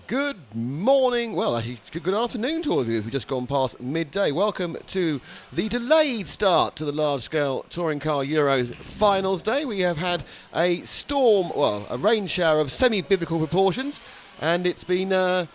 Good morning, well actually good afternoon to all of you who've just gone past midday. Welcome to the delayed start to the large-scale Touring Car Euros finals day. We have had a storm, well a rain shower of semi-biblical proportions, and it's been a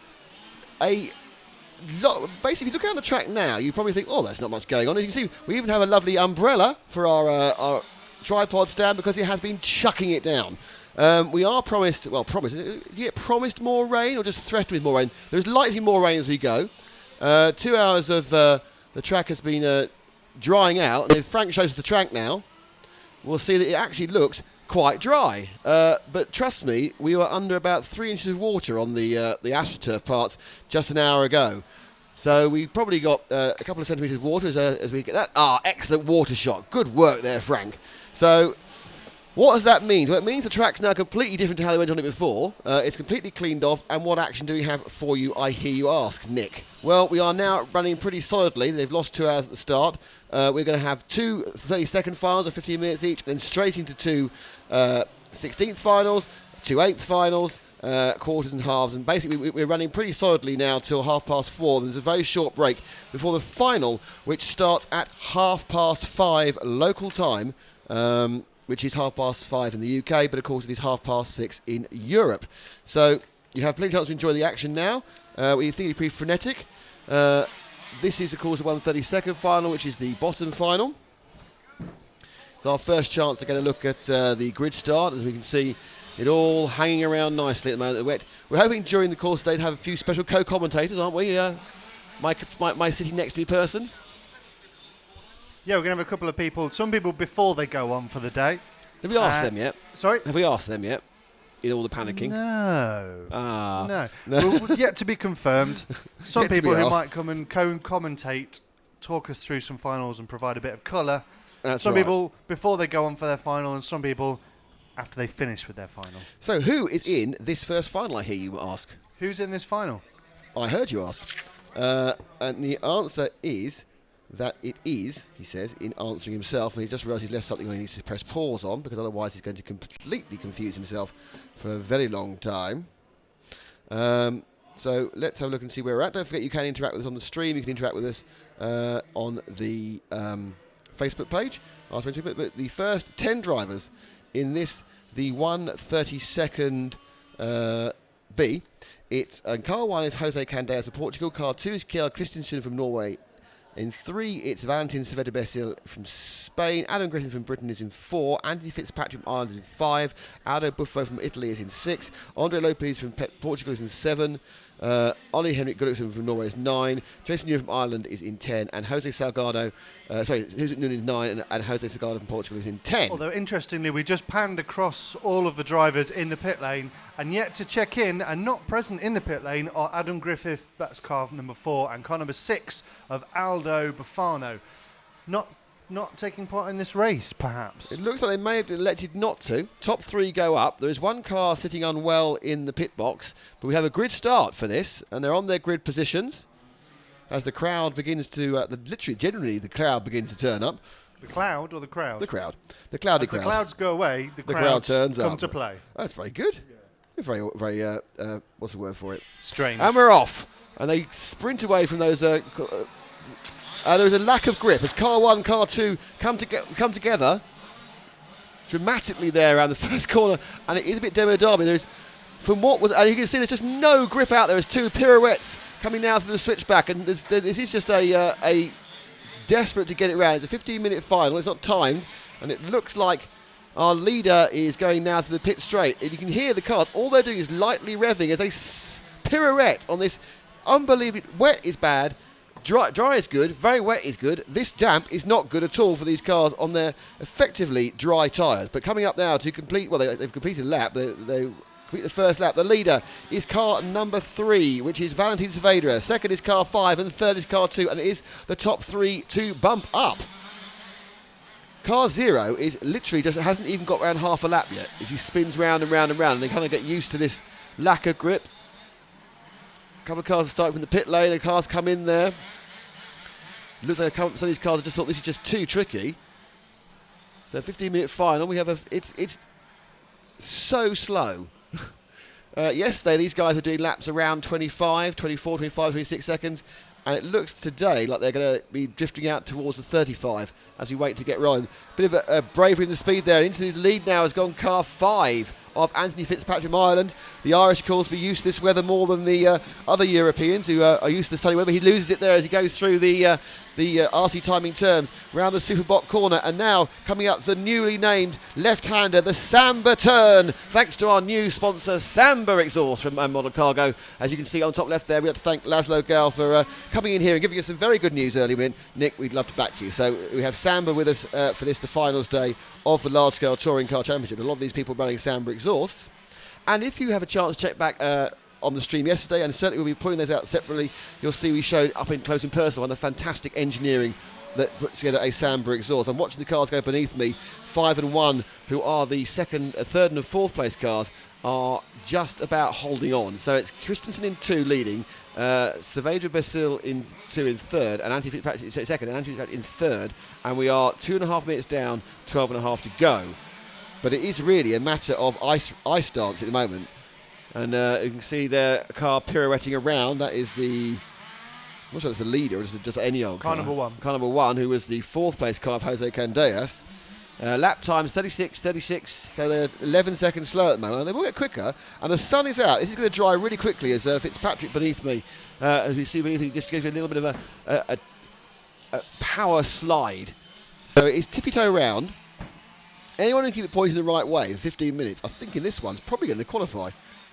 lot. Basically, if you look out the track now, you probably think, oh, there's not much going on. As you can see, we even have a lovely umbrella for our tripod stand because it has been chucking it down. We are promised more rain or just threatened with more rain. There's likely more rain as we go. 2 hours of the track has been drying out, and if Frank shows us the track now, we'll see that it actually looks quite dry. But trust me, we were under about 3 inches of water on the AstroTurf parts just an hour ago. So we probably got a couple of centimetres of water as we get that. Excellent water shot. Good work there, Frank. So what does that mean? Well, it means the track's now completely different to how they went on it before. It's completely cleaned off, and what action do we have for you, I hear you ask, Nick? Well, we are now running pretty solidly. They've lost 2 hours at the start. We're going to have 2 30-second finals of 15 minutes each, then straight into 2 16th finals, 2 8th finals, quarters and halves, and basically we're running pretty solidly now till 4:30. There's a very short break before the final, which starts at 5:30 local time, which is 5:30 in the UK, but of course it is 6:30 in Europe. So you have plenty of chance to enjoy the action now. We think it's pretty frenetic. This is of course the 132nd final, which is the bottom final. It's our first chance to get a look at the grid start. As we can see, it all hanging around nicely at the moment. We're hoping during the course today to have a few special co-commentators, aren't we? My sitting next to me person. Yeah, we're going to have a couple of people, some people before they go on for the day. Have we asked them yet? Sorry? Have we asked them yet? In all the panicking? No. No. Well, yet to be confirmed. Some people who might come and co-commentate, talk us through some finals and provide a bit of colour. Some people before they go on for their final, and some people after they finish with their final. So who is in this first final, I hear you ask? Who's in this final? I heard you ask. And the answer is that it is, he says, in answering himself, and he just realised he's left something on he needs to press pause on, because otherwise he's going to completely confuse himself for a very long time. So let's have a look and see where we're at. Don't forget you can interact with us on the stream, you can interact with us on the Facebook page. But the first 10 drivers in this, the 132nd B, it's car 1 is Jose Candeias of Portugal, car 2 is Kjell Christensen from Norway. In 3, it's Valentin Saavedra from Spain. Adam Griffin from Britain is in 4. Anthony Fitzpatrick from Ireland is in 5. Aldo Buffo from Italy is in 6. Andre Lopez from Portugal is in 7. Ollie Henrik Gulliksen from Norway is 9. Jason Newell from Ireland is in 10. And Jose Salgado, Jose Nunes is 9. And Jose Salgado from Portugal is in 10. Although, interestingly, we just panned across all of the drivers in the pit lane, and yet to check in and not present in the pit lane are Adam Griffith, that's car number 4, and car number 6 of Aldo Buffano. Not taking part in this race, perhaps. It looks like they may have elected not to. Top 3 go up. There is one car sitting unwell in the pit box, but we have a grid start for this, and they're on their grid positions as the crowd begins to, generally the crowd begins to turn up. The cloud or the crowd? The crowd. The cloudy crowd. As the clouds go away, the crowds turns come up. to play. That's very good. Yeah. Very, what's the word for it? Strange. And we're off. And they sprint away from those... there is a lack of grip as car 1, car 2 come together dramatically there around the first corner, and it is a bit demo derby. There's, from what was, and you can see there's just no grip out there. There's 2 pirouettes coming now through the switchback, and this is just a desperate to get it round. It's a 15-minute final. It's not timed, and it looks like our leader is going now through the pit straight. And you can hear the cars. All they're doing is lightly revving as they pirouette on this unbelievably wet is bad. Dry is good, very wet is good. This damp is not good at all for these cars on their effectively dry tyres. But coming up now to complete, well, they've completed a lap. They complete the first lap. The leader is car number 3, which is Valentin Saavedra. Second is car 5, and the third is car 2, and it is the top 3 to bump up. Car 0 is literally hasn't even got around half a lap yet, as he spins round and round and round, and they kind of get used to this lack of grip. A couple of cars are starting from the pit lane, the cars come in there. Looks like some of these cars have just thought this is just too tricky. So 15-minute final, we have it's so slow. Yesterday, these guys were doing laps around 25, 24, 25, 26 seconds, and it looks today like they're going to be drifting out towards the 35 as we wait to get rolling. Bit of a bravery in the speed there. Into the lead now has gone car 5 of Anthony Fitzpatrick from Ireland. The Irish, of course, be used to this weather more than the other Europeans who are used to the sunny weather. He loses it there as he goes through the RC timing turns round the Superbot corner, and now coming up the newly named left-hander, the Samba turn, thanks to our new sponsor Samba Exhaust from Model Cargo. As you can see on the top left there, we have to thank Laszlo Gal for coming in here and giving us some very good news early win. Nick, we'd love to back you. So we have Samba with us for this, the finals day of the Large Scale Touring Car Championship. A lot of these people running Samba Exhausts, and if you have a chance to check back on the stream yesterday, and certainly we'll be putting those out separately, you'll see we showed up in close and personal on the fantastic engineering that puts together a Samba exhaust. I'm watching the cars go beneath me. 5 and 1, who are the second, third and fourth place cars, are just about holding on. So it's Christensen in 2 leading, Saavedra Basil in 2 in third, and Anthony Fitzpatrick in second, and Anthony Fitzpatrick in third, and we are 2.5 minutes down, 12.5 to go. But it is really a matter of ice stance at the moment. And you can see their car pirouetting around. That is the, I'm not sure it's the leader, or is it just any old car? Car number 1. Car number 1, who was the 4th place car of Jose Candeas. Lap times 36, so they're 11 seconds slow at the moment. They will get quicker, and the sun is out. This is going to dry really quickly as Fitzpatrick beneath me, as we see beneath me, just gives me a little bit of a power slide. So it's tippy-toe round. Anyone who can keep it pointing the right way in 15 minutes, I think in this one's probably going to qualify.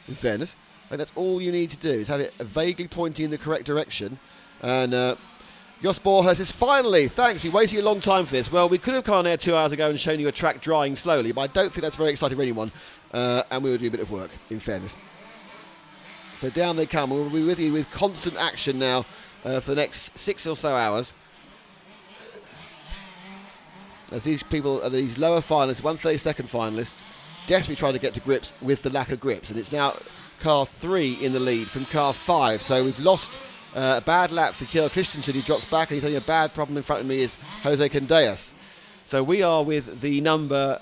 In fairness, I think that's all you need to do is have it vaguely pointing in the correct direction. And Jos Borges says, finally, thanks, you're waiting a long time for this. Well, we could have come on there 2 hours ago and shown you a track drying slowly, but I don't think that's very exciting for anyone. And we will do a bit of work, in fairness. So down they come. We'll be with you with constant action now for the next 6 or so hours. As these people are these lower finalists, 132nd finalists, desperately trying to get to grips with the lack of grips, and it's now car 3 in the lead from car 5. So we've lost a bad lap for Kjell Christensen, who drops back, and he's only a bad problem in front of me is Jose Candeas. So we are with the number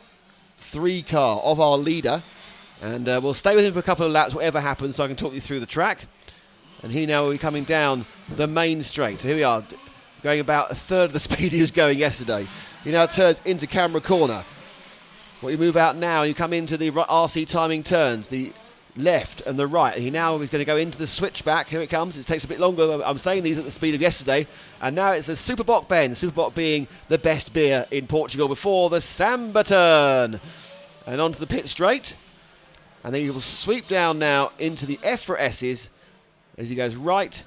3 car of our leader, and we'll stay with him for a couple of laps, whatever happens, so I can talk you through the track. And he now will be coming down the main straight. So here we are, going about a third of the speed he was going yesterday. He now turns into camera corner. Well, you move out now, you come into the RC timing turns, the left and the right. And he now is going to go into the switchback. Here it comes. It takes a bit longer. I'm saying these at the speed of yesterday. And now it's the Superbot bend. Superbot being the best beer in Portugal before the Samba turn. And onto the pit straight. And then he will sweep down now into the EFRA S's as he goes right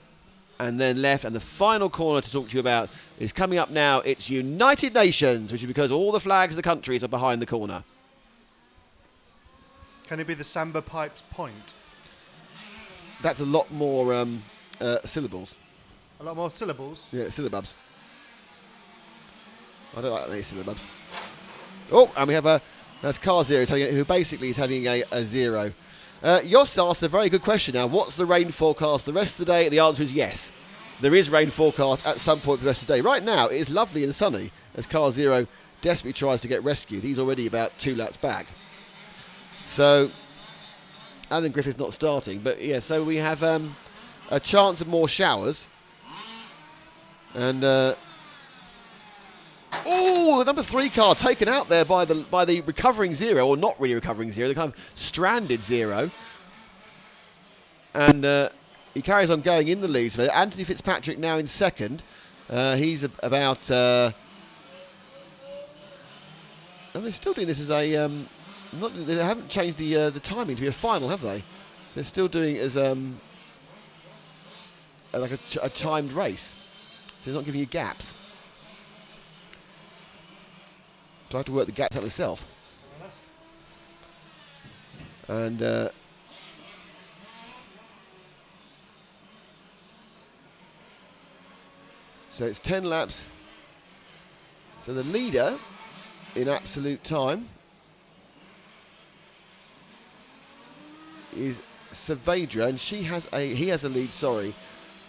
and then left. And the final corner to talk to you about is coming up now. It's United Nations, which is because all the flags of the countries are behind the corner. Can it be the Samba Pipes Point? That's a lot more syllables. A lot more syllables? Yeah, syllabubs. I don't like any syllabubs. Oh, and we have that's car 0, who basically is having a 0. Jos asked a very good question now. What's the rain forecast the rest of the day? The answer is yes. There is rain forecast at some point for the rest of the day. Right now, it is lovely and sunny as car 0 desperately tries to get rescued. He's already about 2 laps back. So, Alan Griffith's not starting. But, yeah, so we have a chance of more showers. And, oh, the number 3 car taken out there by the recovering 0, or not really recovering 0, the kind of stranded 0. And he carries on going in the lead. So Anthony Fitzpatrick now in second. He's about... and they're still doing this as a... they haven't changed the timing to be a final, have they? They're still doing it as like a timed race. They're not giving you gaps. So I have to work the gaps out myself. And so it's 10 laps. So the leader in absolute time is Saavedra, and he has a lead,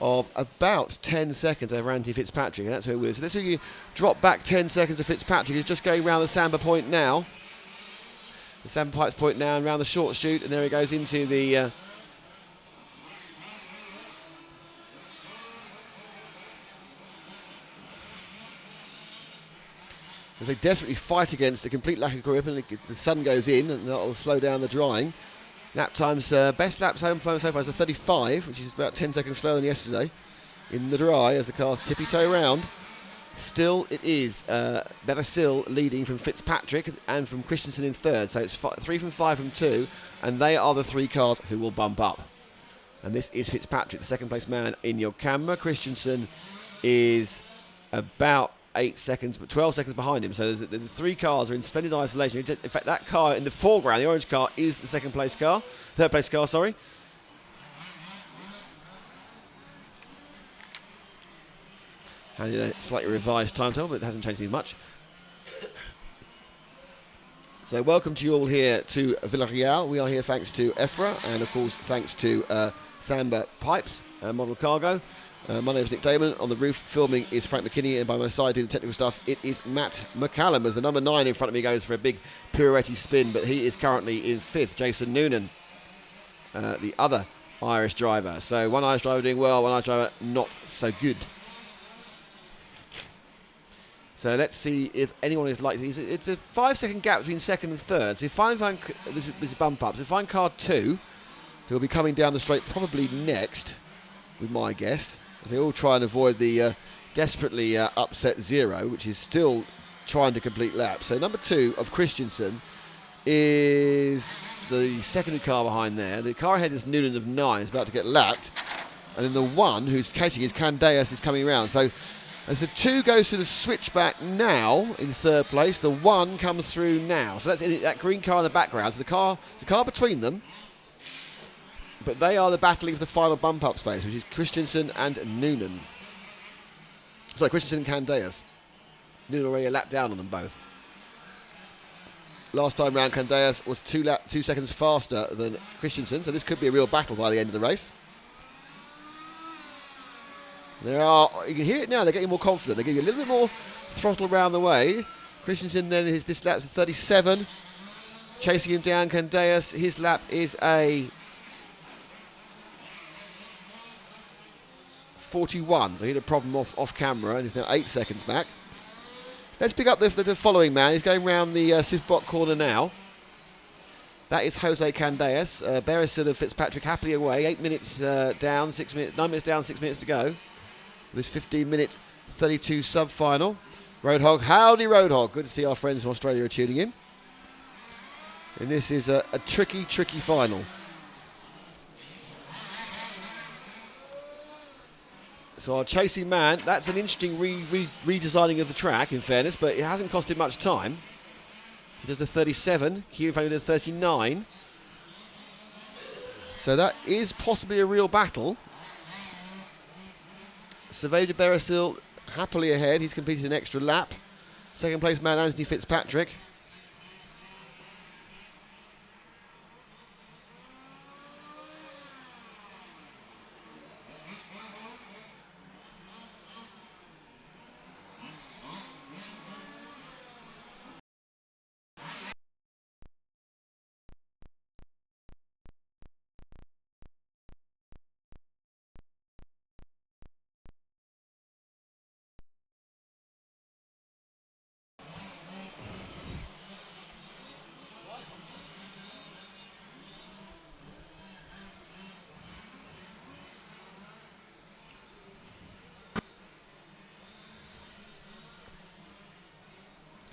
of about 10 seconds over Anthony Fitzpatrick, and that's where we're. So let's see if you drop back 10 seconds to Fitzpatrick. He's just going around the Samba point now. The 7 Pipes point now and round the short chute, and there he goes into the as they desperately fight against a complete lack of grip, and the sun goes in, and that'll slow down the drying. Lap times, best laps home so far is a 35, which is about 10 seconds slower than yesterday. In the dry, as the cars tippy-toe round. Still, it is Beresil leading from Fitzpatrick and from Christensen in third. So it's 3 from 5 from 2, and they are the 3 cars who will bump up. And this is Fitzpatrick, the second place man in your camera. Christensen is about 8 seconds, but 12 seconds behind him. So the 3 cars are in splendid isolation. In fact, that car in the foreground, the orange car, is the third place car, sorry. And a slightly revised timetable, but it hasn't changed much. So welcome to you all here to Villarreal. We are here thanks to EFRA, and of course thanks to Samba Pipes and Model Cargo. My name is Nick Damon. On the roof filming is Frank McKinney, and by my side doing the technical stuff it is Matt McCallum, as the number 9 in front of me goes for a big pirouette spin, but he is currently in 5th. Jason Noonan, the other Irish driver. So one Irish driver doing well, one Irish driver not so good. So let's see if anyone is likely. It's a 5-second gap between second and third. So if I find this bump up, so if I find car 2, who'll be coming down the straight probably next, with my guess, as they all try and avoid the desperately upset 0, which is still trying to complete lap. So number 2 of Christensen is the secondary car behind there. The car ahead is Noonan of 9, is about to get lapped, and then the 1 who's catching is Candeas is coming around. So as the 2 goes to the switchback now in third place, the 1 comes through now. So that's that green car in the background. So the car between them, but they are the battling for the final bump up space, which is Christensen and Noonan. Sorry, Christensen and Candeas. Noonan already a lap down on them both. Last time round, Candeas was 2 seconds faster than Christensen, so this could be a real battle by the end of the race. You can hear it now, they're getting more confident. They give you a little bit more throttle around the way. Christensen then, this lap's a 37. Chasing him down, Candeas, his lap is a 41. So he had a problem off camera and is now 8 seconds back. Let's pick up the following man. He's going round the Sifbot corner now. That is Jose Candeas. Beresil and Fitzpatrick happily away. 8 minutes down, 6 minutes, 9 minutes down, 6 minutes to go. This 15-minute 32 sub-final. Roadhog, howdy Roadhog. Good to see our friends from Australia are tuning in. And this is a tricky final. So our chasing man, that's an interesting redesigning of the track, in fairness, but it hasn't costed much time. He does the 37, Kieran only did the 39. So that is possibly a real battle. Saavedra Beresil happily ahead. He's completed an extra lap. Second place man Anthony Fitzpatrick.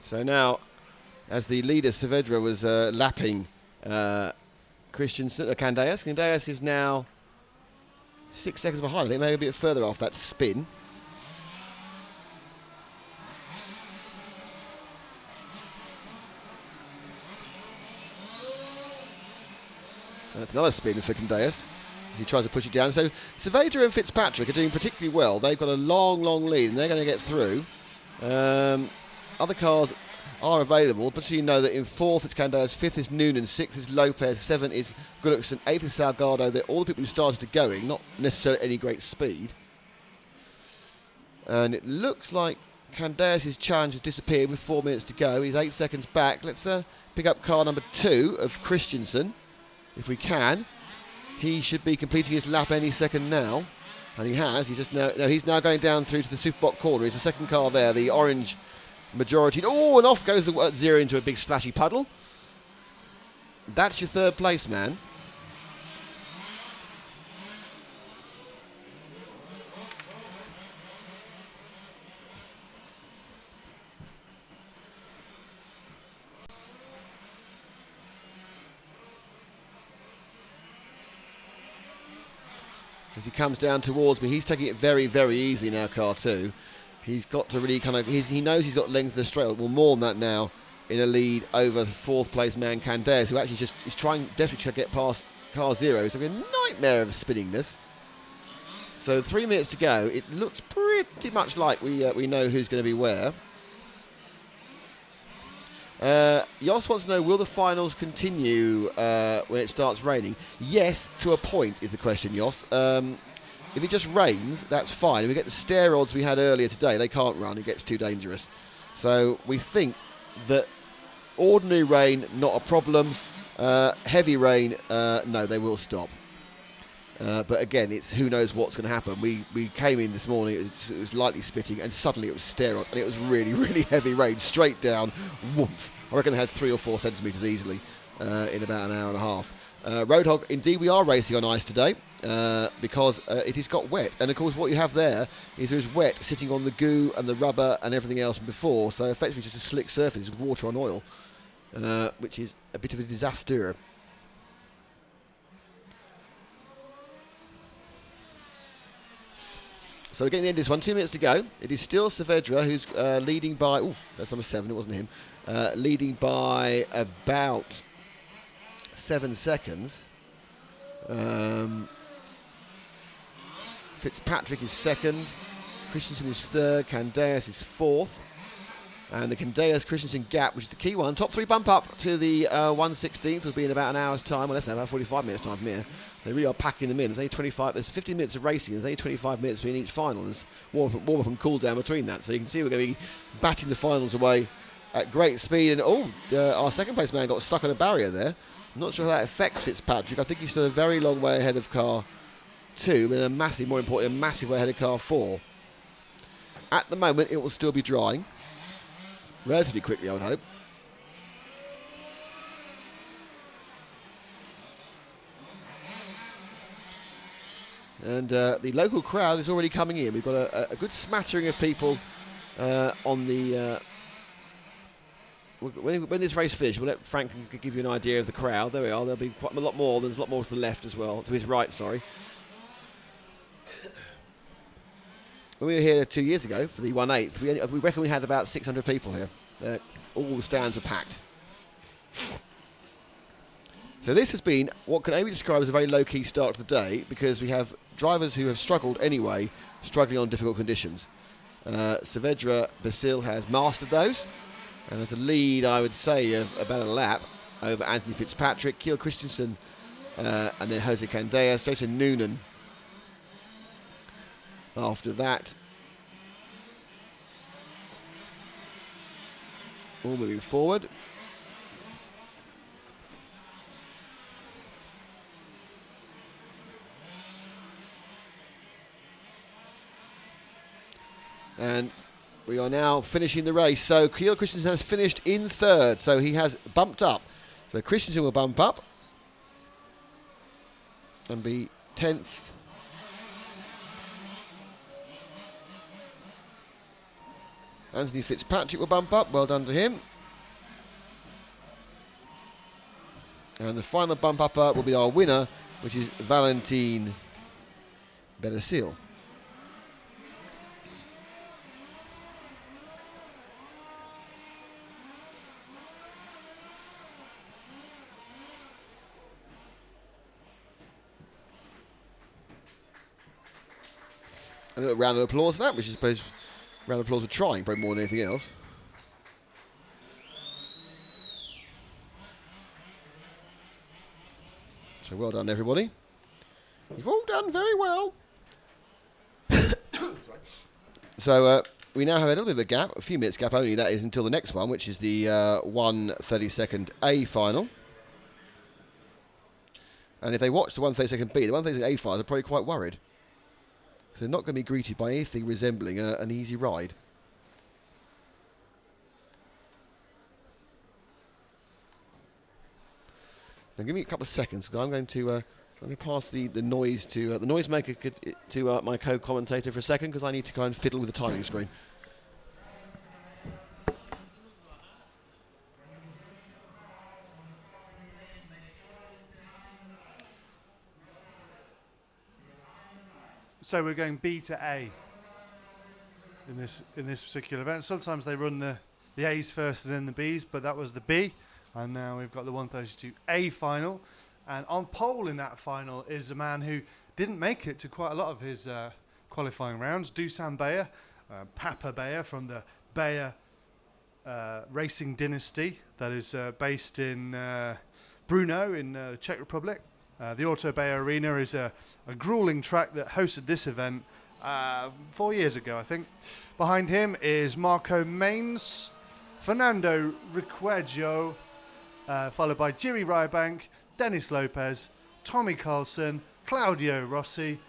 So now, as the leader Saavedra was lapping Candeas. Candeas is now 6 seconds behind. I think maybe a bit further off that spin. And that's another spin for Candeas as he tries to push it down. So Saavedra and Fitzpatrick are doing particularly well. They've got a long lead, and they're going to get through. Other cars are available, but you know that in 4th it's Candeas, 5th is Noonan, 6th is Lopez, 7th is Gullickson, 8th is Salgado. They're all the people who started to going, not necessarily any great speed. And it looks like Candeas' challenge has disappeared with 4 minutes to go. He's 8 seconds back. Let's pick up car number 2 of Christensen, if we can. He should be completing his lap any second now, and he has. He's now going down through to the Superbot corner. He's the second car there, the orange majority. Oh, and off goes the zero into a big splashy puddle. That's your third place, man. As he comes down towards me, he's taking it very, very easy now, car 2. He's got to really he knows he's got length of the straight, well, more than that now, in a lead over the 4th place man, Candeas, who actually is trying desperately to get past car 0. It's like a nightmare of spinning this. So 3 minutes to go. It looks pretty much like we know who's going to be where. Jos wants to know, will the finals continue when it starts raining? Yes, to a point is the question, Jos. If it just rains, that's fine. If we get the stair rods we had earlier today, they can't run. It gets too dangerous. So we think that ordinary rain, not a problem. Heavy rain, no, they will stop. But again, it's who knows what's going to happen. We came in this morning, it was lightly spitting, and suddenly it was stair rods, and it was really, really heavy rain, straight down. Woof. I reckon it had 3 or 4 centimetres easily in about an hour and a half. Roadhog, indeed, we are racing on ice today because it has got wet. And of course, what you have there is wet sitting on the goo and the rubber and everything else before. So effectively, just a slick surface with water on oil, which is a bit of a disaster. So we're getting the end of this one. 2 minutes to go. It is still Saavedra who's leading by... Oh, that's number 7. It wasn't him. Leading by about 7 seconds. Fitzpatrick is second. Christensen is third. Candeas is fourth. And the Candeas-Christensen gap, which is the key one. Top 3 bump up to the 1/16th will be in about an hour's time. Well, less than about 45 minutes time from here. They really are packing them in. There's only 25. There's 15 minutes of racing. There's only 25 minutes between each final. There's warm up and cool down between that. So you can see we're going to be batting the finals away at great speed. And our second place man got stuck on a barrier there. I'm not sure how that affects Fitzpatrick. I think he's still a very long way ahead of car 2, but more importantly, a massive way ahead of car 4. At the moment, it will still be drying. Relatively quickly, I would hope. And the local crowd is already coming in. We've got a good smattering of people on the... when this race finishes, we'll let Frank give you an idea of the crowd. There we are. There'll be quite a lot more. There's a lot more to the left as well. To his right, sorry. When we were here 2 years ago for the 1/8, we reckon we had about 600 people here. All the stands were packed. So this has been what can only be described as a very low-key start to the day, because we have drivers who have struggled anyway, struggling on difficult conditions. Saavedra Basil has mastered those, and there's a lead, I would say, of about a lap over Anthony Fitzpatrick, Kiel Christensen, and then Jose Candeas, Jason Noonan. After that, all moving forward. And we are now finishing the race. So Kiel Christensen has finished in third, so he has bumped up. So Christensen will bump up and be 10th. Anthony Fitzpatrick will bump up. Well done to him. And the final bump up will be our winner, which is Valentin Bedesil. A little round of applause for that, which is, I suppose, round of applause for trying, probably more than anything else. So well done, everybody. You've all done very well. So we now have a little bit of a gap, a few minutes gap only, that is until the next one, which is the 1:32 A final. And if they watch the 1:32 B, the 1:32 A finals are probably quite worried. So they're not going to be greeted by anything resembling an easy ride. Now give me a couple of seconds, because I'm going to pass the noise to the noisemaker to my co-commentator for a second, because I need to go and fiddle with the timing screen. So we're going B to A in this particular event. Sometimes they run the A's first and then the B's, but that was the B. And now we've got the 1:32A final. And on pole in that final is a man who didn't make it to quite a lot of his qualifying rounds, Dusan Bayer, Papa Bayer from the Bayer racing dynasty that is based in Brno in the Czech Republic. The Auto Bayer Arena is a grueling track that hosted this event 4 years ago, I think. Behind him is Marco Maines, Fernando Requejo, followed by Jiri Rybank, Dennis Lopez, Tommy Carlson, Claudio Rossi,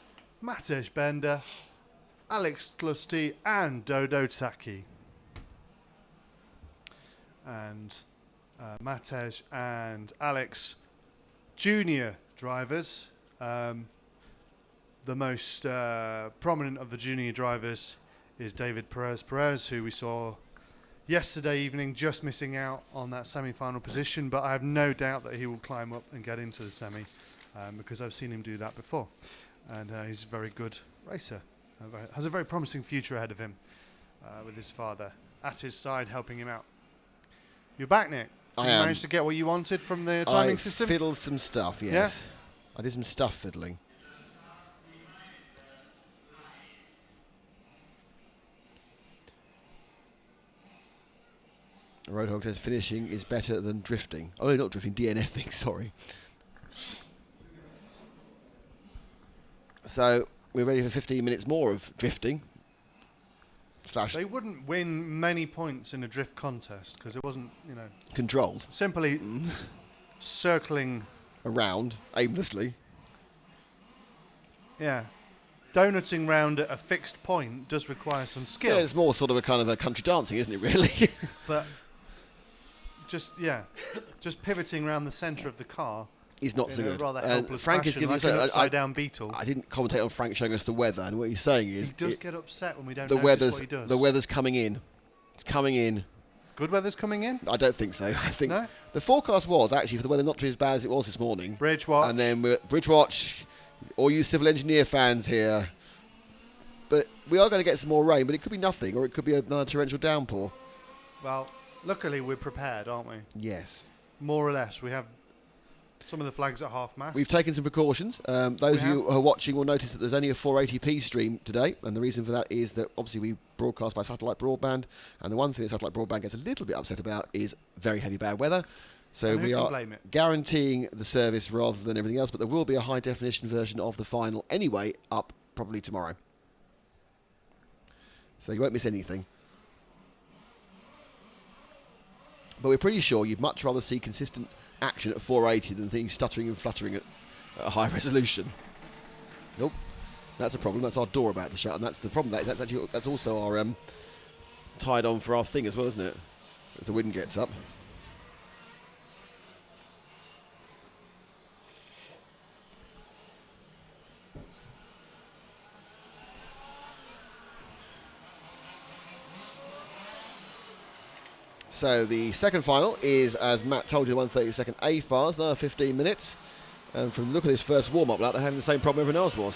Matej Bender, Alex Tlusty, and Dodo Tsaki. And Matej and Alex, junior drivers. The most prominent of the junior drivers is David Perez, who we saw yesterday evening just missing out on that semi-final position, but I have no doubt that he will climb up and get into the semi because I've seen him do that before. And he's a very good racer. Has a very promising future ahead of him with his father at his side helping him out. You're back, Nick. Did you manage to get what you wanted from the timing system? I fiddled some stuff, yes. Yeah? I did some stuff fiddling. Roadhog says finishing is better than drifting. Oh, no, not drifting, DNFing, sorry. So, we're ready for 15 minutes more of drifting. They wouldn't win many points in a drift contest because it wasn't, controlled. Simply circling around aimlessly. Yeah. Donutting round at a fixed point does require some skill. Yeah, it's more sort of a kind of a country dancing, isn't it, really? But just pivoting around the centre of the car. He's not so good. Rather helpless Frank is fashion, giving like an upside-down beetle. I didn't commentate on Frank showing us the weather, and what he's saying is... He does get upset when we don't notice what he does. The weather's coming in. It's coming in. Good weather's coming in? I don't think so. I think no? The forecast was, actually, for the weather not to be as bad as it was this morning. Bridge watch. And then Bridge watch, all you civil engineer fans here. But we are going to get some more rain, but it could be nothing, or it could be another torrential downpour. Well, luckily we're prepared, aren't we? Yes. More or less. We have some of the flags at half-mast. We've taken some precautions. Those of you who are watching will notice that there's only a 480p stream today, and the reason for that is that obviously we broadcast by satellite broadband, and the one thing that satellite broadband gets a little bit upset about is very heavy bad weather. So we are guaranteeing the service rather than everything else, but there will be a high-definition version of the final anyway up probably tomorrow. So you won't miss anything. But we're pretty sure you'd much rather see consistent action at 480 than things stuttering and fluttering at a high resolution. Nope, that's a problem. That's our door about to shut, and that's the problem. That's also our tied on for our thing as well, isn't it? As the wind gets up. So the second final is, as Matt told you, 1:32 A fars, another 15 minutes. And from the look of this first warm-up lap, they're having the same problem everyone else was.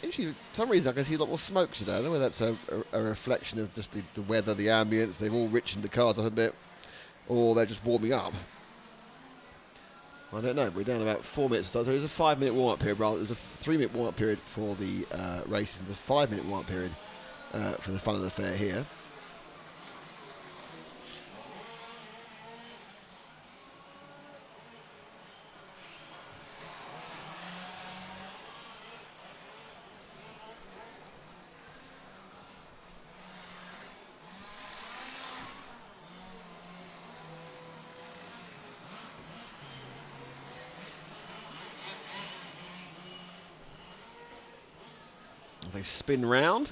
Actually, for some reason I can see a lot more smoke today. I don't know whether that's a reflection of just the weather, the ambience. They've all richened the cars up a bit. Or they're just warming up. I don't know. We're down about 4 minutes. So there's a 5-minute warm-up period. Rather, there's a 3-minute warm-up period for the races. There's a 5-minute warm-up period for the fun of the fair here. They spin round.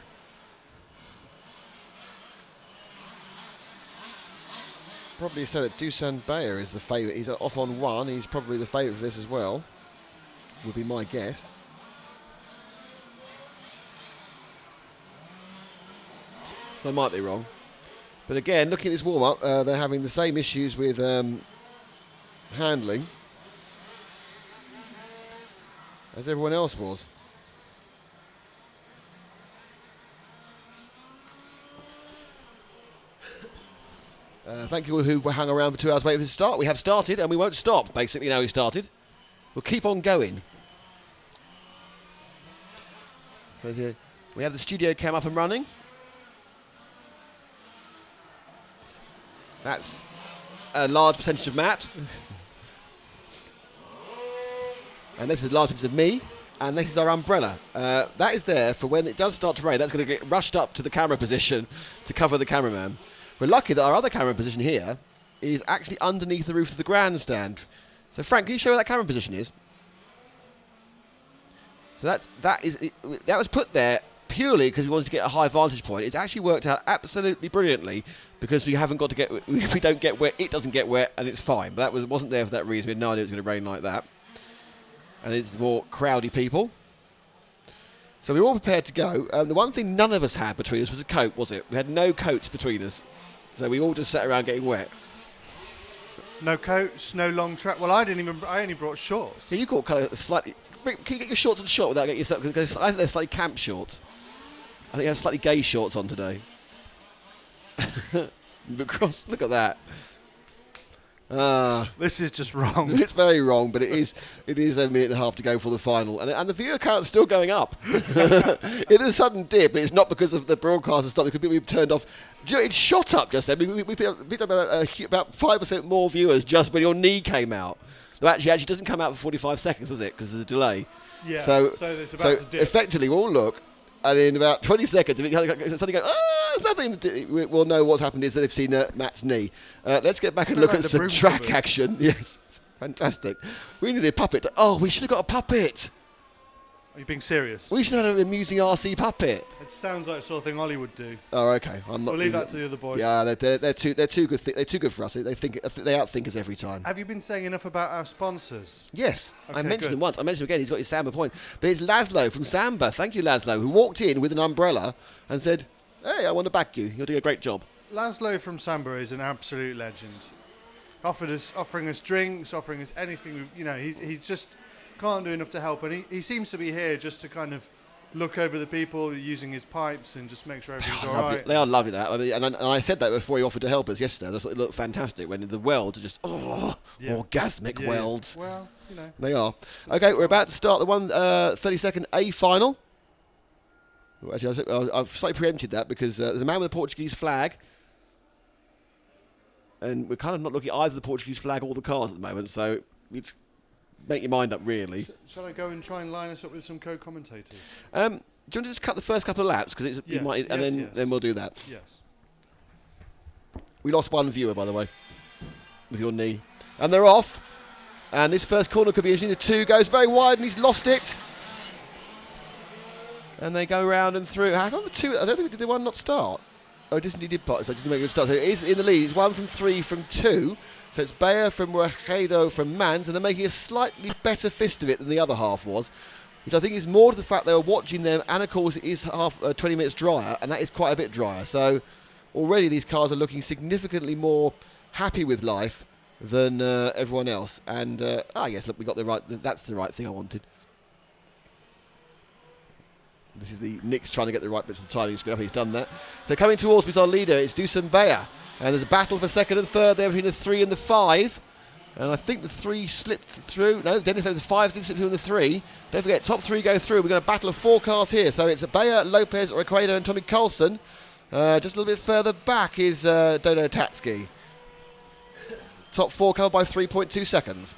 Probably said that Dusan Bayer is the favourite. He's off on 1. He's probably the favourite for this as well. Would be my guess. I might be wrong. But again, looking at this warm-up, they're having the same issues with handling as everyone else was. Thank you all who hung around for 2 hours waiting for the start. We have started and we won't stop, basically, now we've started. We'll keep on going. We have the studio cam up and running. That's a large percentage of Matt. And this is a large percentage of me. And this is our umbrella. That is there for when it does start to rain. That's going to get rushed up to the camera position to cover the cameraman. We're lucky that our other camera position here is actually underneath the roof of the grandstand. So Frank, can you show where that camera position is? So that was put there purely because we wanted to get a high vantage point. It's actually worked out absolutely brilliantly because we haven't got to get, we don't get wet, it doesn't get wet, and it's fine. But that wasn't there for that reason. We had no idea it was going to rain like that. And it's more crowdy people. So we were all prepared to go. The one thing none of us had between us was a coat, was it? We had no coats between us. So we all just sat around getting wet. No coats, no long track. Well, I only brought shorts. Yeah, you got kind of slightly. Can you get your shorts on short without getting yourself? Because I think they're slightly camp shorts. I think you have slightly gay shorts on today. Because look at that. This is just wrong. It's very wrong, but it is a minute and a half to go for the final, and the viewer count's still going up. It is a sudden dip, but it's not because of the broadcast has stopped. Because we've turned off. It shot up just then. We picked up about 5% more viewers just when your knee came out. No, actually doesn't come out for 45 seconds, does it? Because there's a delay. Yeah. So it's about to dip. Effectively, we'll look. And in about 20 seconds, if it suddenly goes, there's nothing, we'll know what's happened is that they've seen Matt's knee. Let's get back and look at some track action. Yes, fantastic. We need a puppet. We should have got a puppet. Are you being serious? We should have an amusing RC puppet. It sounds like the sort of thing Ollie would do. Oh, okay. I'm not. We'll leave that to the other boys. Yeah, they're too good. They're too good for us. They outthink us every time. Have you been saying enough about our sponsors? Yes, okay, I mentioned him once. I mentioned him again. He's got his Samba point. But it's Laszlo from Samba. Thank you, Laszlo, who walked in with an umbrella and said, "Hey, I want to back you. You're doing a great job." Laszlo from Samba is an absolute legend. Offering us drinks, offering us anything. You know, he's just can't do enough to help, and he seems to be here just to kind of look over the people using his pipes and just make sure everything's all right. They are lovely, that. I mean, and I said that before he offered to help us yesterday. I thought it looked fantastic when the welds are just orgasmic welds. Yeah. Well, you know. They are. Okay, we're about to start the 30-second A final. Actually, I've slightly preempted that because there's a man with a Portuguese flag. And we're kind of not looking at either the Portuguese flag or the cars at the moment, so it's make your mind up, really. Shall I go and try and line us up with some co-commentators? Do you want to just cut the first couple of laps? Because then we'll do that. Yes. We lost one viewer, by the way, with your knee. And they're off. And this first corner could be interesting. The 2 goes very wide and he's lost it. And they go round and through. How come the 2? I don't think did the 1 not start? Oh, it didn't. He did pot, so it didn't make it start. So it is in the lead. It's 1 from 3 from 2. So it's Bayer from Rajedo from Mans, and they're making a slightly better fist of it than the other half was, which I think is more to the fact they were watching them, and of course it is 20 minutes drier, and that is quite a bit drier. So already these cars are looking significantly more happy with life than everyone else. And yes, look, we got the right. That's the right thing I wanted. This is the Nick's trying to get the right bits of the timing screen up. He's done that. So coming towards me is our leader. It's Dusan Bayer. And there's a battle for second and third there between the 3 and the 5. And I think the 3 slipped through. No, Dennis says the 5 didn't slip through in the 3. Don't forget, top 3 go through. We're going to battle of 4 cars here. So it's Bayer, Lopez, Requedo and Tommy Coulson. Just a little bit further back is Dodo Tatsky. Top 4 covered by 3.2 seconds.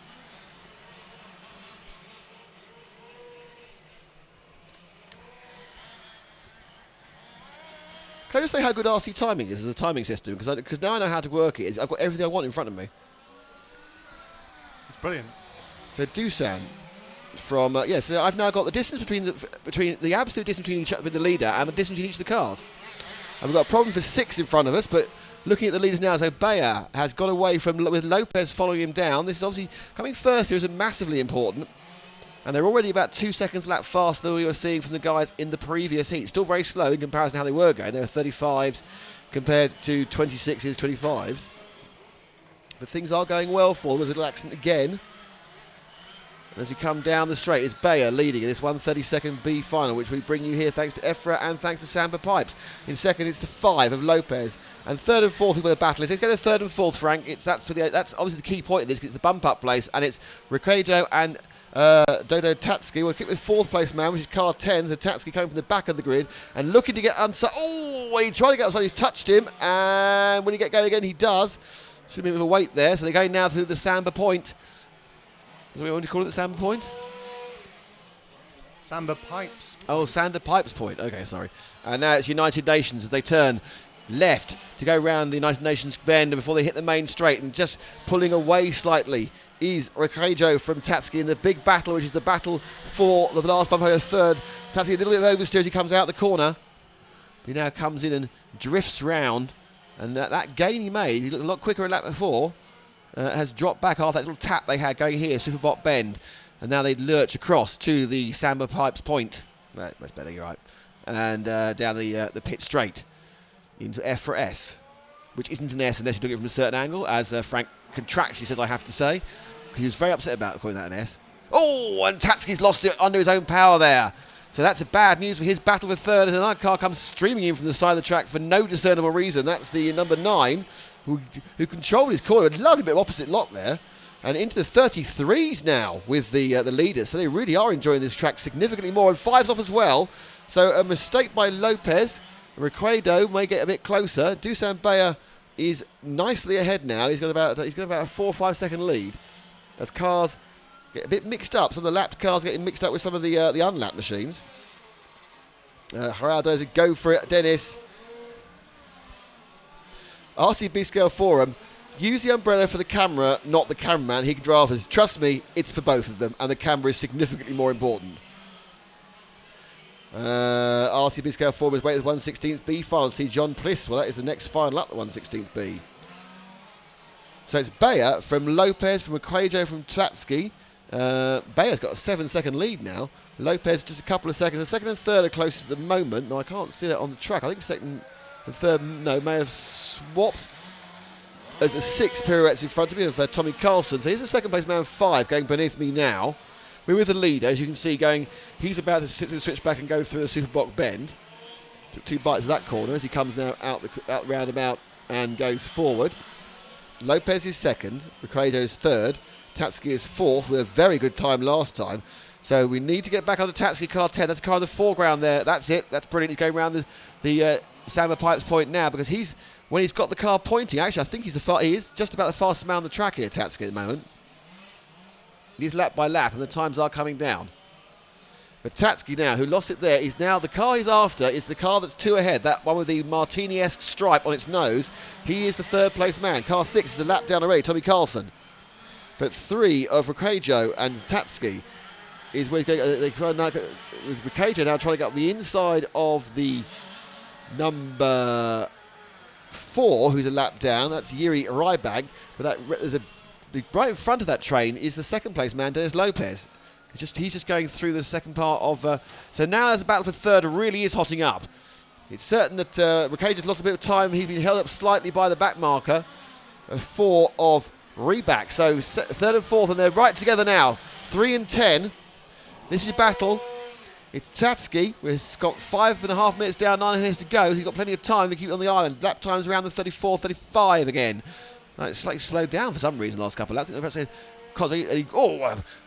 Can I just say how good RC timing is as a timing system? Because now I know how to work it. I've got everything I want in front of me. It's brilliant. So Dusan from so I've now got the distance between the absolute distance between the leader and the distance between each of the cars. And we've got a problem for 6 in front of us, but looking at the leaders now, so Bayer has got away with Lopez following him down. This is obviously coming first here is massively important. And they're already about 2 seconds lap faster than we were seeing from the guys in the previous heat. Still very slow in comparison to how they were going. They were 35s compared to 26s, 25s. But things are going well for them. There's a little accident again. As we come down the straight, it's Bayer leading in this 1:32 B final, which we bring you here thanks to EFRA and thanks to Samba Pipes. In second, it's the 5 of Lopez. And third and fourth is where the battle is. Let's go to third and fourth, Frank. That's obviously the key point of this, because it's the bump-up place. And it's Ricardo and Dodo Tatsuki will kick with fourth place man, which is car 10. So Tatsuki coming from the back of the grid and looking to get inside. Oh, he tried to get outside, he's touched him. And when he get going again, he does. Should be a bit of a wait there. So they're going now through the Samba Point. Is that what you want to call it, the Samba Point? Samba Pipes. Oh, Samba Pipes Point. Okay, sorry. And now it's United Nations as they turn left to go round the United Nations bend before they hit the main straight, and just pulling away slightly is Ricardo from Tatsuki in the big battle, which is the battle for the last bump over third. Tatsuki a little bit oversteer as he comes out the corner. He now comes in and drifts round, and that gain he made, he looked a lot quicker a lap before, has dropped back after that little tap they had going here, Superbot bend, and now they lurch across to the Samba Pipes Point. Right, that's better, you're right. And down the pit straight into EFRA S, which isn't an S unless you look at it from a certain angle, as Frank contractually says I have to say. He was very upset about calling that an S. Oh, and Tatsuki's lost it under his own power there. So that's a bad news for his battle for third, as another car comes streaming in from the side of the track for no discernible reason. That's the number 9, who controlled his corner. A lovely bit of opposite lock there. And into the 33s now with the leaders. So they really are enjoying this track significantly more. And 5's off as well. So a mistake by Lopez. Ricardo may get a bit closer. Dusan Bayer is nicely ahead now. He's got about a 4 or 5 second lead. As cars get a bit mixed up. Some of the lapped cars getting mixed up with some of the unlapped machines. Gerardo does a go for it. Dennis. RCB Scale Forum. Use the umbrella for the camera, not the cameraman. He can drive it. Trust me, it's for both of them, and the camera is significantly more important. RCB Scale Forum is waiting for the 1/16th B final. See John Pliss. Well, that is the next final up the 1/16th B. So it's Bayer from Lopez, from Ricardo, from Tatsuki. Bayer's got a 7-second lead now. Lopez just a couple of seconds. The second and third are closest at the moment. No, I can't see that on the track. I think second and third, may have swapped. There's a 6 pirouettes in front of me of Tommy Carlson. So here's the second place man 5 going beneath me now. We're with the leader, as you can see, going. He's about to switch back and go through the Superbot bend. Took 2 bites of that corner as he comes now out the roundabout and goes forward. Lopez is second, Ricardo is third, Tatsuki is fourth with a very good time last time. So we need to get back onto Tatsuki car 10. That's a car in the foreground there. That's it. That's brilliant. He's going around the Samba Pipes Point now, because when he's got the car pointing, actually I think he is just about the fastest man on the track here, Tatsuki, at the moment. He's lap by lap, and the times are coming down. But Tatsuki now, who lost it there, is now the car he's after. Is the car that's 2 ahead, that one with the Martini-esque stripe on its nose. He is the third place man. Car 6 is a lap down already, Tommy Carlson. But 3 of Ricardo and Tatsuki is where with Ricardo now trying to get up the inside of the number 4, who's a lap down. That's Yuri Rybag. But right in front of that train is the second place man, Dennis Lopez. He's just going through the second part of... so now as the battle for third really is hotting up. It's certain that Ricardo's lost a bit of time. He's been held up slightly by the back marker of 4 of Reback. So third and fourth, and they're right together now. 3 and 10. This is battle. It's Tatsuki, who's got 5.5 minutes down, 9 minutes to go. He's got plenty of time to keep it on the island. Lap time's around the 34, 35 again. It's slightly slowed down for some reason the last couple of laps. A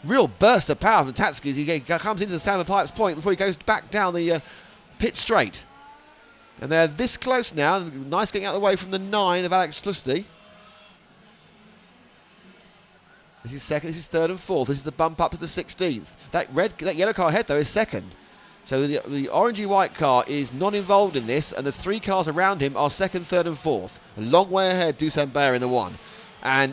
real burst of power from Tatsuki as he comes into the Samba Pipes Point before he goes back down the pit straight. And they're this close now. Nice getting out of the way from the 9 of Alex Slusty. This is second, this is third and fourth. This is the bump up to the 16th. That yellow car ahead though is second. So the orangey white car is not involved in this, and the 3 cars around him are second, third and fourth. A long way ahead, Dusan Bayer in the 1. And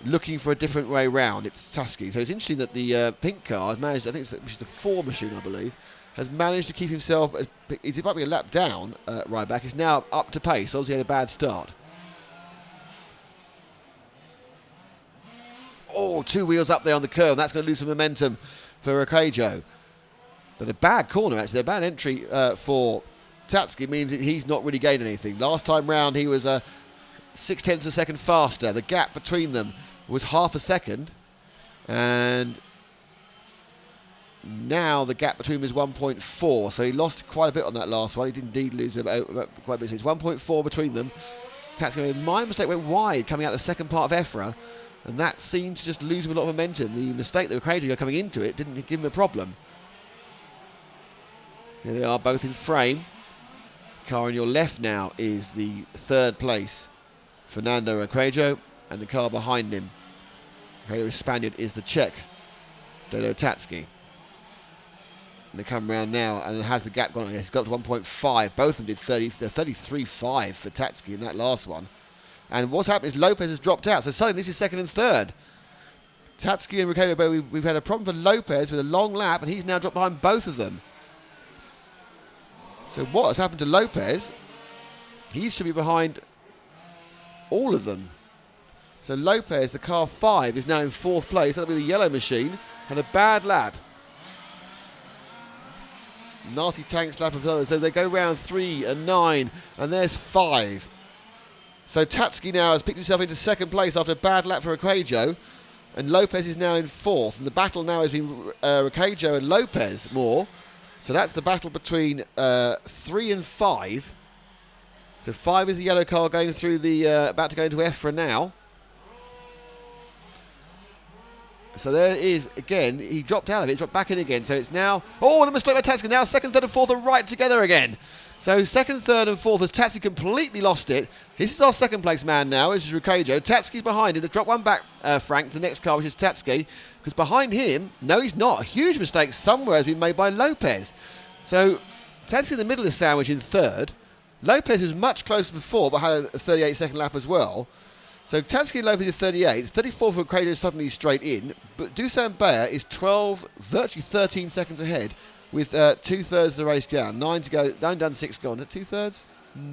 looking for a different way round. It's Tusky. So it's interesting that the pink car has managed, I think it's the 4 machine, I believe, has managed to keep himself, he might be a lap down, Ryback. He's now up to pace. Obviously had a bad start. Oh, 2 wheels up there on the curve. That's going to lose some momentum for Riccaggio. But a bad corner, actually. A bad entry for Tatsuki means that he's not really gained anything. Last time round, he was 0.6 of a second faster. The gap between them was half a second. And now the gap between them is 1.4. So he lost quite a bit on that last one. He did indeed lose quite a bit. It's 1.4 between them. Tatsuki made a minor mistake, went wide coming out the second part of EFRA. And that seemed to just lose him a lot of momentum. The mistake that Riccaggio coming into it didn't give him a problem. Here they are, both in frame. Car on your left now is the 3rd place, Fernando Riccaggio, and the car behind him, Riccaggio's Spaniard, is the Czech, Dodo Tatsuki. And they come round now, and has the gap gone? It's got to 1.5. Both of them did 33.5 for Tatsuki in that last one. And what's happened is Lopez has dropped out, so suddenly this is 2nd and 3rd. Tatsuki and Riccaggio, we've had a problem for Lopez with a long lap, and he's now dropped behind both of them. So what has happened to Lopez? He should be behind all of them. So Lopez, the car 5, is now in 4th place. That'll be the yellow machine. Had a bad lap. Nasty tanks lap of others. So they go round 3 and 9, and there's 5. So Tatsuki now has picked himself into 2nd place after a bad lap for Riccaggio, and Lopez is now in 4th. And the battle now has been Riccaggio and Lopez more. So that's the battle between 3 and 5. So 5 is the yellow car going through the, about to go into EFRA now. So there is, again, he dropped out of it, dropped back in again. So it's now, oh, and a mistake by Tatsuki. Now 2nd, 3rd and 4th are right together again. So 2nd, 3rd and 4th has Tatsuki completely lost it. This is our 2nd place man now, which is Riccaggio. Tatsuki's behind him. They've dropped one back, Frank, the next car, which is Tatsuki. Because behind him, no, he's not. A huge mistake somewhere has been made by Lopez. So Tatsuki in the middle of the sandwich in 3rd. Lopez was much closer before, but had a 38-second lap as well. So Tatsuki and Lopez is 38. 34 for Riccaggio suddenly straight in. But Dusan Bayer is 12, virtually 13 seconds ahead, with 2/3 of the race down. 9 to go. 9 done, 6 gone. 2/3?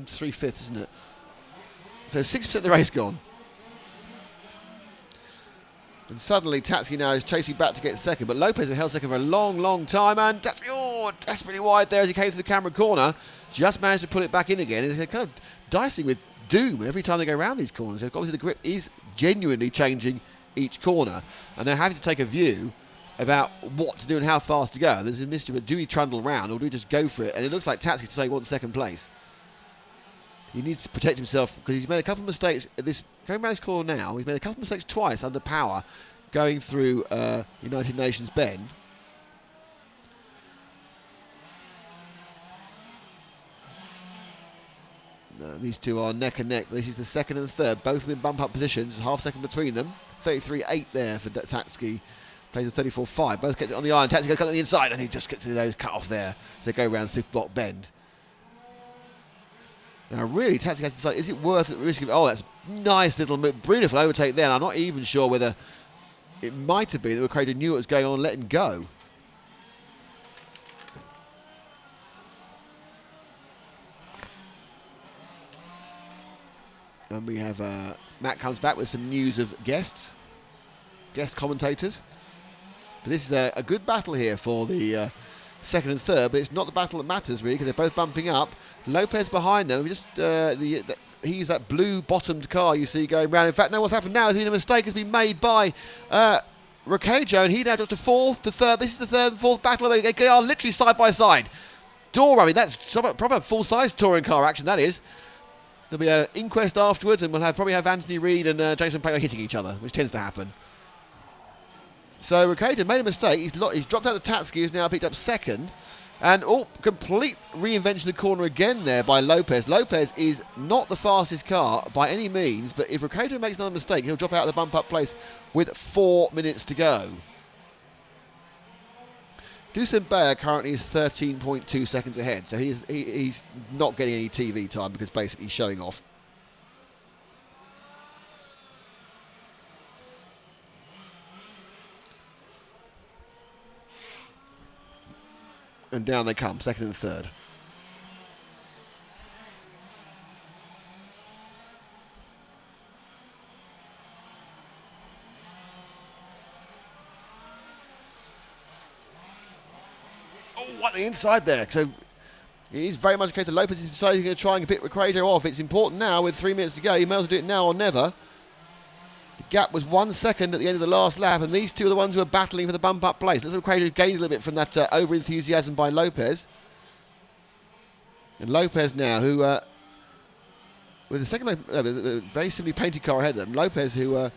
3/5, isn't it? So 6% of the race gone. And suddenly Tatsuki now is chasing back to get 2nd. But Lopez has held 2nd for a long, long time. And Tatsuki, oh, desperately wide there as he came to the camera corner. Just managed to put it back in again. And they're kind of dicing with doom every time they go around these corners. So obviously the grip is genuinely changing each corner. And they're having to take a view about what to do and how fast to go. There's a mystery, but do we trundle round or do we just go for it? And it looks like Tatsuki to say he wants 2nd place. He needs to protect himself because he's made a couple of mistakes at this, going around this corner now. He's made a couple of mistakes twice under power going through United Nations Bend. No, these two are neck and neck. This is the 2nd and 3rd. Both have been bump up positions. Half second between them. 33.8 there for Tatsuki. Plays a 34.5. Both get it on the iron. Tatsuki goes on the inside and he just gets those cut off there. So they go around Swift Block Bend. Now really, Tatsuki has to decide, is it worth it risking? Oh, that's nice little beautiful overtake there. And I'm not even sure whether it might have been that Riccaggio knew what was going on and let him go. And we have Matt comes back with some news of guest commentators. But this is a good battle here for the 2nd and 3rd, but it's not the battle that matters really because they're both bumping up. Lopez behind them. Just he's that blue-bottomed car you see going round. In fact, no, what's happened now is a mistake has been made by Riccaggio, and he now dropped to 4th to 3rd. This is the 3rd and 4th battle. They are literally side by side. I mean, that's proper full-size touring car action, that is. There'll be an inquest afterwards, and we'll probably have Anthony Reid and Jason Plato hitting each other, which tends to happen. So Riccaggio made a mistake. He's dropped out the Tatsuki, who's now picked up 2nd. And complete reinvention of the corner again there by Lopez. Lopez is not the fastest car by any means, but if Riccaggio makes another mistake, he'll drop out of the bump-up place with 4 minutes to go. Dusan Bayer currently is 13.2 seconds ahead, so he's not getting any TV time because basically he's showing off. And down they come, second and third. Oh, what the inside there. So it is very much a case of Lopez is deciding he's going to try and pick Recreator off. It's important now with 3 minutes to go. He may as well do it now or never. The gap was 1 second at the end of the last lap, and these two are the ones who are battling for the bump up place. Let's Recreator gained a little bit from that over-enthusiasm by Lopez. And Lopez now, who, with the second, very simply painted car ahead of them, Lopez, who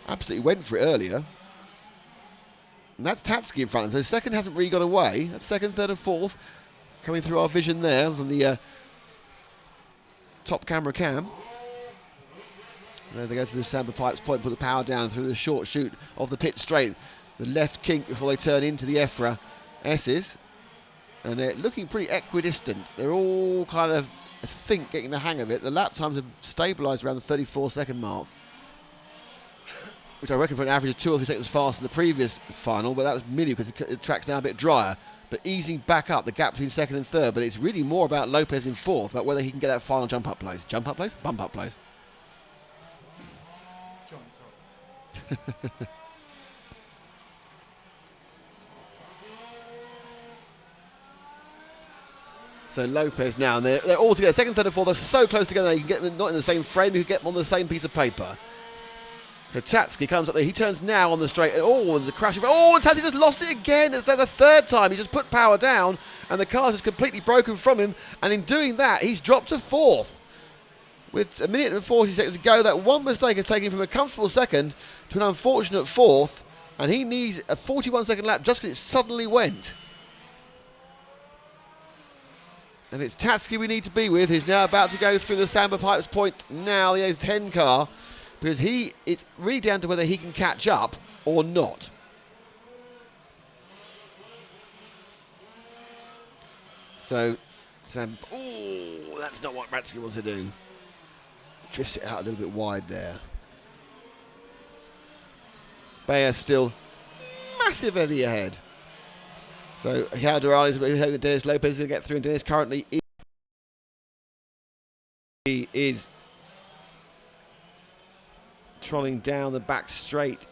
absolutely went for it earlier. And that's Tatsuki in front of him. So second hasn't really got away. That's second, third, and fourth coming through our vision there from the top camera cam. And there they go through the Samba Pipes point, put the power down through the short chute of the pit straight. The left kink before they turn into the EFRA S's. And they're looking pretty equidistant. They're all kind of, I think, getting the hang of it. The lap times have stabilised around the 34-second mark, which I reckon for an average of 2 or 3 seconds faster than the previous final, but that was merely because the track's now a bit drier. But easing back up the gap between second and third, but it's really more about Lopez in fourth, about whether he can get that final jump up place. Jump up place? Bump up place. Jump up. So Lopez now, and they're all together, second, third and fourth, they're so close together you can get them not in the same frame, you can get them on the same piece of paper. So Tatsuki comes up there, he turns now on the straight, oh, and the crash, oh, and Tatsuki just lost it again, it's like the third time, he just put power down, and the car's just completely broken from him, and in doing that, he's dropped to fourth. With 1 minute and 40 seconds to go, that one mistake has taken him from a comfortable second to an unfortunate fourth, and he needs a 41-second lap just because it suddenly went. And it's Tatsuki we need to be with, who's now about to go through the Samba Pipes point now, the A10 car, because it's really down to whether he can catch up or not. So, oh, that's not what Tatsuki wants to do. Drifts it out a little bit wide there. Bayer still massively ahead. So Haldorali's hoping that Dennis Lopez is going to get through, and Dennis currently is trolling down the back straight,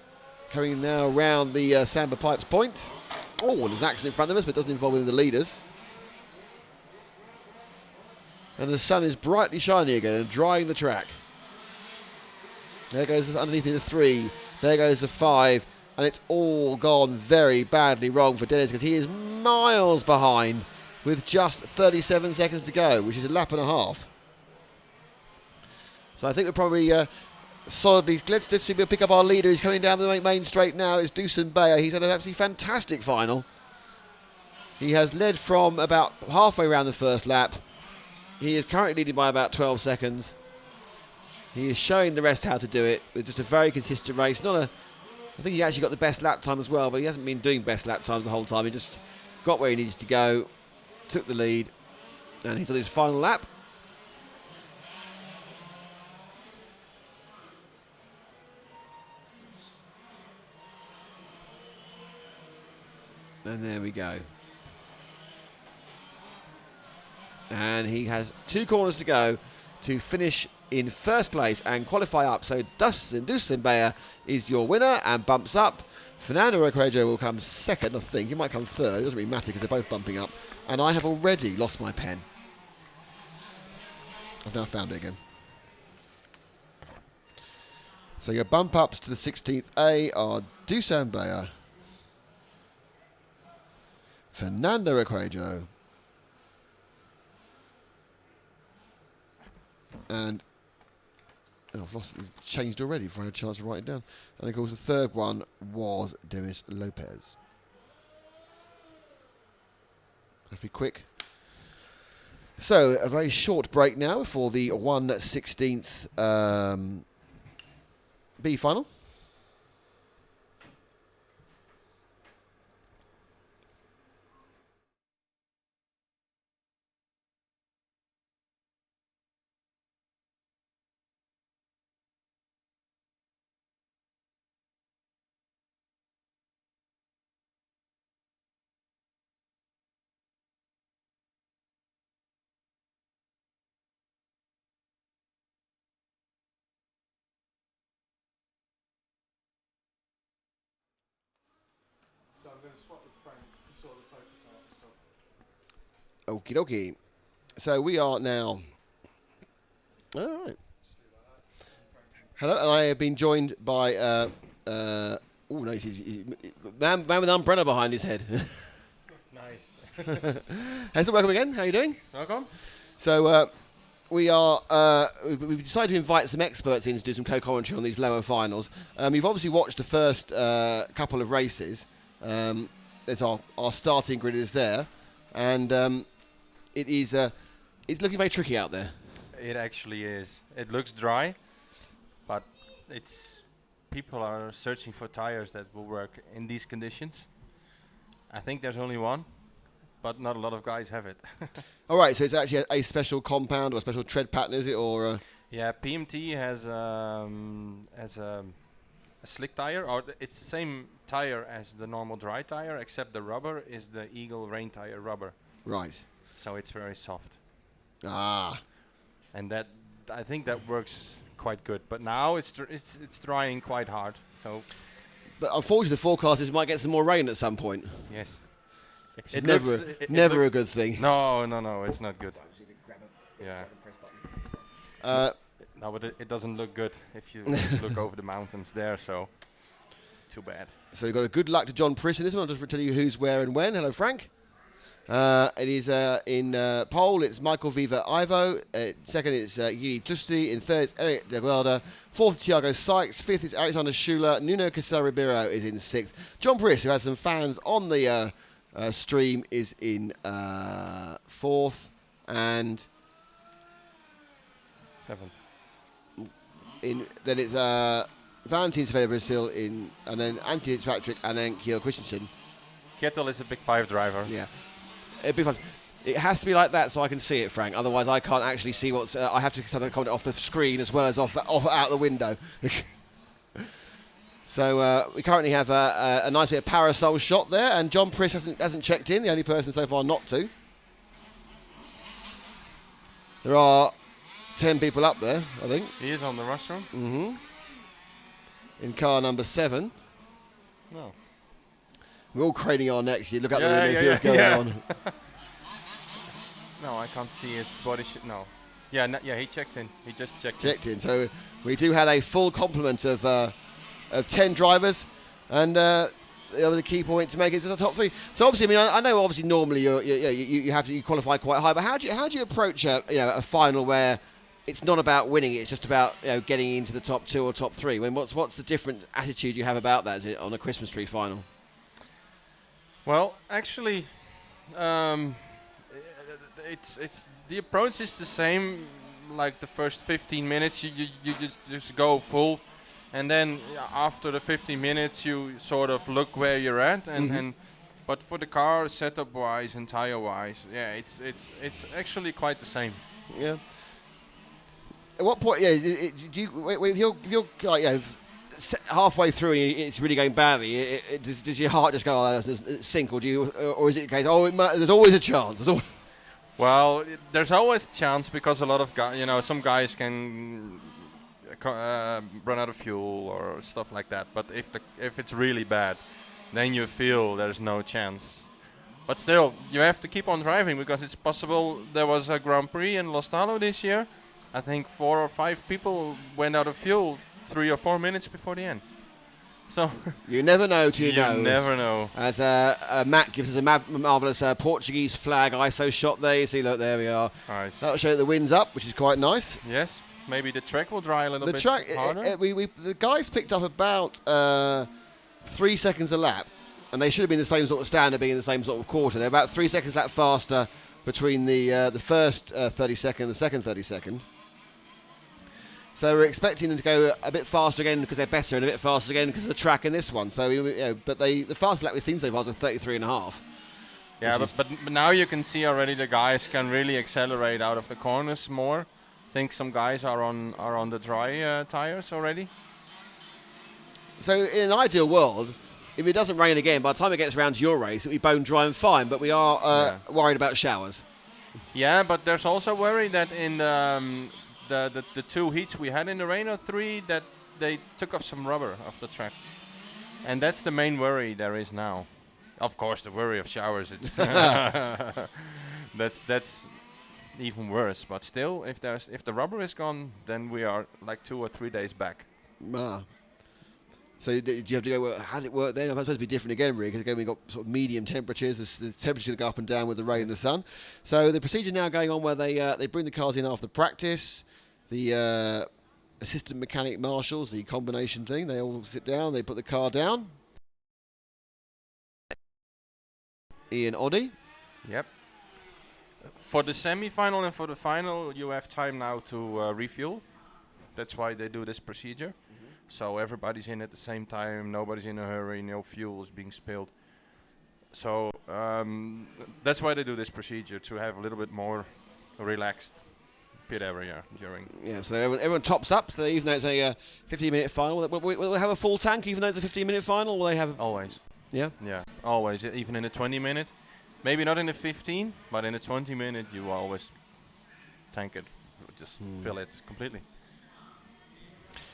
coming now around the Samba Pipes point. Oh, and there's an accident in front of us, but it doesn't involve any of the leaders. And the sun is brightly shining again and drying the track. There goes underneath the 3, there goes the 5. And it's all gone very badly wrong for Dennis because he is miles behind with just 37 seconds to go, which is a lap and a half. So I think we're probably solidly, let's see if we'll pick up our leader. He's coming down the main straight now. It's Dusan Bayer. He's had an absolutely fantastic final. He has led from about halfway around the first lap. He is currently leading by about 12 seconds. He is showing the rest how to do it with just a very consistent race. I think he actually got the best lap time as well, but he hasn't been doing best lap times the whole time. He just got where he needs to go, took the lead, and he's on his final lap. And there we go. And he has 2 corners to go to finish in first place and qualify up. So Dusan Bayer is your winner and bumps up. Fernando Recreator will come second, I think. He might come third. It doesn't really matter because they're both bumping up. And I have already lost my pen. I've now found it again. So your bump ups to the 16th A are Dusan Bayer, Fernando Recreator, and I've lost it. It's changed already before I had a chance to write it down. And of course the third one was Dennis Lopez. Have to be quick. So a very short break now for the 1/16 B final. I'm going to swap with Frank and sort the focus out and stuff. Okie dokie. So we are now. All right. Hello, and I have been joined by. Oh no, man with an umbrella behind his head. Nice. Hester, welcome again. How are you doing? Welcome. So we are. We've decided to invite some experts in to do some co-commentary on these lower finals. You've obviously watched the first couple of races. There's our starting grid is there, and it is. It's looking very tricky out there. It actually is. It looks dry, but people are searching for tires that will work in these conditions. I think there's only one, but not a lot of guys have it. All right, so it's actually a special compound or a special tread pattern, is it, or? Yeah, PMT has a slick tire, or it's the same tire as the normal dry tire, except the rubber is the Eagle rain tire rubber. Right. So it's very soft. Ah. And that I think that works quite good. But now it's drying quite hard. So But unfortunately, the forecast is we might get some more rain at some point. yes, It's never a good thing. No, it's not good. Yeah. No, but it doesn't look good if you look over the mountains there. So too bad. So we've got a good luck to John Priss in this one. I'll just tell you who's where and when. Hello, Frank. It is in pole, it's Michael Viva Ivo. Second, it's Yi Tlusty. In third, it's Eric De Guelda. Fourth, Thiago Sykes. Fifth, it's Alexander Schuler. Nuno Casal Ribeiro is in sixth. John Priss, who has some fans on the stream, is in fourth. And Seventh. then it's Valentin Sevilla Brazil in, and then Antti Fitzpatrick, and then Kiel Christensen. Kettle is a big 5 driver. Yeah. It'd be fun. It has to be like that so I can see it, Frank. Otherwise, I can't actually see what's. I have to sort of comment off the screen as well as off out the window. So we currently have a nice bit of parasol shot there, and John Priss hasn't checked in. The only person so far not to. There are 10 people up there, I think. He is on the rostrum. Mm-hmm. In car number 7. No. We're all craning our necks. You look up there and see what's going on. No, I can't see his body. No. Yeah, he checked in. He just checked in. So we do have a full complement of 10 drivers, and the key point to make it to the top 3. So obviously, I mean, I know obviously normally you qualify quite high, but how do you approach a final where it's not about winning, it's just about getting into the top 2 or top 3? I mean, what's the different attitude you have about that? Is it on a Christmas tree final? Well, actually, it's the approach is the same. Like the first 15 minutes, you just go full, and then after the 15 minutes, you sort of look where you're at, and but for the car setup wise and tire wise, yeah, it's actually quite the same. Yeah. At what point? Yeah, you're like halfway through and it's really going badly. Does your heart just go, oh, sink, or or is it a case? Oh, there's always a chance. Well, there's always a chance because a lot of guys, some guys can run out of fuel or stuff like that. But if it's really bad, then you feel there's no chance. But still, you have to keep on driving because it's possible. There was a Grand Prix in Lostalo this year. I think 4 or 5 people went out of fuel 3 or 4 minutes before the end. So you never know till you know. You never know. As Matt gives us a marvellous Portuguese flag ISO shot there. You see, look, there we are. Nice. That'll show that the wind's up, which is quite nice. Yes. Maybe the track will dry a little bit harder. The guys picked up about 3 seconds a lap, and they should have been the same sort of standard, being in the same sort of quarter. They're about 3 seconds a lap faster between the first 30 second and the second 30 second. So we're expecting them to go a bit faster again because they're better, and a bit faster again because of the track in this one. So, but the fastest lap we've seen so far is a 33.5. Yeah, but now you can see already the guys can really accelerate out of the corners more. I think some guys are on the dry tires already. So in an ideal world, if it doesn't rain again, by the time it gets around to your race, it'll be bone dry and fine. But we are worried about showers. Yeah, but there's also worry that in the 2 heats we had in the rain, or 3, that they took off some rubber off the track, and that's the main worry there is now. Of course, the worry of showers. It's that's even worse. But still, if the rubber is gone, then we are like 2 or 3 days back. Ah. So do you have to go? How did it work then? It's supposed to be different again, really, because again we've got sort of medium temperatures. The temperatures go up and down with the rain and the sun. So the procedure now going on where they bring the cars in after practice. The assistant mechanic marshals, the combination thing, they all sit down. They put the car down. Ian Oddy. Yep. For the semi-final and for the final, you have time now to refuel. That's why they do this procedure. So everybody's in at the same time. Nobody's in a hurry. No fuel is being spilled. So that's why they do this procedure, to have a little bit more relaxed pit area during. Yeah, so everyone tops up. So even though it's a 15-minute final, will they have a full tank even though it's a 15-minute final? Will they have? Always. Yeah. Yeah, always. Even in the 20-minute, maybe not in the 15, but in the 20-minute, you always tank it, just fill it completely.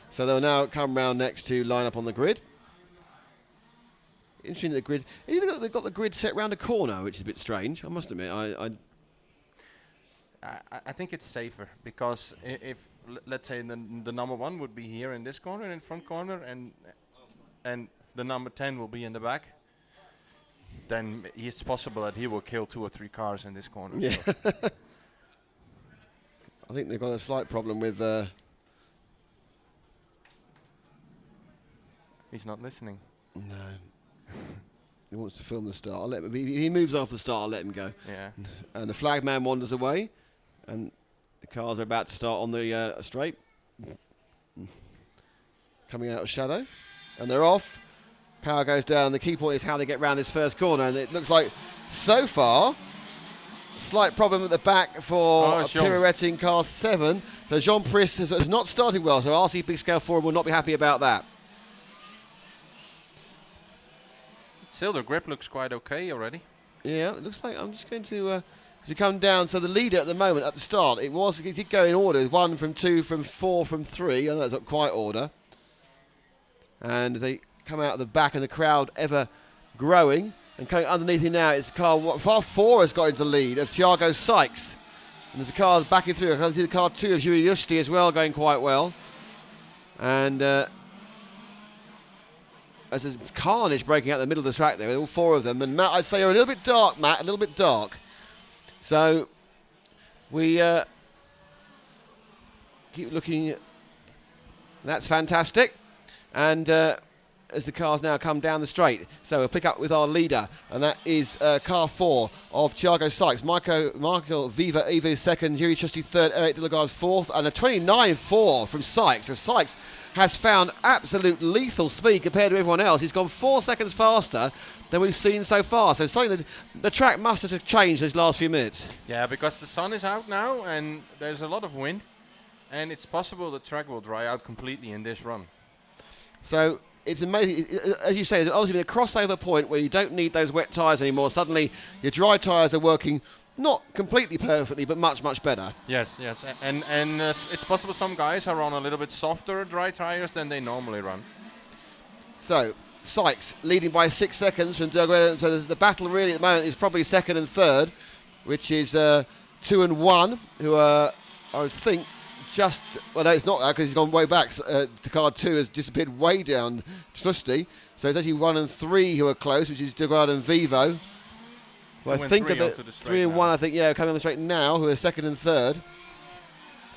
So they'll now come round next to line up on the grid. Interesting, the grid. They've got the grid set round a corner, which is a bit strange. I must admit, I think it's safer because if let's say the number 1 would be here in this corner, in front corner, and the number 10 will be in the back, then it's possible that he will kill 2 or 3 cars in this corner. Yeah. So. I think they've got a slight problem with. He's not listening. No. He wants to film the start. I'll let him. He moves after the start. I'll let him go. Yeah. And the flagman wanders away, and the cars are about to start on the straight, coming out of shadow, and they're off. Power goes down. The key point is how they get round this first corner, and it looks like so far slight problem at the back for pirouetting car 7. So Jean Pris has not started well. So RC Big Scale 4 will not be happy about that. Still, the grip looks quite okay already. Yeah, it looks like I'm just going to come down. So the leader at the moment, at the start, it did go in order. 1 from 2 from 4 from 3. I know that's not quite order. And they come out of the back, and the crowd ever growing. And coming underneath him now, it's car 4 has got into the lead of Thiago Sykes. And there's a car backing through. I can see the car 2 of Yuri Justi as well, going quite well. And there's carnage breaking out in the middle of the track there with all 4 of them. And Matt, I'd say you're a little bit dark, Matt, a little bit dark. So we keep looking. That's fantastic. And as the cars now come down the straight, so we'll pick up with our leader, and that is car 4 of Thiago Sykes. Michael Viva Evu second, Yuri Justi third, Eric Delagarde fourth, and a 29.4 from Sykes. So Sykes has found absolute lethal speed compared to everyone else. He's gone 4 seconds faster than we've seen so far. So something that the track must have changed these last few minutes. Yeah, because the sun is out now and there's a lot of wind, and it's possible the track will dry out completely in this run. So it's amazing. As you say, there's obviously been a crossover point where you don't need those wet tyres anymore. Suddenly your dry tyres are working not completely perfectly, but much, much better. Yes, and it's possible some guys are on a little bit softer dry tires than they normally run. So Sykes leading by 6 seconds from Delguero. So the battle really at the moment is probably second and third, which is 2 and 1, who are, I think, just, well, no, it's not because he's gone way back. The car 2 has disappeared way down Justi. So it's actually 1 and 3 who are close, which is Delguero and Vivo. Well, I think of the 3 and 1, I think, yeah, coming on the straight now, who are second and third.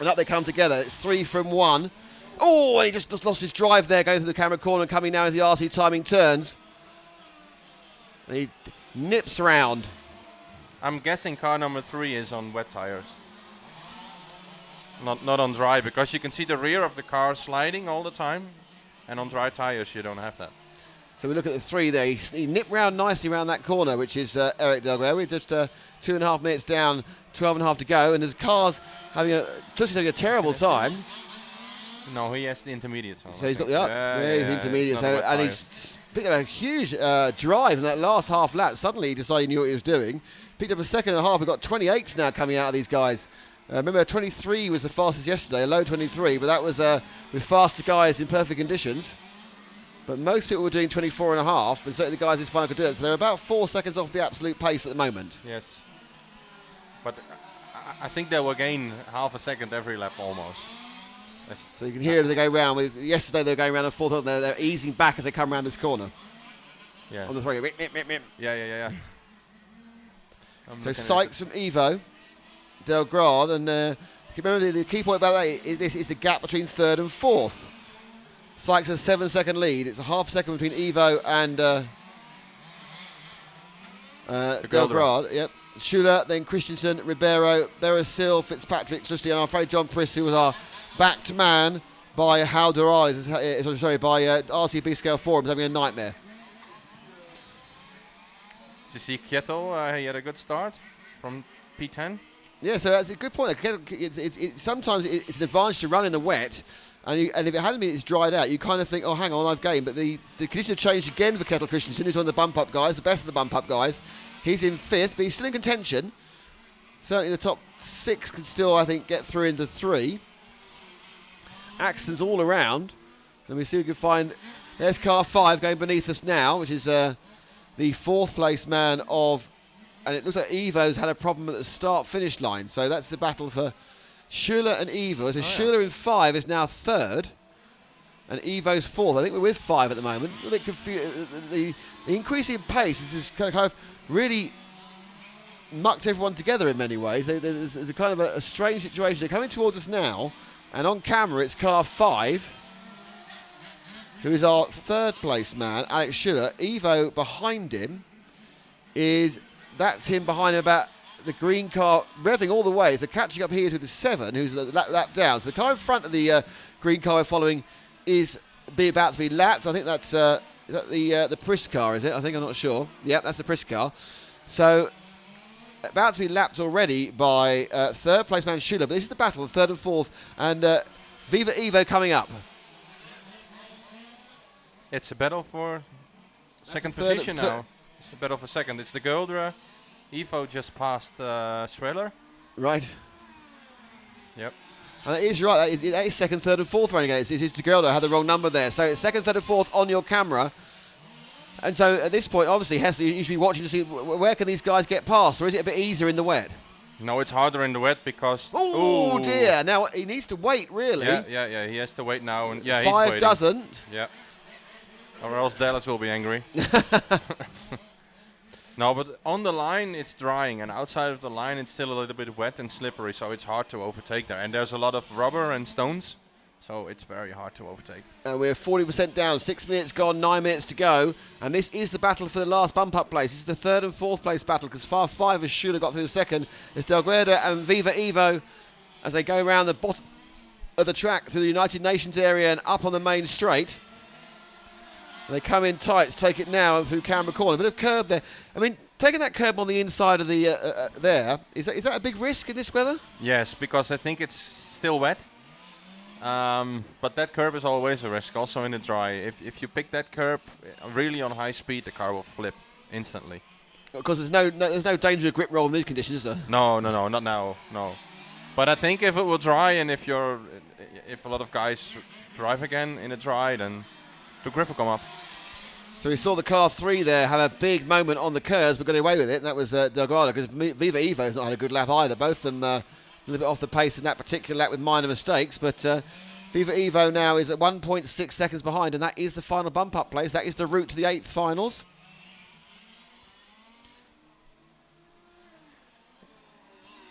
And up they come together. It's 3 from 1. Oh, and he just lost his drive there, going through the camera corner, coming now into the RC timing turns. And he nips round. I'm guessing car number 3 is on wet tires. Not on dry, because you can see the rear of the car sliding all the time. And on dry tires, you don't have that. So we look at the 3 there. He nipped round nicely around that corner, which is Eric Delguero. We're just 2.5 minutes down, 12.5 to go, and his car's having a terrible time. No, he has the intermediate. So he's got the up. Yeah, he's intermediate. So, and he's picked up a huge drive in that last half lap. Suddenly he decided he knew what he was doing. Picked up a second and a half. We've got 28s now coming out of these guys. Remember, 23 was the fastest yesterday, a low 23, but that was with faster guys in perfect conditions. But most people were doing 24 and a half, and certainly the guys in this final could do that. So they're about 4 seconds off the absolute pace at the moment. Yes. But I think they will gain half a second every lap almost. That's So you can hear as they go round. Yesterday they were going around in fourth, they're easing back as they come around this corner. yeah. On the three. Yeah. So Sykes from Evo, Delgrade, and remember the key point about that is the gap between third and fourth. Sykes has a 7-second lead. It's a half second between Evo and Delgrade. Yep. Schuler, then Christensen, Ribeiro, Beresil, Fitzpatrick, Trusty, and I'm afraid John Priss, who was our backed man by Hal Durais, by RCB Scale Forums, having a nightmare. Did you see Kjetil? He had a good start from P10. Yeah, so that's a good point. Sometimes it's an advantage to run in the wet, and if it hadn't been it's dried out, you kind of think, oh, hang on, I've gained. But the conditions have changed again for Kjetil Christensen, who's one of the bump-up guys, the best of the bump-up guys. He's in fifth, but he's still in contention. Certainly the top 6 can still, I think, get through into 3. Axon's all around. Let me see if we can find... There's car 5 going beneath us now, which is the 4th place man of... And it looks like Evo's had a problem at the start-finish line. So that's the battle for Schuler and Evo. So Schuler in 5 is now 3rd. And Evo's 4th. I think we're with 5 at the moment. A bit the increase in pace is kind of really mucked everyone together in many ways. There's a kind of a strange situation. They're coming towards us now. And on camera, it's car 5. Who is our 3rd place man, Alex Schuler. Evo behind him is... That's him behind him about the green car, revving all the way. So catching up here is with the 7, who's a lap down. So the car in front of the green car we're following is about to be lapped. I think that's is that the Priss car, is it? I think, I'm not sure. Yep, that's the Priss car. So about to be lapped already by 3rd place man Schuler. But this is the battle of 3rd and 4th. And Viva Evo coming up. It's a battle for second position now. It's a battle for second. It's the Goldra. Evo just passed Schreller. Right. Yep. And that is right. That is 2nd, 3rd and 4th running. It's de Gelder. I had the wrong number there. So it's 2nd, 3rd and 4th on your camera. And so at this point, obviously, Hesse, you should be watching to see where can these guys get past, or is it a bit easier in the wet? No, it's harder in the wet because... Oh, dear. Now, he needs to wait, really. Yeah. He has to wait now. And yeah, 5 he's waiting. doesn't. Yeah. Or else Dallas will be angry. No, but on the line it's drying, and outside of the line it's still a little bit wet and slippery, so it's hard to overtake there. And there's a lot of rubber and stones, so it's very hard to overtake. We're 40% down, 6 minutes gone, 9 minutes to go, and this is the battle for the last bump-up place. This is the 3rd and 4th place battle, because far 5 has Schuler got through the 2nd. It's Delgrade and Viva Evo as they go around the bottom of the track through the United Nations area and up on the main straight. They come in tight, take it now through Canberra Corner. A bit of curb there. I mean, taking that curb on the inside of the there, is that a big risk in this weather? Yes, because I think it's still wet. But that curb is always a risk, also in the dry. If you pick that curb really on high speed, the car will flip instantly. Because there's no danger of grip roll in these conditions, is there? No, not now, no. But I think if it will dry and if a lot of guys drive again in the dry, then the grip will come up. So we saw the car 3 there have a big moment on the curves, but got away with it, and that was Delgrade, because Viva Evo's not had a good lap either. Both of them a little bit off the pace in that particular lap with minor mistakes, but Viva Evo now is at 1.6 seconds behind, and that is the final bump-up place. That is the route to the 8th finals.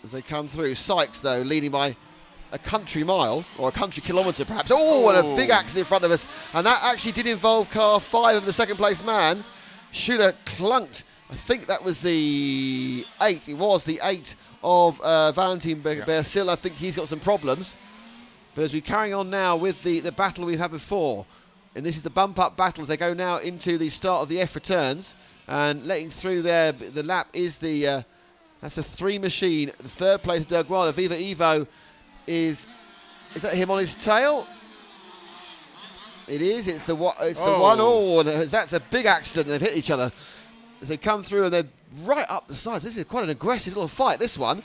As they come through, Sykes, though, leading by a country mile, or a country kilometre perhaps. Oh, and a big accident in front of us. And that actually did involve car 5 of the 2nd place man. Schuler clunked. I think that was the 8. It was the 8 of Valentin Bersil. I think he's got some problems. But as we're carrying on now with the battle we've had before, and this is the bump-up battle as they go now into the start of the EFRA turns. And letting through there, the lap is that's a 3 machine. The 3rd place, Delgrade. Viva Evo is that him on his tail? It is. It's the one. Oh, and that's a big accident. They've hit each other as they come through, and they're right up the sides. This is quite an aggressive little fight, this one.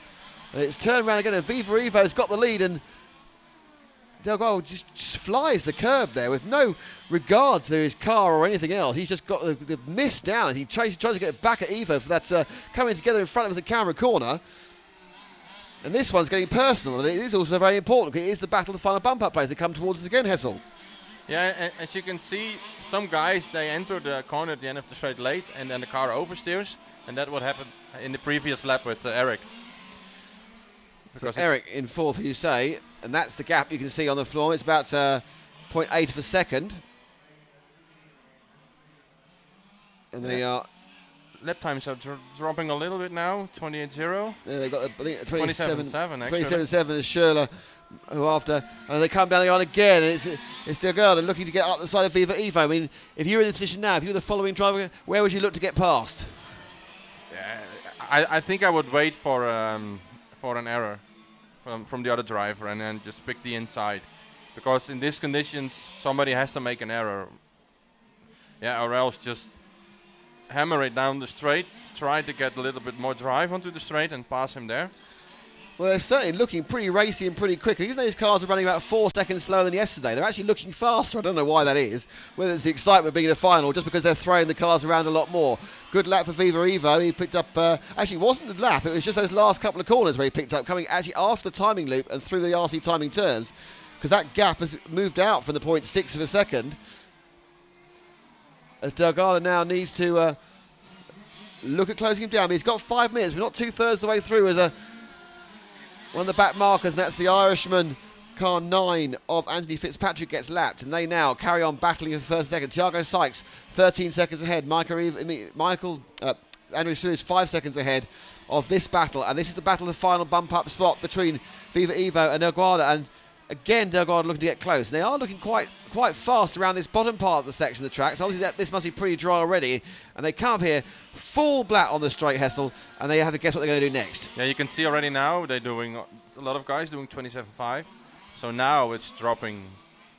And it's turned around again, and Viva Evo's got the lead, and Delgado just flies the curb there with no regard to his car or anything else. He's just got the mist down as he tries to get it back at Evo for that coming together in front of us at camera corner. And this one's getting personal, and it is also very important because it is the battle of the final bump-up place that come towards us again, Hessel. Yeah, and as you can see, some guys, they enter the corner at the end of the straight late, and then the car oversteers, and that what happened in the previous lap with Eric. So Eric in fourth, you say, and that's the gap you can see on the floor. It's about 0.8 of a second. And they are... Lap times are dropping a little bit now, 28.0. Yeah, they've got 27.7 actually. 27.7 is Schürrle, who after, and they come down the on again, and it's Delgado looking to get up the side of Viva Evo. I mean, if you were in the position now, if you were the following driver, where would you look to get past? Yeah, I think I would wait for an error from the other driver and then just pick the inside, because in these conditions somebody has to make an error. Yeah, or else just hammer it down the straight, try to get a little bit more drive onto the straight and pass him there. Well, they're certainly looking pretty racy and pretty quick. Even though these cars are running about 4 seconds slower than yesterday, they're actually looking faster. I don't know why that is, whether it's the excitement of being in a final, just because they're throwing the cars around a lot more. Good lap for Viva Evo. He picked up, actually it wasn't the lap, it was just those last couple of corners where he picked up, coming actually after the timing loop and through the RC timing turns, because that gap has moved out from the 0.6 of a second. As Delgado now needs to look at closing him down. But he's got 5 minutes. We're not 2/3 the way through as one of the back markers, and that's the Irishman, car 9 of Anthony Fitzpatrick, gets lapped, and they now carry on battling for first second. Thiago Sykes 13 seconds ahead. Andrew Sul is 5 seconds ahead of this battle, and this is the battle of the final bump up spot between Viva Evo and Delgado. And again, Delgado looking to get close. And they are looking quite fast around this bottom part of the section of the track. So obviously this must be pretty dry already. And they come up here full black on the straight, Hessel, and they have to guess what they're going to do next. Yeah, you can see already now they're doing a lot of guys doing 27.5. So now it's dropping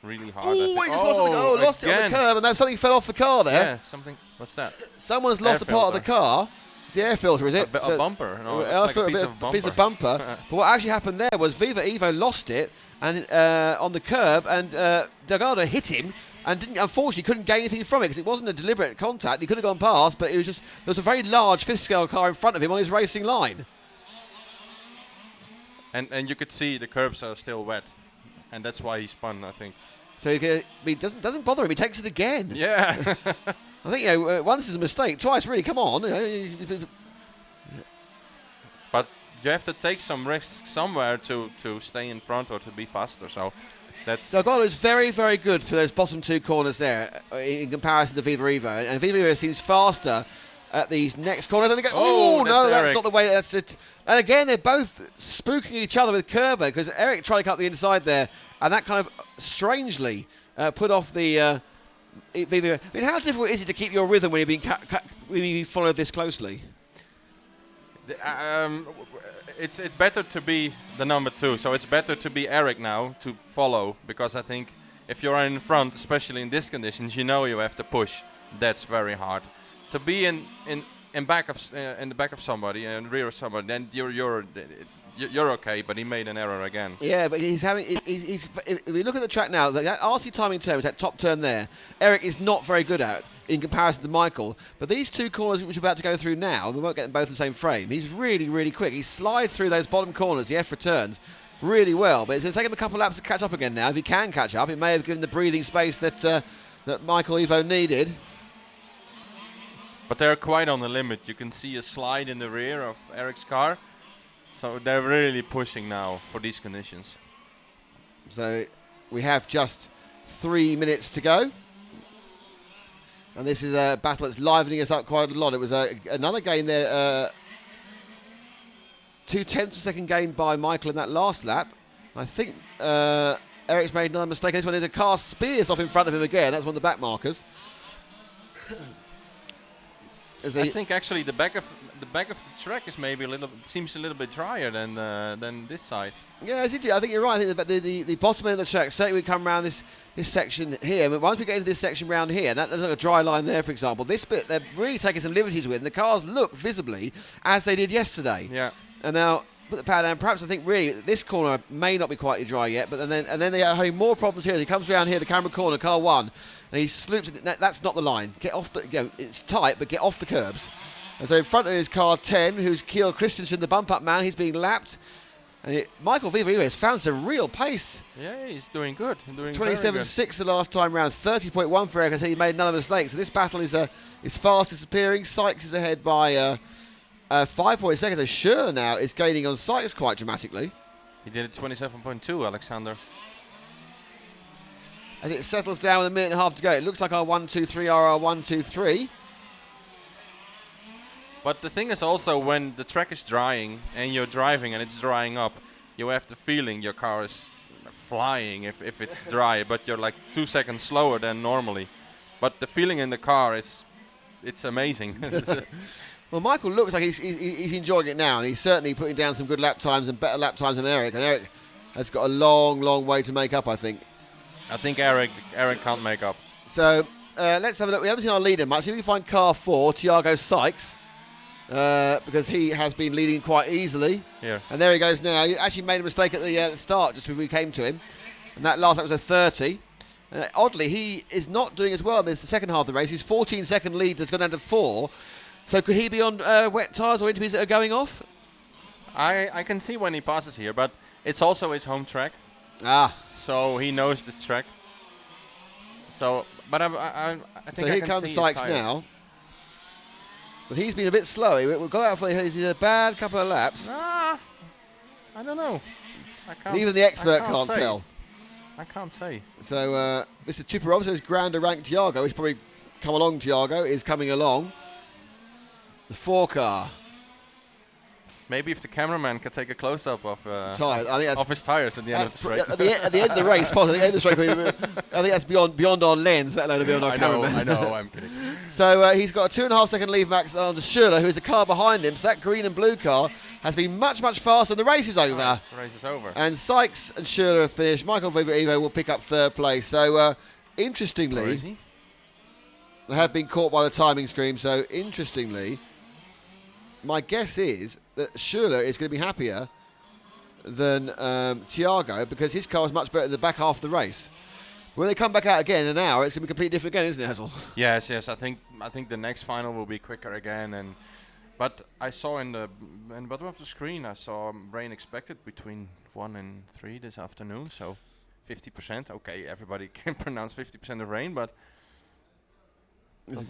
really hard. He just lost it on the curb, and then something fell off the car there. Yeah, something. What's that? Someone's lost a part of the car. It's the air filter, is it? A bumper. No, it's like a piece of bumper. But what actually happened there was Viva Evo lost it and on the curb, and Delgado hit him and unfortunately couldn't gain anything from it because it wasn't a deliberate contact. He could have gone past, but it was just, there was a very large fifth scale car in front of him on his racing line. And you could see the curbs are still wet, and that's why he spun, I think. So he doesn't bother him. He takes it again. Yeah. I think once is a mistake, twice really. Come on. But you have to take some risks somewhere to stay in front or to be faster. So that's. Delgado is very, very good for those bottom two corners there in comparison to Viva Evo, and Viva Evo seems faster at these next corners. And they go, oh no, that's not the way. That's it. And again, they're both spooking each other with Kerber because Eric tried to cut the inside there, and that kind of strangely put off the. I mean, how difficult is it to keep your rhythm when you follow this closely? It's better to be the number 2, so it's better to be Eric now to follow, because I think if you're in front, especially in these conditions, you know you have to push. That's very hard. To be in the back of somebody and rear of somebody, then you're okay, but he made an error again. Yeah, but if we look at the track now, that RC timing turn, that top turn there, Eric is not very good at in comparison to Michael. But these two corners which we're about to go through now, we won't get them both in the same frame, he's really, really quick. He slides through those bottom corners, the EFRA turns, really well. But it's going to take him a couple of laps to catch up again now. If he can catch up, it may have given the breathing space that Michael Evo needed. But they're quite on the limit. You can see a slide in the rear of Eric's car. So they're really pushing now for these conditions. So we have just 3 minutes to go. And this is a battle that's livening us up quite a lot. It was another gain there. 0.2 of a second gain by Michael in that last lap. I think Eric's made another mistake. This one is a car spears off in front of him again. That's one of the back markers. I think actually the back of the track is maybe seems a little bit drier than this side. Yeah, I think you're right. I think the bottom end of the track, certainly we come around this section here. But once we get into this section round here, there's like a dry line there, for example. This bit they're really taking some liberties with, and the cars look visibly as they did yesterday. Yeah. And now put the power down. Perhaps I think really this corner may not be quite dry yet, but then they are having more problems here. As he comes around here, the camera corner, car 1, and he sloops it. That's not the line. Get off the. It's tight, but get off the curbs. And so in front of his car 10, who's Kjell Christensen, the bump up man. He's being lapped. And Michael Viva has found some real pace. Yeah, he's doing good. Doing very good. 27.6 the last time round, 30.1 for Eric. I think he made none of the mistakes. So this battle is fast disappearing. Sykes is ahead by 5.2 seconds. So Schürrle now is gaining on Sykes quite dramatically. He did it 27.2, Alexander. As it settles down with a minute and a half to go. It looks like our 1-2-3 are our 1-2-3. But the thing is also when the track is drying and you're driving and it's drying up, you have the feeling your car is flying if it's dry, but you're like 2 seconds slower than normally. But the feeling in the car it's amazing. Well, Michael looks like he's enjoying it now, and he's certainly putting down some good lap times and better lap times than Eric. And Eric has got a long way to make up, I think. I think Eric can't make up. So let's have a look. We haven't seen our leader much. See if we can find car 4, Thiago Sykes. Because he has been leading quite easily. Here. And there he goes now. He actually made a mistake at the start just when we came to him. And that last lap was a 30. Oddly, he is not doing as well in the second half of the race. His 14-second lead has gone down to 4. So could he be on wet tyres or intermediates that are going off? I can see when he passes here, but it's also his home track. Ah. So he knows this track. So, but I think so I here can comes see Sykes his tires. now. But he's been a bit slow. We've got out for a bad couple of laps. I don't know. Even the expert can't tell. I can't say. So Mr. Chuparov says grander rank Thiago. He's probably come along. Thiago is coming along. The 4 car. Maybe if the cameraman could take a close-up of tires. I think of his tires at the end of the race. At the end of the race, possibly. At the end of the race, I think that's beyond our lens, let alone beyond our cameraman. I know, I'm kidding. So he's got a 2.5 second lead max on Schürrle, who is the car behind him. So that green and blue car has been much faster, and the race is over. The race is over. And Sykes and Schürrle have finished. Michael Viva Evo will pick up 3rd place. So interestingly, they have been caught by the timing screen. So interestingly, my guess is that Schürrle is going to be happier than Thiago because his car is much better in the back half of the race. When they come back out again in an hour, it's going to be completely different again, isn't it, Hassel? Yes. I think the next final will be quicker again. But I saw in the bottom of the screen, I saw rain expected between 1 and 3 this afternoon. So 50%. Okay, everybody can pronounce 50% of rain, but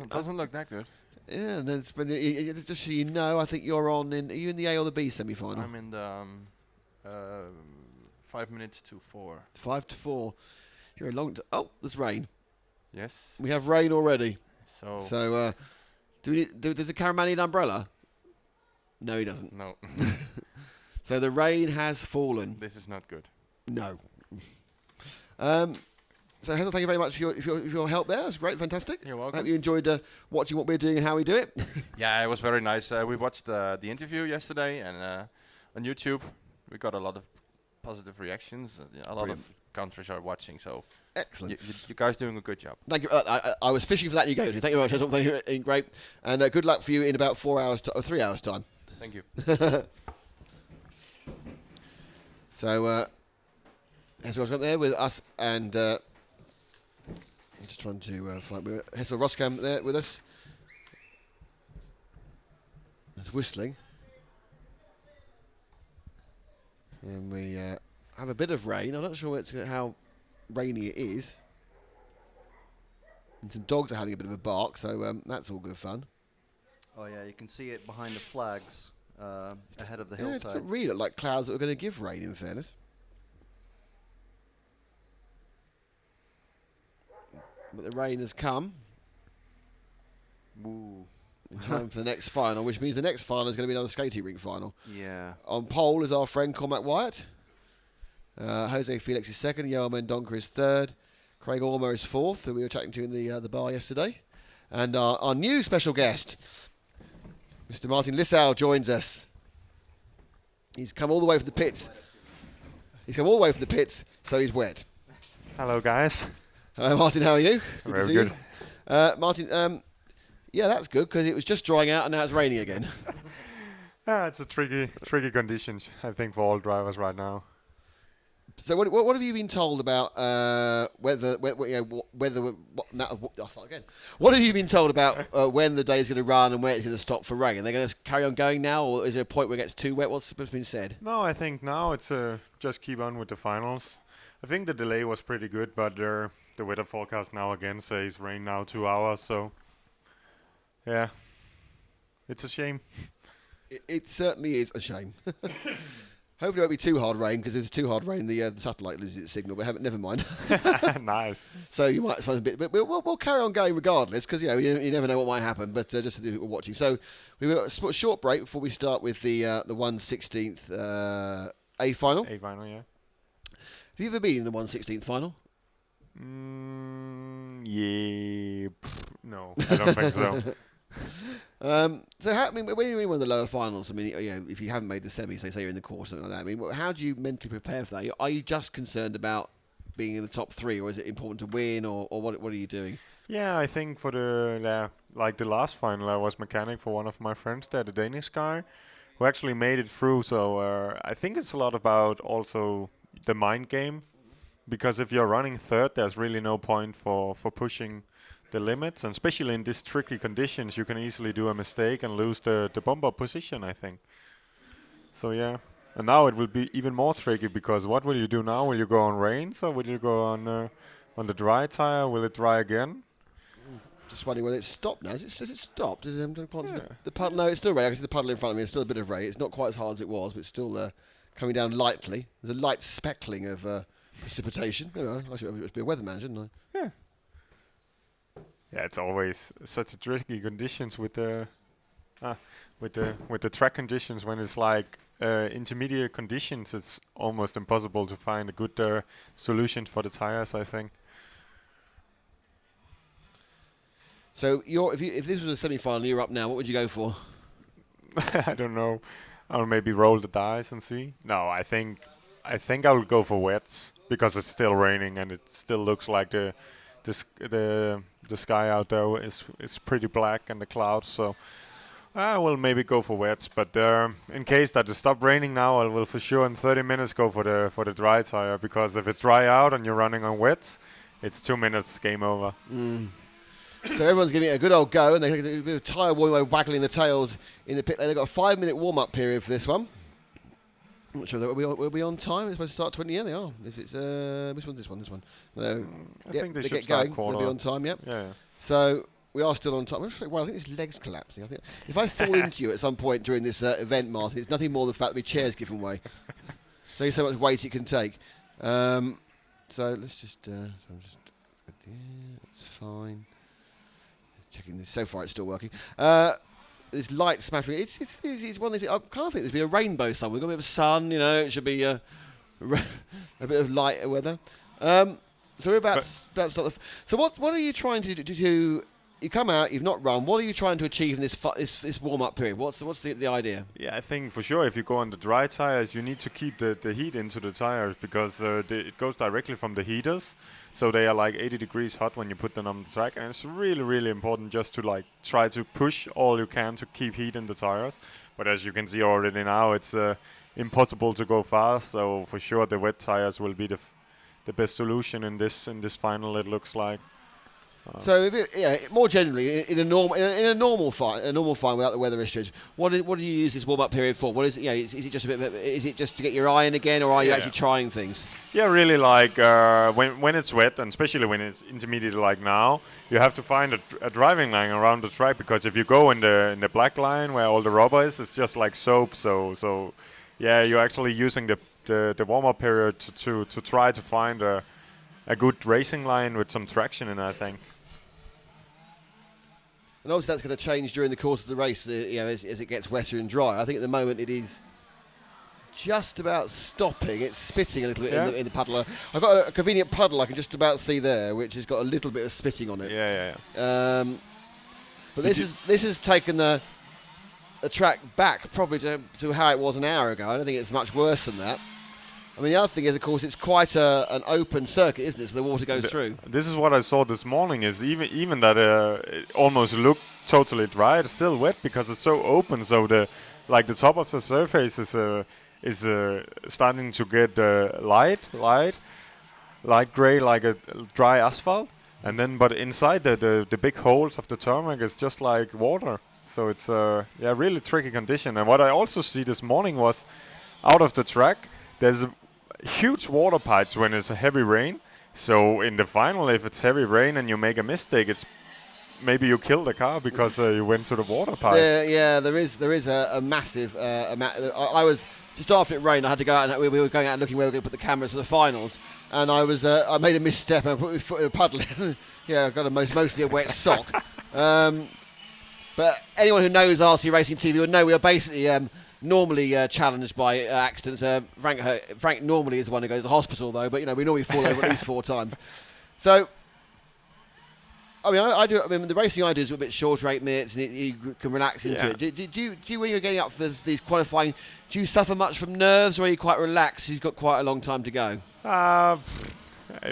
doesn't look that good. Yeah, and then just so you know, I think you're on are you in the A or the B semi-final? I'm in the 5 minutes to 4. 5 to 4. You're a long. Oh, there's rain. Yes. We have rain already. So. Does the cameraman need an umbrella? No, he doesn't. No. So the rain has fallen. This is not good. No. So Hazel, thank you very much for your help there. It's great, fantastic. You're welcome. I hope you enjoyed watching what we're doing and how we do it. Yeah, it was very nice. We watched the interview yesterday, and on YouTube we got a lot of positive reactions. A lot of countries are watching, so excellent. You guys doing a good job. Thank you. I was fishing for that, and you gave it. Thank you very much, Hazel. Thank you, great, and good luck for you in about 4 hours or 3 hours time. Thank you. So Hazel's got there with us and. I'm just trying to find Hessel Roskam there with us. That's whistling. And we have a bit of rain. I'm not sure how rainy it is. And some dogs are having a bit of a bark, so that's all good fun. Oh yeah, you can see it behind the flags ahead of the It hillside. doesn't really look like clouds that are going to give rain, in fairness. But the rain has come. Woo. In time for the next final, which means the next final is going to be another skating rink final. Yeah. On pole is our friend Cormac Wyatt. Jose Felix is second. Joel Mendonca is third. Craig Ormer is fourth, who we were chatting to in the bar yesterday. And our new special guest, Mr. Martin Lissau, joins us. He's come all the way from the pits. So he's wet. Hello, guys. Hello, Martin, how are you? Very to see good. you. Martin, yeah, that's good because it was just drying out and now it's raining again. Yeah, it's a tricky conditions, I think, for all drivers right now. So what have you been told about I'll start again. What have you been told about when the day is going to run and where it's going to stop for rain? Are they going to carry on going now, or is there a point where it gets too wet? What's been said? No, I think now it's just keep on with the finals. I think the delay was pretty good, but the weather forecast now again says rain now 2 hours. So yeah, it's a shame. It certainly is a shame. Hopefully it won't be too hard rain, because if it's too hard rain, the satellite loses its signal. But never mind. Nice. So you might find a bit, but we'll carry on going regardless, because you never know what might happen. But just to do people watching. So we've got a short break before we start with the 1/16th A final. A final, yeah. Have you ever been in the 1/16th final? Yeah. No, I don't think so. So when you're in one of the lower finals, I mean, if you haven't made the semi, say you're in the quarter, something like that. I mean, how do you mentally prepare for that? Are you just concerned about being in the top three, or is it important to win, or what are you doing? Yeah, I think for the last final, I was mechanic for one of my friends there, the Danish guy, who actually made it through. So I think it's a lot about also the mind game, because if you're running third, there's really no point for pushing the limits, and especially in these tricky conditions, you can easily do a mistake and lose the bumper position, I think. So yeah, and now it will be even more tricky, because what will you do now? Will you go on rains, or will you go on the dry tire? Will it dry again? Just wondering whether it's stopped now. Has it stopped? The puddle? No, it's still rain. I can see the puddle in front of me. It's still a bit of rain. It's not quite as hard as it was, but it's still coming down lightly. There's a light speckling of precipitation. I should be a weatherman, shouldn't I? Yeah. Yeah, it's always such a tricky conditions with the track conditions. When it's like intermediate conditions, it's almost impossible to find a good solution for the tires, I think. So if this was a semi-final, you're up now. What would you go for? I don't know. I'll maybe roll the dice and see. No, I think I will go for wets, because it's still raining and it still looks like the sky out there is pretty black, and the clouds. So I will maybe go for wets. But in case that it stop raining now, I will for sure in 30 minutes go for the dry tire, because if it's dry out and you're running on wets, it's 2 minutes game over. So everyone's giving it a good old go, and they're a bit of tyre warming, waggling the tails in the pit lane. They've got a 5-minute warm-up period for this one. I'm not sure that we'll be on time. It's supposed to start 20. Yeah, they are. If it's which one's this one? This one. No, I think they should get start going. quarter. They'll be on time. Yep. Yeah. So we are still on time. Well, I think this leg's collapsing. I think if I fall into you at some point during this event, Martin, it's nothing more than the fact that my chair's given way. So much weight it can take. So let's just. Yeah, that's fine. Checking this. So far, it's still working. This light smattering. It's one of these. I kind of think there'd be a rainbow somewhere. We've got a bit of sun, It should be a bit of light weather. So we're about to start. So what are you trying to do? You come out. You've not run. What are you trying to achieve in this warm up period? What's the idea? Yeah, I think for sure if you go on the dry tires, you need to keep the heat into the tires, because it goes directly from the heaters. So they are like 80 degrees hot when you put them on the track, and it's really, really important just to try to push all you can to keep heat in the tires. But as you can see already now, it's impossible to go fast. So for sure, the wet tires will be the best solution in this final. It looks like. So more generally, in a normal fine without the weather restrictions, what do you use this warm up period for? What is it? Is it just is it just to get your eye in again, or are you actually trying things? Yeah, really, when it's wet, and especially when it's intermediate like now, you have to find a driving line around the track, because if you go in the black line where all the rubber is, it's just like soap. So yeah, you're actually using the warm up period to try to find a good racing line with some traction in it, I think. And obviously that's going to change during the course of the race, as it gets wetter and dry. I think at the moment it is just about stopping. It's spitting a little bit in the puddle. I've got a convenient puddle I can just about see there, which has got a little bit of spitting on it. Yeah. But this has taken the track back probably to how it was an hour ago. I don't think it's much worse than that. I mean, the other thing is, of course, it's quite an open circuit, isn't it? So the water goes through. This is what I saw this morning, is even that it almost looked totally dry, it's still wet because it's so open. So the like the top of the surface is starting to get light gray, like a dry asphalt, and then but inside the big holes of the tarmac is just like water. So it's really tricky condition. And what I also see this morning was out of the track, there's huge water pipes when it's a heavy rain. So in the final, if it's heavy rain and you make a mistake, it's maybe you kill the car because you went to the water pipe. There is a massive. I was just after it rained. I had to go out and we were going out and looking where we were going to put the cameras for the finals. And I made a misstep and I put my foot in a puddle. Yeah, I got mostly a wet sock. But anyone who knows RC Racing TV will know we are basically normally challenged by accidents. Frank normally is the one who goes to the hospital though, but we normally fall over at least 4 times. So, I mean, the racing I do is a bit shorter, 8 minutes, and you can relax into it. Do you, when you're getting up for these qualifying, do you suffer much from nerves, or are you quite relaxed? You've got quite a long time to go.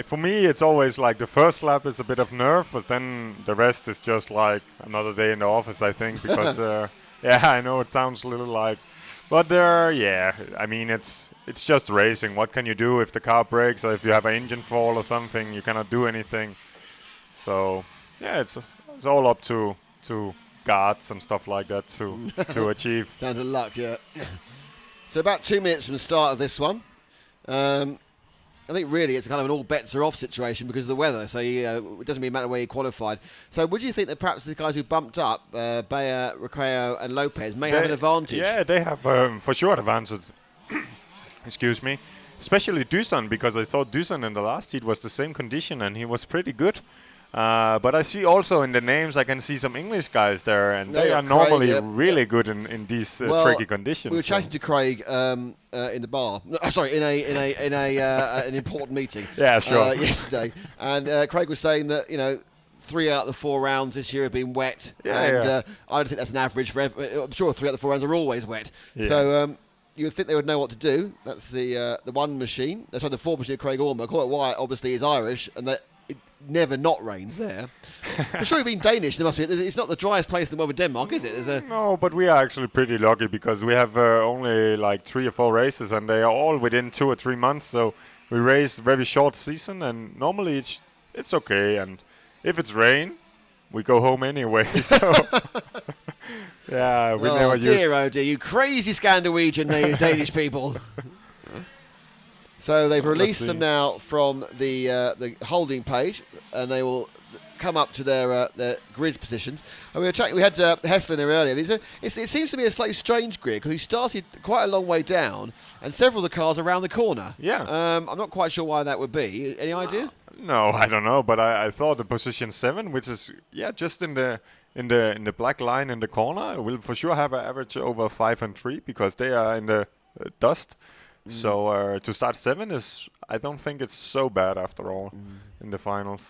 For me, it's always like the first lap is a bit of nerve, but then the rest is just like another day in the office, I think, because I know it sounds a little like, but I mean, it's just racing. What can you do if the car breaks or if you have an engine fall or something? You cannot do anything. So it's all up to guards and stuff like that to achieve. Down to luck, yeah. So about 2 minutes from the start of this one. I think really it's kind of an all bets are off situation because of the weather. So it doesn't really matter where you qualified. So would you think that perhaps the guys who bumped up, Bayer, Recreo and Lopez may have an advantage? Yeah, they have for sure advantage. Excuse me. Especially Dusan, because I saw Dusan in the last heat was the same condition and he was pretty good. But I see also in the names I can see some English guys there, and they are normally really good in these tricky conditions. We were chatting to Craig in the bar. No, sorry, in an important meeting. Yeah, sure. Yesterday, and Craig was saying that 3 out of the 4 rounds this year have been wet, I don't think that's an average for. I'm sure 3 out of the 4 rounds are always wet. Yeah. So. You would think they would know what to do. That's the one machine. That's the 4 machine of Craig Ormer. Call it Wyatt, obviously, is Irish, and that it never not rains there. I'm sure you've been Danish. There must be. It's not the driest place in the world with Denmark, is it? No, but we are actually pretty lucky because we have only like 3 or 4 races, and they are all within 2 or 3 months. So we race very short season, and normally it's okay. And if it's rain, we go home anyway. So. Yeah, we never use. Oh dear, you crazy Scandinavian Danish people. So they've released them now from the holding page, and they will come up to their grid positions. And we had Hessler in there earlier. It seems to be a slightly strange grid because we started quite a long way down, and several of the cars around the corner. Yeah. I'm not quite sure why that would be. Any idea? No, I don't know, but I thought the position 7, which is just in the black line in the corner, will for sure have an average over 5 and 3 because they are in the dust. So to start 7 I don't think it's so bad after all in the finals.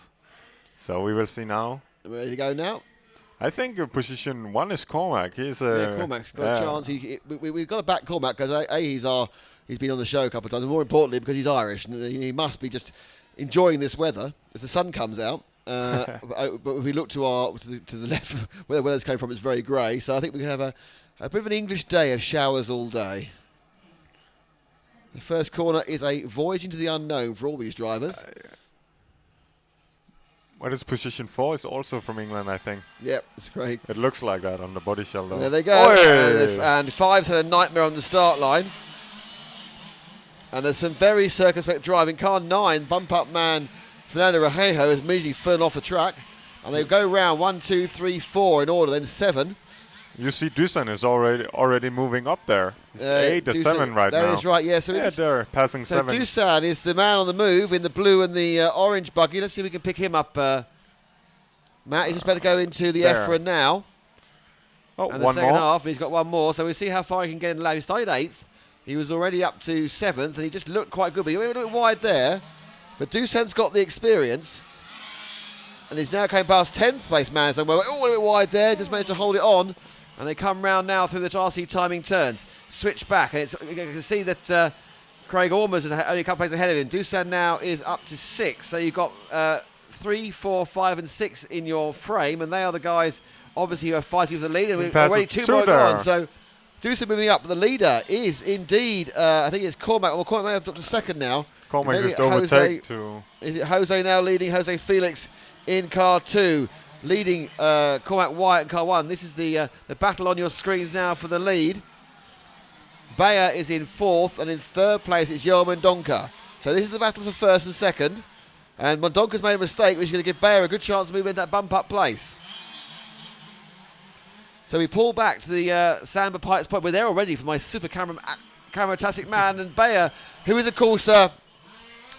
So we will see now. Ready to go now? I think position 1 is Cormac. Cormac's got a chance. We've got to back Cormac because he's been on the show a couple of times, and more importantly because he's Irish and he must be just enjoying this weather as the sun comes out. But if we look to the left, where the weather's coming from, it's very grey. So I think we can have a bit of an English day of showers all day. The first corner is a voyage into the unknown for all these drivers. What is position 4 is also from England, I think. Yep, that's great. It looks like that on the body shell, though. There they go. And 5's had a nightmare on the start line. And there's some very circumspect driving. Car 9, bump up man Fernando Rejejo has immediately fallen off the track. And they go round 1, 2, 3, 4 in order, then 7. You see Dusan is already moving up there. It's 8 to 7 right now. That is right, yeah. So they're passing 7. Dusan is the man on the move in the blue and the orange buggy. Let's see if we can pick him up. Matt, he's just about to go into the EFRA now. Oh, and one the second more. half, and he's got one more. So we'll see how far he can get in the lap. He started 8th. He was already up to 7th, and he just looked quite good. But he went a little bit wide there. But Dusan's got the experience. And he's now came past 10th place man. So a little bit wide there. Just managed to hold it on. And they come round now through the RC timing turns. Switch back. And you can see that Craig Ormer's is only a couple places ahead of him. Dusan now is up to 6. So you've got 3, 4, 5 and 6 in your frame. And they are the guys, obviously, who are fighting for the lead. And we've already 2 more gone. So Doosan moving up. The leader is indeed, I think it's Cormac. Well, Cormac may have dropped a second now. Cormac Maybe just overtake to... Is it Jose now leading? Jose Felix in car 2, leading Cormac Wyatt in car 1. This is the battle on your screens now for the lead. Bayer is in 4th, and in 3rd place it's Joel Mendonca. So this is the battle for 1st and 2nd. And Mendonca's made a mistake, which is going to give Bayer a good chance to move into that bump-up place. So we pull back to the Samba Pipes point. We're there already for my super camera-tastic man, and Bayer, who is, of course,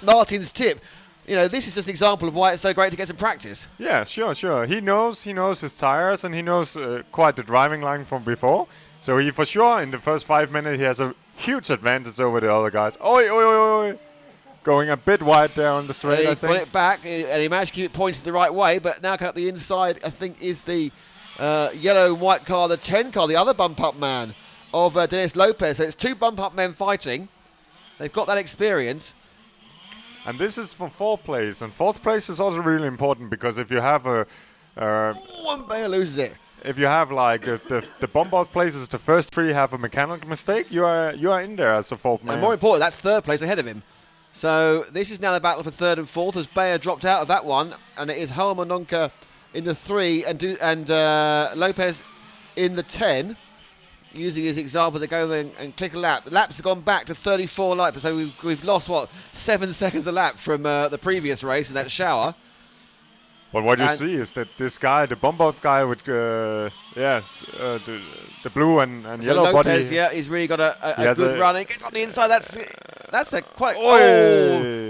Martin's tip. You know, this is just an example of why it's so great to get some practice. Yeah, sure. He knows his tires, and he knows quite the driving line from before. So he, for sure, in the first 5 minutes, he has a huge advantage over the other guys. Oi. Going a bit wide there on the straight, I think. Put it back, and he managed to keep it pointed the right way, but now coming up the inside, I think, is the yellow and white car, the 10 car, the other bump-up man of Dennis Lopez. So it's 2 bump-up men fighting. They've got that experience. And this is for 4th place, and 4th place is also really important, because if you have One Bayer loses it. if you have like the bump-out places, the first 3 have a mechanical mistake, you are in there as a 4th man. And more important, that's 3rd place ahead of him. So this is now the battle for 3rd and 4th as Bayer dropped out of that one, and it is Joel Mendonca in the 3 and Lopez in the 10. Using his example to go there and click a lap. The laps have gone back to 34 laps, so we've lost 7 seconds a lap from the previous race in that shower. But what you see is that this guy, the bump-out guy with the blue and yellow Lopez, body. yeah, he's really got a good run. It gets on the inside. That's a quite.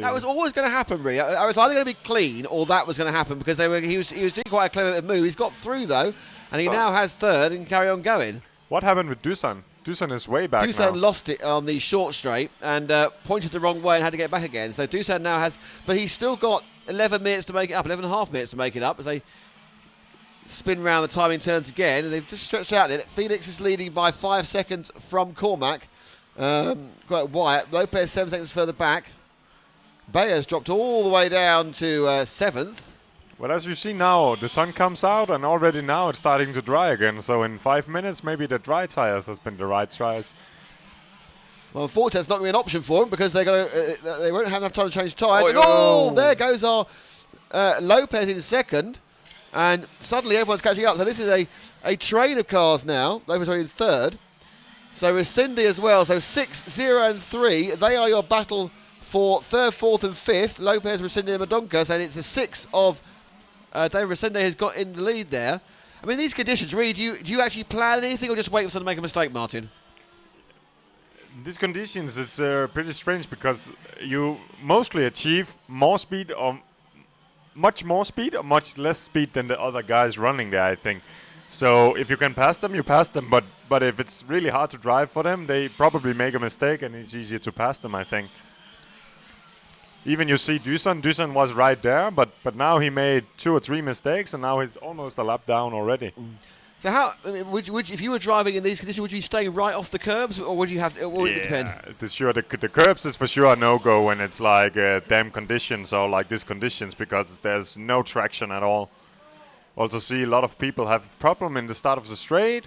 That was always going to happen, really. I was either going to be clean or that was going to happen because he was doing quite a clever move. He's got through though, and he now has 3rd and can carry on going. What happened with Dusan? Dusan is way back now. Dusan lost it on the short straight and pointed the wrong way and had to get back again. So Dusan now has, but he's still got 11 minutes to make it up, 11 and a half minutes to make it up as they spin round the timing turns again. And they've just stretched out there. Felix is leading by 5 seconds from Cormac. Quite Wyatt. Lopez 7 seconds further back. Bayer's dropped all the way down to 7th. But as you see now, the sun comes out and already now it's starting to dry again. So in 5 minutes, maybe the dry tires has been the right choice. Well, unfortunately, it's not going to be an option for them because they won't have enough time to change tyres. There goes our Lopez in 2nd. And suddenly everyone's catching up. So this is a train of cars now. Lopez are in 3rd. So with Cindy as well. So 6, 0 and 3. They are your battle for 3rd, 4th and 5th. Lopez, Resende and Mendonca. So it's a 6 of... David Resende has got in the lead there. I mean, these conditions, really, do you actually plan anything or just wait for someone to make a mistake, Martin? These conditions, it's pretty strange because you mostly achieve more speed or much more speed or much less speed than the other guys running there, I think. So if you can pass them, you pass them. But if it's really hard to drive for them, they probably make a mistake and it's easier to pass them, I think. Even you see Dusan was right there, but now he made 2 or 3 mistakes, and now he's almost a lap down already. So how, I mean, would if you were driving in these conditions, would you be staying right off the curbs, or would you have? Or would it depend? The curbs is for sure a no-go when it's like damn conditions or like these conditions because there's no traction at all. Also see a lot of people have problem in the start of the straight.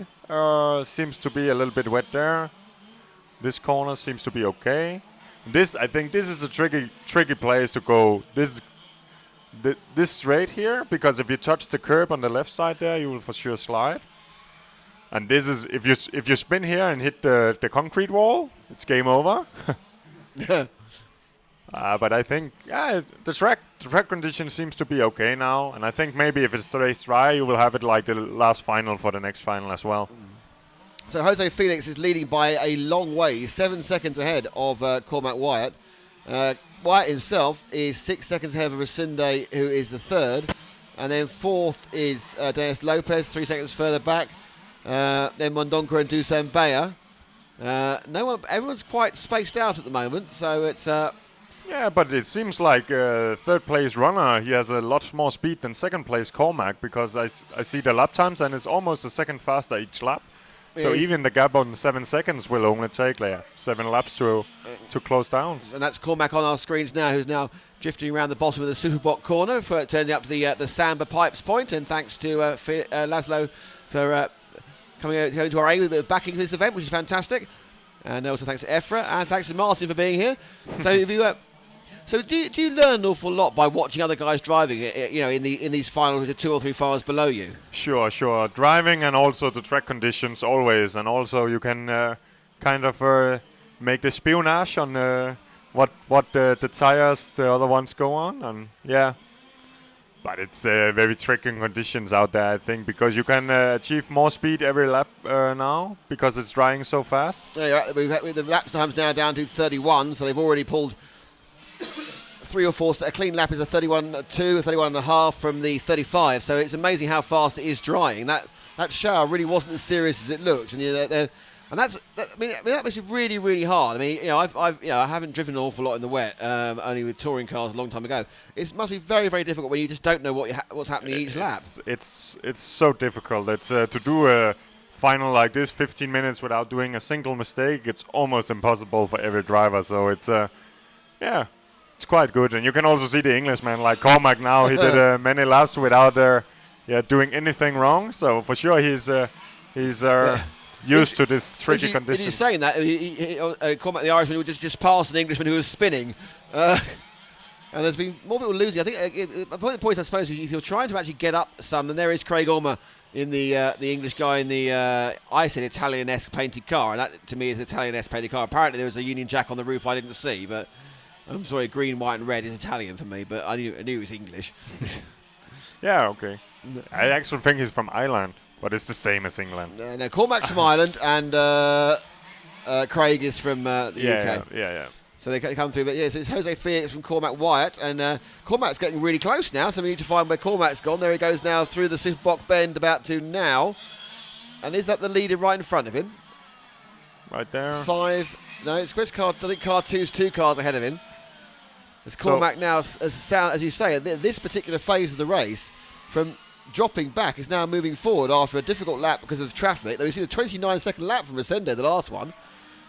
Seems to be a little bit wet there. This corner seems to be okay. I think this is a tricky place to go. This straight here, because if you touch the curb on the left side there, you will for sure slide. And this is if you spin here and hit the concrete wall, it's game over. But I think the track condition seems to be okay now, and I think maybe if it stays dry, you will have it like the last final for the next final as well. So Jose Felix is leading by a long way. He's 7 seconds ahead of Cormac Wyatt. Wyatt himself is 6 seconds ahead of Resende, who is the 3rd. And then 4th is Dennis Lopez, 3 seconds further back. Then Mendonca and Dusan Bayer. Everyone's quite spaced out at the moment, so it's... Yeah, but it seems like 3rd place runner, he has a lot more speed than 2nd place Cormac, because I see the lap times and it's almost a second faster each lap. So even the gap on 7 seconds will only take like 7 laps to close down. And that's Cormac on our screens now, who's now drifting around the bottom of the Superbot corner, turning up to the Samba Pipes point. And thanks to Laszlo for coming to our aid with a bit of backing for this event, which is fantastic. And also thanks to EFRA and thanks to Martin for being here. So if you so do you learn an awful lot by watching other guys driving? In these finals with the 2 or 3 finals below you. Sure. Driving and also the track conditions always, and also you can kind of make the espionage on what the tires the other ones go on, and yeah. But it's very tricky conditions out there, I think, because you can achieve more speed every lap now because it's drying so fast. Yeah, with the lap times now down to 31, so they've already pulled 3 or 4. A clean lap is a 31.2, a 31.5 from the 35. So it's amazing how fast it is drying. That shower really wasn't as serious as it looked, and that makes it really, really hard. I mean, I haven't driven an awful lot in the wet, only with touring cars a long time ago. It must be very, very difficult when you just don't know what's happening each lap. It's so difficult. It's to do a final like this, 15 minutes without doing a single mistake. It's almost impossible for every driver. So it's it's quite good. And you can also see the Englishman like Cormac now. He did many laps without doing anything wrong. So for sure he's used to this tricky condition. He's saying that Cormac the Irishman would just pass an Englishman who was spinning, and there's been more people losing. I think the point, I suppose, if you're trying to actually get up some, then there is Craig Ormer in the English guy in the I said Italian-esque painted car, and that to me is an Italian-esque painted car. Apparently there was a Union Jack on the roof I didn't see, but I'm sorry, green, white, and red is Italian for me, but I knew it was English. Yeah, okay. I actually think he's from Ireland. But it's the same as England. No, Cormac's from Ireland, and Craig is from the UK. Yeah. So they come through. But so it's Jose Felix from Cormac Wyatt, and Cormac's getting really close now. So we need to find where Cormac's gone. There he goes now through the Superbox bend, about to now. And is that the leader right in front of him? Right there. 5. No, it's Chris Car. I think Car 2's 2 cars ahead of him. As Cormac now, as you say, this particular phase of the race, from dropping back, is now moving forward after a difficult lap because of traffic. Though we see the 29-second lap from Resende, the last one,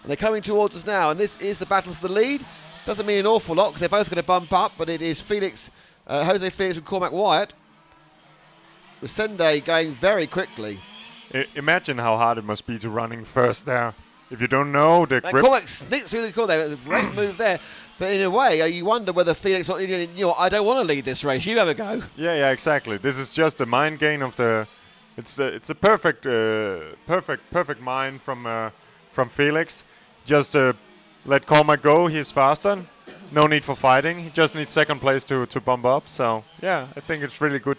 and they're coming towards us now. And this is the battle for the lead. Doesn't mean an awful lot because they're both going to bump up, but it is Jose Felix and Cormac Wyatt. Resende going very quickly. Imagine how hard it must be to running first there. If you don't know the grip. Cormac sneaks through the corner there. Great move there. But in a way, you wonder whether Felix, I don't want to lead this race. You have a go. Yeah, exactly. This is just the mind gain of the. It's a perfect mind from Felix. Just let Cormac go. He's faster. No need for fighting. He just needs second place to bump up. So yeah, I think it's really good.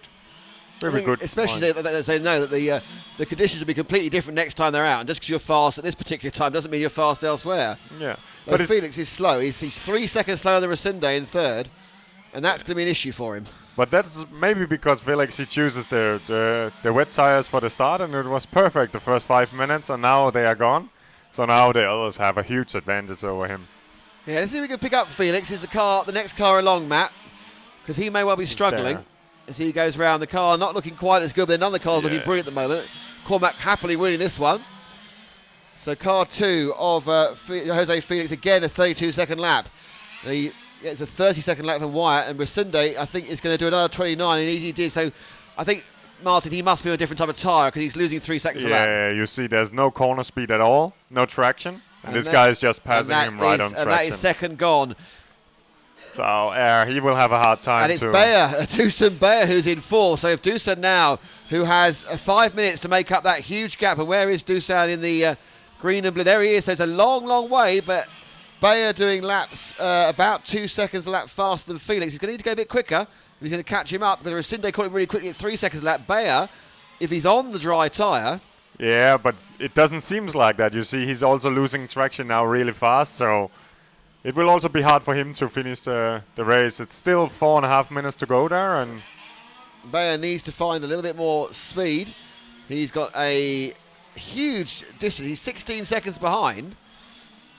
Really good. Especially that they know that the conditions will be completely different next time they're out. And just because you're fast at this particular time doesn't mean you're fast elsewhere. Yeah. But Felix is slow. He's 3 seconds slower than Resende in third, and that's going to be an issue for him. But that's maybe because Felix, he chooses the wet tires for the start, and it was perfect the first 5 minutes, and now they are gone. So now the others have a huge advantage over him. Yeah, let's see if we can pick up Felix. Is the next car along, Matt? Because he may well be struggling as he goes around. The car not looking quite as good, but none of the cars looking brilliant at the moment. Cormac happily winning this one. So car 2 of Jose Felix, again a 32-second lap. It's a 30-second lap from Wyatt, and Resende, I think, is going to do another 29, and he did. So I think, Martin, he must be on a different type of tyre because he's losing 3 seconds a lap. Yeah, you see there's no corner speed at all, no traction, and this guy is just passing him right on traction. And that is second gone. So he will have a hard time. And it's Dusan Bayer who's in 4th. So if Dusan now, who has 5 minutes to make up that huge gap, and where is Dusan in the green and blue? There he is. So it's a long, long way, but Bayer doing laps about 2 seconds a lap faster than Felix. He's going to need to go a bit quicker if he's going to catch him up, because Resende caught him really quickly at 3 seconds a lap. Bayer, if he's on the dry tyre. Yeah, but it doesn't seem like that. You see, he's also losing traction now really fast, so it will also be hard for him to finish the race. It's still 4.5 minutes to go there, and Bayer needs to find a little bit more speed. He's got a huge distance. He's 16 seconds behind.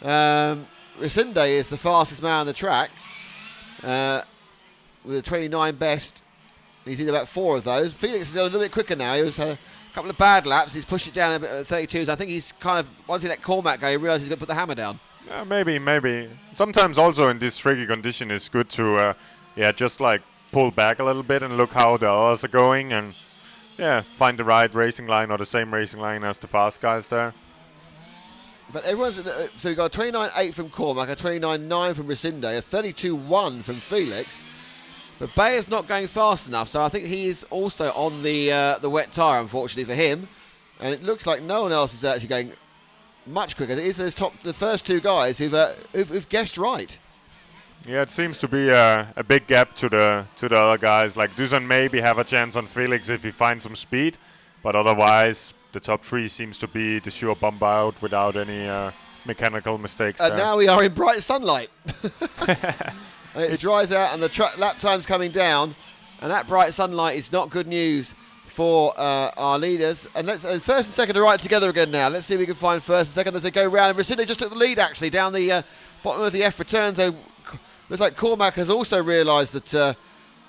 Resende is the fastest man on the track with a 29 best. He's in about 4 of those. Felix is a little bit quicker now. He was a couple of bad laps. He's pushed it down a bit at 32. I think he's kind of, once he let Cormac go, he realised he's going to put the hammer down. Maybe. Sometimes also in this tricky condition, it's good to just like pull back a little bit and look how the others are going, and find the right racing line or the same racing line as the fast guys there. But everyone's so we've got a 29.8 from Cormac, a 29.9 from Resinde, a 32.1 from Felix. But Bayer's not going fast enough, so I think he is also on the wet tyre, unfortunately for him. And it looks like no one else is actually going much quicker. It is the first two guys who've guessed right. Yeah, it seems to be a big gap to the other guys. Like Dusan maybe have a chance on Felix if he finds some speed, but otherwise the top three seems to be the sure bump out without any mechanical mistakes. And there. now we are in bright sunlight. And it dries out and the lap time's coming down, and that bright sunlight is not good news for our leaders. And first and second are right together again now. Let's see if we can find first and second as they go round. And Resinde just took the lead actually down the bottom of the EFRA turn. So looks like Cormac has also realised that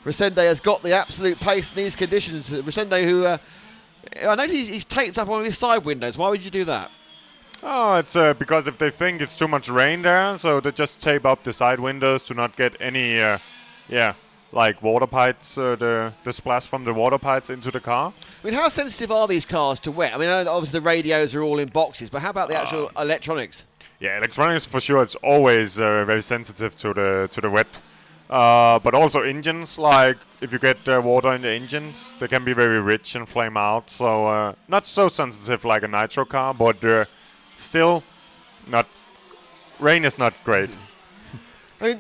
Resinde has got the absolute pace in these conditions. Resinde, who I know he's taped up one of his side windows. Why would you do that? Oh, it's because if they think it's too much rain there, so they just tape up the side windows to not get any, like water pipes, the splash from the water pipes into the car. I mean, how sensitive are these cars to wet? I mean, I know obviously the radios are all in boxes, but how about the actual electronics? Yeah, electronics for sure. It's always very sensitive to the wet. But also engines, like if you get water in the engines, they can be very rich and flame out. So not so sensitive like a nitro car, but still not. Rain is not great. I mean,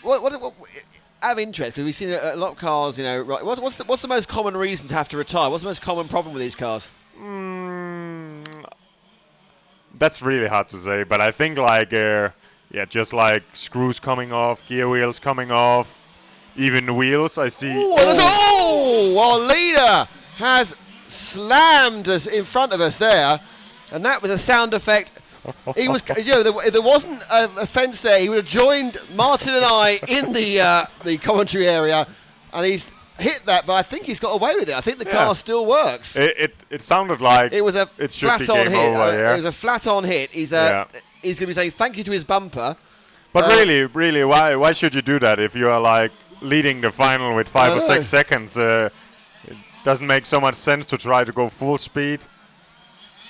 what out of interest, because we've seen a lot of cars, you know, right? What's the most common reason to have to retire? What's the most common problem with these cars? That's really hard to say, but I think like just like screws coming off, gear wheels coming off, even the wheels. I see. Our leader has slammed us in front of us there, and that was a sound effect. He was, if there wasn't a fence there, he would have joined Martin and I in the commentary area, and he's hit that. But I think he's got away with it. I think the car still works. It sounded like it was a flat-on hit. Over, It was a flat-on hit. He's going to be saying thank you to his bumper. But really, why should you do that if you are like leading the final with 5 or 6 seconds? It doesn't make so much sense to try to go full speed.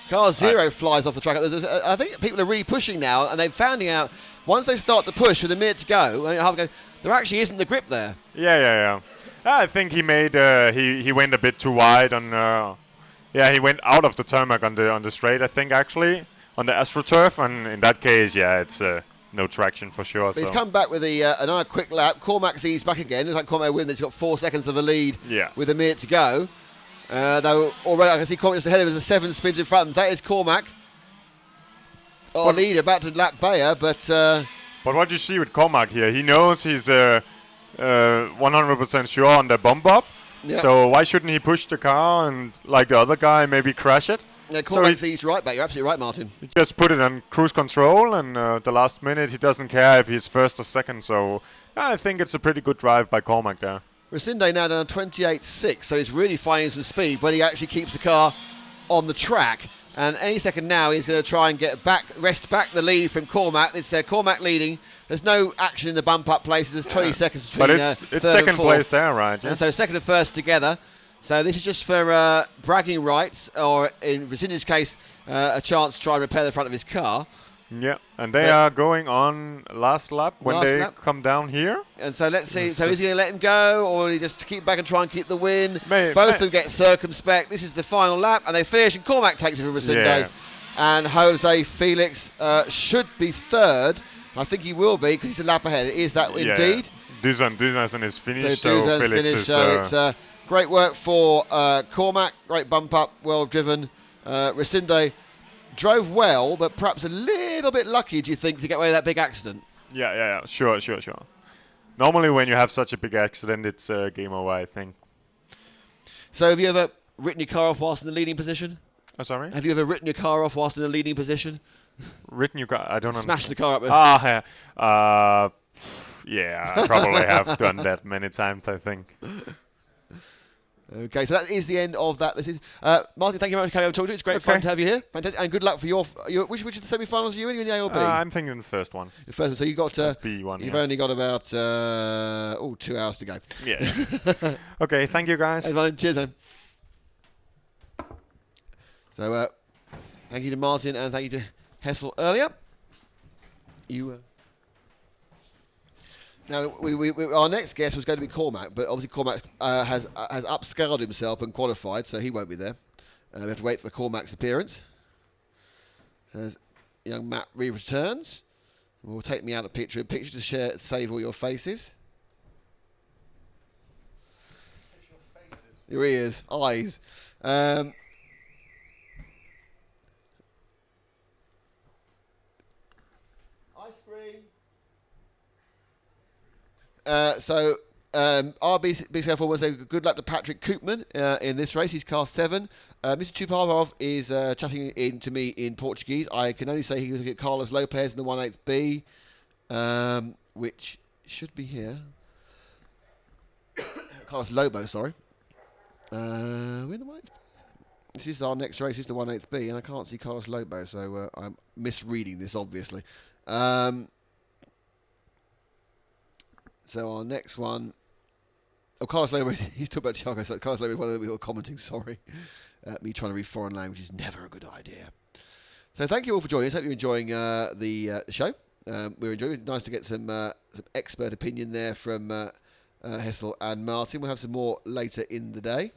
Car zero flies off the track. I think people are really pushing now, and they're finding out once they start to push with a minute to go, there actually isn't the grip there. Yeah. I think he made he went a bit too wide on. He went out of the tarmac on the straight. I think actually on the AstroTurf, and in that case, it's no traction for sure. But he's come back with another quick lap. Cormac's eased back again. It's like Cormac wins. He's got 4 seconds of a lead with a minute to go. Though already I can see Cormac just ahead of us, 7 spins in front of him. That is Cormac. Leader about to lap Bayer, but what you see with Cormac here, he knows he's 100% sure on the bump up. Yeah. So why shouldn't he push the car and, like the other guy, maybe crash it? Yeah, Cormac's eased right back. You're absolutely right, Martin. He just put it on cruise control, and the last minute he doesn't care if he's first or second. So I think it's a pretty good drive by Cormac there. Resinde now down 28.6, so he's really finding some speed when he actually keeps the car on the track. And any second now, he's going to try and wrest back the lead from Cormac. It's Cormac leading. There's no action in the bump-up places. There's 20 seconds between. But it's second place there, right? Yeah. And so second and first together. So this is just for bragging rights, or in Resinde's case, a chance to try and repair the front of his car. Yeah, and they are going on last lap when they come down here. And so let's see. So is he going to let him go, or will he just keep back and try and keep the win? Both of them get circumspect. This is the final lap, and they finish. And Cormac takes it from Resinde. And Jose Felix should be third. I think he will be because he's a lap ahead. Is that indeed? Dusan is finished, so Felix is... So it's great work for Cormac. Great bump up, well driven. Resinde drove well, but perhaps a little bit lucky, do you think, to get away with that big accident? Yeah. Sure. Normally when you have such a big accident, it's game over, I think. So have you ever written your car off whilst in the leading position? Oh, sorry? Have you ever written your car off whilst in the leading position? Written your car? I don't understand. Smashed the car up with... yeah, I probably have done that many times, I think. Okay, so that is the end of that. This is Martin. Thank you very much for coming over to talk to us. It's great fun to have you here. Fantastic, and good luck for your which of the semi-finals are you in? You in the A or B? I'm thinking the first one. The first one. So you got B1. You've only got about 2 hours to go. Yeah. Okay. Thank you guys. Hey, Martin, cheers, man. So thank you to Martin and thank you to Hessel earlier. Now, our next guest was going to be Cormac, but obviously Cormac has upscaled himself and qualified, so he won't be there. We have to wait for Cormac's appearance. As young Matt returns, will take me out of picture to save all your faces. Your ears, eyes. Ice cream. Our BCL4 will say good luck to Patrick Koopman in this race. He's car 7. Mr. Chuparov is chatting in to me in Portuguese. I can only say he was looking at Carlos Lopez in the 1/8B, which should be here. Carlos Lobo, sorry. We're in the 1/8B. This is our next race. This is the 1/8B, and I can't see Carlos Lobo, so I'm misreading this, obviously. So our next one... Oh, Carlos Lobo, he's talking about Thiago. So Carlos Lobo, one of the people commenting, sorry. Me trying to read foreign language is never a good idea. So thank you all for joining us. Hope you're enjoying the show. We're enjoying it. Nice to get some expert opinion there from Hessel and Martin. We'll have some more later in the day.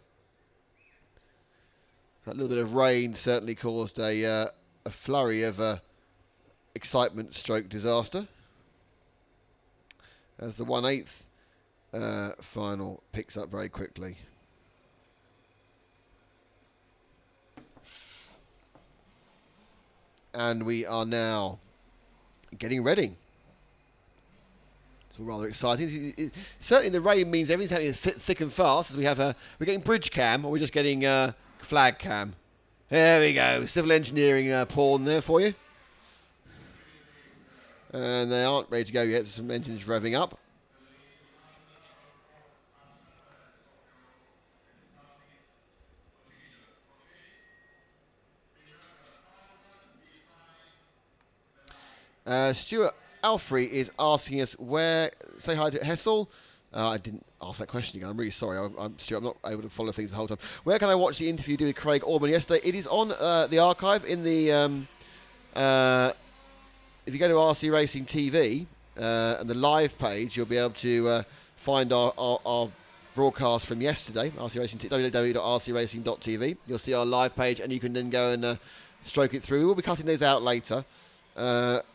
That little bit of rain certainly caused a flurry of excitement stroke disaster. As the 1/8 final picks up very quickly. And we are now getting ready. It's rather exciting. Certainly the rain means everything's happening thick and fast. As we have we're getting bridge cam, or we're just getting flag cam. There we go. Civil engineering porn there for you. And they aren't ready to go yet. Some engines revving up. Stuart Alfrey is asking us where... Say hi to Hessel. I didn't ask that question again. I'm really sorry. Stuart, I'm not able to follow things the whole time. Where can I watch the interview with Craig Orban yesterday? It is on the archive in the... if you go to RC Racing TV and the live page, you'll be able to find our broadcast from yesterday, www.rcracing.tv. You'll see our live page, and you can then go and stroke it through. We'll be cutting those out later.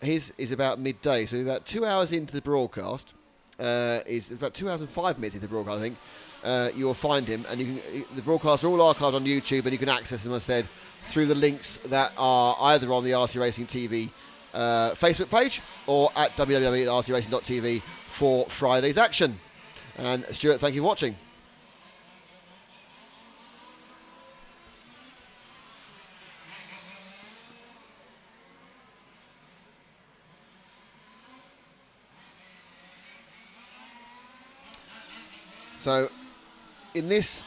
His is about midday, so about 2 hours into the broadcast. Is about 2 hours and 5 minutes into the broadcast, I think. You will find him, and the broadcasts are all archived on YouTube, and you can access them, as I said, through the links that are either on the RC Racing TV Facebook page or at www.rcracing.tv for Friday's action. And Stuart, thank you for watching. So, in this,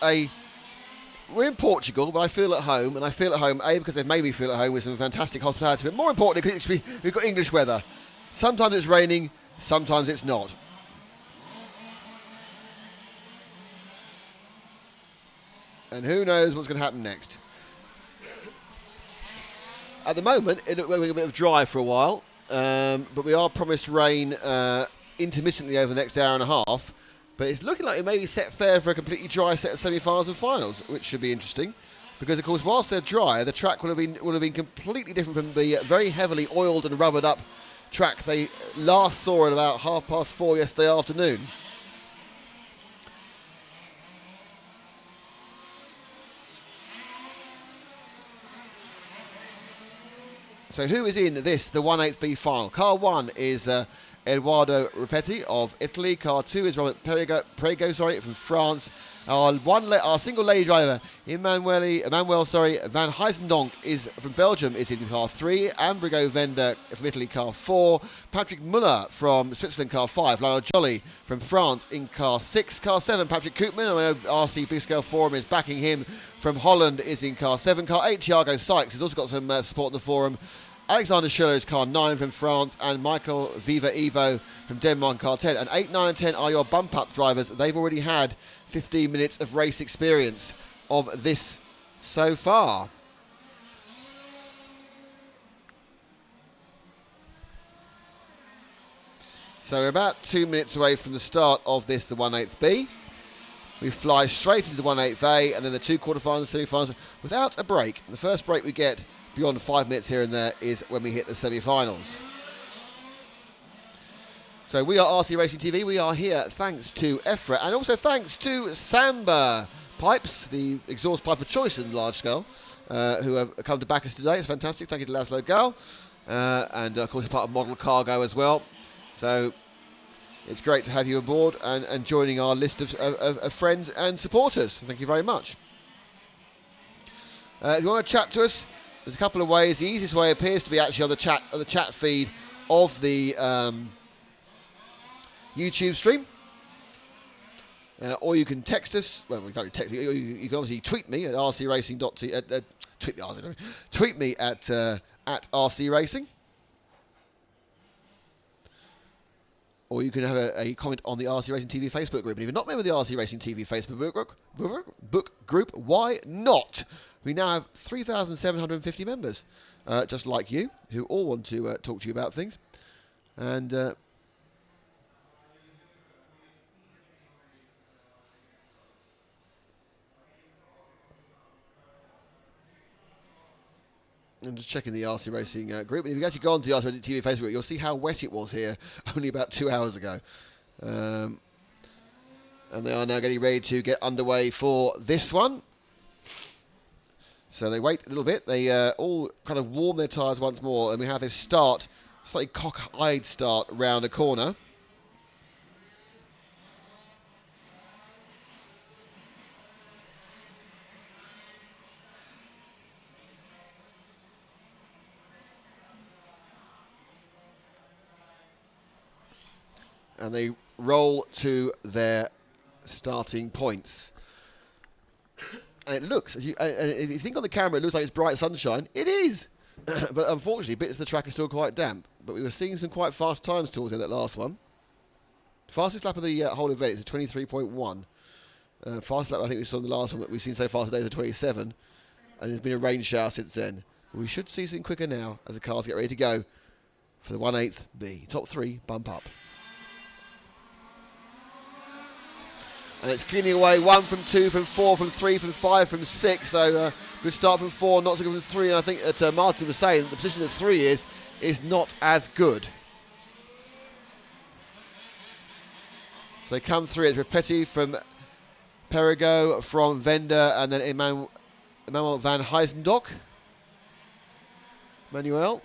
we're in Portugal, but I feel at home, and I feel at home, A, because they've made me feel at home with some fantastic hospitality, but more importantly, because we've got English weather. Sometimes it's raining, sometimes it's not. And who knows what's going to happen next. At the moment, it looks like we're a bit of dry for a while, but we are promised rain intermittently over the next hour and a half. But it's looking like it may be set fair for a completely dry set of semi-finals and finals, which should be interesting. Because, of course, whilst they're dry, the track will have been completely different from the very heavily oiled and rubbered up track they last saw at about 4:30 yesterday afternoon. So who is in this, the 1/8B final? Car 1 is... Eduardo Ripetti of Italy. Car 2 is Robert Prego from France. Our single lady driver, Emmanuel Van Heisendonk is from Belgium, is in car 3. Ambrigo Vender from Italy, car 4. Patrick Muller from Switzerland, car 5. Lionel Jolly from France in car 6. Car 7, Patrick Koopman. I know RC Big Scale Forum is backing him from Holland, is in car 7. Car 8, Thiago Sykes has also got some support in the forum. Alexander Schiller is car 9 from France, and Michael Viva Evo from Denmark, car 10. And 8, 9 and 10 are your bump-up drivers. They've already had 15 minutes of race experience of this so far. So we're about 2 minutes away from the start of this, the 1/8B. We fly straight into the 1/8A and then the 2 quarterfinals, semi-finals without a break. The first break we get beyond 5 minutes here and there is when we hit the semi-finals. So we are RC Racing TV. We are here thanks to EFRA and also thanks to Samba Pipes, the exhaust pipe of choice in large scale, who have come to back us today. It's fantastic. Thank you to Laszlo Gal. And of course, part of Model Cargo as well. So it's great to have you aboard and joining our list of friends and supporters. Thank you very much. If you want to chat to us, there's a couple of ways. The easiest way appears to be actually on the chat feed of the YouTube stream, or you can text us. Well, we can't text. You can obviously tweet me at rcracing.t. Tweet me at rcracing, or you can have a comment on the RC Racing TV Facebook group. And if you're not a member of the RC Racing TV Facebook group, why not? We now have 3,750 members, just like you, who all want to talk to you about things, and. I'm just checking the RC Racing group. If you actually go on to the RC Racing TV Facebook group, you'll see how wet it was here only about 2 hours ago. And they are now getting ready to get underway for this one. So they wait a little bit. They all kind of warm their tyres once more. And we have this start, slightly cock-eyed start round a corner. And they roll to their starting points. And it looks, if you think on the camera it looks like it's bright sunshine, it is! But unfortunately, bits of the track are still quite damp. But we were seeing some quite fast times towards the end of that last one. Fastest lap of the whole event is a 23.1. Fastest lap I think we saw in the last one that we've seen so far today is a 27. And there's been a rain shower since then. We should see something quicker now as the cars get ready to go for the 1/8B. Top 3 bump up. And it's cleaning away 1 from 2 from 4 from 3 from 5 from 6. So good start from 4, not so good from 3. And I think that Martin was saying that the position of 3 is not as good. So they come through. It's Repetti from Perigo, from Vender, and then Emmanuel van Huizendonk. Manuel.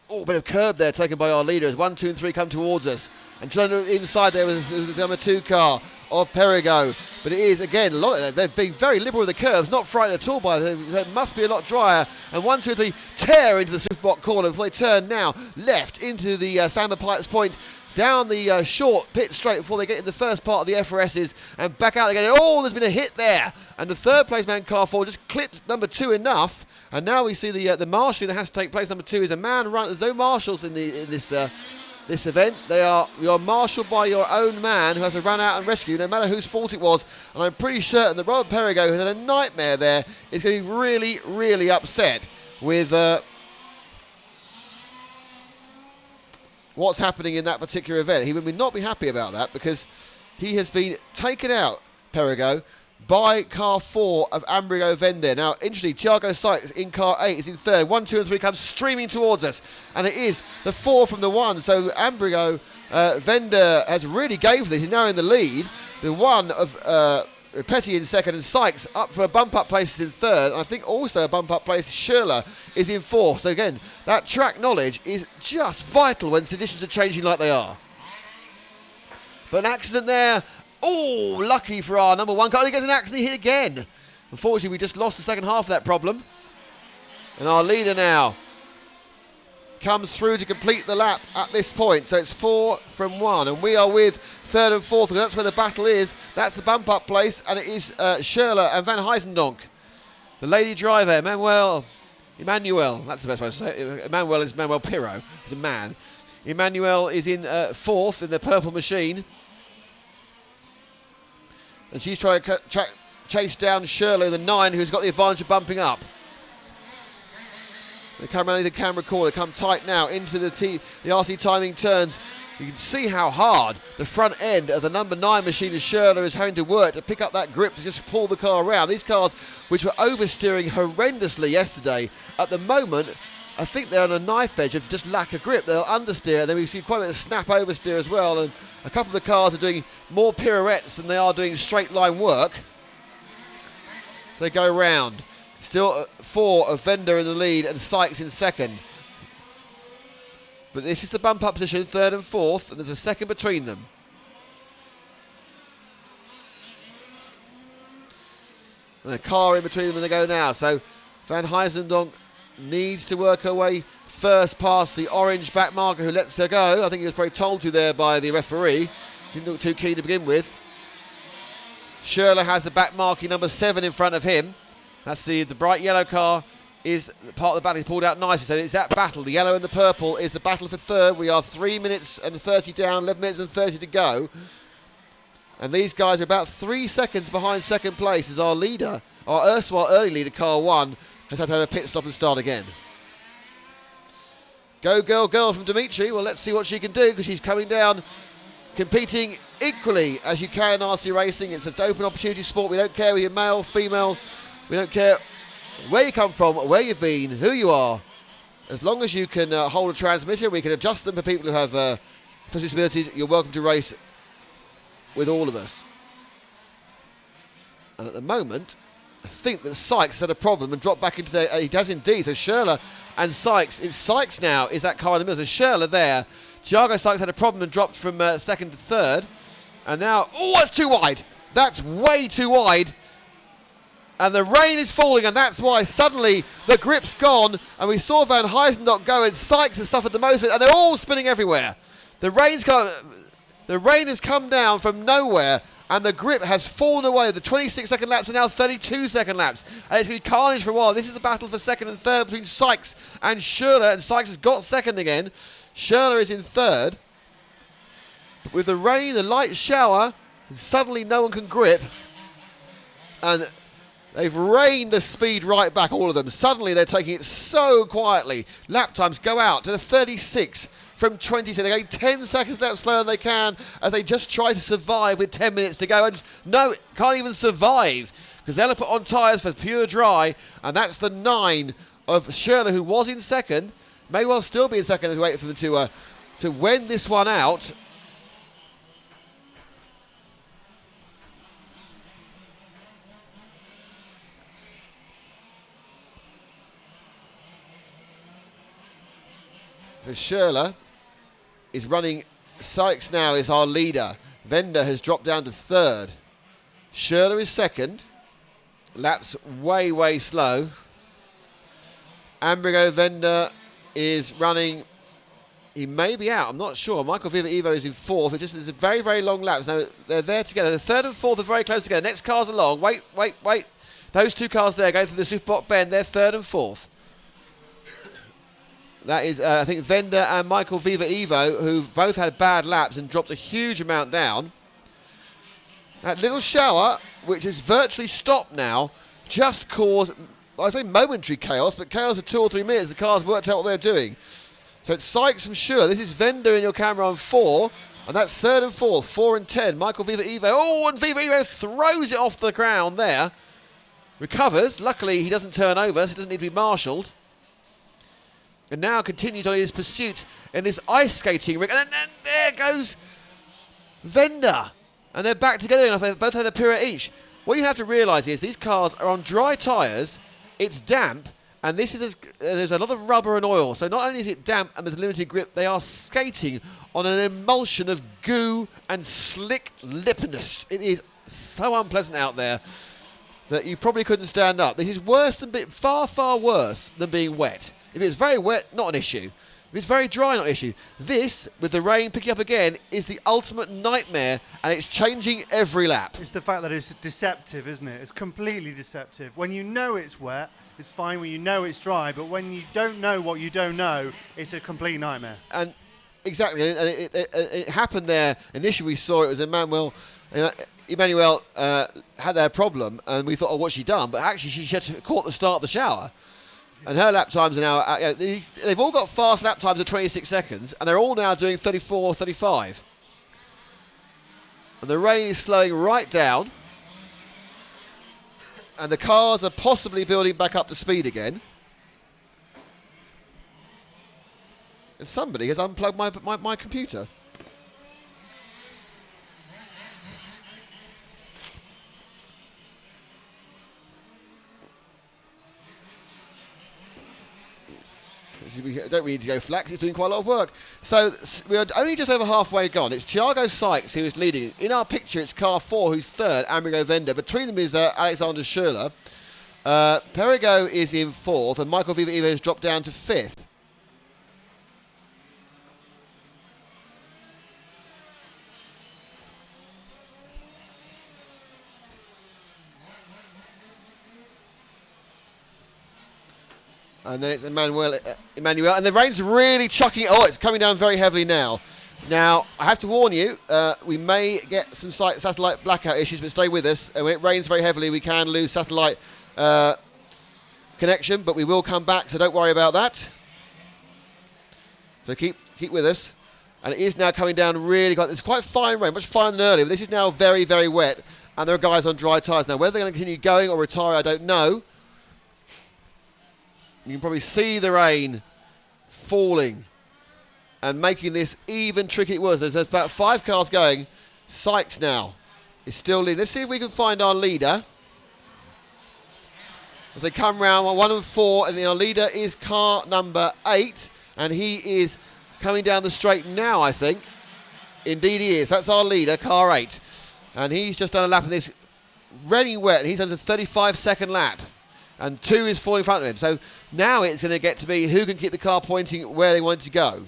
Oh, a bit of curb there taken by our leaders. 1, 2 and 3 come towards us. And trying to inside there was the number 2 car of Perigo. But it is, again, a lot of they've been very liberal with the curves, not frightened at all by them. It must be a lot drier. And 1, 2, 3 tear into the Swiftbot corner before they turn now left into the Samba Pipes point. Down the short pit straight before they get in the first part of the FRSs and back out again. Oh, there's been a hit there. And the third place man, car 4, just clipped number 2 enough. And now we see the marshalling that has to take place. Number 2 is a man run. There's no marshals in this event. You are marshalled by your own man who has to run out and rescue, no matter whose fault it was. And I'm pretty certain that Robert Perigo, who had a nightmare there, is going to be really, really upset with what's happening in that particular event. He would not be happy about that because he has been taken out, Perigo, by car 4 of Ambrigo Vender. Now, interestingly, Thiago Sykes in car 8 is in third. 1, 2 and 3 comes streaming towards us. And it is the 4 from the 1. So Ambrigo Vender has really gave this. He's now in the lead. The 1 of Petty in second and Sykes up for a bump-up place in third. And I think also a bump-up place, Schürrle is in fourth. So again, that track knowledge is just vital when conditions are changing like they are. But an accident there. Oh, lucky for our number 1 car. He gets an accident hit again. Unfortunately, we just lost the second half of that problem. And our leader now comes through to complete the lap at this point. So it's 4 from 1. And we are with third and fourth, because that's where the battle is. That's the bump-up place. And it is Schürrle and Van Huizendonk. The lady driver, Emmanuel. That's the best way to say it. Emmanuel is Manuel Pirro. He's a man. Emmanuel is in fourth in the purple machine. And she's trying to chase down Schürrle, the 9, who's got the advantage of bumping up. They come around the camera corner, come tight now into the RC timing turns. You can see how hard the front end of the number 9 machine of Schürrle is having to work to pick up that grip to just pull the car around. These cars, which were oversteering horrendously yesterday, at the moment, I think they're on a knife edge of just lack of grip. They'll understeer, and then we've seen quite a bit of snap oversteer as well, and a couple of the cars are doing more pirouettes than they are doing straight line work. They go round. Still 4 of Vender in the lead and Sykes in second. But this is the bump up position, 3rd and 4th, and there's a second between them. And a car in between them and they go now. So Van Huizendonk needs to work her way first past the orange back marker who lets her go. I think he was probably told to there by the referee. Didn't look too keen to begin with. Schürrle has the back marking number 7 in front of him. That's the bright yellow car is part of the battle. He pulled out nicely. So it's that battle. The yellow and the purple is the battle for 3rd. We are 3 minutes and 30 down, 11 minutes and 30 to go. And these guys are about 3 seconds behind second place as our leader, our erstwhile early leader, car 1, has had to have a pit stop and start again. Go girl girl from Dimitri. Well, let's see what she can do because she's coming down competing equally as you can in RC racing. It's an open opportunity sport. We don't care whether you're male, female. We don't care where you come from, where you've been, who you are. As long as you can hold a transmitter, we can adjust them for people who have disabilities. You're welcome to race with all of us. And at the moment, I think that Sykes had a problem and dropped back into the... he does indeed. So Schürrle and Sykes. It's Sykes now is that car in the middle. So Schürrle there. Thiago Sykes had a problem and dropped from 2nd to 3rd. And now... oh, that's too wide. That's way too wide. And the rain is falling, and that's why suddenly the grip's gone. And we saw Van Huizendonk go, and Sykes has suffered the most of it, and they're all spinning everywhere. The rain has come down from nowhere, and the grip has fallen away. The 26-second laps are now 32-second laps, and it's been carnage for a while. This is a battle for 2nd and 3rd between Sykes and Schürrle, and Sykes has got 2nd again. Schürrle is in 3rd. But with the rain, the light shower, suddenly no one can grip, and they've reined the speed right back, all of them. Suddenly they're taking it so quietly. Lap times go out to the 36 from 20. So they're going 10 seconds left slower than they can as they just try to survive with 10 minutes to go. And no, can't even survive because they'll put on tyres for pure dry. And that's the 9 of Schürrle, who was in 2nd. May well still be in 2nd as we wait for them to win this one out. So Schürrle is running. Sykes now is our leader. Vender has dropped down to 3rd. Schürrle is 2nd. Laps way, way slow. Ambrigo Vender is running. He may be out. I'm not sure. Michael Viva Evo is in 4th. It just is a very, very long laps. Now they're there together. The 3rd and 4th are very close together. Next car's along. Wait. Those 2 cars there going through the Superbot bend. They're 3rd and 4th. That is, I think, Vender and Michael Viva Evo, who both had bad laps and dropped a huge amount down. That little shower, which is virtually stopped now, just caused, well, I say momentary chaos, but chaos for 2 or 3 minutes. The cars worked out what they were doing. So it's Sykes from Schürrle. This is Vender in your camera on 4, and that's 3rd and 4th, 4 and 10. Michael Viva Evo. Oh, and Viva Evo throws it off the ground there. Recovers. Luckily, he doesn't turn over, so he doesn't need to be marshalled. And now continues on his pursuit in this ice skating rig. And then there goes Vender. And they're back together enough. They've both had a pirouette each. What you have to realise is these cars are on dry tyres. It's damp. And this is there's a lot of rubber and oil. So not only is it damp and there's limited grip, they are skating on an emulsion of goo and slick lipness. It is so unpleasant out there that you probably couldn't stand up. This is worse than far, far worse than being wet. If it's very wet, not an issue. If it's very dry, not an issue. This, with the rain picking up again, is the ultimate nightmare, and it's changing every lap. It's the fact that it's deceptive, isn't it? It's completely deceptive. When you know it's wet, it's fine. When you know it's dry, but when you don't know what you don't know, it's a complete nightmare. And exactly, and it happened there. Initially, we saw it was Emmanuel had their problem, and we thought, oh, what's she done? But actually, she had caught the start of the shower. And her lap times are now, they've all got fast lap times of 26 seconds, and they're all now doing 34, 35. And the rain is slowing right down, and the cars are possibly building back up to speed again. And somebody has unplugged my computer. We don't really need to go flat 'cause it's doing quite a lot of work. So we're only just over halfway gone. It's Thiago Sykes who is leading. In our picture, it's car 4 who's third, Amerigo Venda. Between them is Alexander Schürrle. Perrigo is in 4th, and Michael Viva Evo has dropped down to 5th. And then it's Emmanuel, and the rain's really chucking. Oh, it's coming down very heavily now. Now, I have to warn you, we may get some satellite blackout issues, but stay with us. When it rains very heavily, we can lose satellite connection, but we will come back, so don't worry about that. So keep with us. And it is now coming down really quite. It's quite fine rain, much finer than earlier, but this is now very, very wet, and there are guys on dry tyres. Now, whether they're going to continue going or retire, I don't know. You can probably see the rain falling and making this even trickier. There's about 5 cars going. Sykes now is still leading. Let's see if we can find our leader. As they come round, 1 and 4, and our leader is car number 8, and he is coming down the straight now, I think. Indeed he is. That's our leader, car 8. And he's just done a lap of this raining wet, and he's done a 35-second lap. And 2 is falling in front of him. So now it's going to get to be who can keep the car pointing where they want it to go.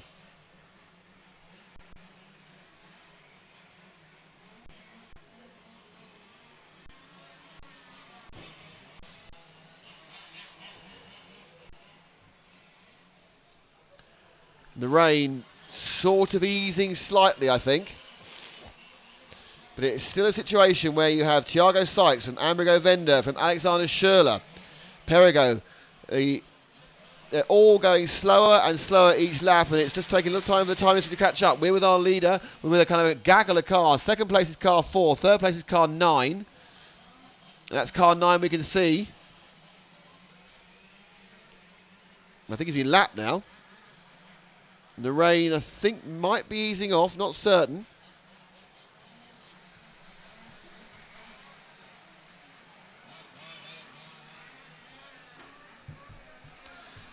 The rain sort of easing slightly, I think. But it's still a situation where you have Thiago Sykes from Amerigo Venda, from Alexander Schürrle, Perrigo. They're all going slower and slower each lap, and it's just taking a little time for the timers to catch up. We're with our leader. We're with a kind of a gaggle of cars. Second place is car 4. Third place is car 9. And that's car 9 we can see. I think it's been lapped now. The rain, I think, might be easing off. Not certain.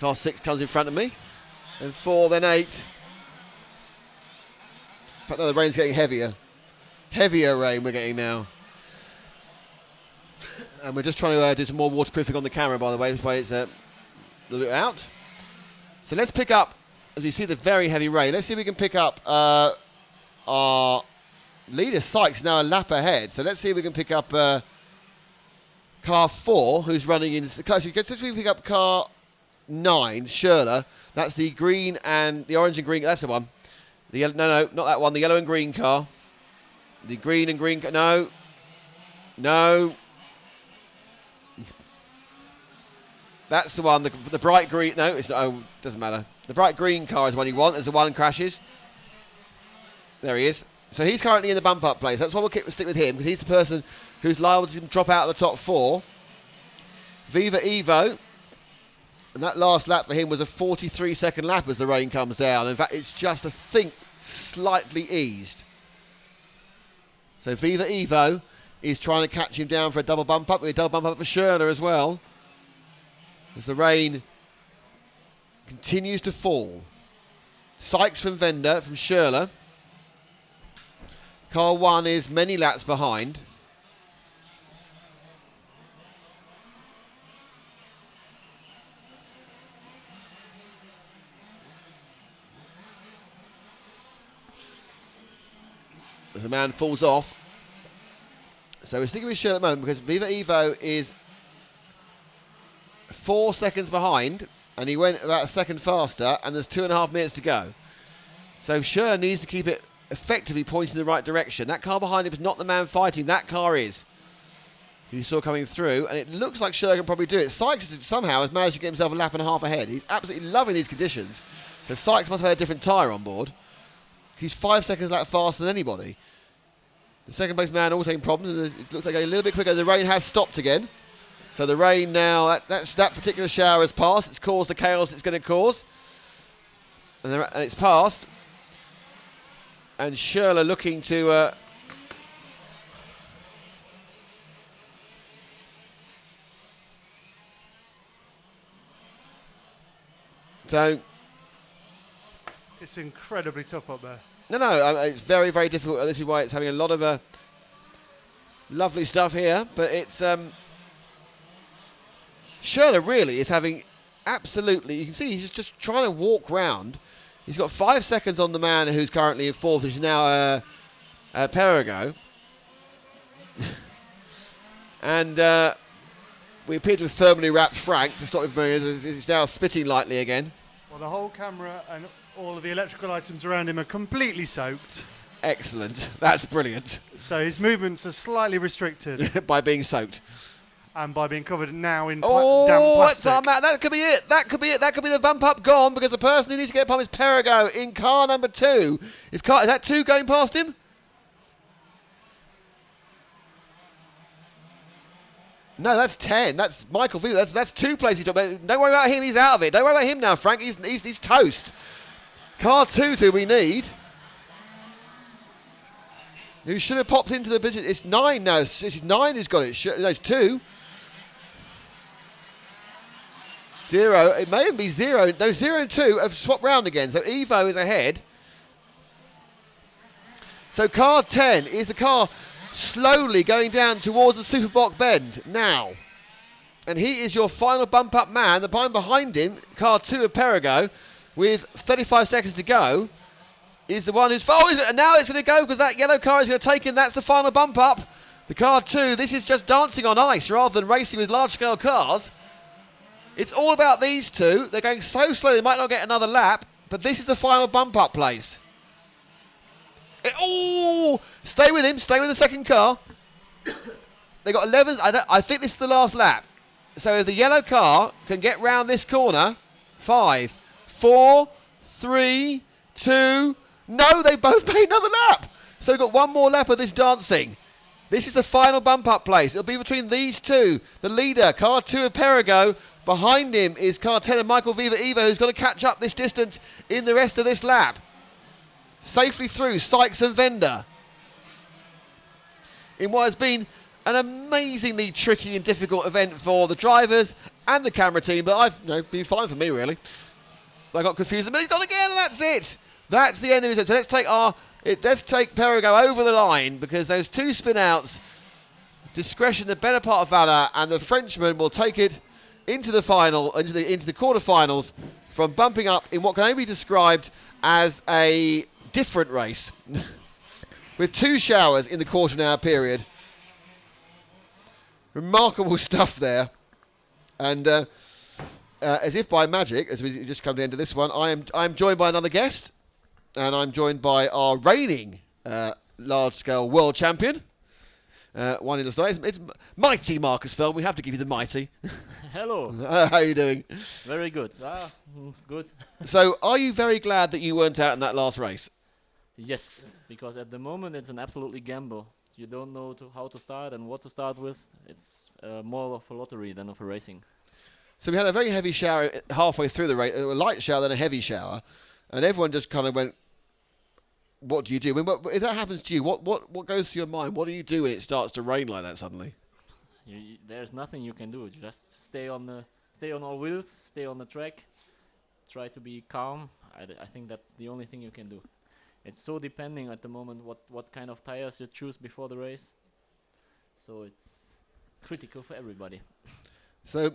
Car 6 comes in front of me. And 4, then 8. In fact, no, the rain's getting heavier. Heavier rain we're getting now. And we're just trying to do some more waterproofing on the camera, by the way. This way it's a little bit out. So let's pick up, as we see the very heavy rain, let's see if we can pick up our leader, Sykes, now a lap ahead. So let's see if we can pick up car 4, who's running in. So let's pick up car 9, Schürrle. That's the green and the orange and green. That's the one. The yellow, no, not that one. The yellow and green car. The green and green car. No. That's the one. The bright green. No, it's not. Oh, doesn't matter. The bright green car is the one you want. As the one crashes. There he is. So he's currently in the bump up place. That's why we'll stick with him, because he's the person who's liable to drop out of the top 4. Viva Evo. And that last lap for him was a 43-second lap as the rain comes down. In fact, it's just, I think, slightly eased. So Viva Evo is trying to catch him down for a double bump up. A double bump up for Schürrle as well. As the rain continues to fall. Sykes from Venda, from Schürrle. Car 1 is many laps behind. As the man falls off. So we're sticking with Schürrle at the moment because Viva Evo is 4 seconds behind, and he went about a second faster, and there's 2.5 minutes to go. So Schürrle needs to keep it effectively pointing in the right direction. That car behind him is not the man fighting, that car is. you saw coming through, and it looks like Schürrle can probably do it. Sykes somehow has managed to get himself a lap and a half ahead. He's absolutely loving these conditions. But Sykes must have had a different tyre on board. He's 5 seconds lap faster than anybody. The second place man also having problems, and it looks like a little bit quicker. The rain has stopped again. So the rain now, that particular shower has passed. It's caused the chaos it's going to cause. And it's passed. And Schürrle looking to... so... It's incredibly tough up there. No, it's very, very difficult. This is why it's having a lot of lovely stuff here. But it's... Schürrle really is having absolutely... You can see he's just trying to walk round. He's got 5 seconds on the man who's currently in fourth, which is now Perrigo. And we appear to have thermally wrapped Frank to stop him. He's now spitting lightly again. Well, the whole camera and all of the electrical items around him are completely soaked. Excellent. That's brilliant. So his movements are slightly restricted. By being soaked. And by being covered now in damp Oh, plastic. that's our man. That could be it. That could be it. That could be the bump up gone, because the person who needs to get past is Perrigo in car number 2. Is that 2 going past him? No, that's 10. That's Michael V. That's 2 places. Don't worry about him. He's out of it. Don't worry about him now, Frank. He's toast. Car 2's who we need. Who should have popped into the business. It's 9 now. It's 9 who's got it. No, it's 2. 0. It may even be 0. No, 0 and 2 have swapped round again. So Evo is ahead. So car 10 is the car slowly going down towards the Superbock bend now. And he is your final bump up man. The man behind him, car 2 of Perrigo, with 35 seconds to go, is the one who's... Oh, and now it's going to go because that yellow car is going to take him. That's the final bump up. The car 2, this is just dancing on ice rather than racing with large scale cars. It's all about these two. They're going so slow they might not get another lap, but this is the final bump up place. Oh! Stay with him. Stay with the second car. They got 11. I think this is the last lap. So if the yellow car can get round this corner, 5, 4, 3, 2. No, they both made another lap. So we've got one more lap of this dancing. This is the final bump up place. It'll be between these two. The leader, car 2 of Perrigo. Behind him is car 10 of Michael Viva Evo, who's got to catch up this distance in the rest of this lap. Safely through Sykes and Vender. In what has been an amazingly tricky and difficult event for the drivers and the camera team, but I've been fine for me, really. I got confused, but he's gone again, and that's it. That's the end of it. So let's take Perrigo over the line, because those 2 spin outs, discretion, the better part of valour, and the Frenchman will take it into the final, into the quarterfinals, from bumping up in what can only be described as a different race, with 2 showers in the quarter of an hour period. Remarkable stuff there, and as if by magic, as we just come to the end of this one, I'm joined by another guest, and I'm joined by our reigning large-scale world champion. One in the side. It's mighty Marcus Feld. We have to give you the mighty. Hello. How are you doing? Very good. Good. So, are you very glad that you weren't out in that last race? Yes, because at the moment it's an absolutely gamble. You don't know how to start and what to start with. It's more of a lottery than of a racing. So we had a very heavy shower halfway through the race, a light shower, then a heavy shower, and everyone just kind of went, what do you do? I mean, if that happens to you, what goes through your mind? What do you do when it starts to rain like that suddenly? There's nothing you can do. Just stay on all wheels, stay on the track, try to be calm. I think that's the only thing you can do. It's so depending at the moment what kind of tires you choose before the race. So it's critical for everybody. So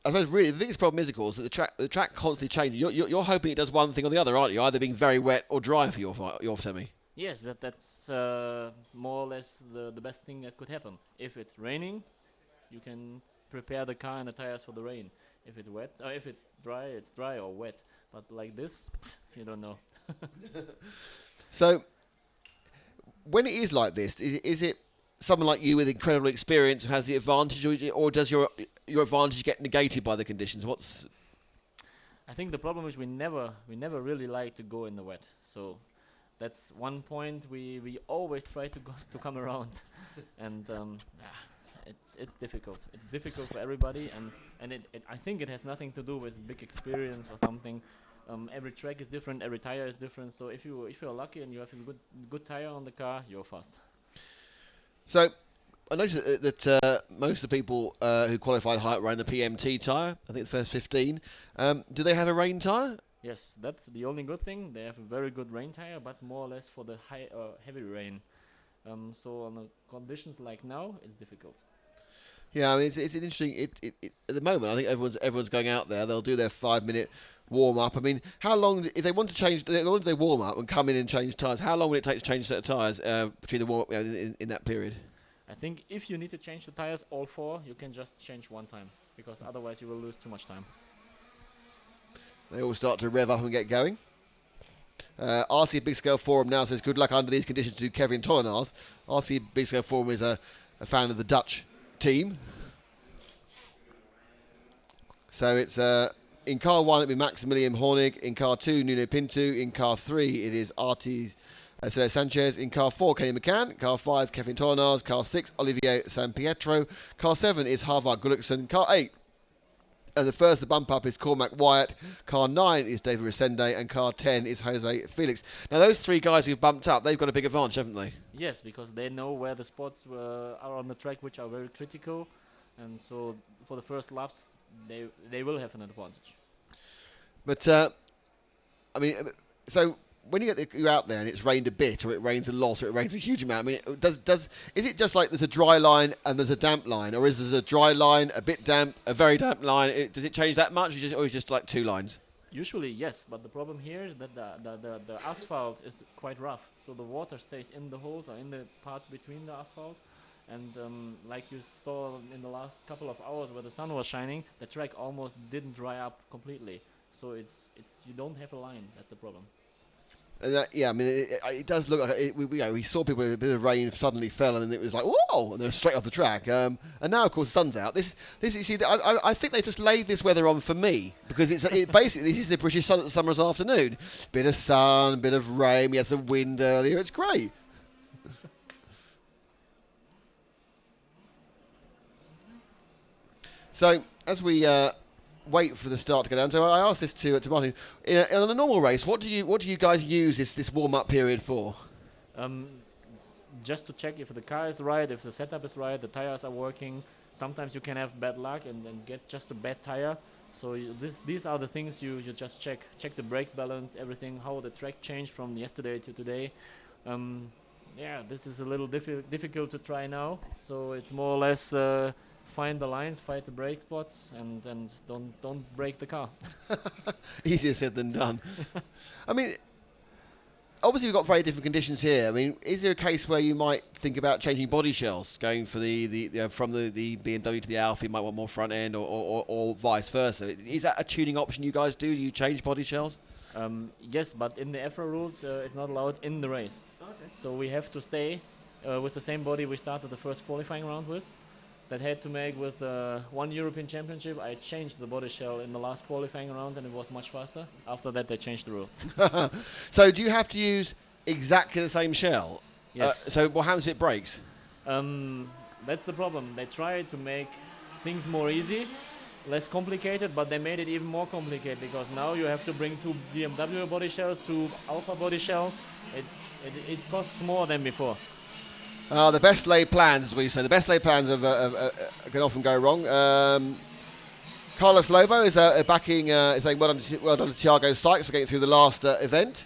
I suppose really the biggest problem is, of course, that the track constantly changes. You're hoping it does one thing or the other, aren't you? Either being very wet or dry for your semi. Yes, that's more or less the best thing that could happen. If it's raining, you can prepare the car and the tires for the rain. If it's wet, if it's dry or wet. But like this, you don't know. So when it is like this, is it someone like you with incredible experience who has the advantage, or does your advantage get negated by the conditions? I think the problem is we never really like to go in the wet. So that's one point we always try to go to come around, and it's difficult. It's difficult for everybody, and I think it has nothing to do with big experience or something. Every track is different, every tire is different. So if you're lucky and you have a good tire on the car, you're fast. So I noticed that most of the people who qualified high ran the PMT tyre. I think the first 15. Do they have a rain tyre? Yes, that's the only good thing. They have a very good rain tire, but more or less for the heavy rain. So on the conditions like now, it's difficult. Yeah, I mean it's an interesting. At the moment, I think everyone's going out there. They'll do their 5-minute warm up. I mean, how long if they want to change? They want to warm up and come in and change tyres. How long will it take to change a set of tyres between the warm up in that period? I think if you need to change the tires, all 4, you can just change one time, because otherwise you will lose too much time. They all start to rev up and get going. RC Big Scale Forum now says good luck under these conditions to Kevin Tollenaars. RC Big Scale Forum is a fan of the Dutch team. So it's in car 1 it'll be Maximilian Hornig, in car 2 Nuno Pinto, in car 3 it is Artis Sanchez, in car 4 Kenny McCann, car 5 Kevin Tollenaars, car 6 Olivier San Pietro, car 7 is Harvard Gullikson, car 8 and the first the bump up is Cormac Wyatt, car 9 is David Resende, and car 10 is Jose Felix. Now those 3 guys who've bumped up, they've got a big advantage, haven't they? Yes, because they know where the spots are on the track which are very critical, and so for the first laps they will have an advantage. But I mean, so when you're out there and it's rained a bit, or it rains a lot, or it rains a huge amount, I mean, is it just like there's a dry line and there's a damp line, or is there a dry line, a bit damp, a very damp line? Does it change that much, or is it just like 2 lines? Usually yes, but the problem here is that the asphalt is quite rough, so the water stays in the holes or in the parts between the asphalt. And like you saw in the last couple of hours where the sun was shining, the track almost didn't dry up completely. So it's you don't have a line. That's a problem. And I mean, it does look like we saw people with a bit of rain suddenly fell, and it was like whoa, and they're straight off the track. And now, of course, the sun's out. This you see, I think they just laid this weather on for me, because basically this is the British summer's afternoon. Bit of sun, bit of rain. We had some wind earlier. It's great. So as we wait for the start to go down, so I asked this to Martin. In a normal race, what do you guys use this warm up period for? Just to check if the car is right, if the setup is right, the tires are working. Sometimes you can have bad luck and get just a bad tire. So these are the things you just check. Check the brake balance, everything, how the track changed from yesterday to today. Yeah, this is a little difficult to try now. So it's more or less find the lines, find the brake spots, and don't break the car. Easier said than done. I mean, obviously we've got very different conditions here. I mean, is there a case where you might think about changing body shells, going for from the BMW to the Alfa? You might want more front end, or vice versa. Is that a tuning option you guys do? Do you change body shells? Yes, but in the EFRA rules, it's not allowed in the race. Okay. So we have to stay with the same body we started the first qualifying round with. That had to make with one European Championship. I changed the body shell in the last qualifying round, and it was much faster. After that, they changed the rule. So do you have to use exactly the same shell? Yes. So what happens if it breaks? That's the problem. They tried to make things more easy, less complicated, but they made it even more complicated, because now you have to bring 2 BMW body shells, 2 Alfa body shells. It costs more than before. The best laid plans, as we say, the best laid plans can often go wrong. Carlos Lobo is backing, is saying well done to Thiago Sykes for getting through the last event.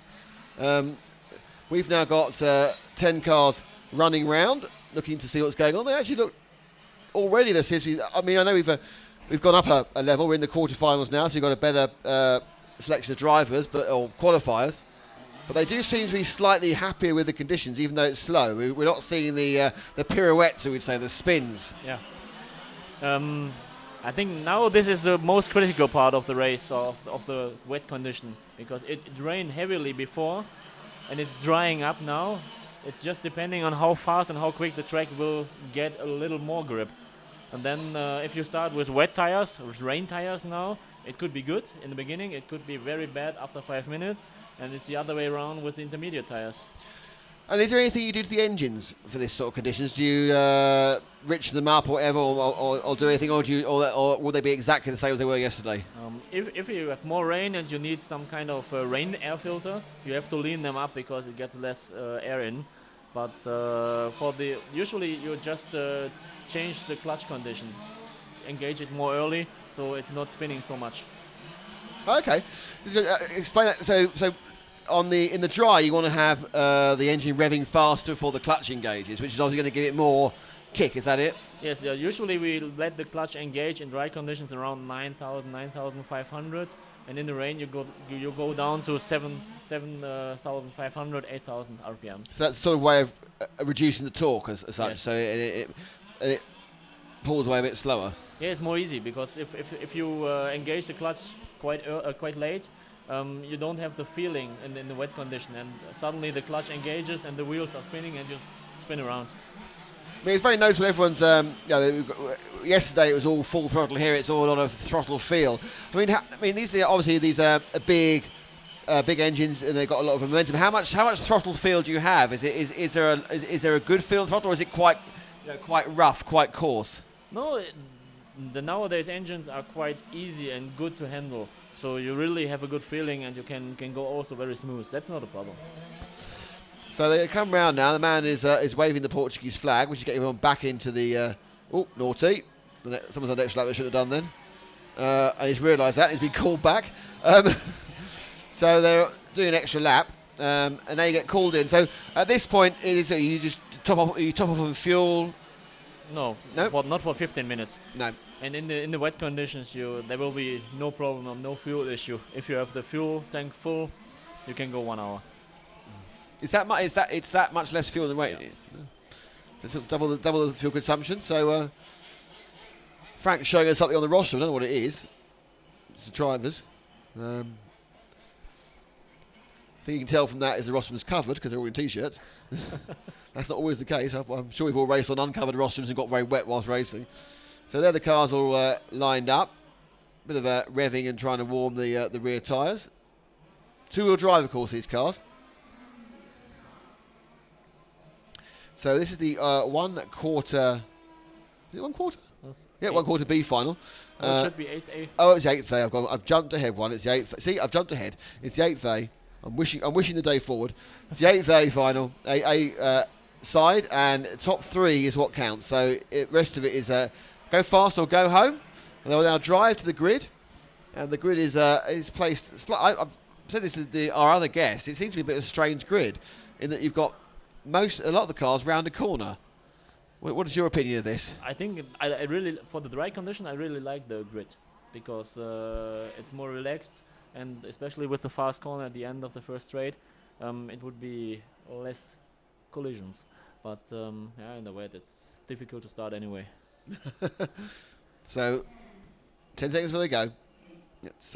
We've now got 10 cars running round, looking to see what's going on. They actually look already. I mean, I know we've gone up a level. We're in the quarterfinals now, so we've got a better selection of drivers, or qualifiers. But they do seem to be slightly happier with the conditions, even though it's slow. We're not seeing the pirouettes, we'd say, the spins. Yeah. I think now this is the most critical part of the race, of the wet condition, because it rained heavily before, and it's drying up now. It's just depending on how fast and how quick the track will get a little more grip. And then if you start with wet tires, with rain tires now, it could be good in the beginning. It could be very bad after 5 minutes. And it's the other way around with the intermediate tires. And is there anything you do to the engines for this sort of conditions? Do you rich them up or whatever, or do anything, or will they be exactly the same as they were yesterday? If you have more rain and you need some kind of rain air filter, you have to lean them up because it gets less air in. But usually you just change the clutch condition, engage it more early, so it's not spinning so much. Okay, explain that. So in the dry, you want to have the engine revving faster before the clutch engages, which is obviously going to give it more kick. Is that it? Yes. Usually we let the clutch engage in dry conditions around 9,000, 9,500, and in the rain you go down to 7,500, 8,000 RPMs. So that's sort of way of reducing the torque as such. Yes. So it pulls away a bit slower. Yeah, it's more easy because if you engage the clutch quite late, you don't have the feeling in the wet condition, and suddenly the clutch engages and the wheels are spinning and you spin around. I mean, it's very noticeable. Everyone's, yesterday it was all full throttle. Here it's all on a throttle feel. I mean, these are big engines and they've got a lot of momentum. How much throttle feel do you have? Is there a good feel throttle, or is it quite rough, quite coarse? No, the nowadays engines are quite easy and good to handle. So you really have a good feeling and you can go also very smooth. That's not a problem. So they come round now. The man is waving the Portuguese flag, which is getting everyone back into the... naughty. Someone's on the extra lap they should have done then. And he's realised that. He's been called back. So they're doing an extra lap. And now you get called in. So at this point, you just top off on fuel. No, Nope. not for 15 minutes. No. And in the wet conditions, there will be no problem, no fuel issue. If you have the fuel tank full, you can go 1 hour. It's that much less fuel than weight. Yeah. It's double the fuel consumption. So Frank's showing us something on the rostrum. I don't know what it is. It's the drivers. I think you can tell from that is the rostrum's covered because they're all in t-shirts. That's not always the case. I'm sure we've all raced on uncovered rostrums and got very wet whilst racing. So there the cars all lined up. Bit of revving and trying to warm the rear tyres. Two-wheel drive, of course, these cars. So this is the 1 quarter... Is it 1 quarter? Yeah, 1 quarter B final. It should be 8A. Oh, it's the 8th A. I've jumped ahead one. It's the 8th. See, I've jumped ahead. It's the 8th A. I'm wishing the day forward. It's the 8th A final. A side, and top 3 is what counts. So the rest of it is go fast or go home. And they'll now drive to the grid, and the grid is placed. I've said this to our other guest. It seems to be a bit of a strange grid, in that you've got a lot of the cars round a corner. What is your opinion of this? I think I really, for the dry condition, I really like the grid because it's more relaxed, and especially with the fast corner at the end of the first straight, it would be less collisions. But in the wet, it's difficult to start anyway. So, 10 seconds before they go. Let's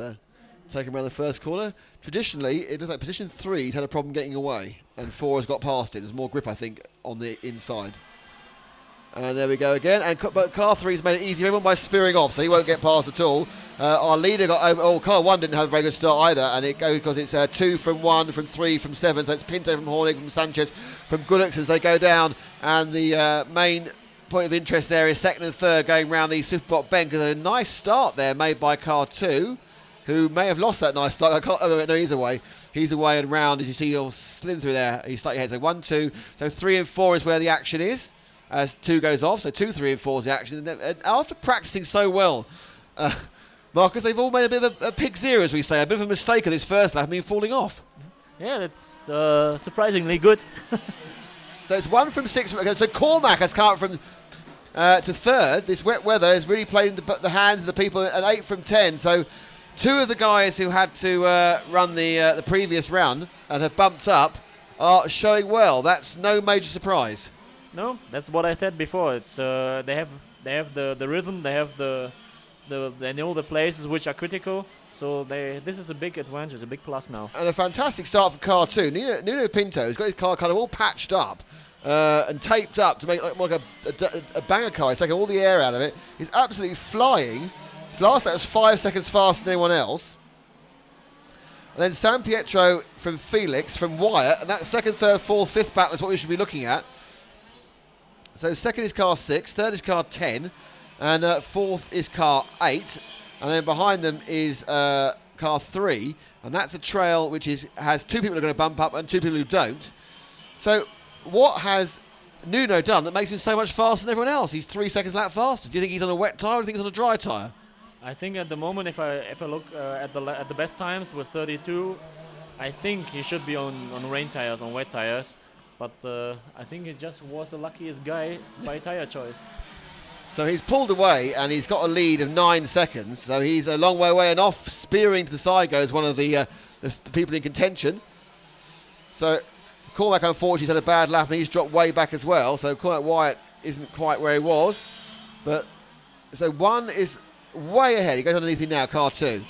take them around the first corner. Traditionally, it looks like position 3's had a problem getting away, and 4 has got past it. There's more grip, I think, on the inside. And there we go again. But car 3's made it easy for everyone by spearing off, so he won't get past at all. Our leader got over. Oh, car 1 didn't have a very good start either, and it goes because it's 2 from 1, from 3, from 7. So it's Pinto from Hornig, from Sanchez, from Gulix as they go down. And the main point of interest there is second and third going round the Superbot bend, because a nice start there made by car 2, who may have lost that nice start. No, he's away. He's away and round, as you see, he'll slim through there. He's slightly ahead. So 1, 2. So 3 and 4 is where the action is, as 2 goes off. So 2, 3 and 4 is the action. And after practicing so well, Marcus, they've all made a bit of a pig's ear, as we say, a bit of a mistake at this first lap, falling off. Yeah, that's surprisingly good. So it's 1 from 6. So Cormac has come up from to third. This wet weather has really played into the hands of the people at 8 from 10. So 2 of the guys who had to run the previous round and have bumped up are showing well. That's no major surprise. No, that's what I said before. It's they have the rhythm. They know the places which are critical. So this is a big advantage, a big plus now. And a fantastic start for car 2. Nuno Pinto has got his car kind of all patched up and taped up to make it look like a banger car. He's taken all the air out of it. He's absolutely flying. His last lap was 5 seconds faster than anyone else. And then San Pietro from Felix, from Wyatt, and that second, third, fourth, fifth battle is what we should be looking at. So second is car 6, third is car 10, and fourth is car 8. And then behind them is car 3, and that's a trail which has 2 people who are going to bump up and 2 people who don't. So what has Nuno done that makes him so much faster than everyone else? He's 3 seconds lap faster. Do you think he's on a wet tyre or do you think he's on a dry tyre? I think at the moment, if I look at the best times was 32, I think he should be on rain tires, on wet tires. But I think he just was the luckiest guy by tire choice. So he's pulled away and he's got a lead of 9 seconds. So he's a long way away and off. Spearing to the side goes one of the people in contention. So Cormac unfortunately had a bad lap and he's dropped way back as well. So Cormac Wyatt isn't quite where he was. But so one is way ahead. He goes underneath me now, car 2.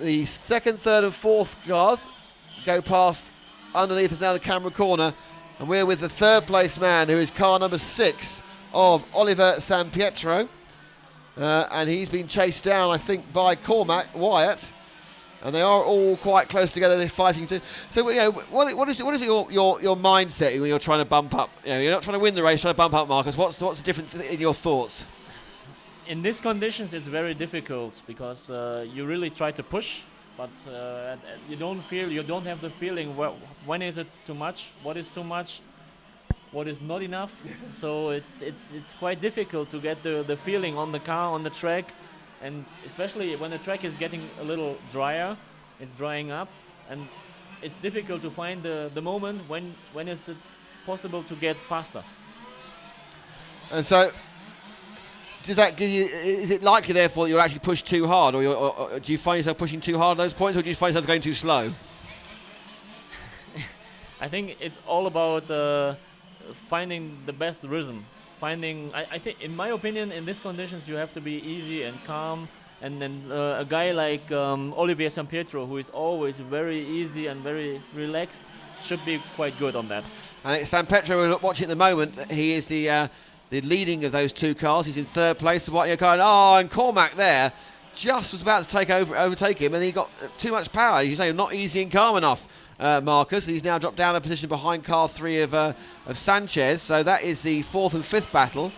The second, third and fourth cars go past underneath us now the camera corner. And we're with the third place man, who is car number 6 of Oliver San Pietro. And he's been chased down, I think, by Cormac Wyatt. And they are all quite close together. They're fighting. So you know, what is your mindset when you're trying to bump up? You know, you're not trying to win the race, trying to bump up, Marcus. What's the difference in your thoughts? In these conditions, it's very difficult because you really try to push, but you don't have the feeling when is it too much, what is too much, what is not enough. So it's quite difficult to get the feeling on the car, on the track, and especially when the track is getting a little drier, it's drying up, and it's difficult to find the moment when is it possible to get faster. And so, does that give you? Is it likely, therefore, that you'll actually push too hard, or do you find yourself pushing too hard at those points, or do you find yourself going too slow? I think it's all about finding the best rhythm. I think, in my opinion, in these conditions, you have to be easy and calm. And then a guy like Olivier San Pietro, who is always very easy and very relaxed, should be quite good on that. And San Pietro, we're watching at the moment. He is the leading of those 2 cars. He's in third place. So what you're going? Oh, and Cormac there just was about to overtake him, and he got too much power. You say not easy and calm enough, Marcus. He's now dropped down a position behind car 3 of Sanchez. So that is the 4th and 5th battle.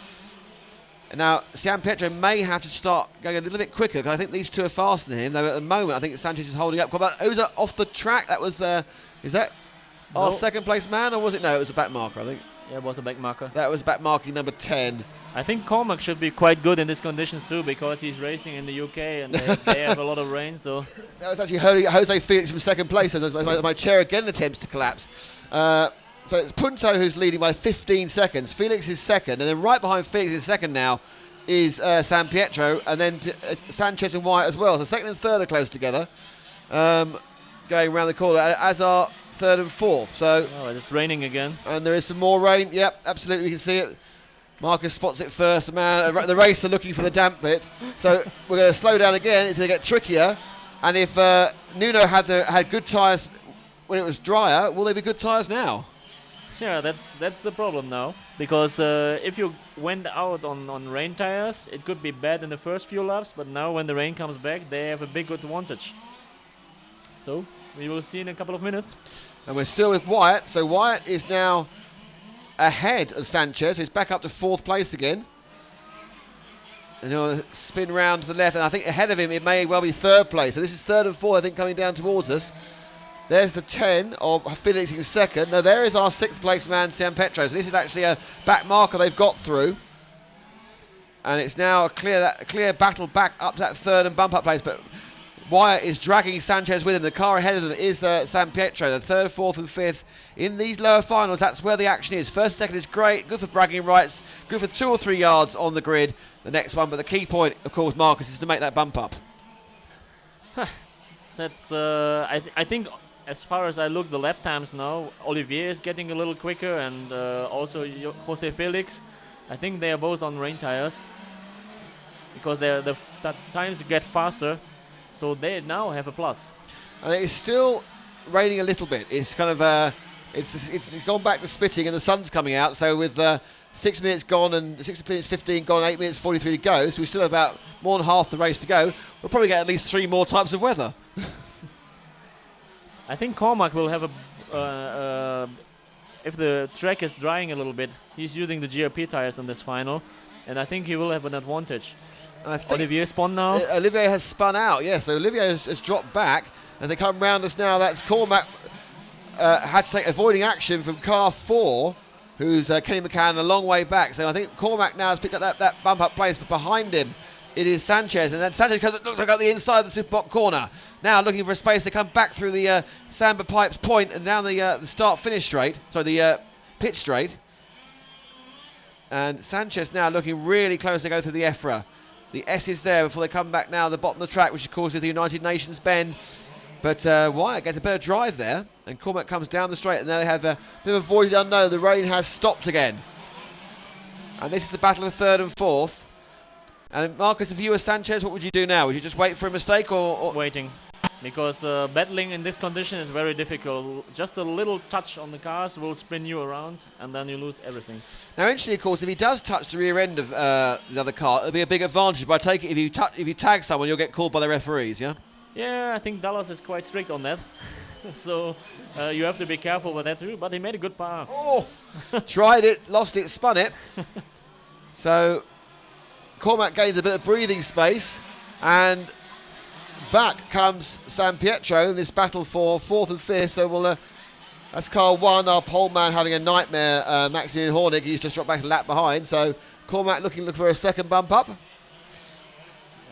And now San Pietro may have to start going a little bit quicker because I think these 2 are faster than him. Though at the moment, I think Sanchez is holding up. Was that off the track? That was. Is that our second place man, or was it? No, it was a back marker, I think. Yeah, it was a back marker. That was back marking number 10. I think Cormac should be quite good in these conditions too, because he's racing in the UK and they have a lot of rain. So that was actually Jose Felix from second place. And my chair again attempts to collapse. So it's Punto who's leading by 15 seconds. Felix is second, and then right behind Felix in second now is San Pietro, and then Sanchez and Wyatt as well. So second and third are close together, going around the corner, as are third and fourth. So it's raining again, and there is some more rain. Yep, absolutely, we can see it. Marcus spots it first. Man, the race are looking for the damp bit. So we're going to slow down again. It's going to get trickier. And if Nuno had good tyres when it was drier, will they be good tyres now? Yeah, that's the problem now, because if you went out on rain tires, it could be bad in the first few laps, but now when the rain comes back, they have a big advantage. So we will see in a couple of minutes. And we're still with Wyatt, so Wyatt is now ahead of Sanchez. He's back up to 4th place again. And he'll spin round to the left, and I think ahead of him it may well be 3rd place. So this is 3rd and 4th, I think, coming down towards us. There's the 10 of Felix in second. Now there is our 6th place man, San Pietro. So this is actually a back marker they've got through. And it's now a clear battle back up to that 3rd and bump up place. But Wyatt is dragging Sanchez with him. The car ahead of them is San Pietro. The 3rd, 4th and 5th in these lower finals. That's where the action is. 1st, 2nd is great. Good for bragging rights. Good for 2 or 3 yards on the grid. The next one. But the key point, of course, Marcus, is to make that bump up. That's I think, as far as I look the lap times now, Olivier is getting a little quicker, and also Jose Felix. I think they are both on rain tires, because the times get faster. So they now have a plus. And it's still raining a little bit. It's kind of it's gone back to spitting, and the sun's coming out. So with 6 minutes gone and 6 minutes 15 gone, 8 minutes 43 to go. So we still have about more than half the race to go. We'll probably get at least 3 more types of weather. I think Cormac will have a. If the track is drying a little bit, he's using the GRP tires on this final, and I think he will have an advantage. And I think Olivier spun now. Olivier has spun out. Yes, so Olivier has dropped back, and they come round us now. That's Cormac had to take avoiding action from car 4, who's Kenny McCann a long way back. So I think Cormac now has picked up that bump up place, but behind him it is Sanchez, and then Sanchez looks like the inside of the Superbot corner. Now looking for a space to come back through the Samba Pipes point and down the start-finish straight. Sorry, the pit straight. And Sanchez now looking really close to go through the EFRA. The S is there before they come back now at the bottom of the track, which of course is the United Nations bend. But Wyatt gets a better drive there, and Cormac comes down the straight, and now they have a bit of a void unknown. The rain has stopped again. And this is the battle of 3rd and 4th. And Marcus, if you were Sanchez, what would you do now? Would you just wait for a mistake or? Waiting, because battling in this condition is very difficult. Just a little touch on the cars will spin you around, and then you lose everything. Now, interestingly, of course, if he does touch the rear end of the other car, it'll be a big advantage. But I take it if you tag someone, you'll get called by the referees, yeah? Yeah, I think Dallas is quite strict on that. So you have to be careful with that too. But he made a good par. Oh, tried it, lost it, spun it. So Cormac gains a bit of breathing space, and back comes San Pietro in this battle for 4th and 5th. So that's car 1, our pole man having a nightmare. Maximilian Hornig, he's just dropped back a lap behind. So Cormac looking for a second bump up.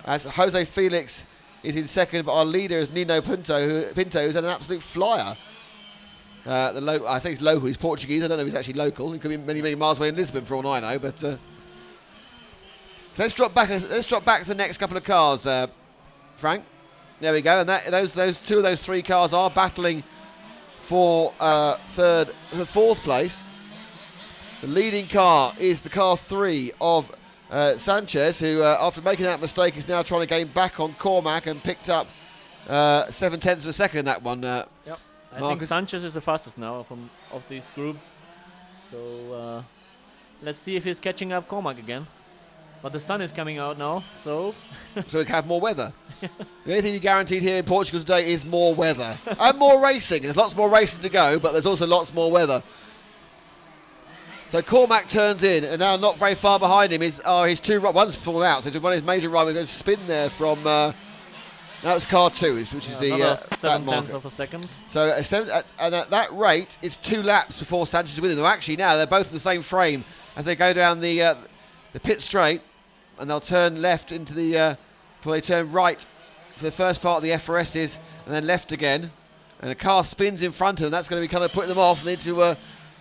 As Jose Felix is in second, but our leader is Nino Pinto, who's had an absolute flyer. I think he's local, he's Portuguese. I don't know if he's actually local. He could be many, many miles away in Lisbon for all I know. But let's drop back to the next couple of cars, Frank. There we go, and those 2 of those 3 cars are battling for 4th place. The leading car is the car 3 of Sanchez, who after making that mistake is now trying to gain back on Cormac and picked up 7/10 of a second in that one. Yep. I think Sanchez is the fastest now of this group. So let's see if he's catching up Cormac again. But the sun is coming out now, so so we can have more weather. The only thing you guaranteed here in Portugal today is more weather and more racing. There's lots more racing to go, but there's also lots more weather. So Cormac turns in, and now not very far behind him is his 2. One's fallen out, so one of his major rivals going to spin there from. Now it's car 2, which is the 7/10 of a second. So and at that rate, it's 2 laps before Sanchez is with him. Actually, now they're both in the same frame as they go down the pit straight, and they'll turn left into before they turn right for the first part of the FRSs, and then left again. And the car spins in front of them. That's going to be kind of putting them off. They need to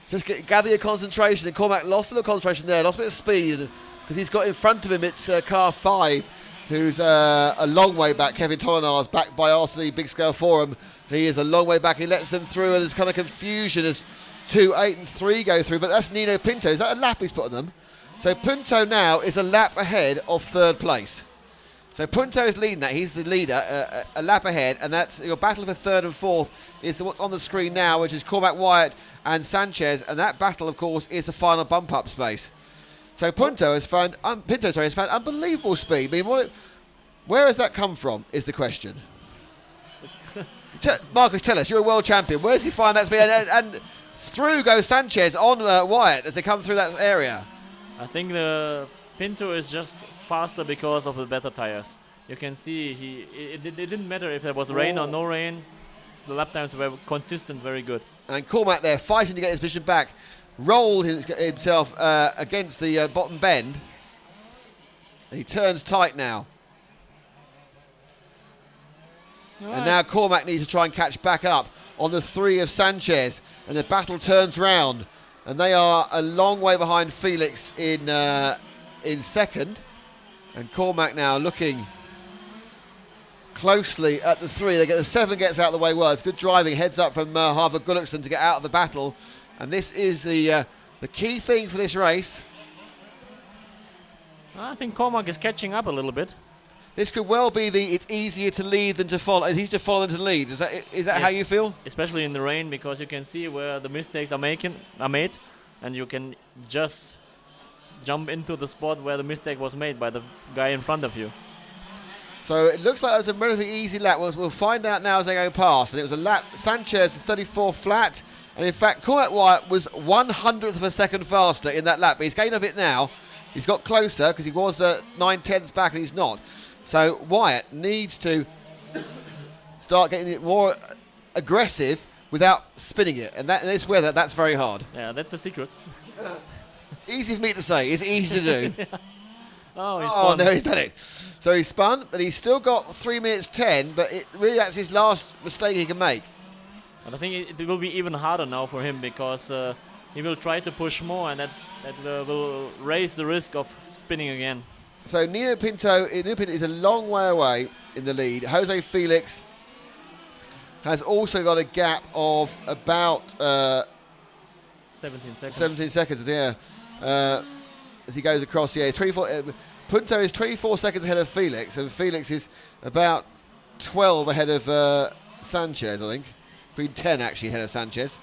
just gather your concentration. And Cormac lost a little concentration there, lost a bit of speed, because he's got in front of him, it's car 5, who's a long way back. Kevin Tolinar's backed by RC Big Scale Forum. He is a long way back. He lets them through, and there's kind of confusion as 2, 8 and 3 go through. But that's Nino Pinto. Is that a lap he's put on them? So Pinto now is a lap ahead of 3rd place. So Pinto is leading that. He's the leader, a lap ahead, and that's your battle for 3rd and 4th is what's on the screen now, which is Cormac, Wyatt and Sanchez, and that battle, of course, is the final bump-up space. So Pinto has found unbelievable speed. I mean, where has that come from, is the question. Marcus, tell us, you're a world champion. Where does he find that speed? And through goes Sanchez on Wyatt as they come through that area. I think the Pinto is just faster because of the better tires. You can see it didn't matter if there was rain or no rain. The lap times were consistent, very good. And Cormac there fighting to get his position back. Rolled himself against the bottom bend. He turns tight now. And now Cormac needs to try and catch back up on the 3 of Sanchez. And the battle turns round. And they are a long way behind Felix in second. And Cormac now looking closely at the 3. The 7 gets out of the way well. It's good driving. Heads up from Harvard Gullickson to get out of the battle. And this is the key thing for this race. I think Cormac is catching up a little bit. this could well be it's easier to lead than to follow. It's easier to follow than to lead. Is that how you Yes, feel? especially in the rain, because you can see where the mistakes are made, and you can just jump into the spot where the mistake was made by the guy in front of you. So it looks like that was a relatively easy lap. We'll find out now as they go past. And it was a lap, Sanchez 34 flat. And in fact, Cormac Wyatt was 1/100th of a second faster in that lap. But he's gained a bit now. He's got closer because he was 9/10ths back and he's not. So Wyatt needs to start getting it more aggressive without spinning it. And in this weather, that's very hard. Yeah, that's a secret. Easy for me to say. It's easy to do. Oh, he's Oh, spun. no, he's done it. So he's spun, but he's still got 3 minutes 10, but that's his last mistake he can make. And I think it will be even harder now for him, because he will try to push more, and that will raise the risk of spinning again. So Nino Pinto is a long way away in the lead. Jose Felix has also got a gap of about 17 seconds. 17 seconds, yeah. As he goes across, yeah, 24. Pinto is 24 seconds ahead of Felix, and Felix is about 12 ahead of Sanchez, I think. Between 10 actually ahead of Sanchez.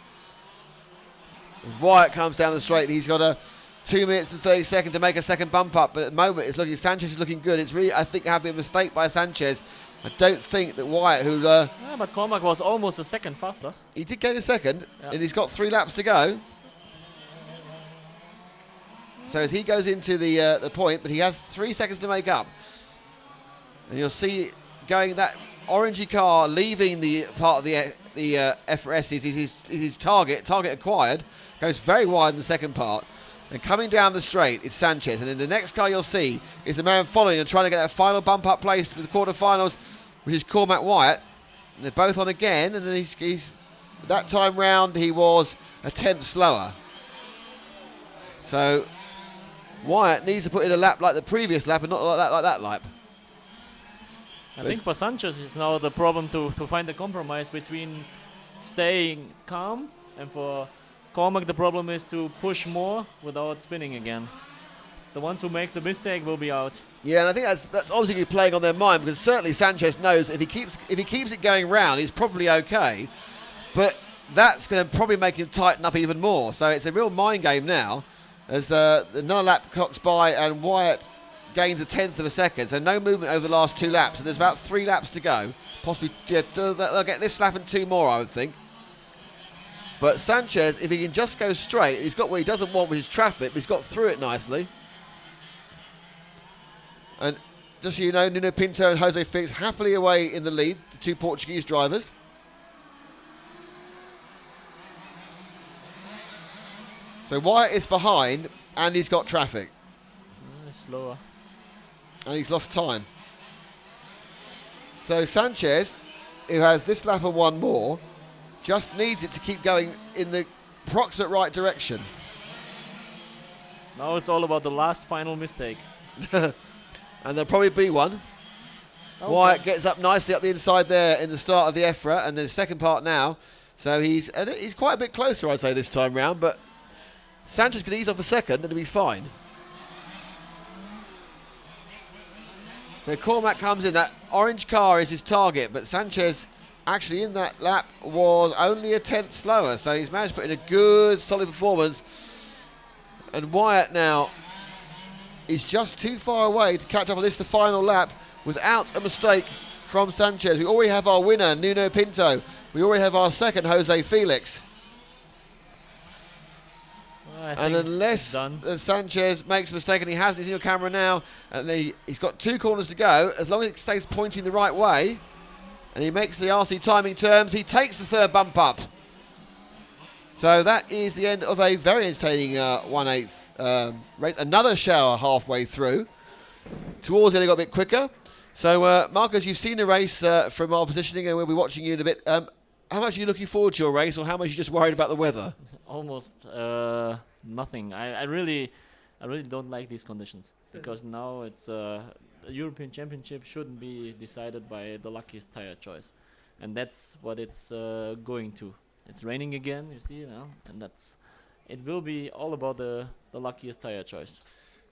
As Wyatt comes down the straight, and he's got 2 minutes and 30 seconds to make a second bump up, but at the moment Sanchez is looking good. It's really, I think, have been a mistake by Sanchez. I don't think that Wyatt, who Yeah, but Cormac was almost a second faster. he did gain a second, Yeah. and he's got 3 laps to go. So as he goes into the point, but he has 3 seconds to make up. And you'll see going that orangey car leaving the part of the EFRA is his target acquired, goes very wide in the second part. And coming down the straight, it's Sanchez. And then the next car you'll see is the man following and trying to get that final bump up place to the quarterfinals, which is Cormac Wyatt. And they're both on again, and then he's that time round he was a 10th slower. So Wyatt needs to put in a lap like the previous lap and not like that lap. I think for Sanchez it's now the problem to find the compromise between staying calm, and for Cormac the problem is to push more without spinning again. The ones who makes the mistake will be out. Yeah, and I think that's obviously playing on their mind, because certainly Sanchez knows if he keeps it going round, he's probably okay. But that's going to probably make him tighten up even more. So it's a real mind game now, as another lap clocks by and Wyatt gains 1/10 of a second. So no movement over the last 2 laps, and there's about 3 laps to go. Possibly, yeah, they'll get this lap and 2 more, I would think. But Sanchez, if he can just go straight, he's got what he doesn't want, which is traffic, but he's got through it nicely. And just so you know, Nuno Pinto and Jose Felix happily away in the lead, the 2 Portuguese drivers. So Wyatt is behind, and he's got traffic, Slower. and he's lost time. So Sanchez, who has this lap and 1 more, just needs it to keep going in the approximate right direction. Now it's all about the last final mistake. And there'll probably be one. Okay. Wyatt gets up nicely up the inside there in the start of the EFRA, and then the second part now. So he's quite a bit closer, I'd say, this time round, but Sanchez can ease off a second and he'll be fine. So Cormac comes in, that orange car is his target, but Sanchez actually in that lap was only 1/10 slower, so he's managed to put in a good solid performance. And Wyatt now is just too far away to catch up on this, the final lap, without a mistake from Sanchez. We already have our winner, Nuno Pinto. We already have our second, Jose Felix. I And think it's unless done. Sanchez makes a mistake, and he hasn't, he's in your camera now, and he's got 2 corners to go, as long as it stays pointing the right way, and he makes the RC timing terms, he takes the 3rd bump up. So that is the end of a very entertaining 1/8 race. Another shower halfway through. Towards the end, it got a bit quicker. So, Marcus, you've seen the race from our positioning, and we'll be watching you in a bit. How much are you looking forward to your race, or how much are you just worried about the weather? Almost nothing. I really don't like these conditions, because now it's the European Championship shouldn't be decided by the luckiest tire choice, and that's what it's going to. It's raining again, you see, and it will be all about the luckiest tire choice.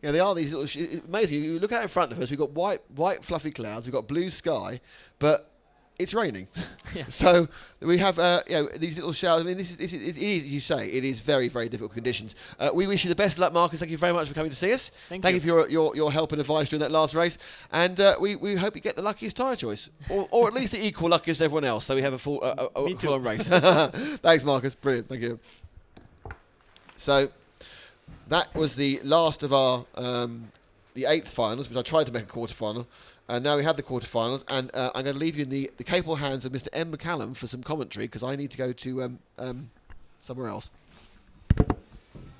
Yeah, they are these little. It's amazing. You look out in front of us. We've got white fluffy clouds. We've got blue sky, but it's raining. Yeah. So we have these little showers. I mean, it is, you say, it is very, very difficult conditions. We wish you the best of luck, Marcus. Thank you very much for coming to see us. Thank you you. for your help and advice during that last race. And we hope you get the luckiest tyre choice, or at least the equal luckiest as everyone else. So we have a full Me too. on race. Thanks, Marcus. Brilliant. Thank you. So that was the last of our the 8th finals, which I tried to make a quarter-final. And now we have the quarterfinals, and I'm going to leave you in the capable hands of Mr. M. McCallum for some commentary, because I need to go to somewhere else.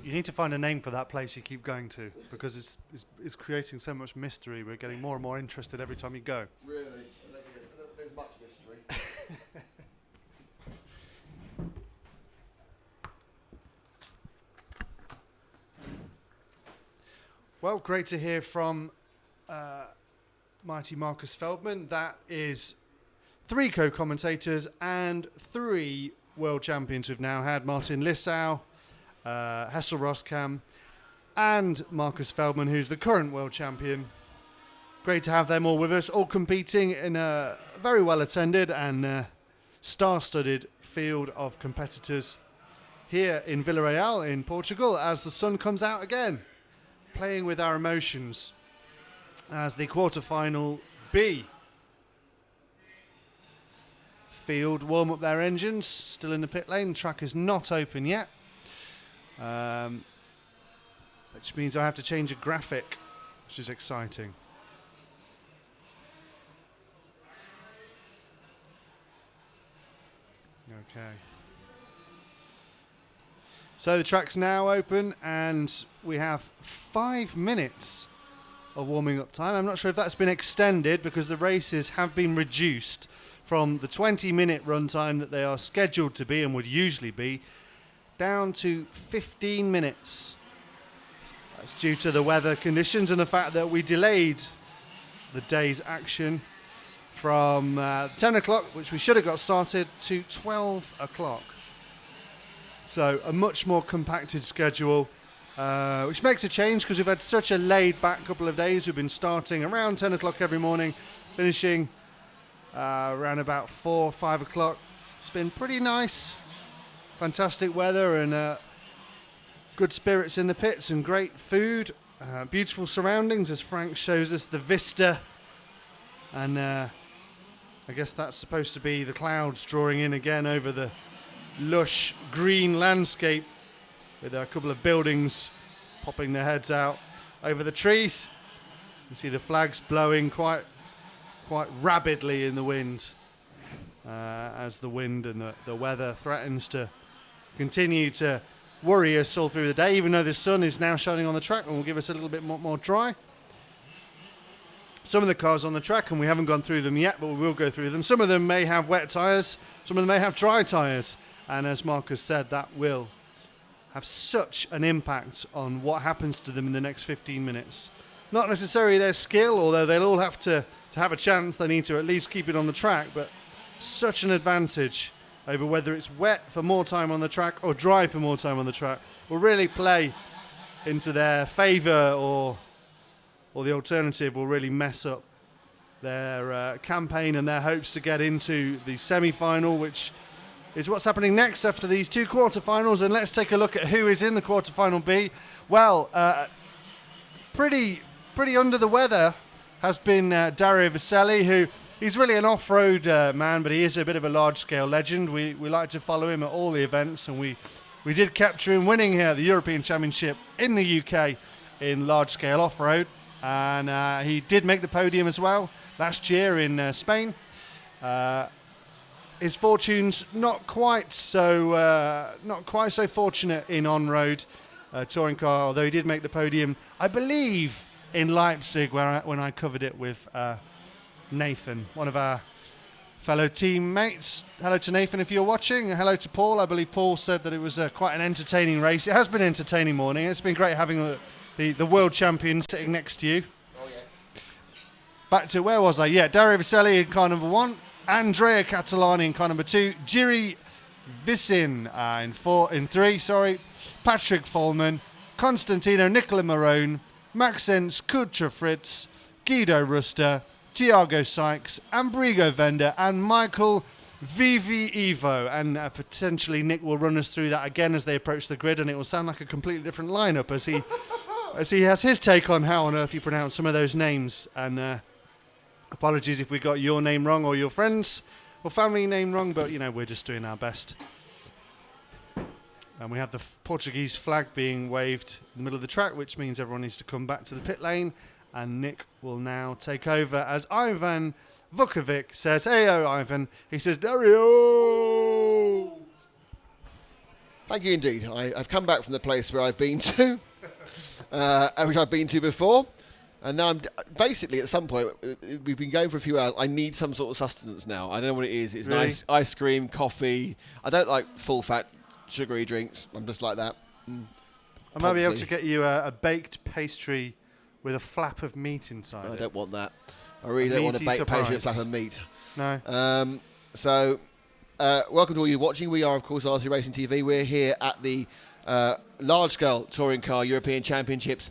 You need to find a name for that place you keep going to, because it's creating so much mystery. We're getting more and more interested every time you go. Really? There's much mystery. Well, great to hear from mighty Marcus Feldman. That is 3 co-commentators and 3 world champions we've now had. Martin Lissau, Hessel Roskam, and Marcus Feldman, who's the current world champion. Great to have them all with us, all competing in a very well attended and star-studded field of competitors here in Villarreal in Portugal as the sun comes out again, playing with our emotions as the quarter-final B field warm up their engines, still in the pit lane. The track is not open yet, which means I have to change a graphic, which is exciting. Okay. So the track's now open and we have 5 minutes of warming up time. I'm not sure if that's been extended because the races have been reduced from the 20-minute run time that they are scheduled to be and would usually be down to 15 minutes. That's due to the weather conditions and the fact that we delayed the day's action from 10 o'clock, which we should have got started, to 12 o'clock. So a much more compacted schedule, which makes a change because we've had such a laid-back couple of days. We've been starting around 10 o'clock every morning, finishing around about 4 or 5 o'clock. It's been pretty nice. Fantastic weather and good spirits in the pits and great food. Beautiful surroundings, as Frank shows us the vista. And I guess that's supposed to be the clouds drawing in again over the lush green landscape with a couple of buildings popping their heads out over the trees. You can see the flags blowing quite rapidly in the wind as the wind and the weather threatens to continue to worry us all through the day, even though the sun is now shining on the track and will give us a little bit more dry. Some of the cars on the track, and we haven't gone through them yet, but we will go through them. Some of them may have wet tyres, some of them may have dry tyres. And as Marcus said, that will have such an impact on what happens to them in the next 15 minutes. Not necessarily their skill, although they'll all have to have a chance. They need to at least keep it on the track, but such an advantage over whether it's wet for more time on the track or dry for more time on the track will really play into their favour, or the alternative will really mess up their campaign and their hopes to get into the semi-final, which is what's happening next after these 2 quarterfinals. And let's take a look at who is in the quarterfinal B. Well, pretty under the weather has been Dario Viselli, who he's really an off-road man, but he is a bit of a large-scale legend. We like to follow him at all the events, and we did capture him winning here the European Championship in the UK in large-scale off-road, and he did make the podium as well last year in Spain. His fortunes not quite so fortunate in on-road touring car, although he did make the podium, I believe, in Leipzig, when I covered it with Nathan, one of our fellow teammates. Hello to Nathan if you're watching. Hello to Paul. I believe Paul said that it was quite an entertaining race. It has been an entertaining morning. It's been great having the world champion sitting next to you. Oh, yes. Back to, where was I? Yeah, Dario Viselli in car number 1. Andrea Catalani in car number 2, Jiri Visin in 3, Patrick Follman, Constantino Nicola Marone, Maxence Kutra Fritz, Guido Ruster, Tiago Sykes, Ambrigo Vender, and Michael Vivi Evo. And potentially Nick will run us through that again as they approach the grid, and it will sound like a completely different lineup as he has his take on how on earth you pronounce some of those names. And apologies if we got your name wrong or your friends or family name wrong, but we're just doing our best. And we have the Portuguese flag being waved in the middle of the track, which means everyone needs to come back to the pit lane. And Nick will now take over as Ivan Vukovic says, "Heyo, Ivan." He says, "Dario." Thank you indeed. I've come back from the place where I've been to, which I've been to before. And now basically at some point, we've been going for a few hours. I need some sort of sustenance now. I don't know what it is. It's Really? nice ice cream, coffee. I don't like full fat sugary drinks. I'm just like that. I might be able to Popsy. get you a baked pastry with a flap of meat inside I it. don't want that. I really A don't want a meaty baked pastry with surprise. flap of meat. No. So, welcome to all you watching. We are, of course, RC Racing TV. We're here at the large-scale touring car European Championships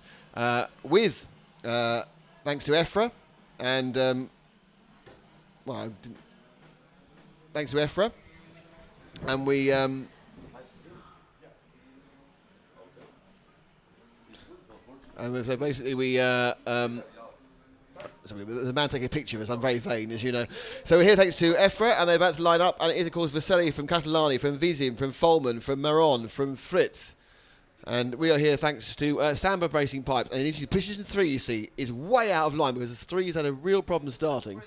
with, thanks to EFRA, and thanks to EFRA, and we. And so basically sorry, there's a man taking a picture of us. I'm very vain, as you know. So we're here thanks to EFRA, and they're about to line up. And it is, of course, Vasily from Catalani, from Vizim, from Folman, from Maron, from Fritz. And we are here thanks to Samba Bracing Pipes. And into position 3, you see, is way out of line because the 3's had a real problem starting.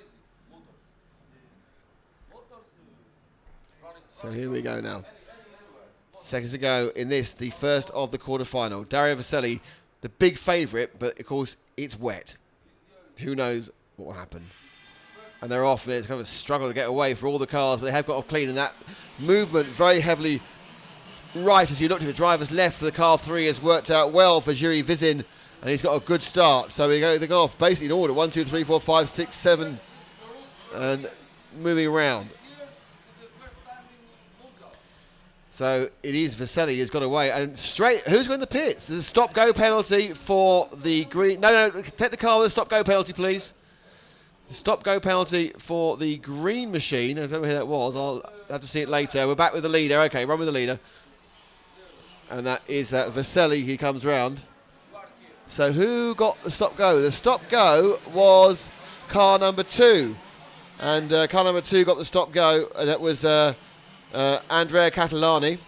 So here we go now. Seconds to go in this, the first of the quarter-final. Dario Vasily, the big favourite, but of course it's wet. Who knows what will happen? And they're off, and it's kind of a struggle to get away for all the cars, but they have got off clean, and that movement very heavily right as you look to the driver's left for the car 3 has worked out well for Jiri Vizin, and he's got a good start. So they go off basically in order 1, 2, 3, 4, 5, 6, 7, and moving around. So it is Vasily who's got away, and straight. Who's going to the pits? There's a stop-go penalty for the green. No, take the car with a stop-go penalty, please. The stop-go penalty for the green machine. I don't know who that was. I'll have to see it later. We're back with the leader. Okay, run with the leader, and that is Vasily. He comes round. So who got the stop-go? The stop-go was car number 2, and car number 2 got the stop-go, and that was. Andrea Catalani.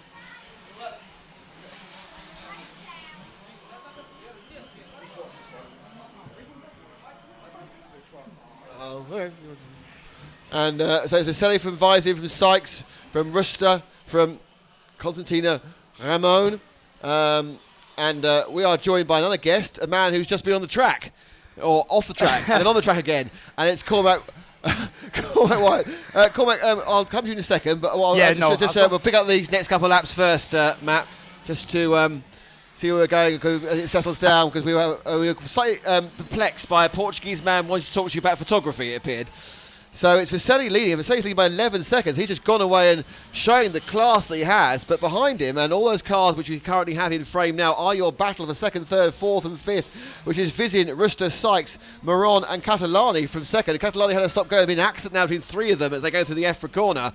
And so it's Vasily from Vizin, from Sykes, from Rusta, from Constantina Ramon. And we are joined by another guest, a man who's just been on the track, or off the track, and then on the track again. And it's Cormac. Cormac White. Cormac, I'll come to you in a second, but we'll pick up these next couple of laps first, Matt, just to see where we're going as it settles down, because we were slightly perplexed by a Portuguese man wanting to talk to you about photography, it appeared. So it's Vasily leading. Vasili's leading by 11 seconds. He's just gone away and showing the class that he has. But behind him, and all those cars which we currently have in frame now, are your battle for second, third, fourth and fifth, which is Vizin, Rusta, Sykes, Maron and Catalani from second. Catalani had a stop go. There's been an accident now between 3 of them as they go through the EFRA corner.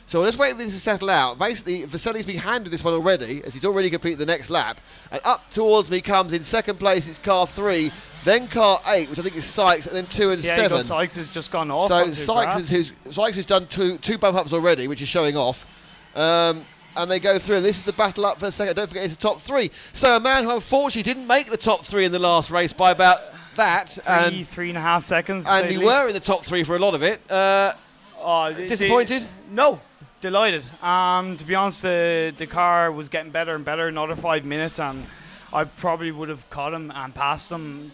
So let's wait for this to settle out. Basically, Vasily's been handed this one already, as he's already completed the next lap. And up towards me comes, in second place, it's car 3, then car 8, which I think is Sykes, and then 2 and 7. Sykes has just gone off. So Sykes has done two bump ups already, which is showing off. And they go through, and this is the battle up for a second. Don't forget, it's the top 3. So a man who unfortunately didn't make the top 3 in the last race by about that. 3.5 seconds. And you were in the top 3 for a lot of it. Disappointed? No. Delighted. To be honest, the car was getting better and better. Another 5 minutes, and I probably would have caught him and passed him.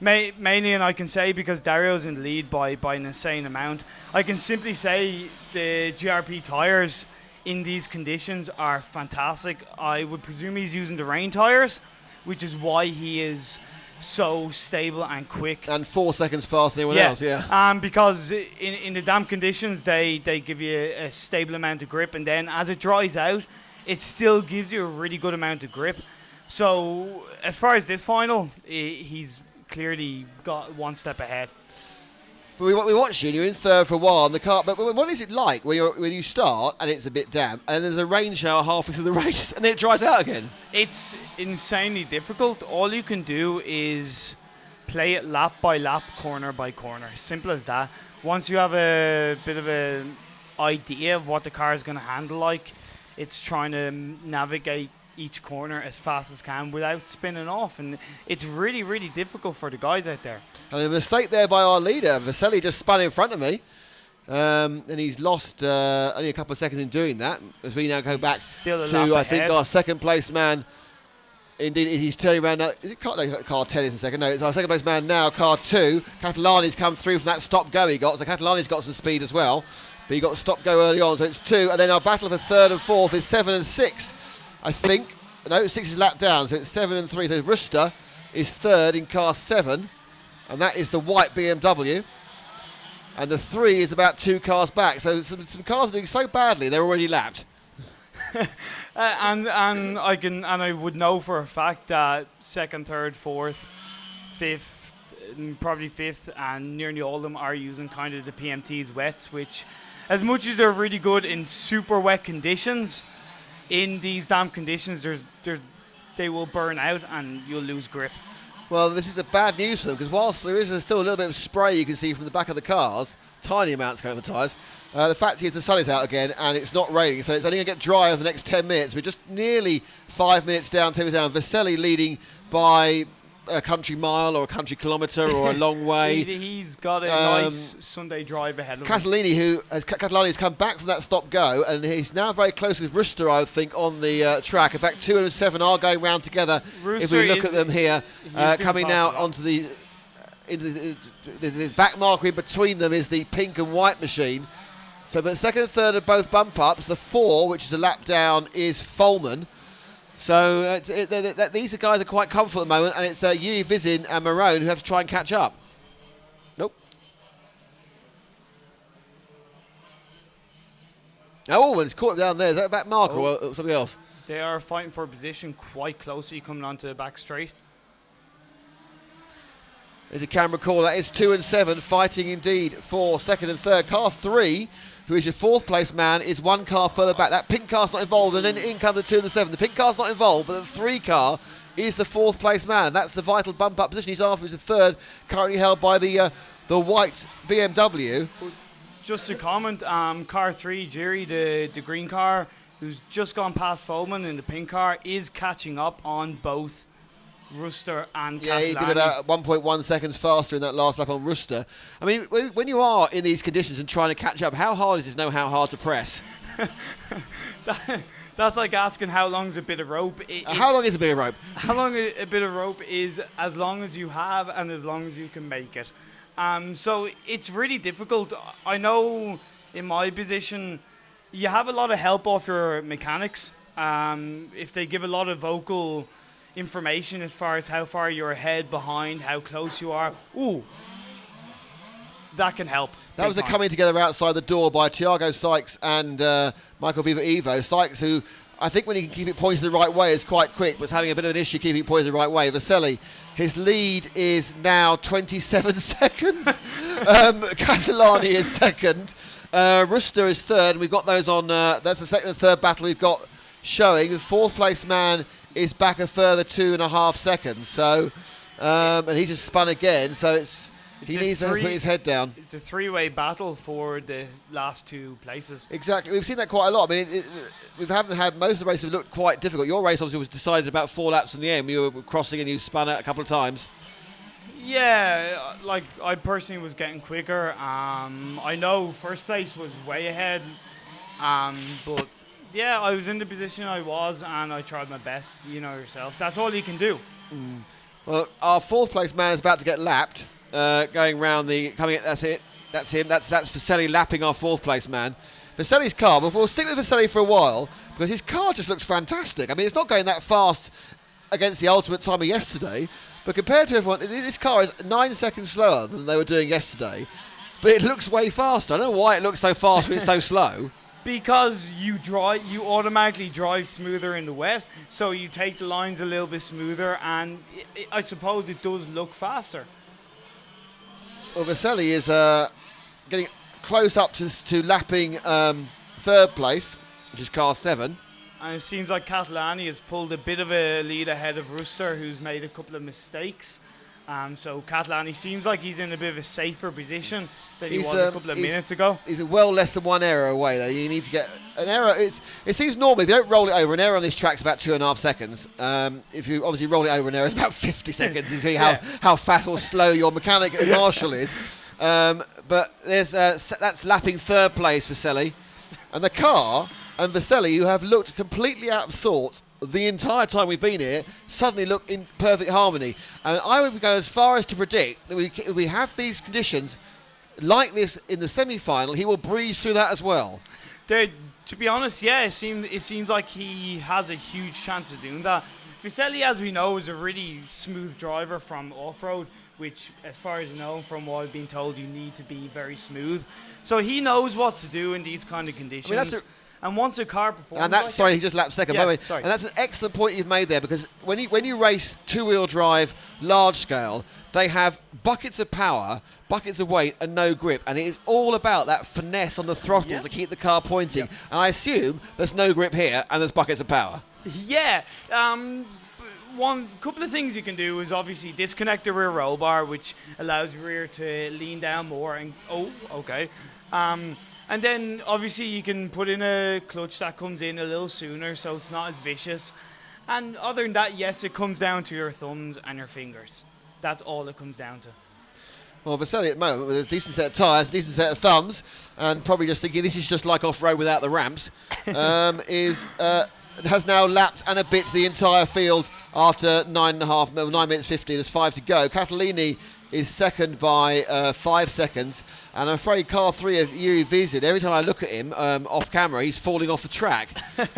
Mainly, and I can say because Dario's in the lead by an insane amount, I can simply say the GRP tyres in these conditions are fantastic. I would presume he's using the rain tyres, which is why he is so stable and quick. And 4 seconds faster than anyone else, yeah. Because in the damp conditions, they give you a stable amount of grip, and then as it dries out, it still gives you a really good amount of grip. So as far as this final, he's clearly got one step ahead. But we watched you, and you're in third for a while in the car. But what is it like when you start and it's a bit damp, and there's a rain shower halfway through the race, and then it dries out again? It's insanely difficult. All you can do is play it lap by lap, corner by corner. Simple as that. Once you have a bit of an idea of what the car is going to handle like, it's trying to navigate each corner as fast as can without spinning off, and it's really, really difficult for the guys out there. And a mistake there by our leader. Vaselli just spun in front of me, and he's lost only a couple of seconds in doing that. As we now go back Still a to, lap I think, ahead. our second place man. Indeed, he's turning around now. Is it car 10 in a second? No, it's our second place man now, car 2. Catalani's come through from that stop-go he got, so Catalani's got some speed as well. But he got stop-go early on, so it's 2. And then our battle for third and fourth is 7 and 6, I think. No, 6 is lapped down, so it's 7 and 3. So Ruster is third in car 7, and that is the white BMW. And the 3 is about 2 cars back. So some cars are doing so badly, they're already lapped. And I would know for a fact that second, third, fourth, fifth, probably fifth, and nearly all of them are using kind of the PMT's wets, which, as much as they're really good in super wet conditions, in these damp conditions, they will burn out and you'll lose grip. Well, this is a bad news for them, because whilst there is still a little bit of spray you can see from the back of the cars, tiny amounts going on the tyres, the fact is the sun is out again and it's not raining, so it's only going to get dry over the next 10 minutes. We're just nearly 5 minutes down, 10 minutes down. Vaselli leading by a country mile or a country kilometre or a long way. He's got a nice Sunday drive ahead of him. Catalani has come back from that stop-go, and he's now very close with Ruster, I think, on the track. In fact, 2 and 7 are going round together. If we look at them here, coming now onto the back marker in between them is the pink and white machine. So, but second and third are both bump ups. The 4, which is a lap down, is Folman. So these guys are quite comfortable at the moment, and it's Yui Vizin and Marone who have to try and catch up. Nope. Now Allman's caught him down there. Is that back marker or something else? They are fighting for position quite closely coming onto the back straight. There's a camera call. That is 2 and 7 fighting indeed for second and third. Car 3, who is your fourth place man, is 1 car further back. That pink car's not involved, and then in comes the 2 and the 7. The pink car's not involved, but the 3 car is the fourth place man. That's the vital bump up position. He's after the third, currently held by the white BMW. Just a comment, car 3, Jerry, the green car, who's just gone past Foreman in the pink car, is catching up on both Ruster and Yeah, he Catalani. did about 1.1 seconds faster in that last lap on Ruster. I mean, when you are in these conditions and trying to catch up, how hard is it to know how hard to press? That's like asking how long's a bit of rope. How long is a bit of rope? How long a bit of rope is as long as you have and as long as you can make it. So it's really difficult. I know in my position, you have a lot of help off your mechanics. If they give a lot of vocal information as far as how far you're ahead, behind, how close you are, that can help. That was a coming together outside the door by Thiago Sykes and Michael Viva Evo. Sykes, who I think when he can keep it pointed the right way is quite quick, but is having a bit of an issue keeping it pointed the right way. Vaselli, his lead is now 27 seconds. Catalani is second. Ruster is third. And we've got those on, that's the second and third battle we've got showing. The fourth place man is back a further 2.5 seconds. So, and he's just spun again. So he needs to put his head down. It's a 3-way battle for the last 2 places. Exactly. We've seen that quite a lot. I mean, we haven't had most of the races have looked quite difficult. Your race obviously was decided about 4 laps in the end. You were crossing and you spun out a couple of times. Yeah, like I personally was getting quicker. I know first place was way ahead, but yeah, I was in the position I was and I tried my best. You know yourself. That's all you can do. Well, our fourth place man is about to get lapped. Going round that's it. That's him. That's Vaselli lapping our fourth place man. Vaselli's car, but we'll stick with Vaselli for a while because his car just looks fantastic. I mean, it's not going that fast against the ultimate time of yesterday, but compared to everyone, this car is 9 seconds slower than they were doing yesterday, but it looks way faster. I don't know why it looks so fast when it's so slow. Because you automatically drive smoother in the wet, so you take the lines a little bit smoother, and I suppose it does look faster. Well, Vaselli is getting close up to lapping third place, which is car 7. And it seems like Catalani has pulled a bit of a lead ahead of Rooster, who's made a couple of mistakes. So Catalani seems like he's in a bit of a safer position than he was a couple of minutes ago. He's well less than 1 error away, though. You need to get an error. It seems normally, if you don't roll it over, an error on this track's about 2.5 seconds. If you obviously roll it over an error, it's about 50 seconds. You see how fast or slow your mechanic at Marshall is. But there's that's lapping third place for Vaselli. And the car and Vaselli, who have looked completely out of sorts the entire time we've been here, suddenly look in perfect harmony. And I would go as far as to predict that if we have these conditions like this in the semi-final, he will breeze through that as well. To be honest, yeah, it seems like he has a huge chance of doing that. Vaselli, as we know, is a really smooth driver from off-road, which, as far as you know, from what I've been told, you need to be very smooth. So he knows what to do in these kind of conditions. And once the car performs, and that's he just lapped second. Yeah, by the way. sorry. And that's an excellent point you've made there, because when you race two-wheel drive, large scale, they have buckets of power, buckets of weight, and no grip, and it is all about that finesse on the throttle to keep the car pointing. And I assume there's no grip here, and there's buckets of power. Yeah. One couple of things you can do is obviously disconnect the rear roll bar, which allows your rear to lean down more. And and then obviously you can put in a clutch that comes in a little sooner, so it's not as vicious. And other than that, yes, it comes down to your thumbs and your fingers. That's all it comes down to. Well, Vaselli at the moment, with a decent set of tyres, decent set of thumbs, and probably just thinking this is just like off-road without the ramps, has now lapped and a bit the entire field after 9 minutes 50. There's 5 to go. Catalini is second by 5 seconds. And I'm afraid car 3 of Yuri Vizin, every time I look at him off camera, he's falling off the track.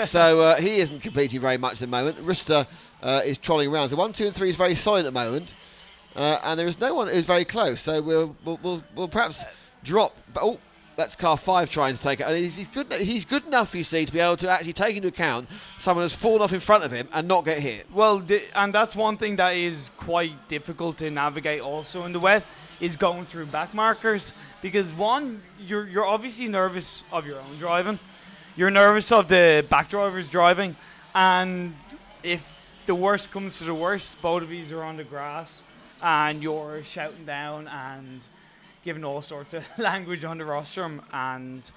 So he isn't competing very much at the moment. Ruster is trolling around. So 1, 2 and 3 is very solid at the moment. And there is no one who's very close. So we'll perhaps drop. But, that's car 5 trying to take it. And he's good enough, you see, to be able to actually take into account someone has fallen off in front of him and not get hit. Well, and that's one thing that is quite difficult to navigate also in the wet, is going through back markers, because one, you're obviously nervous of your own driving, you're nervous of the back driver's driving, and if the worst comes to the worst, both of you are on the grass and you're shouting down and giving all sorts of language on the rostrum, and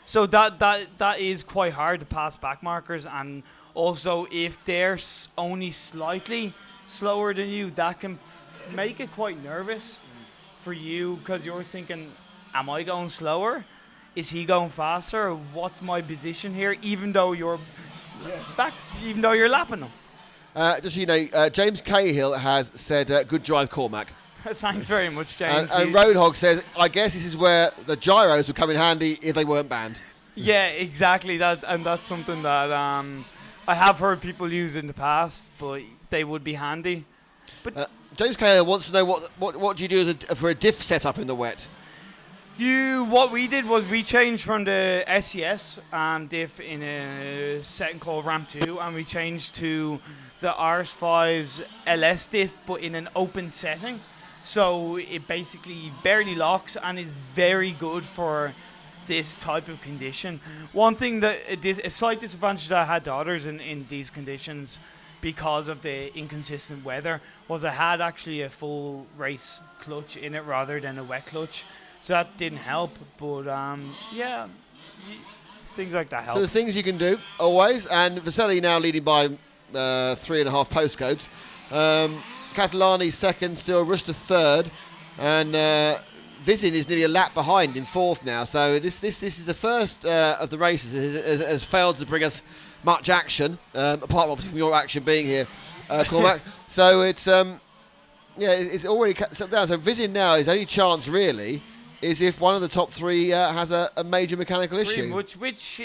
so that is quite hard to pass back markers. And also, if they're only slightly slower than you, that can make it quite nervous for you, because you're thinking, am I going slower? Is he going faster? What's my position here? Even though you're even though you're lapping them. Just so you know, James Cahill has said, good drive, Cormac. Thanks very much, James. And Roadhog says, I guess this is where the gyros would come in handy if they weren't banned. Yeah, exactly. And that's something that I have heard people use in the past, but they would be handy. But James Cahill wants to know what do you do for a diff setup in the wet? What we did was we changed from the SES diff in a setting called Ramp 2, and we changed to the RS5's LS diff, but in an open setting. So it basically barely locks and is very good for this type of condition. One thing that a slight disadvantage that I had to others in these conditions, because of the inconsistent weather, was I had actually a full race clutch in it rather than a wet clutch. So that didn't help, but things like that help. So there's things you can do, always, and Vaselli now leading by 3.5 postcodes. Catalani second, still Ruster third, and Vizin is nearly a lap behind in fourth now. So this is the first of the races has failed to bring us much action, apart obviously from your action being here, Cormac. So it's it's already cut down. So Vizin now, his only chance really is if one of the top 3 has a major mechanical Pretty issue. much, which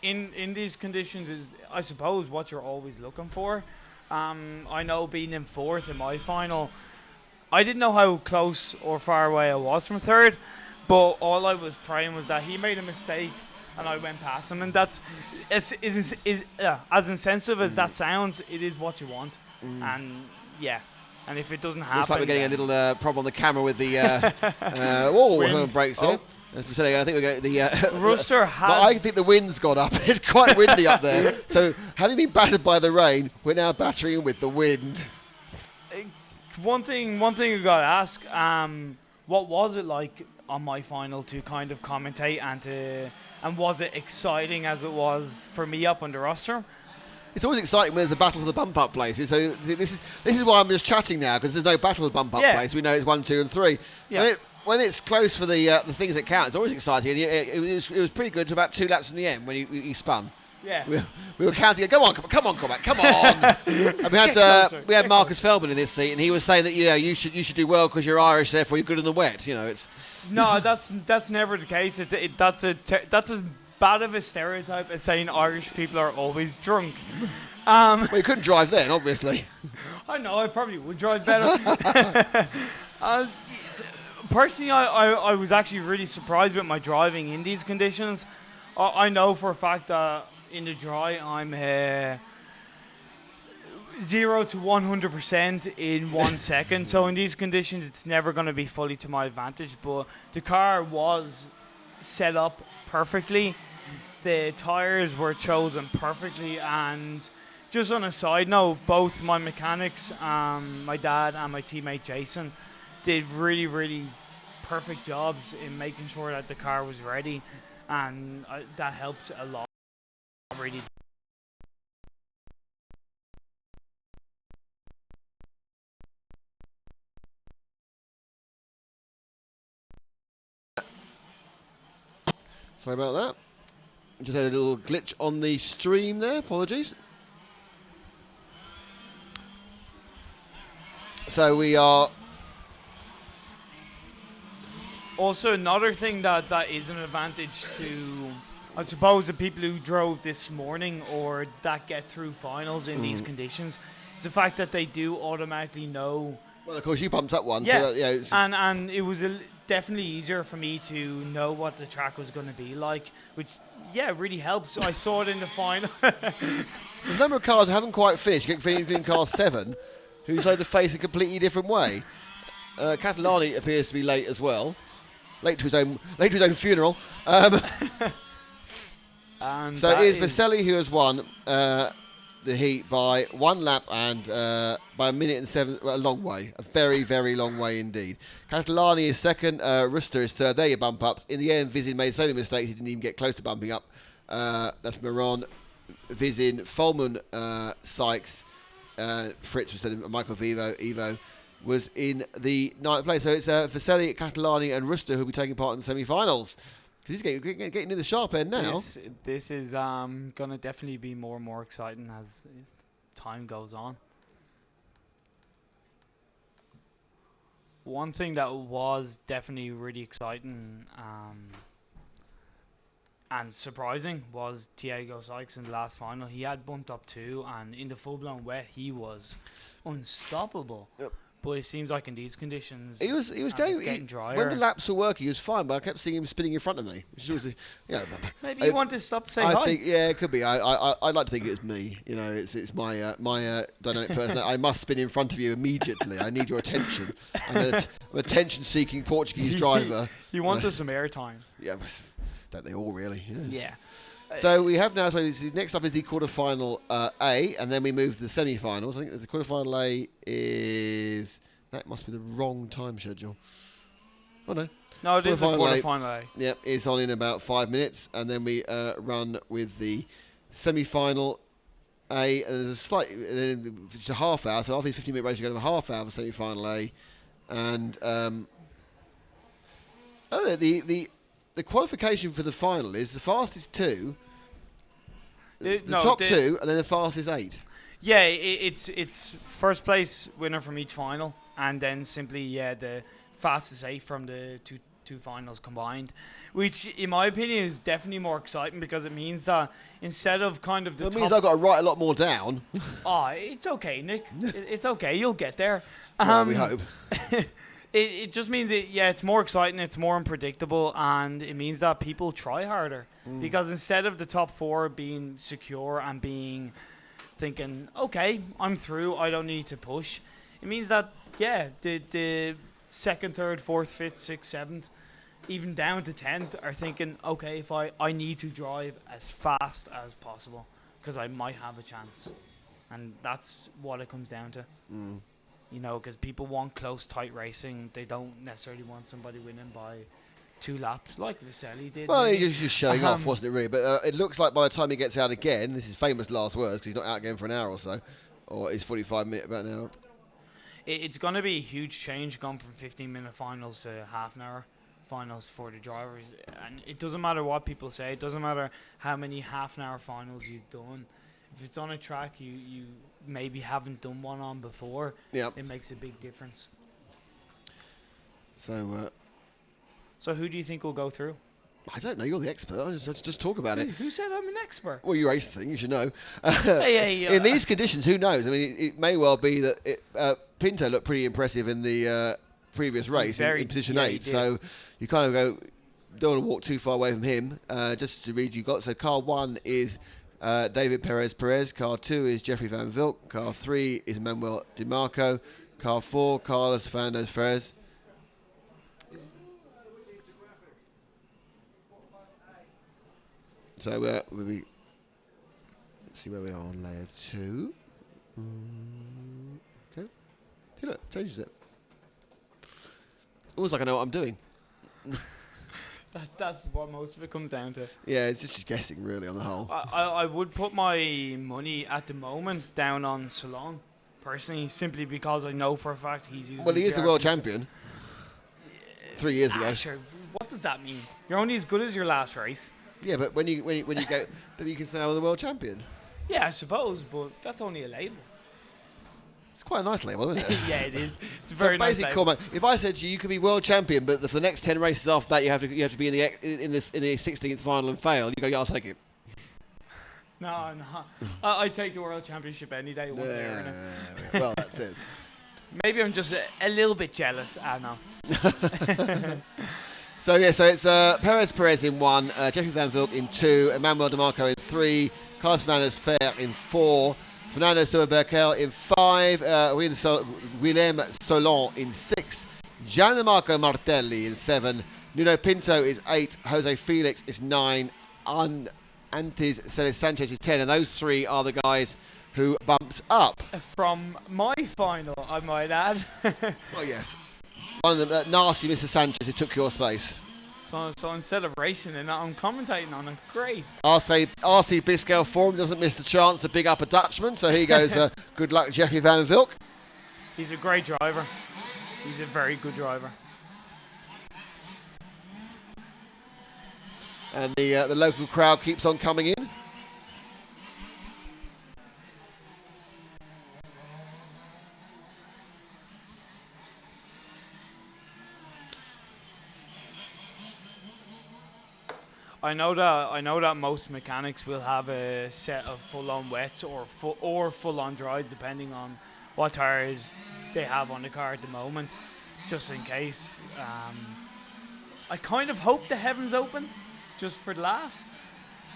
in these conditions is, I suppose, what you're always looking for. I know being in fourth in my final, I didn't know how close or far away I was from third, but all I was praying was that he made a mistake and I went past him, and that's as insensitive as that sounds. It is what you want, and yeah. And if it doesn't happen, Looks like we're getting a then- little problem on the camera with the whoa, Wind. brakes there. As we said, I think we're getting the Rooster but I has. think the wind's gone up. It's quite windy up there. So having been battered by the rain, we're now battering with the wind. One thing I gotta ask. What was it like on my final to kind of commentate and was it exciting as it was for me up on the roster? It's always exciting when there's a battle for the bump up places. So this is why I'm just chatting now, because there's no battle for the bump up Yeah. place. We know it's 1, 2, and 3. Yeah. When it's close for the things that count, it's always exciting. And it was pretty good to about 2 laps from the end when he spun. Yeah. We were counting. Come on, Cormac, come on! And we had Get Marcus Feldman in this seat, and he was saying that you should do well because you're Irish, therefore you're good in the wet. It's No, that's never the case. That's as bad of a stereotype as saying Irish people are always drunk. well, you couldn't drive then, obviously. I know, I probably would drive better. Personally, I was actually really surprised with my driving in these conditions. I know for a fact that in the dry, I'm 0 to 100% in 1 second. So in these conditions, it's never going to be fully to my advantage. But the car was set up perfectly. The tires were chosen perfectly. And just on a side note, both my mechanics, my dad and my teammate Jason, did really, really perfect jobs in making sure that the car was ready. And that helped a lot. Really. Sorry about that. Just had a little glitch on the stream there. Apologies. So we are. Also, another thing that is an advantage to, I suppose, the people who drove this morning or that get through finals in these conditions is the fact that they do automatically know. Well, of course, you pumped up one. Yeah, So that, it's, and it was definitely easier for me to know what the track was going to be like, which, yeah, really helps. I saw it in the final. the number of cars who haven't quite finished, including car 7, who decided to face a completely different way. Catalani appears to be late as well. Late to his own funeral. And So that it is Vaselli who has won the heat by 1 lap and by 1 minute and 7, well, a long way. A very, very long way indeed. Catalani is second, Ruster is third. There you bump up. In the end, Vizin made so many mistakes he didn't even get close to bumping up. That's Moron, Vizin, Folman, Sykes, Fritz was second, Michael Evo was in the 9th place. So it's Vaselli, Catalani and Ruster who will be taking part in the semi-finals. Because he's getting in the sharp end now. This is going to definitely be more and more exciting as time goes on. One thing that was definitely really exciting and surprising was Thiago Sykes in the last final. He had bumped up 2, and in the full-blown wet, he was unstoppable. Yep. But it seems like in these conditions, He was as it's going. getting drier. When the laps were working, he was fine, but I kept seeing him spinning in front of me, which is always, Maybe you want to stop to say I hi. think, yeah, it could be. I'd like to think it was me. It's my dynamic person. I must spin in front of you immediately. I need your attention. I'm an attention-seeking Portuguese driver. You want us some airtime. Yeah, but don't they all really? Yeah. So we have now. So next up is the quarterfinal A, and then we move to the semi-finals. I think the quarterfinal A is that must be the wrong time schedule. Oh no. No, it is a Quarterfinal A. quarterfinal A. Yep, it's on in about 5 minutes, and then we run with the semi-final A. And there's a slight, it's a half hour. So after the 15-minute race, you go to a half hour for semi-final A, and the qualification for the final is the fastest 2, the top 2, and then the fastest 8. Yeah, it's first place winner from each final, and then simply the fastest 8 from the two finals combined, which in my opinion is definitely more exciting because it means that instead of kind of the That top, means I've got to write a lot more down. it's okay, Nick. It's okay, you'll get there. Well, we hope. It just means it's more exciting, it's more unpredictable, and it means that people try harder. Because instead of the top 4 being secure and thinking, okay, I'm through, I don't need to push, it means that, the 2nd, 3rd, 4th, 5th, 6th, 7th, even down to 10th are thinking, okay, if I need to drive as fast as possible because I might have a chance. And that's what it comes down to. You know, because people want close, tight racing. They don't necessarily want somebody winning by 2 laps like Viscelli did. Well, maybe. he was just showing off, wasn't it, really? But it looks like by the time he gets out again, this is famous last words because he's not out again for an hour or so, or he's 45 minutes, about an hour. It's going to be a huge change going from 15-minute finals to half an hour finals for the drivers. And it doesn't matter what people say. It doesn't matter how many half an hour finals you've done. If it's on a track you maybe haven't done one on before, it makes a big difference. So who do you think will go through? I don't know. You're the expert. Let's just talk about it. Who said I'm an expert? Well, you race the thing. You should know. Hey, in these conditions, who knows? I mean, it may well be that Pinto looked pretty impressive in the previous race in position 8. So you kind of don't want to walk too far away from him. Just to read, you got so car 1 is David Perez. Car 2 is Jeffrey Van Vilk. Car 3 is Manuel DiMarco. Car 4, Carlos Fernando Ferez. So let's see where we are on layer 2. Okay. See, look, changes it. Almost like I know what I'm doing. That's what most of it comes down to. Yeah, it's just guessing really on the whole. I would put my money at the moment down on Salon, personally, simply because I know for a fact he's using. Well, he is the JR world Pinto. champion. 3 years ago. Sure. What does that mean? You're only as good as your last race. Yeah, but when you go, then you can say I'm the world champion. Yeah, I suppose, but that's only a label. It's quite a nice label, isn't it? Yeah, it is. It's a very nice label. Comment. If I said to you, you could be world champion, but for the next 10 races after that, you have to be in the 16th final and fail. You go, yeah, I'll take it. No. I take the world championship any day once a year. Yeah. Well, that's it. Maybe I'm just a little bit jealous. I know. So it's Perez in 1, Jeffrey Van Vilk in 2, Emmanuel DiMarco in 3, Carlos Fernandez Fer in 4, Fernando Silva-Berkel in 5, Willem Solon in 6, Gianmarco Martelli in 7, Nuno Pinto is 8, Jose Felix is 9, Antes Celis Sanchez is 10, and those 3 are the guys who bumped up. From my final, I might add. Well, yes. One of them, nasty Mr. Sanchez who took your space. So instead of racing it, I'm commentating on it. Great. RC Biscale Forum doesn't miss the chance to big up a Dutchman, so here goes good luck, Jeffrey Van Vilk. He's a great driver. He's a very good driver. And the local crowd keeps on coming in. I know that most mechanics will have a set of full-on wets or full-on dries, depending on what tires they have on the car at the moment, just in case. I kind of hope the heavens open, just for the laugh.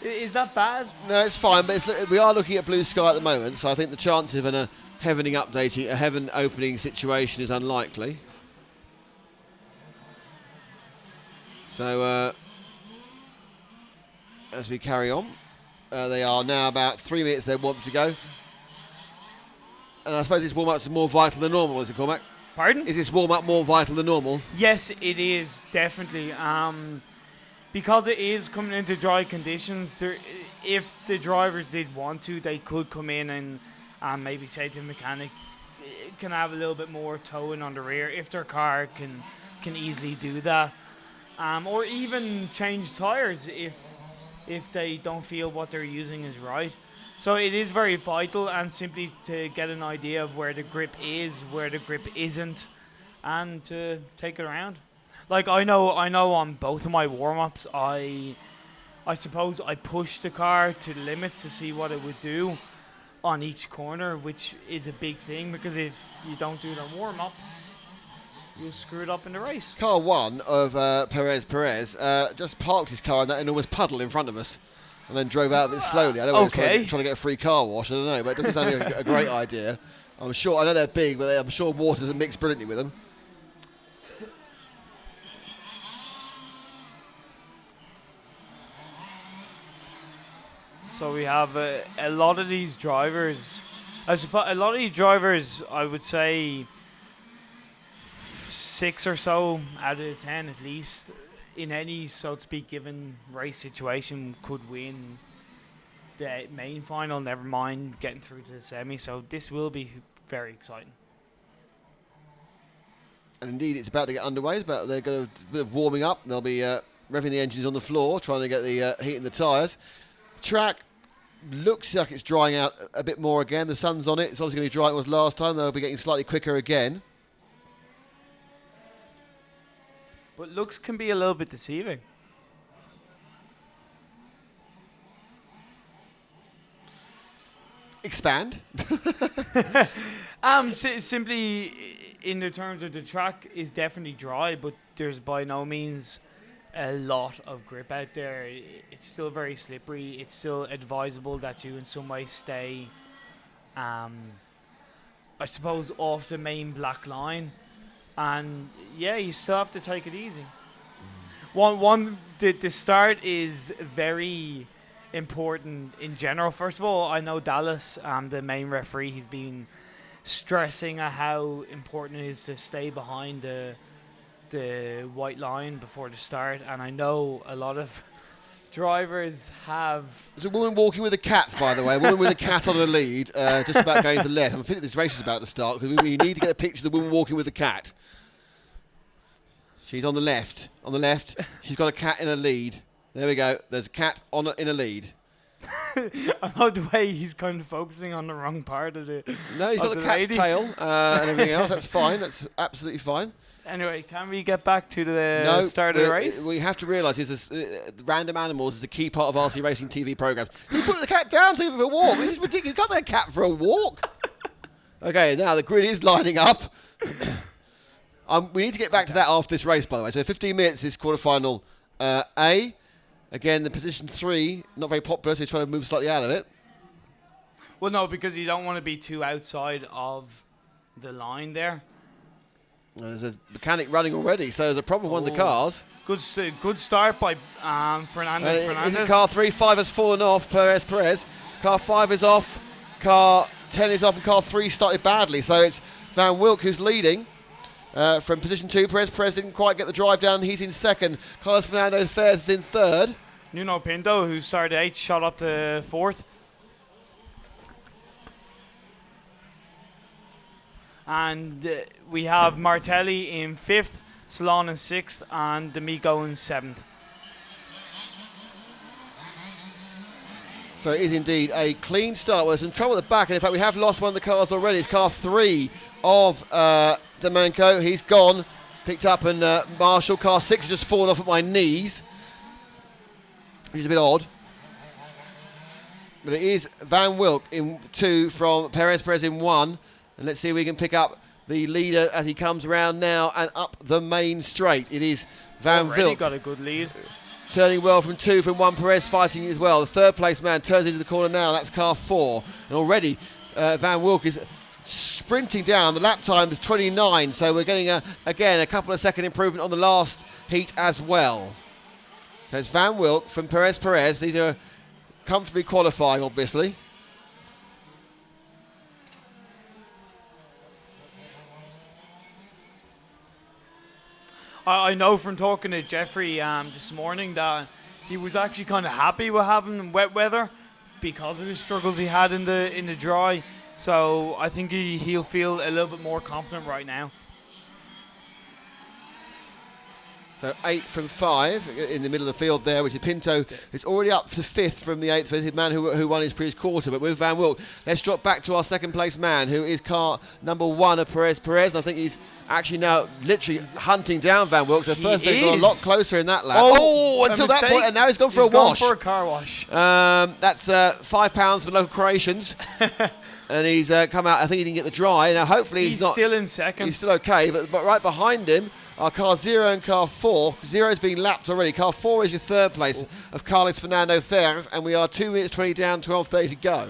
Is that bad? No, it's fine, but we are looking at blue sky at the moment, so I think the chance of a heaven opening situation is unlikely. So as we carry on, they are now about 3 minutes they want to go. And I suppose this warm-up is more vital than normal, is it, Cormac? Pardon? Is this warm-up more vital than normal? Yes, it is, definitely. Because it is coming into dry conditions, if the drivers did want to, they could come in and maybe say to the mechanic, can I have a little bit more towing on the rear, if their car can easily do that. Or even change tyres if they don't feel what they're using is right. So it is very vital, and simply to get an idea of where the grip is, where the grip isn't, and to take it around. Like I know on both of my warm-ups, I suppose I pushed the car to the limits to see what it would do on each corner, which is a big thing, because if you don't do the warm-up, you'll screw it up in the race. Car 1 of Perez just parked his car in that enormous puddle in front of us and then drove out of it slowly. I don't know if he's trying to get a free car wash, I don't know, but it doesn't sound like a great idea. I'm sure, I know they're big, but I'm sure water doesn't mix brilliantly with them. So we have a lot of these drivers. I suppose a lot of these drivers, I would say, 6 or so out of 10 at least, in any, so to speak, given race situation, could win the main final. Never mind getting through to the semi. So this will be very exciting. And indeed, it's about to get underway. They're going to a bit of warming up. They'll be revving the engines on the floor, trying to get the heat in the tyres. Track looks like it's drying out a bit more again. The sun's on it. It's obviously going to be dry as it was last time. They'll be getting slightly quicker again. But looks can be a little bit deceiving. Expand. Simply in the terms of the track is definitely dry, but there's by no means a lot of grip out there. It's still very slippery. It's still advisable that you in some way stay, I suppose, off the main black line. And yeah, you still have to take it easy. The start is very important in general. First of all, I know Dallas, the main referee, he's been stressing at how important it is to stay behind the white line before the start, and I know a lot of drivers have. There's a woman walking with a cat, by the way. A woman with a cat on the lead, just about going to the left. I think this race is about to start because we need to get a picture of the woman walking with the cat. She's on the left. On the left, she's got a cat in a lead. There we go. There's a cat in a lead. I know the way he's kind of focusing on the wrong part of the. No, he's got the cat's tail and everything else. That's fine. That's absolutely fine. Anyway, can we get back to the start of the race? We have to realise this random animals is a key part of RC Racing TV programs. You put the cat down to leave it for a walk. This is ridiculous. You can't let a cat for a walk. Okay, now the grid is lining up. We need to get back to that after this race, by the way. So 15 minutes is quarterfinal A. Again, the position 3, not very popular, so he's trying to move slightly out of it. Well, no, because you don't want to be too outside of the line there. There's a mechanic running already, so there's a problem with one of the cars. Good start by Fernandez. Car 3-5 has fallen off, Perez. Car 5 is off, car 10 is off, and car 3 started badly. So it's Van Wilk who's leading from position 2. Perez didn't quite get the drive down, he's in second. Carlos Fernandez is in third. Nuno Pinto, who started 8th, shot up to 4th. And we have Martelli in 5th, Salon in 6th, and D'Amico in 7th. So it is indeed a clean start. There's some trouble at the back, and in fact we have lost one of the cars already. It's car 3 of D'Amico. He's gone, picked up, and Marshall. Car 6 has just fallen off at my knees, which is a bit odd. But it is Van Wilk in 2 from Perez in 1. And let's see if we can pick up the leader as he comes around now and up the main straight. It is Van Wilk. Got a good lead. Turning well from 2 from 1. Perez fighting as well. The third place man turns into the corner now. That's car 4. And already Van Wilk is sprinting down. The lap time is 29. So we're getting, again, a couple of second improvement on the last heat as well. So it's Van Wilk from Perez. These are comfortably qualifying, obviously. I know from talking to Jeffrey this morning that he was actually kind of happy with having wet weather because of the struggles he had in the dry. So I think he'll feel a little bit more confident right now. So 8 from 5 in the middle of the field there, which is Pinto. It's already up to 5th from the 8th, with his man who won his previous quarter. But with Van Wilk, let's drop back to our second place man, who is car number 1 of Perez. And I think he's actually now literally hunting down Van Wilk. So first they've got a lot closer in that lap. Oh, until that point, and now he's gone for a wash. He's gone for a car wash. That's £5 for local Croatians. and he's come out. I think he didn't get the dry. Now, hopefully He's not. still in second. He's still okay, but right behind him are car 0 and car 4. 0's been lapped already. Car 4 is your third place of Carlos Fernando Ferres, and we are 2 minutes 20 down, 12:30 to go.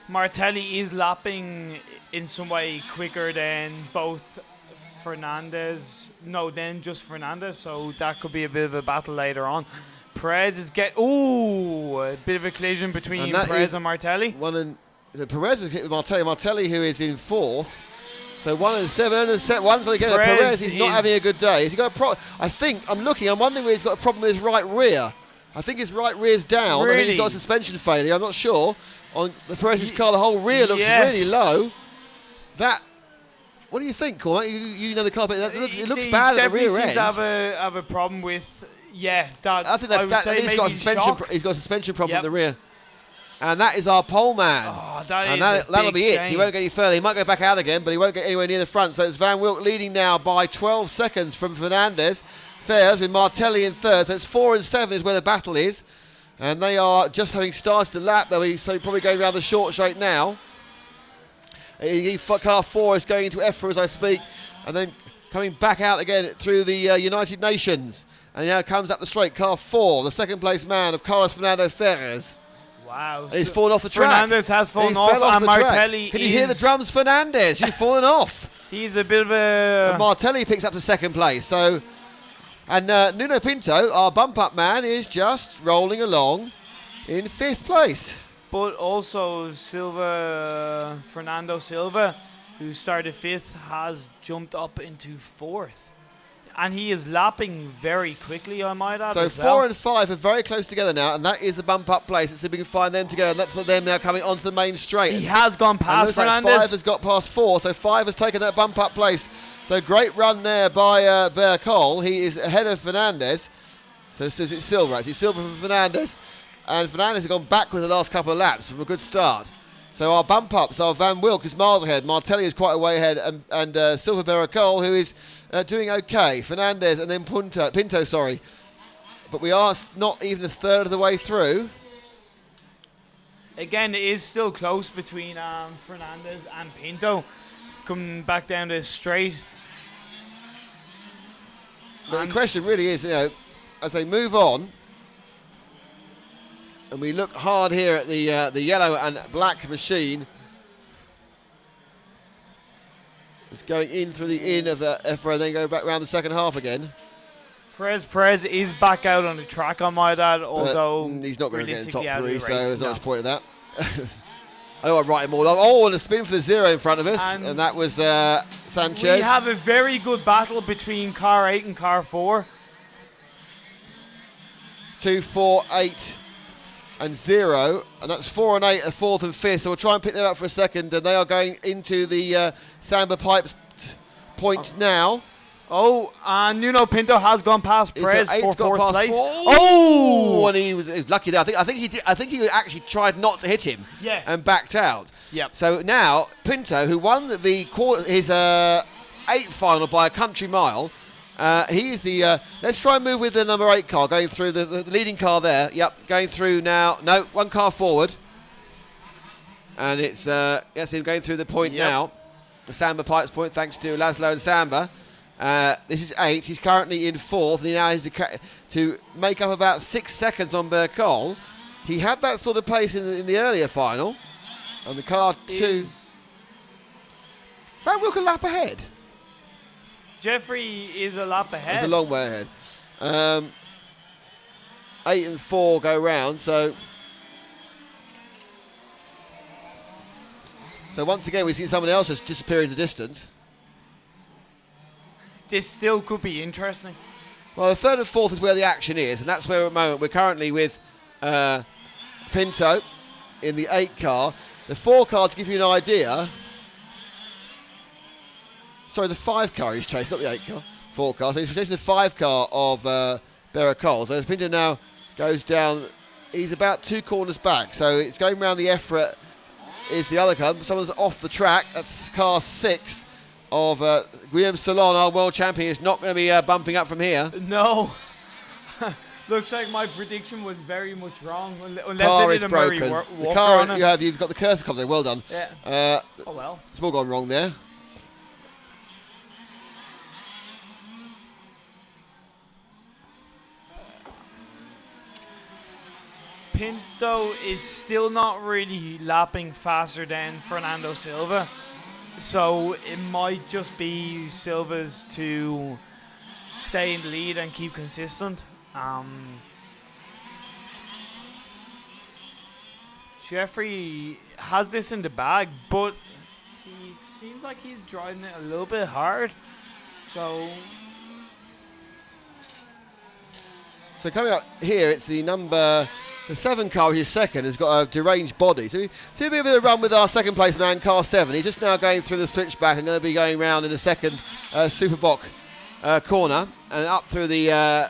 Martelli is lapping in some way quicker than both Fernandez. No, then just Fernandez. So that could be a bit of a battle later on. Perez is a bit of a collision between Perez and Martelli. Perez is hit with Martelli. Martelli, who is in 4th. So 1 and 7 and set 1. So again, Perez is not having a good day. Has he got a I'm wondering where he's got a problem with his right rear. I think his right rear's down. Really? I think he's got a suspension failure. I'm not sure. On the Perez's car, the whole rear looks really low. What do you think, Cormac? You know the car, but it looks bad at the rear end. Definitely seems to have a problem with, that. I think he's got a suspension problem at the rear. And that is our pole man. Oh, that'll be it. He won't get any further. He might go back out again, but he won't get anywhere near the front. So it's Van Wilk leading now by 12 seconds from Fernandez. Ferres with Martelli in 3rd. So it's 4 and 7 is where the battle is. And they are just having started the lap, so probably going around the short straight now. Car 4 is going into EFRA as I speak, and then coming back out again through the United Nations. And now comes up the straight, car 4, the second place man of Carlos Fernando Ferres. Wow. And he's fallen off the track. Fernandez has fallen off, and Martelli Can you hear the drums, Fernandez? You've fallen off. He's a bit of a... And Martelli picks up to second place. So, and Nuno Pinto, our bump-up man, is just rolling along in 5th place. But also Fernando Silva, who started 5th, has jumped up into 4th. And he is lapping very quickly, I might add. So 4 and 5 are very close together now, and that is the bump-up place. Let's see if we can find them together. And that's them now coming onto the main straight. He has gone past Fernandez. Like 5 has got past 4, so 5 has taken that bump-up place. So great run there by Bercol. He is ahead of Fernandez. So this is Silva, actually. Silva from Fernandez. And Fernandez has gone backwards the last couple of laps from a good start. So our bump-ups are Van Wilk is miles ahead. Martelli is quite a way ahead. And Silva Bercol, who is doing okay. Fernandez and then Pinto, sorry. But we are not even a third of the way through. Again, it is still close between Fernandez and Pinto. Coming back down the straight. But the question really is, as they move on, and we look hard here at the yellow and black machine. It's going in through the in of EFRA and then go back around the second half again. Perez is back out on the track, I might add, although he's not going to get in the top 3, so race, there's not much point of that. I know I write him all up. Oh, and a spin for the 0 in front of us, and that was Sanchez. We have a very good battle between car 8 and car 4. 2, 4, 8 and 0, and that's 4 and 8 are 4th and 5th, so we'll try and pick them up for a second, and they are going into the Samba Pipes point now. Oh, and Nuno Pinto has gone past Perez for 4th place. Oh, and he was lucky there. I think he actually tried not to hit him. Yeah. And backed out. Yep. So now Pinto, who won his 8th final by a country mile, he is the. Let's try and move with the number 8 car going through the leading car there. Yep, going through now. No, one car forward, and it's him going through the point now. The Samba Pipes point, thanks to Laszlo and Samba. This is 8. He's currently in 4th, and he now has to make up about 6 seconds on Bercol. He had that sort of pace in the earlier final, and the car 2. Van Wilk a lap ahead. Jeffrey is a lap ahead. It's a long way ahead. 8 and 4 go round, so once again we see someone else just disappear in the distance. This still could be interesting. Well, the 3rd and 4th is where the action is, and that's where at the moment we're currently with Pinto in the 8 car. The 4 car, to give you an idea. Sorry, the 5 car he's chasing, not the 8 car. 4 car. So he's chasing the 5 car of Bercol. So as Pinto now goes down, he's about 2 corners back. So it's going around the EFRA is the other car. Someone's off the track. That's car 6 of Guillaume Salon, our world champion. Is not going to be bumping up from here. No. Looks like my prediction was very much wrong, unless Car it is did a Murray broken. walker The car, on it. you've got the cursor come there. Well done. Yeah. Oh well. It's all gone wrong there. Pinto is still not really lapping faster than Fernando Silva, so it might just be Silva's to stay in the lead and keep consistent. Jeffrey has this in the bag, but he seems like he's driving it a little bit hard. So coming up here, it's the 7 car, which is second, has got a deranged body. So we see a bit of a run with our second place man, car 7. He's just now going through the switchback and going to be going round in a second Superboc corner and up through the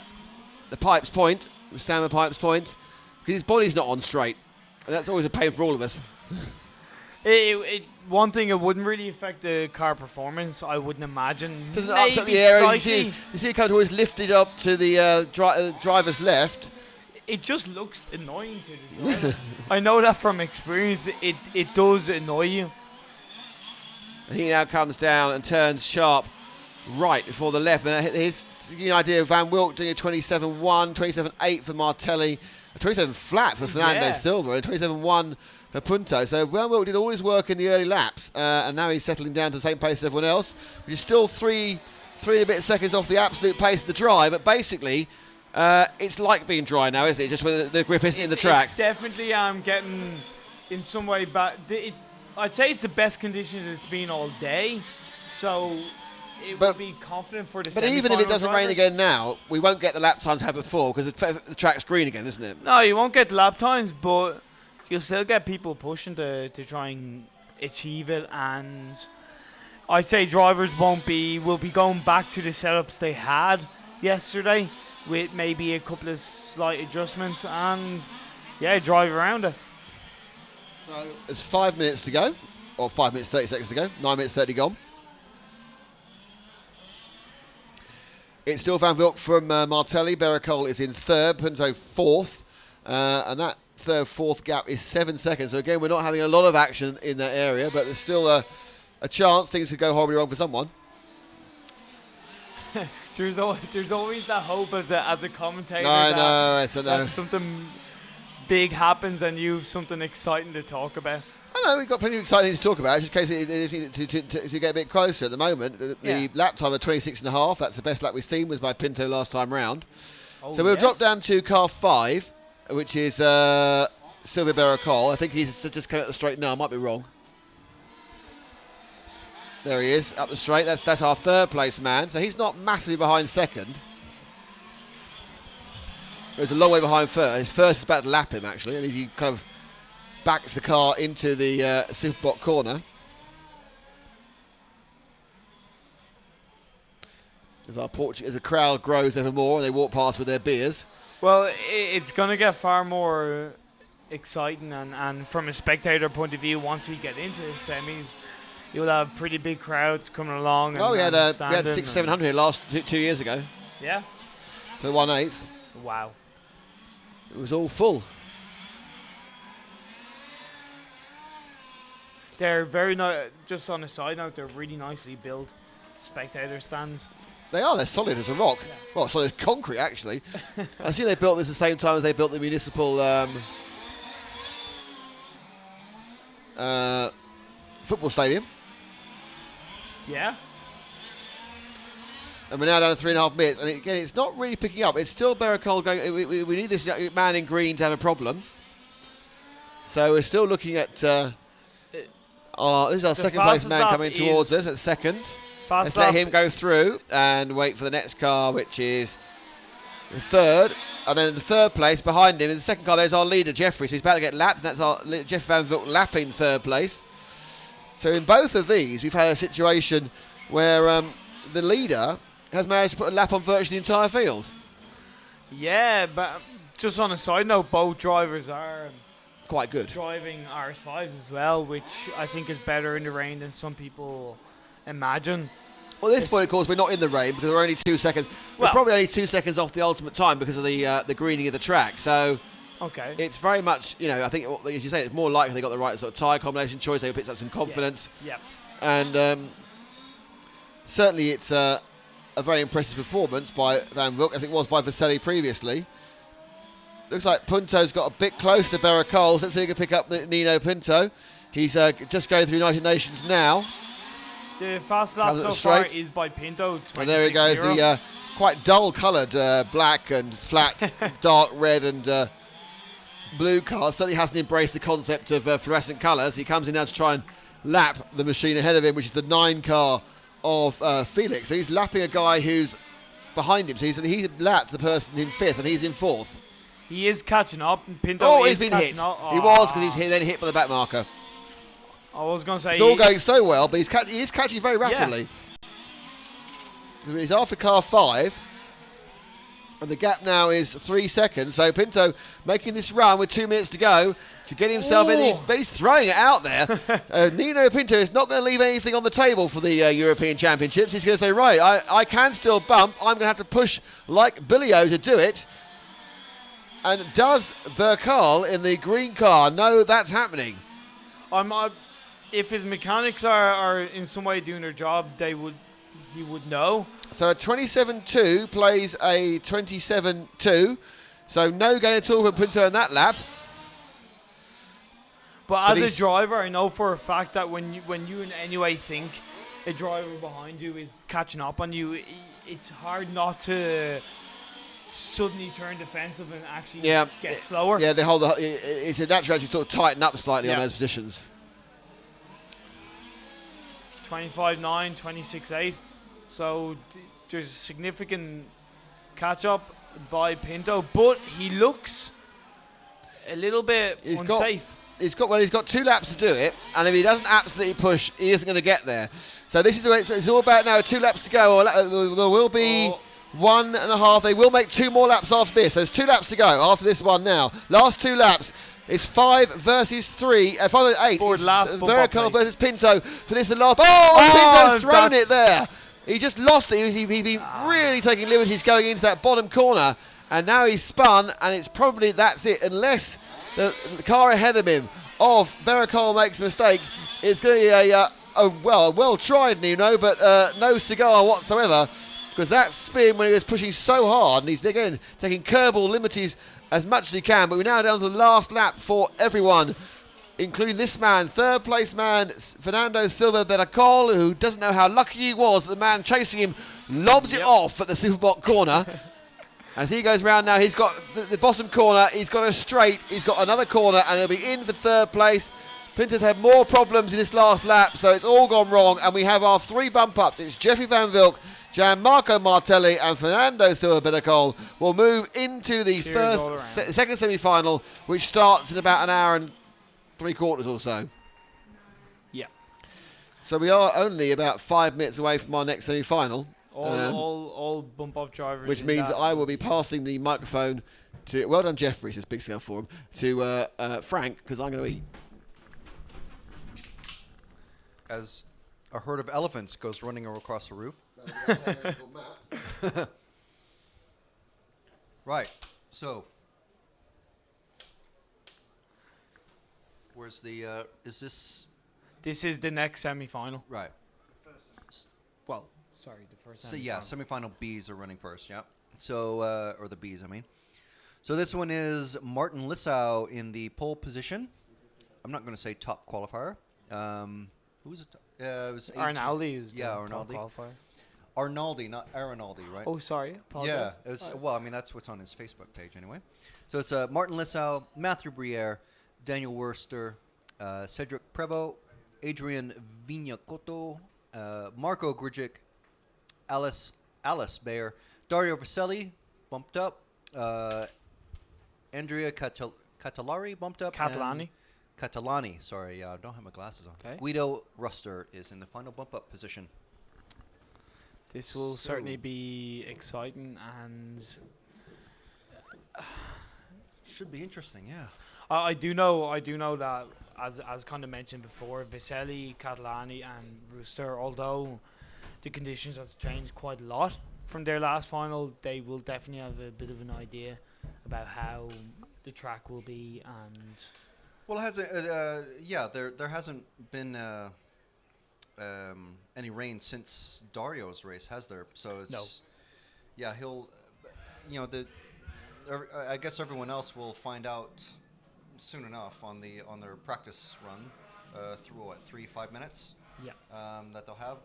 Pipes Point, Stammer Pipes Point, because his body's not on straight. And that's always a pain for all of us. One thing, it wouldn't really affect the car performance, I wouldn't imagine. Doesn't it Maybe upset the air? slightly. You see it comes always lifted up to the driver's left. It just looks annoying to the driver. I know that from experience. It does annoy you. And he now comes down and turns sharp right before the left. And here's the idea of Van Wilk doing a 27.1, 27.8 for Martelli, a 27 flat for Fernando Silva, and 27.1 for Punto. So Van Wilk did all his work in the early laps, and now he's settling down to the same pace as everyone else, which is still three and a bit seconds off the absolute pace of the dry. But basically, it's like being dry now, isn't it? Just when the grip isn't in the track. It's definitely getting in some way back. I'd say it's the best conditions it's been all day. So it will be confident for the But even if it doesn't rain again now, we won't get the lap times we had before because the track's green again, isn't it? No, you won't get lap times, but you'll still get people pushing to try and achieve it. And I'd say drivers will be going back to the setups they had yesterday with maybe a couple of slight adjustments and drive around it. So it's 5 minutes to go, or 5 minutes 30 seconds to go, 9 minutes 30 gone. It's still Van Wilk from Martelli. Bericol is in third, Punto fourth, and that third-fourth gap is 7 seconds. So again, we're not having a lot of action in that area, but there's still a chance things could go horribly wrong for someone. There's always that hope as a commentator that something big happens and you've something exciting to talk about. I know, we've got plenty of exciting to talk about, just in case to get a bit closer at the moment. The lap time of 26.5, that's the best lap we've seen, was by Pinto last time round. So we'll drop down to car 5, which is Silvio Bericol. I think he's just coming up the straight now, I might be wrong. There he is, up the straight. That's our third place man. So he's not massively behind second. He's a long way behind first. His first is about to lap him, actually. And he kind of backs the car into the Superboc corner. As the crowd grows ever more and they walk past with their beers. Well, it's going to get far more exciting. And from a spectator point of view, once we get into the semis, you'll have pretty big crowds coming along. Oh, we had 600-700 here last 2 years ago. Yeah. For the 1/8. Wow. It was all full. They're very nice. Just on a side note, they're really nicely built spectator stands. They are. They're solid as a rock. Yeah. Well, solid as concrete, actually. I see they built this at the same time as they built the municipal football stadium. Yeah. And we're now down to 3.5 minutes. And again, it's not really picking up. It's still Bericol going. We need this man in green to have a problem. So we're still looking at. This is our second place man coming towards us at second. Let's let him go through and wait for the next car, which is the third. And then in the third place behind him, in the second car, there's our leader, Jeffrey. So he's about to get lapped. And that's our Jeff Van Wilk lapping third place. So in both of these, we've had a situation where the leader has managed to put a lap on virtually the entire field. Yeah, but just on a side note, both drivers are quite good. Driving RS5s as well, which I think is better in the rain than some people imagine. Well, at this point, of course, we're not in the rain because we're only 2 seconds. We're Well- probably only 2 seconds off the ultimate time because of the greening of the track. So Okay. it's very much, I think, as you say, it's more likely they got the right sort of tyre combination choice. They picked up some confidence. Yeah. And certainly it's a very impressive performance by Van Wilk, as it was by Vaselli previously. Looks like Punto's got a bit close to Baracol. Let's see if he can pick up Nino Pinto. He's just going through United Nations now. The fast lap Comes at so the far straight. is by Pinto. And there he goes, 26-0. the quite dull-coloured black and flat, dark red and blue car. Certainly hasn't embraced the concept of fluorescent colours. He comes in now to try and lap the machine ahead of him, which is the 9 car of Felix. So he's lapping a guy who's behind him. So he's lapped the person in 5th and he's in 4th. He is catching up. Pinto Oh, is he's been catching hit. up. He was because he's then hit by the back marker. I was going to say. It's all going so well, but he is catching very rapidly. He's after car 5. And the gap now is 3 seconds. So Pinto making this run with 2 minutes to go to get himself in. He's throwing it out there. Nino Pinto is not going to leave anything on the table for the European Championships. He's going to say, right, I can still bump. I'm going to have to push like Billy O to do it. And does Burkhardt in the green car know that's happening? If his mechanics are in some way doing their job, he would know. So a 27.2 plays a 27.2. So no gain at all from Pinto in that lap. But as he's- a driver, I know for a fact that when you in any way think a driver behind you is catching up on you, it's hard not to suddenly turn defensive and actually get slower. Yeah, it's a natural to sort of tighten up slightly on those positions. 25.9, 26.8. So there's a significant catch up by Pinto, but he looks a little bit unsafe. He's got 2 laps to do it, and if he doesn't absolutely push, he isn't going to get there. So this is it's all about now. 2 laps to go. There will be 1.5. They will make 2 more laps after this. There's 2 laps to go after this one now. Last 2 laps. It's 5 versus 3. 5 versus 8. For the last bump up Veracol place. versus Pinto for this the last. Pinto's thrown it that's- there. He just lost it. He's been really taking liberties going into that bottom corner, and now he's spun, and it's probably that's it. Unless the car ahead of him of Veracol makes a mistake, it's going to be a well tried, Nuno, but no cigar whatsoever, because that spin when he was pushing so hard, and he's again taking Kerbal liberties as much as he can. But we're now down to the last lap for everyone, including this man, 3rd place man, Fernando Silva Veracol, who doesn't know how lucky he was that the man chasing him lobbed it off at the Superbot corner. As he goes round now, he's got the bottom corner, he's got a straight, he's got another corner, and he'll be in for 3rd place. Pinto's had more problems in this last lap, so it's all gone wrong, and we have our 3 bump-ups. It's Jeffrey Van Wilk, Gianmarco Martelli and Fernando Silva Beracol will move into the second semi-final, which starts in about an hour and 3/4 or so. Yeah. So we are only about 5 minutes away from our next semi-final. All bump up drivers. Which in means that. I will be passing the microphone to, well done Jeffrey, says Big Scale Forum, to Frank, because I'm going to eat. As a herd of elephants goes running across the roof. Right. So, where's the? Is this? This is the next semi-final. Right. Well, sorry, the first. So yeah, semi-final Bs are running first. Yeah. So or the Bs, I mean. So this one is Martin Lissau in the pole position. I'm not going to say top qualifier. Who was it? It was Arnaldi is the top Arnaldi. qualifier. Arnaldi, not Arinaldi, right? Oh, sorry. Apologize. Yeah, it was, well, I mean, that's what's on his Facebook page anyway. So it's Martin Lissau, Matthew Briere, Daniel Worster, Cedric Prevost, Adrian Vignacoto, Marco Grigic, Alice Bayer, Dario Vaselli, bumped up, Andrea Catalari, bumped up. Catalani, sorry, I don't have my glasses on. Okay. Guido Ruster is in the final bump-up position. This will certainly be exciting and should be interesting, yeah. I do know that as kind of mentioned before, Vaselli, Catalani, and Rooster, although the conditions has changed quite a lot from their last final, they will definitely have a bit of an idea about how the track will be. And Well, there hasn't been any rain since Dario's race, has there? So it's No. Yeah, he'll, I guess everyone else will find out soon enough on their practice run through 3-5 minutes. Yeah. That they'll have.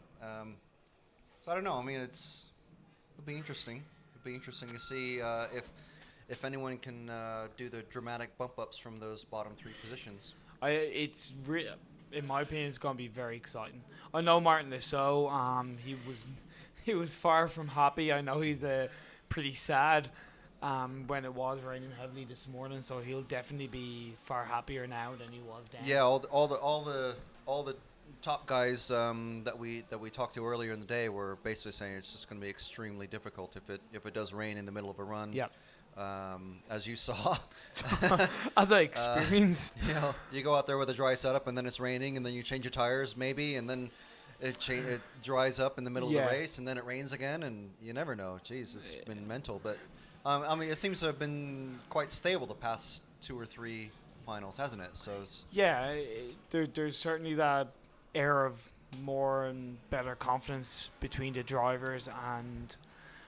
So I don't know. I mean, it'll be interesting. It'll be interesting to see if anyone can do the dramatic bump ups from those bottom 3 positions. In my opinion, it's going to be very exciting. I know Martin Lissow. He was far from happy. I know he's pretty sad when it was raining heavily this morning. So he'll definitely be far happier now than he was then. Yeah, all the top guys that we talked to earlier in the day were basically saying it's just going to be extremely difficult if it does rain in the middle of a run. Yeah. As you saw, as I experienced. You go out there with a dry setup and then it's raining and then you change your tires maybe and then it dries up in the middle of the race and then it rains again and you never know. Jeez, it's been mental. But I mean, it seems to have been quite stable the past 2 or 3 finals, hasn't it? So there's certainly that air of more and better confidence between the drivers and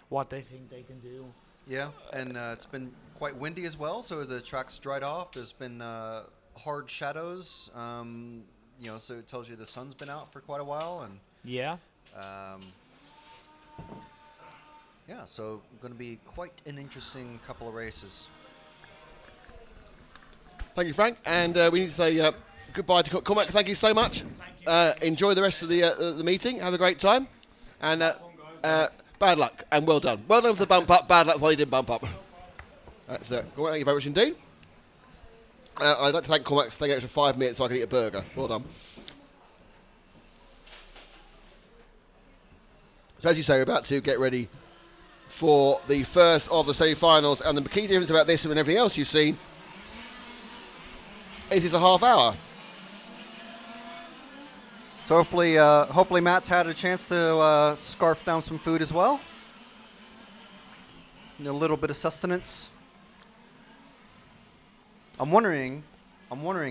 what they think they can do. Yeah, and it's been quite windy as well, so the track's dried off. There's been hard shadows, so it tells you the sun's been out for quite a while, and so going to be quite an interesting couple of races. Thank you, Frank, and we need to say goodbye to Cormac. Thank you so much. Enjoy the rest of the meeting. Have a great time, and bad luck and well done. Well done for the bump up. Bad luck for you didn't bump up. That's it. Cormac, thank you very much indeed. I'd like to thank Cormac for staying extra 5 minutes so I can eat a burger. Well done. So as you say, we're about to get ready for the first of the semi-finals, and the key difference about this and everything else you've seen is it's a half hour. So hopefully Matt's had a chance to scarf down some food as well. A little bit of sustenance. I'm wondering,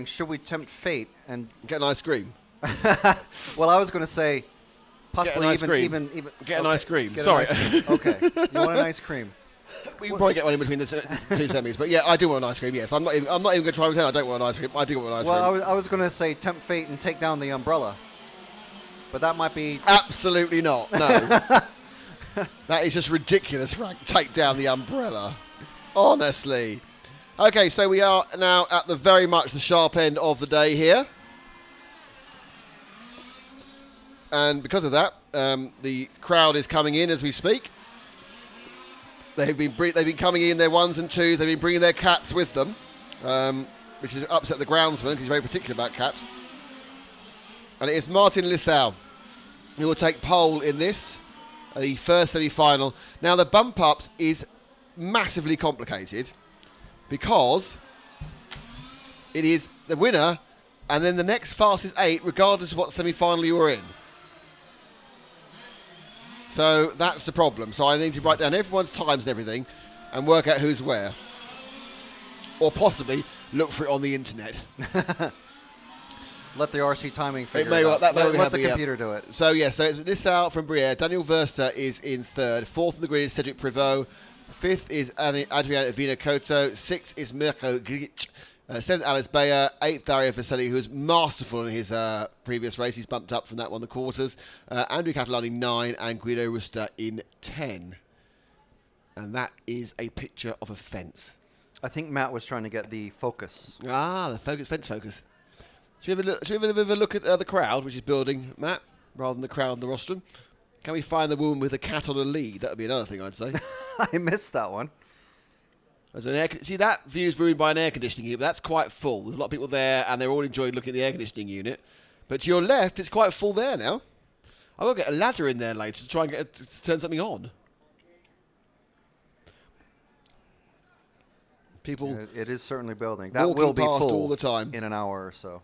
should we tempt fate and get an ice cream? Well, I was going to say, possibly even get an ice cream. Get Sorry. An ice cream. Okay, you want an ice cream? We can probably get one in between the 2 semis, but yeah, I do want an ice cream. Yes, I'm not even going to try and pretend I don't want an ice cream. I do want an ice cream. Well, I was going to say tempt fate and take down the umbrella, but that might be absolutely not. No, that is just ridiculous, Frank. Take down the umbrella, honestly. Okay, so we are now at the very much the sharp end of the day here. And because of that, the crowd is coming in as we speak. They've been coming in their 1s and 2s. They've been bringing their cats with them, which has upset the groundsman because he's very particular about cats. And it is Martin Lissow who will take pole in this, the first semi-final. Now the bump ups is massively complicated because it is the winner and then the next fastest 8, regardless of what semi-final you were in. So that's the problem. So I need to write down everyone's times and everything and work out who's where. Or possibly look for it on the internet. Let the RC timing figure it out. Let the computer do it. So so it's Lissow from Briere. Daniel Verster is in 3rd. 4th in the grid is Cedric Prevot. 5th is Adriano Vinacoto. 6th is Mirko Gric. 7th, Alice Bayer. 8th, Dario Vaselli, who was masterful in his previous race. He's bumped up from that one, the quarters. Andrew Catalani, 9, and Guido Rusta in 10. And that is a picture of a fence. I think Matt was trying to get the focus. The fence focus. Should we have a look at the crowd, which is building, Matt, rather than the crowd on the rostrum? Can we find the woman with the cat on a lead? That would be another thing, I'd say. I missed that one. See, that view is ruined by an air conditioning unit, but that's quite full. There's a lot of people there, and they're all enjoying looking at the air conditioning unit. But to your left, it's quite full there now. I've got to get a ladder in there later to try and to turn something on. People. It is certainly building. That will be full all the time in an hour or so.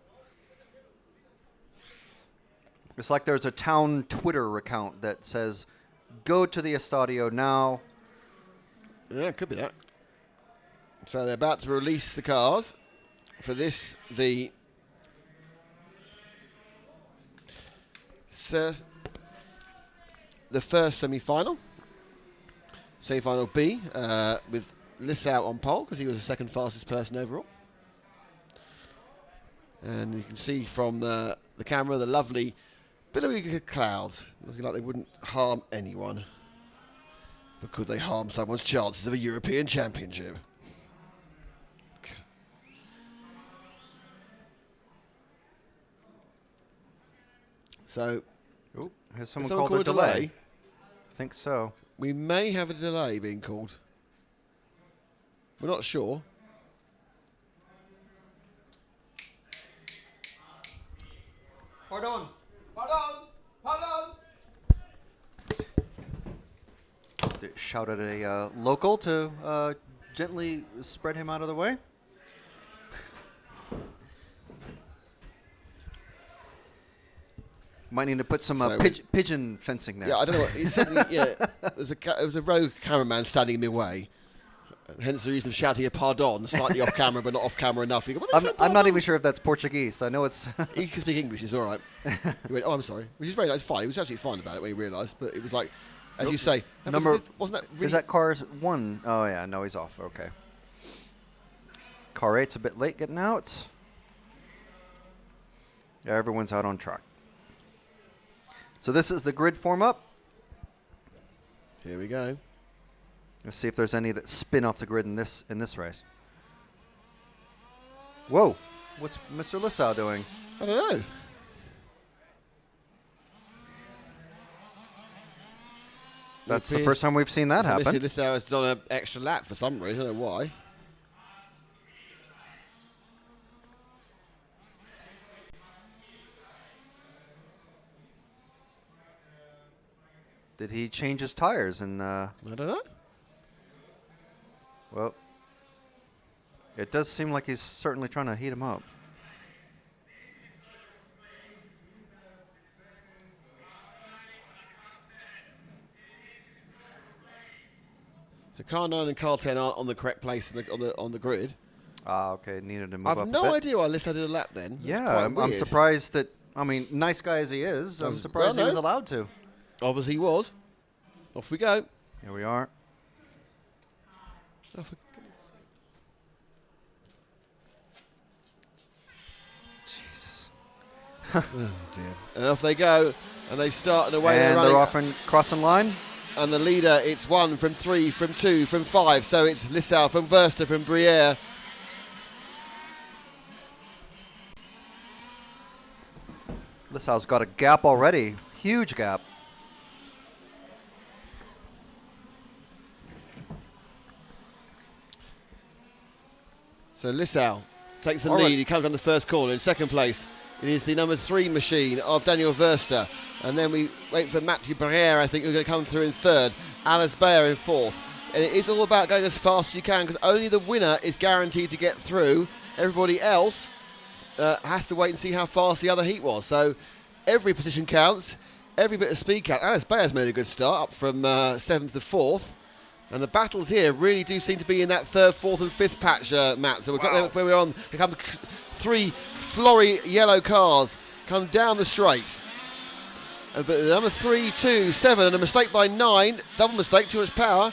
It's like there's a town Twitter account that says, "Go to the Estadio now." Yeah, it could be that. So they're about to release the cars for this, the first semi-final. Semi-final B, with Lissau on pole because he was the second fastest person overall. And you can see from the camera the lovely billowy clouds, looking like they wouldn't harm anyone. But could they harm someone's chances of a European Championship? So, Has someone someone called a called delay? I think so. we may have a delay being called. We're not sure. Pardon. Shout at a local to gently spread him out of the way. Might need to put some So pigeon fencing there. Yeah, I don't know what. He said, yeah, there was a rogue cameraman standing in my way. Hence the reason of shouting a pardon, slightly off camera, but not off camera enough. You go, "Well, they said I'm not pardon." even sure if that's Portuguese. I know it's. He can speak English, it's all right. He went, "Oh, I'm sorry," which is very nice. Fine. He was actually fine about it when he realised, but it was like, as you say, wasn't that really? Is that car 1? Oh yeah, no, he's off. Okay. Car 8's a bit late getting out. Yeah, everyone's out on track. So this is the grid form up. Here we go. Let's see if there's any that spin off the grid in this race. Whoa, what's Mr. Lissau doing? I don't know. That's the first time we've seen that happen. This hour has done an extra lap for some reason. I don't know why. Did he change his tires? And I don't know. well, it does seem like he's certainly trying to heat him up. So car 9 and car 10 aren't on the correct place on the grid. Ah, okay, needed to move I've up no a bit. idea why Lissa did a lap then. That's Yeah, quite I'm weird. surprised that. I mean, nice guy as he is, I'm surprised he was allowed to. Obviously he was. Off we go. Here we are. Oh, for goodness sake. Jesus. Oh dear. And off they go. And they start and away And they're they're running. off and crossing line. And the leader, it's 1 from 3, from 2, from 5. So it's Lissau from Verster, from Briere. Lissau's got a gap already. Huge gap. So Lissau takes the All lead. right. He comes on the first corner. In second place, it is the number 3 machine of Daniel Verster. And then we wait for Mathieu Briere, I think, who's going to come through in third. Alice Bayer in fourth. And it is all about going as fast as you can because only the winner is guaranteed to get through. Everybody else has to wait and see how fast the other heat was. So every position counts. Every bit of speed counts. Alice Bayer's made a good start up from 7th to 4th. And the battles here really do seem to be in that 3rd, 4th and 5th patch, Matt. So we've got there where we're on. They come 3 flory yellow cars come down the straight. But the number 3, 2, 7 and a mistake by 9. Double mistake, too much power.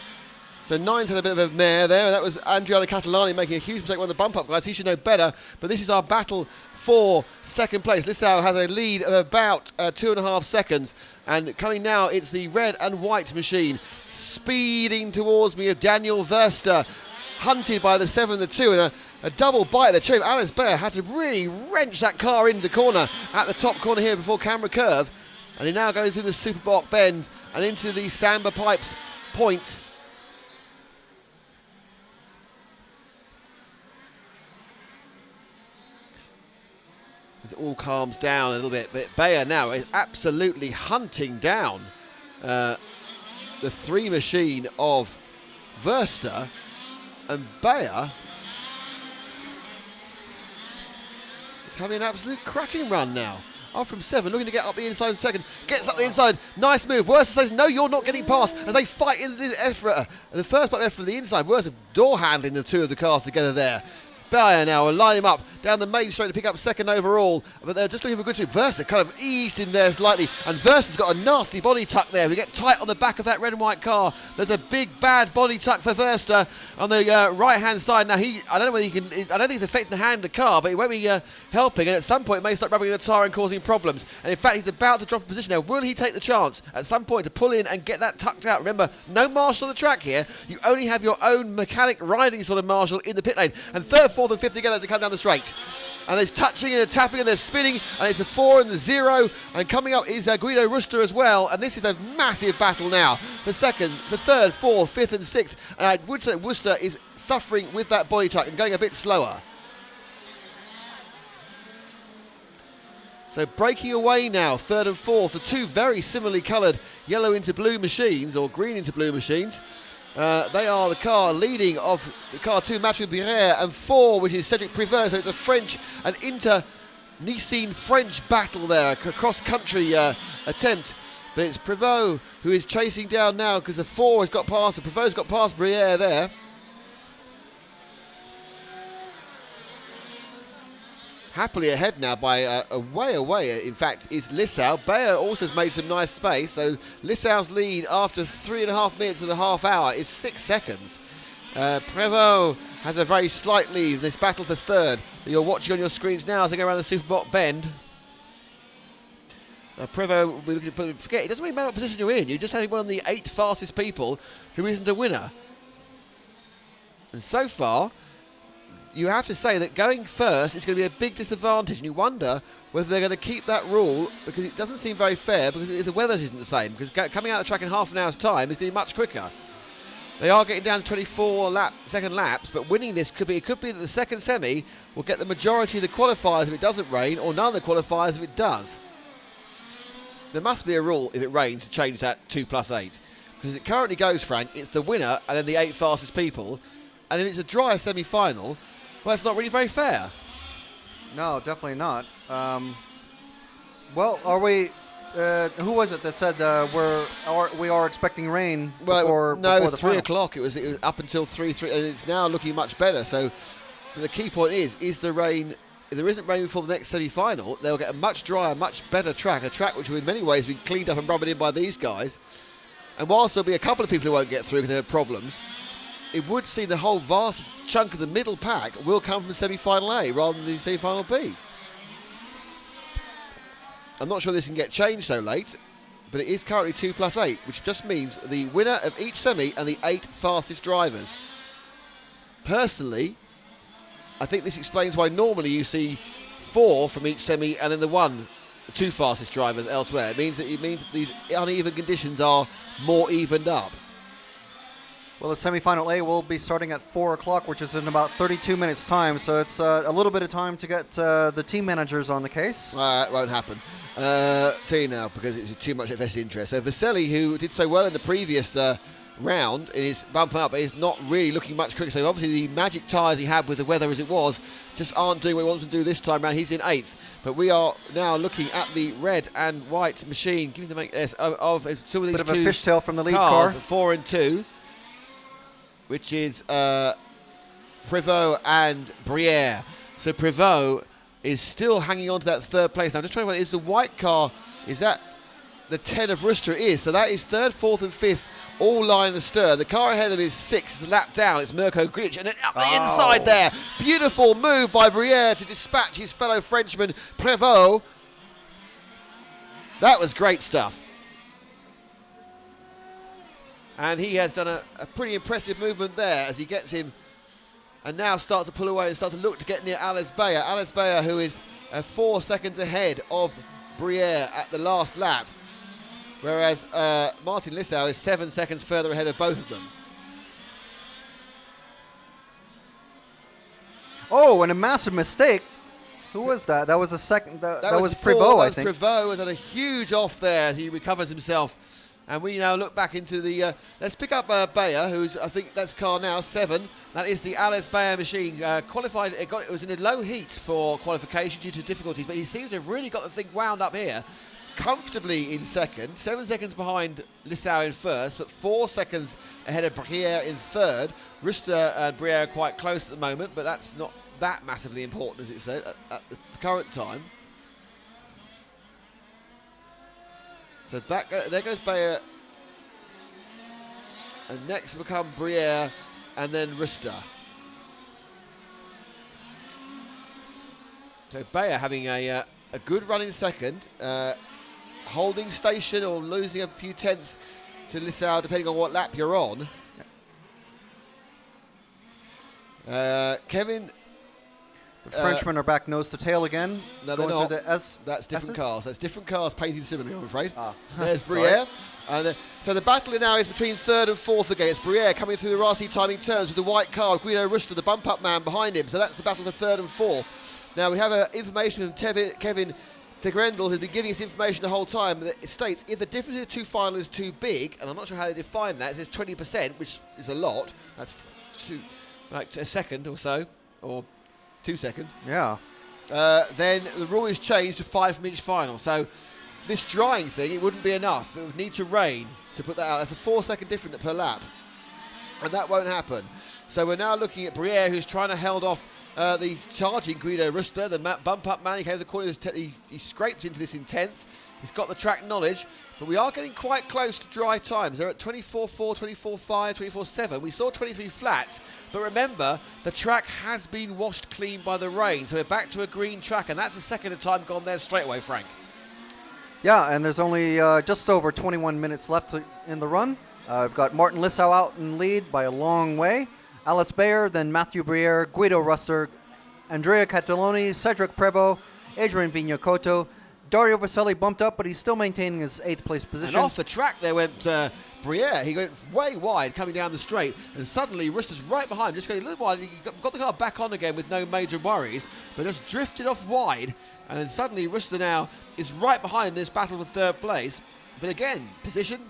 So 9's had a bit of a mare there. And that was Andriano Catalani making a huge mistake on the bump up, guys. He should know better. But this is our battle for second place. Lissau has a lead of about 2.5 seconds. And coming now, it's the red and white machine speeding towards me of Daniel Verster, hunted by the 7 and the 2, and a double bite of the tube. Alice Bayer had to really wrench that car into the corner at the top corner here before camera curve, and he now goes through the Superblock bend and into the Samba Pipes point. It all calms down a little bit, but Bayer now is absolutely hunting down the 3 machine of Verster, and Bayer is having an absolute cracking run now. are from 7, looking to get up the inside second. Gets up the inside. Nice move. Worcester says, no, you're not getting past. And they fight in the EFRA. The first part from the inside. Worcester door handling the two of the cars together there. Bayer now will line him up down the main straight to pick up second overall, but they're just looking for a good swing. Versa kind of eased in there slightly, and Versa's got a nasty body tuck there. We get tight on the back of that red and white car. There's a big bad body tuck for Versta on the right hand side. Now I don't know whether he can. I don't think it's affecting the hand of the car, but he won't be helping. And at some point, it may start rubbing the tyre and causing problems. And in fact, he's about to drop a position now. Will he take the chance at some point to pull in and get that tucked out? Remember, no marshal on the track here. You only have your own mechanic riding sort of marshal in the pit lane. And third, fourth, and fifth together to come down the straight. And there's touching and they're tapping and they're spinning, and it's a 4 and the 0, and coming up is Guido Ruster as well, and this is a massive battle now for second, for third, fourth, fifth and sixth, and I would say Worcester is suffering with that body tuck and going a bit slower. So breaking away now, third and fourth, the two very similarly coloured yellow into blue machines, or green into blue machines. They are the car leading of the car 2, Mathieu Birrer, and 4, which is Cedric Prevot. So it's a French, an inter-Nicene French battle there, a cross-country attempt. But it's Prevot who is chasing down now because the 4 has got past, and Prevot's got past Birrer there. Happily ahead now by a way away, in fact, is Lissau. Bayer also has made some nice space, so Lissau's lead after 3.5 minutes of the half hour is 6 seconds. Prevot has a very slight lead in this battle for third that you're watching on your screens now as they go around the Superbot bend. Prevot, forget, it doesn't really matter what position you're in, you're just having one of the 8 fastest people who isn't a winner. And so far, you have to say that going first is going to be a big disadvantage, and you wonder whether they're going to keep that rule, because it doesn't seem very fair, because the weather isn't the same, because coming out of the track in half an hour's time is going to be much quicker. They are getting down to 24 second laps, but winning this could be that the second semi will get the majority of the qualifiers if it doesn't rain, or none of the qualifiers if it does. There must be a rule if it rains to change that 2+8, because it currently goes, Frank, it's the winner and then the 8 fastest people, and if it's a dry semi-final, well, it's not really very fair. No, definitely not. Well, are we? Who was it that said we are expecting rain before the 3 final? o'clock. It was up until 3, and it's now looking much better. So the key point is the rain. If there isn't rain before the next semi-final, they'll get a much drier, much better track. A track which will in many ways be cleaned up and rubbed in by these guys. And whilst there'll be a couple of people who won't get through because they have problems, it would seem the whole vast chunk of the middle pack will come from semi-final A rather than the semi-final B. I'm not sure this can get changed so late, but it is currently 2+8, which just means the winner of each semi and the 8 fastest drivers. Personally, I think this explains why normally you see 4 from each semi and then the 2 fastest drivers elsewhere. It means that these uneven conditions are more evened up. Well, the semi-final A will be starting at 4 o'clock, which is in about 32 minutes' time. So it's a little bit of time to get the team managers on the case. It won't happen. Tell you now, because it's too much vested interest. So Vaselli, who did so well in the previous round, is bumping up, but is not really looking much quicker. So obviously the magic tyres he had with the weather as it was just aren't doing what he wants to do this time round. He's in 8th. But we are now looking at the red and white machine. Give me the make of some of these bit of a two fishtail from the lead cars, car. 4 and 2. Which is Prevot and Birrer. So Prevot is still hanging on to that third place. Now I'm just trying to find, is the white car, is that the 10 of Ruster? It is. So that is third, fourth and fifth, all lying astir. The car ahead of him is 6th, lap down. It's Mirko Grilic, and then up the inside there. Beautiful move by Birrer to dispatch his fellow Frenchman, Prevot. That was great stuff. And he has done a pretty impressive movement there as he gets him and now starts to pull away and starts to look to get near Alex Bayer. Alex Bayer, who is 4 seconds ahead of Birrer at the last lap, whereas Martin Lissau is 7 seconds further ahead of both of them. Oh, and a massive mistake. Who was that? That was a second. That was Prevot, I think. Prevot has had a huge off there as he recovers himself. And we now look back into the. Let's pick up Bayer, who's I think that's car now 7. That is the Alice Bayer machine. Qualified. It was in a low heat for qualification due to difficulties, but he seems to have really got the thing wound up here. Comfortably in second, 7 seconds behind Lissau in first, but 4 seconds ahead of Briere in third. Rister and Briere are quite close at the moment, but that's not that massively important as it's at the current time. So back there goes Bayer, and next will come Briere, and then Rister. So Bayer having a good run in second, holding station or losing a few tenths to Lissau depending on what lap you're on. Kevin. The Frenchmen are back nose to tail again. No, going they're not. through the That's different S's? cars. That's different cars painted similarly, I'm afraid. Ah. There's Sorry. Briere. And so the battle now is between third and fourth again. It's Briere coming through the RC timing turns with the white car, Guido Rister, the bump up man behind him. So that's the battle for third and fourth. Now we have information from Kevin de Grendel, who's been giving us information the whole time. That it states if the difference in the two final is too big, and I'm not sure how they define that. It says 20%, which is a lot. That's like a second or so, or 2 seconds. Yeah. Then the rule is changed to 5 from each final. So this drying thing, it wouldn't be enough. It would need to rain to put that out. That's a 4 second difference per lap. And that won't happen. So we're now looking at Briere, who's trying to hold off the charging Guido Rister, the bump up man. He came to the corner, he scraped into this in 10th. He's got the track knowledge. But we are getting quite close to dry times. They're at 24.4, 24.5, 24.7. We saw 23 flats. But remember, the track has been washed clean by the rain. So we're back to a green track. And that's the second time gone there straight away, Frank. Yeah, and there's only just over 21 minutes left in the run. I've got Martin Lissau out in lead by a long way. Alice Bayer, then Matthew Briere, Guido Ruster, Andrea Cataloni, Cedric Prevost, Adrian Vignacoto. Dario Vaselli bumped up, but he's still maintaining his 8th place position. And off the track there went Briere. He went way wide coming down the straight, and suddenly Rister's right behind, just going a little wide. He got the car back on again with no major worries, but just drifted off wide, and then suddenly Rister now is right behind this battle for third place. But again, position,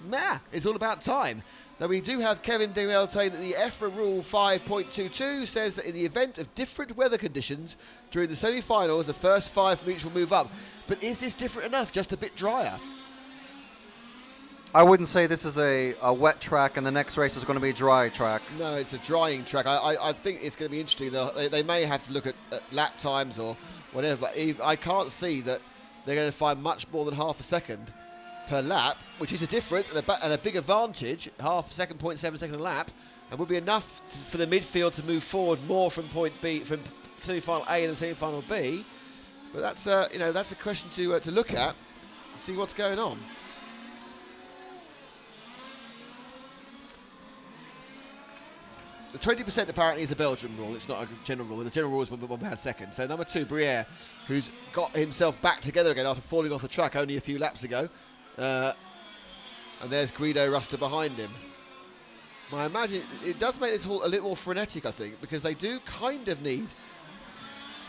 it's all about time. Now we do have Kevin Dewell saying that the EFRA Rule 5.22 says that in the event of different weather conditions during the semi-finals, the first 5 from each will move up. But is this different enough? Just a bit drier? I wouldn't say this is a wet track and the next race is going to be a dry track. No, it's a drying track. I think it's going to be interesting. They may have to look at lap times or whatever. But I can't see that they're going to find much more than half a second per lap, which is a difference and a big advantage. Half a second, 0.7 second a lap, and would be enough for the midfield to move forward more from point B, from semi-final A and semi-final B. But that's that's a question to look at, and see what's going on. The 20% apparently is a Belgian rule. It's not a general rule. The general rule is one had second. So number 2, Briere, who's got himself back together again after falling off the track only a few laps ago. And there's Guido Ruster behind him. I imagine it does make this all a little more frenetic, I think, because they do kind of need,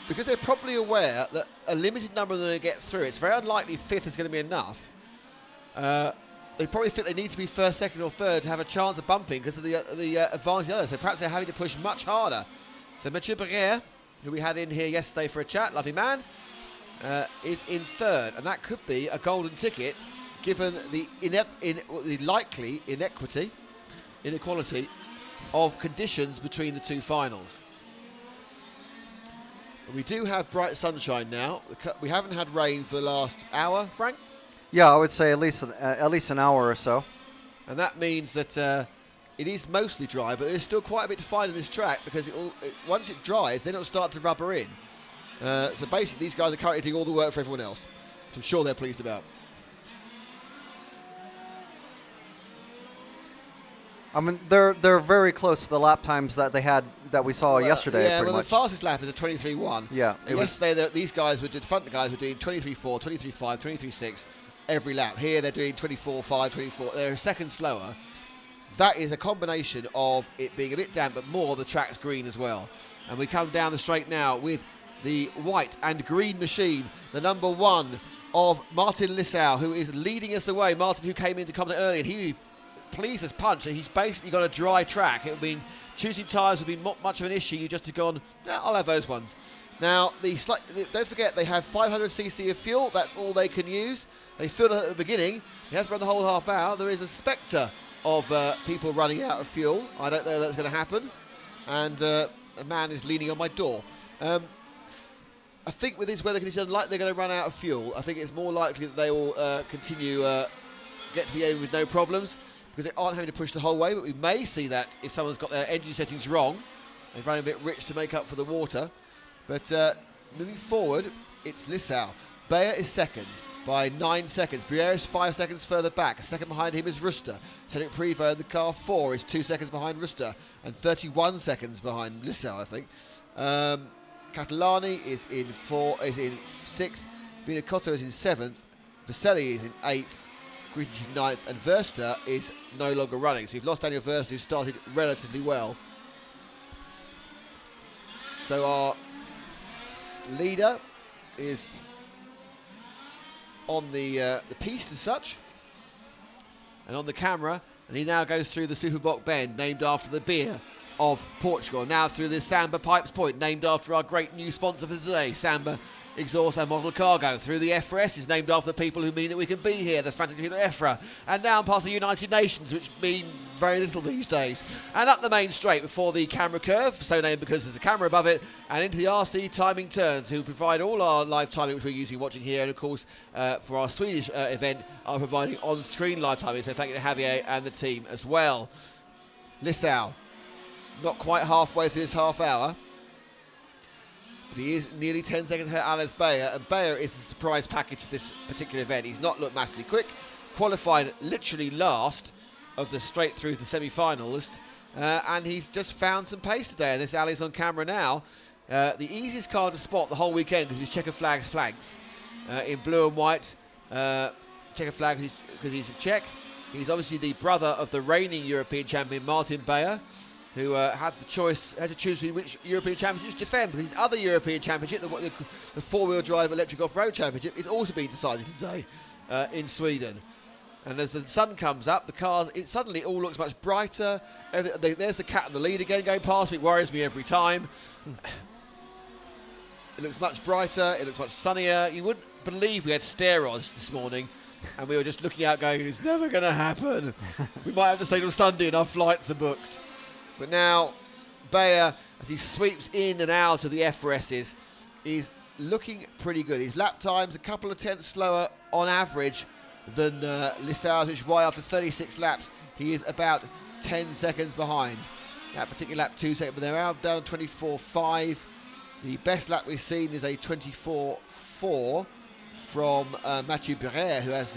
because they're probably aware that a limited number of them are going to get through. It's very unlikely 5th is going to be enough. They probably think they need to be first, second, or third to have a chance of bumping because of the advantage of the others. So perhaps they're having to push much harder. So Mathieu Briere, who we had in here yesterday for a chat, lovely man, is in third, and that could be a golden ticket given the likely inequality of conditions between the two finals. And we do have bright sunshine now. We haven't had rain for the last hour, Frank. Yeah, I would say at least an hour or so. And that means that it is mostly dry, but there's still quite a bit to find in this track because once it dries, then it'll start to rubber in. So basically, these guys are currently doing all the work for everyone else, which I'm sure they're pleased about. I mean, they're very close to the lap times that we saw yesterday. Yeah, pretty well, much. the fastest lap is a 23.1. Yeah, And yesterday, these guys the front guys were doing 23.4, 23.5, 23.6 every lap. Here they're doing 24.5, 24. They're a second slower. That is a combination of it being a bit damp, but more the track's green as well. And we come down the straight now with the white and green machine, the number 1 of Martin Lissau, who is leading us away. Martin, who came into combat early, and he pleased as punch. He's basically got a dry track. It would mean choosing tyres would be not much of an issue. You just have gone, yeah, I'll have those ones. Now, don't forget, they have 500cc of fuel. That's all they can use. They filled it at the beginning. They have to run the whole half hour. There is a spectre of people running out of fuel. I don't know if that's going to happen. And a man is leaning on my door. I think with these weather conditions, like they're going to run out of fuel. I think it's more likely that they will continue get to the end with no problems, because they aren't having to push the whole way. But we may see that if someone's got their engine settings wrong. They've run a bit rich to make up for the water. But moving forward, it's Lissau. Bayer is second by 9 seconds. Briere is 5 seconds further back. A second behind him is Ruster. Cedric Prevost in the car 4 is 2 seconds behind Ruster and 31 seconds behind Lissau, I think. Catalani is in 6th. Vinacotto is in 7th. Vaselli is in 8th. Gritic is 9th. And Verster is no longer running. So you've lost Daniel Verster, who started relatively well. So our leader is on the piste as such, and on the camera, and he now goes through the Superboc bend, named after the beer of Portugal. Now through the Samba Pipes Point, named after our great new sponsor for today, Samba Exhaust and Model Cargo. Through the EFRA, is named after the people who mean that we can be here, the frantic people at EFRA. And now past the United Nations, which mean very little these days. And up the main straight before the camera curve, so named because there's a camera above it, and into the RC timing turns, who provide all our live timing, which we're watching here. And of course, for our Swedish event, are providing on-screen live timing. So thank you to Javier and the team as well. Lissau, not quite halfway through this half hour. He is nearly 10 seconds ahead of Alex Bayer, and Bayer is the surprise package of this particular event. He's not looked massively quick, qualified literally last of the straight through the semi-finalist, and he's just found some pace today, and this Ali's on camera now. The easiest car to spot the whole weekend because he's checker flags in blue and white. Checker flag because he's a Czech. He's obviously the brother of the reigning European champion Martin Bayer, who had to choose between which European Championship to defend. But his other European Championship, the four-wheel drive electric off-road championship, is also being decided today in Sweden. And as the sun comes up, the cars, it suddenly all looks much brighter. There's the cat and the lead again going past me. It worries me every time. It looks much brighter. It looks much sunnier. You wouldn't believe we had steroids this morning, and we were just looking out going, it's never going to happen. We might have to stay till Sunday and our flights are booked. But now, Bayer, as he sweeps in and out of the FRSs, is looking pretty good. His lap time's a couple of tenths slower on average than Lissau's, which is why after 36 laps, he is about 10 seconds behind. That particular lap, 2 seconds, but they're now down 24.5. The best lap we've seen is a 24.4 from Mathieu Barrère, who has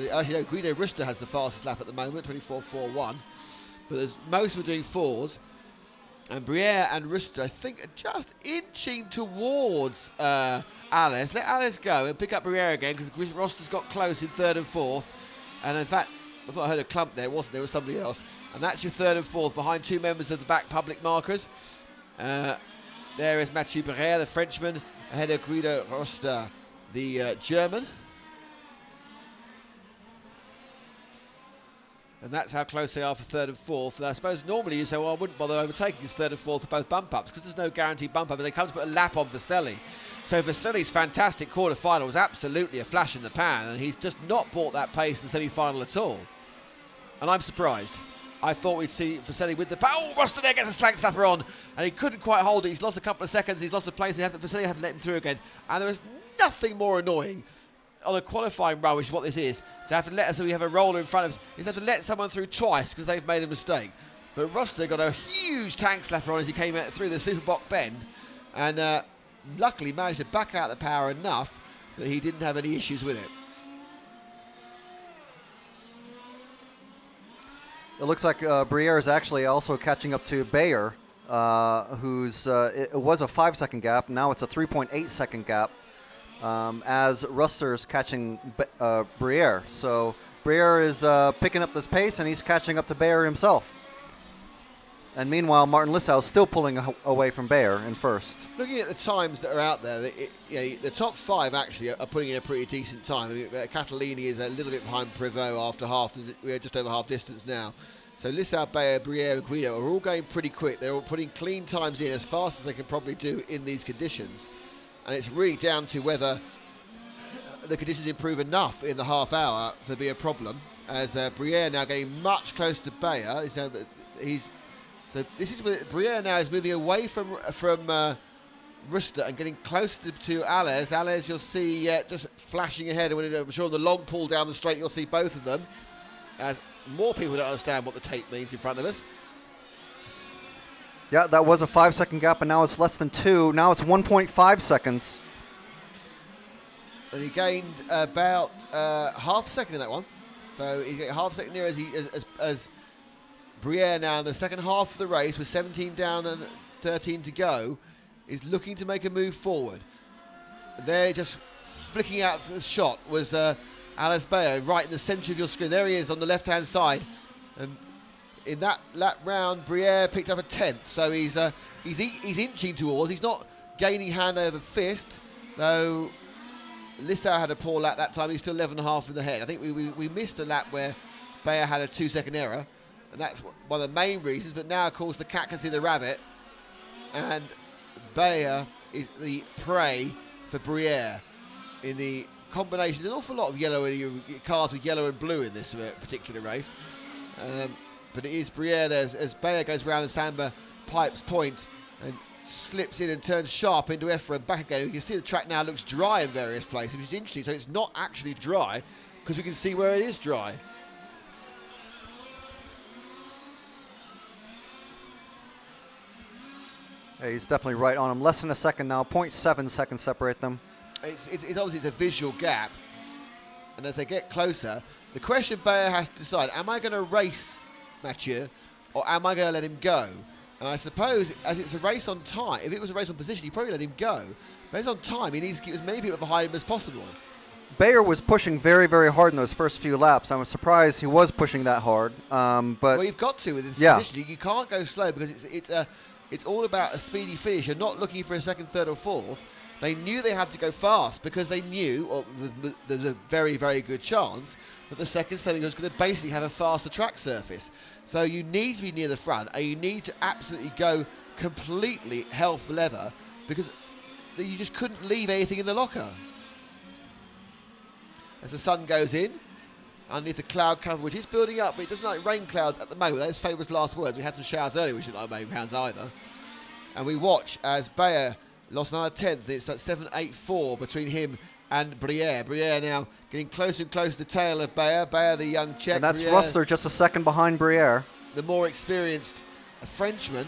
Guido Ruster has the fastest lap at the moment, 24.41. But most were doing 4s. And Briere and Ruster, I think, are just inching towards Alice. Let Alice go and pick up Briere again, because Ruster's got close in 3rd and 4th. And in fact, I thought I heard a clump there, wasn't there? It was somebody else. And that's your 3rd and 4th, behind 2 members of the back public markers. There is Mathieu Briere, the Frenchman, ahead of Guido Ruster, the German. And that's how close they are for 3rd and 4th. And I suppose normally you say, well, I wouldn't bother overtaking his 3rd and 4th for both bump-ups, because there's no guaranteed bump-up, but they come to put a lap on Vaselli. So Vaselli's fantastic quarter-final was absolutely a flash in the pan, and he's just not brought that pace in the semi-final at all. And I'm surprised. I thought we'd see Vaselli with the... Oh, Ruster there gets a slank slapper on, and he couldn't quite hold it. He's lost a couple of seconds, he's lost a place, and Vaselli had to let him through again. And there is nothing more annoying on a qualifying run, which is what this is, to have to let us, so we have a roller in front of us, is have to let someone through twice because they've made a mistake. But Ruster got a huge tank slapper on as he came out through the Superboc bend, and luckily managed to back out the power enough that he didn't have any issues with it. It looks like Briere is actually also catching up to Bayer, who's it was a 5-second gap. Now it's a 3.8-second gap. As Ruster's catching Briere. So Briere is picking up this pace, and he's catching up to Bayer himself. And meanwhile, Martin Lissau is still pulling away from Bayer in first. Looking at the times that are out there, the top 5 actually are putting in a pretty decent time. I mean, Catalini is a little bit behind Prevot after half. We're just over half distance now. So Lissau, Bayer, Briere and Guido are all going pretty quick. They're all putting clean times in as fast as they can probably do in these conditions. And it's really down to whether the conditions improve enough in the half hour to be a problem. As Briere now getting much closer to Bayer. So this is where Briere now is moving away from Ruster and getting closer to Alès. Alès, you'll see just flashing ahead. And I'm sure on the long pull down the straight, you'll see both of them. As more people don't understand what the tape means in front of us. Yeah, that was a 5-second gap, and now it's less than 2. Now it's 1.5 seconds. And he gained about half a second in that one. So he's getting half a second near as Briere now in the second half of the race with 17 down and 13 to go is looking to make a move forward. There, just flicking out the shot was Alès Bayer right in the centre of your screen. There he is on the left-hand side. And in that lap round, Briere picked up a 10th. So he's inching towards. He's not gaining hand over fist, though. Lissau had a poor lap that time. He's still 11.5 in the head. I think we missed a lap where Bayer had a 2-second error. And that's one of the main reasons. But now, of course, the cat can see the rabbit. And Bayer is the prey for Briere in the combination. There's an awful lot of yellow cars with yellow and blue in this particular race. But it is Briere there as Bayer goes around the Samba Pipes Point and slips in and turns sharp into EFRA and back again. You can see the track now looks dry in various places, which is interesting. So it's not actually dry because we can see where it is dry. Yeah, he's definitely right on him. Less than a second now. 0.7 seconds separate them. It's obviously it's a visual gap. And as they get closer, the question Bayer has to decide, am I going to race Mathieu or am I going to let him go? And I suppose, as it's a race on time, if it was a race on position, you'd probably let him go. But it's on time, he needs to keep as many people behind him as possible. Bayer was pushing very, very hard in those first few laps. I was surprised he was pushing that hard. But well, you've got to with this position. You can't go slow because it's all about a speedy finish. You're not looking for a second, third or fourth. They knew they had to go fast because they knew, or there's a very, very good chance, that the second setting was going to basically have a faster track surface. So you need to be near the front and you need to absolutely go completely hell for leather because you just couldn't leave anything in the locker. As the sun goes in, underneath the cloud cover, which is building up, but it doesn't like rain clouds at the moment. Those famous last words. We had some showers earlier, which didn't like rain clouds either. And we watch as Bayer lost another 10th. It's at 7.84 between him and Briere. Briere now getting closer and closer to the tail of Bayer. Bayer, the young Czech. And that's Briere, Ruster just a second behind Briere. the more experienced Frenchman,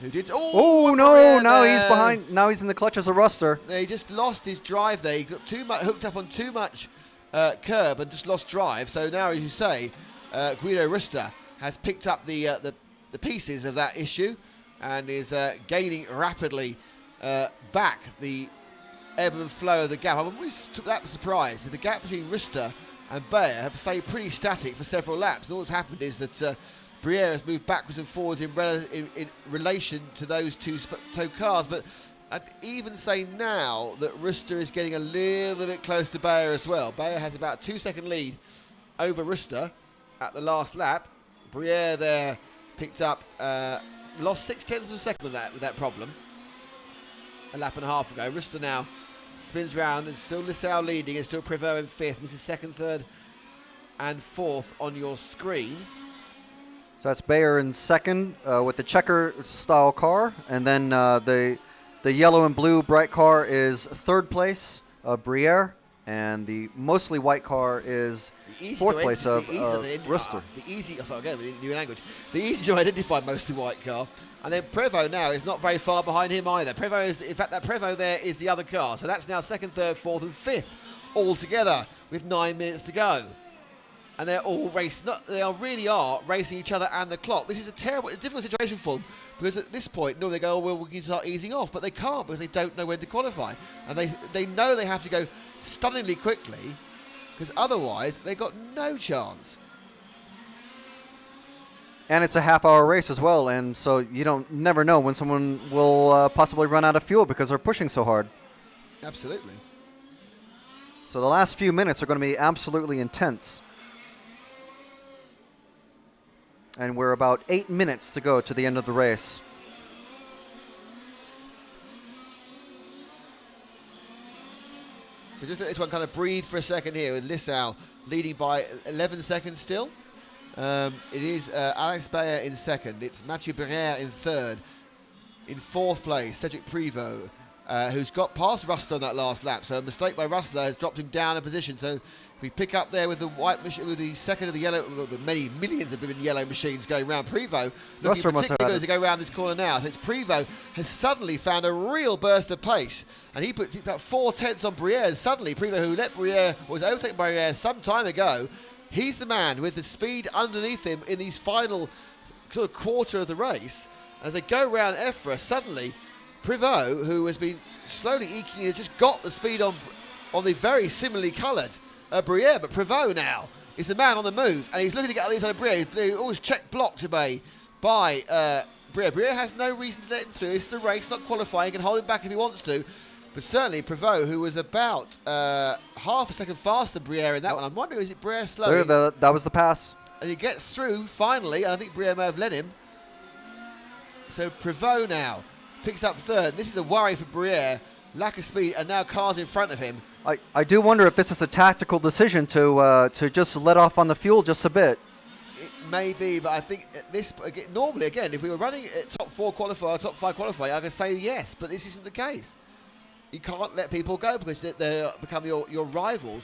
who did. Oh no! Briere Now there. he's behind. Now he's in the clutches of Ruster. He just lost his drive there. He got too much hooked up on too much curb and just lost drive. So now, as you say, Guido Ruster has picked up the pieces of that issue and is gaining rapidly back the ebb and flow of the gap. I always took that surprise. The gap between Ruster and Bayer have stayed pretty static for several laps. And all that's happened is that Briere has moved backwards and forwards in relation to those two cars. But I'd even say now that Ruster is getting a little bit close to Bayer as well. Bayer has about a 2-second lead over Ruster at the last lap. Briere there picked up, lost 0.6 of a second with that problem a lap and a half ago. Ruster now spins round and still Lissau leading and still Prevot in fifth. This is second, third and fourth on your screen. So that's Bayer in second with the checker style car, and then the yellow and blue bright car is third place of Briere, and the mostly white car is fourth place of Ruster. The easy to identify mostly white car. And then Prevot now is not very far behind him either. In fact, that Prevot there is the other car. So that's now second, third, fourth and fifth all together with 9 minutes to go. And they're all racing. They really are racing each other and the clock. This is a difficult situation for them because at this point, normally they go, oh, well, we can start easing off, but they can't because they don't know when to qualify, and they know they have to go stunningly quickly because otherwise they've got no chance. And it's a half-hour race as well, and so you don't never know when someone will possibly run out of fuel because they're pushing so hard. Absolutely. So the last few minutes are going to be absolutely intense. And we're about 8 minutes to go to the end of the race. So just let this one kind of breathe for a second here with Lissau leading by 11 seconds still. It is Alex Bayer in second. It's Mathieu Bernier in third. In fourth place, Cedric Privot, who's got past Rustler on that last lap. So a mistake by Rustler has dropped him down a position. So if we pick up there with the white machine, with the second of the yellow, the many millions of different yellow machines going around, Privot looking particularly good to go around this corner now. So it's Privot has suddenly found a real burst of pace. And he put about 4 tenths on Briere. And suddenly Privot, who let Briere, was overtaken by Briere some time ago, he's the man with the speed underneath him in these final sort of quarter of the race. As they go around EFRA, suddenly Privot, who has been slowly eking, has just got the speed on the very similarly coloured Briere. But Privot now is the man on the move, and he's looking to get on the inside of Briere. He always check blocked by Briere. Briere has no reason to let him through. It's the race, not qualifying. He can hold him back if he wants to. But certainly Privot, who was about half a second faster than Briere in that one. I'm wondering, is it Briere slow? That was the pass. And he gets through, finally, and I think Briere may have led him. So Privot now picks up third. This is a worry for Briere. Lack of speed, and now cars in front of him. I do wonder if this is a tactical decision to just let off on the fuel just a bit. It may be, but I think this normally, again, if we were running at top 4 qualifier, top 5 qualifier, I could say yes, but this isn't the case. You can't let people go because they become your rivals,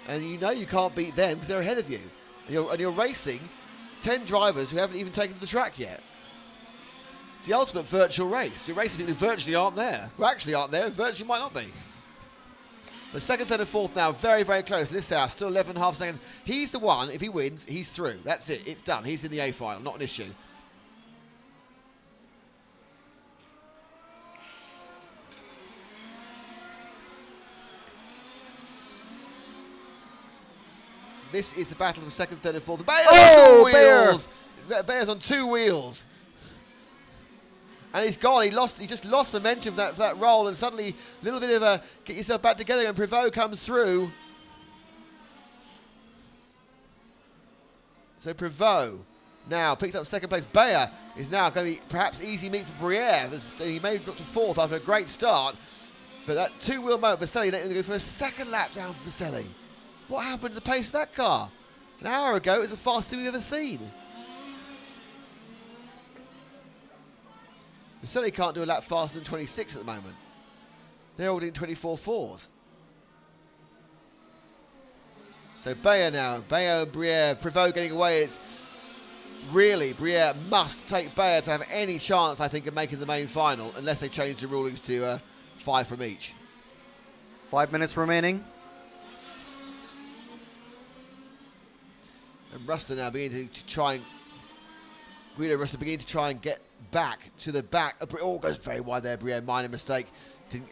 and you know you can't beat them because they're ahead of you. And you're racing 10 drivers who haven't even taken to the track yet. It's the ultimate virtual race. You're racing people who virtually aren't there, who actually aren't there, and virtually might not be. The second, third, and fourth now very, very close. Lissau still 11.5 seconds. He's the one. If he wins, he's through. That's it. It's done. He's in the A final. Not an issue. This is the battle of the second, third, and fourth. Bayer's on 2 wheels. Bayer's on 2 wheels. And he's gone. He just lost momentum for that roll, and suddenly a little bit of a get yourself back together, and Privot comes through. So Privot now picks up second place. Bayer is now going to be perhaps easy meet for Briere. He may have got to fourth after a great start, but that 2-wheel moment, Vaselli let him go for a second lap down for Vaselli. What happened to the pace of that car? An hour ago, it was the fastest we've ever seen. Vaselli can't do a lap faster than 26 at the moment. They're all doing 24.4s. So Bayer now. Bayer and Briere. Privot getting away. It's really, Briere must take Bayer to have any chance, I think, of making the main final, unless they change the rulings to 5 from each. 5 minutes remaining. And Rustler now beginning to try and... Guido Rustler beginning to try and get back to the back. Oh, goes very wide there, Briere. Minor mistake.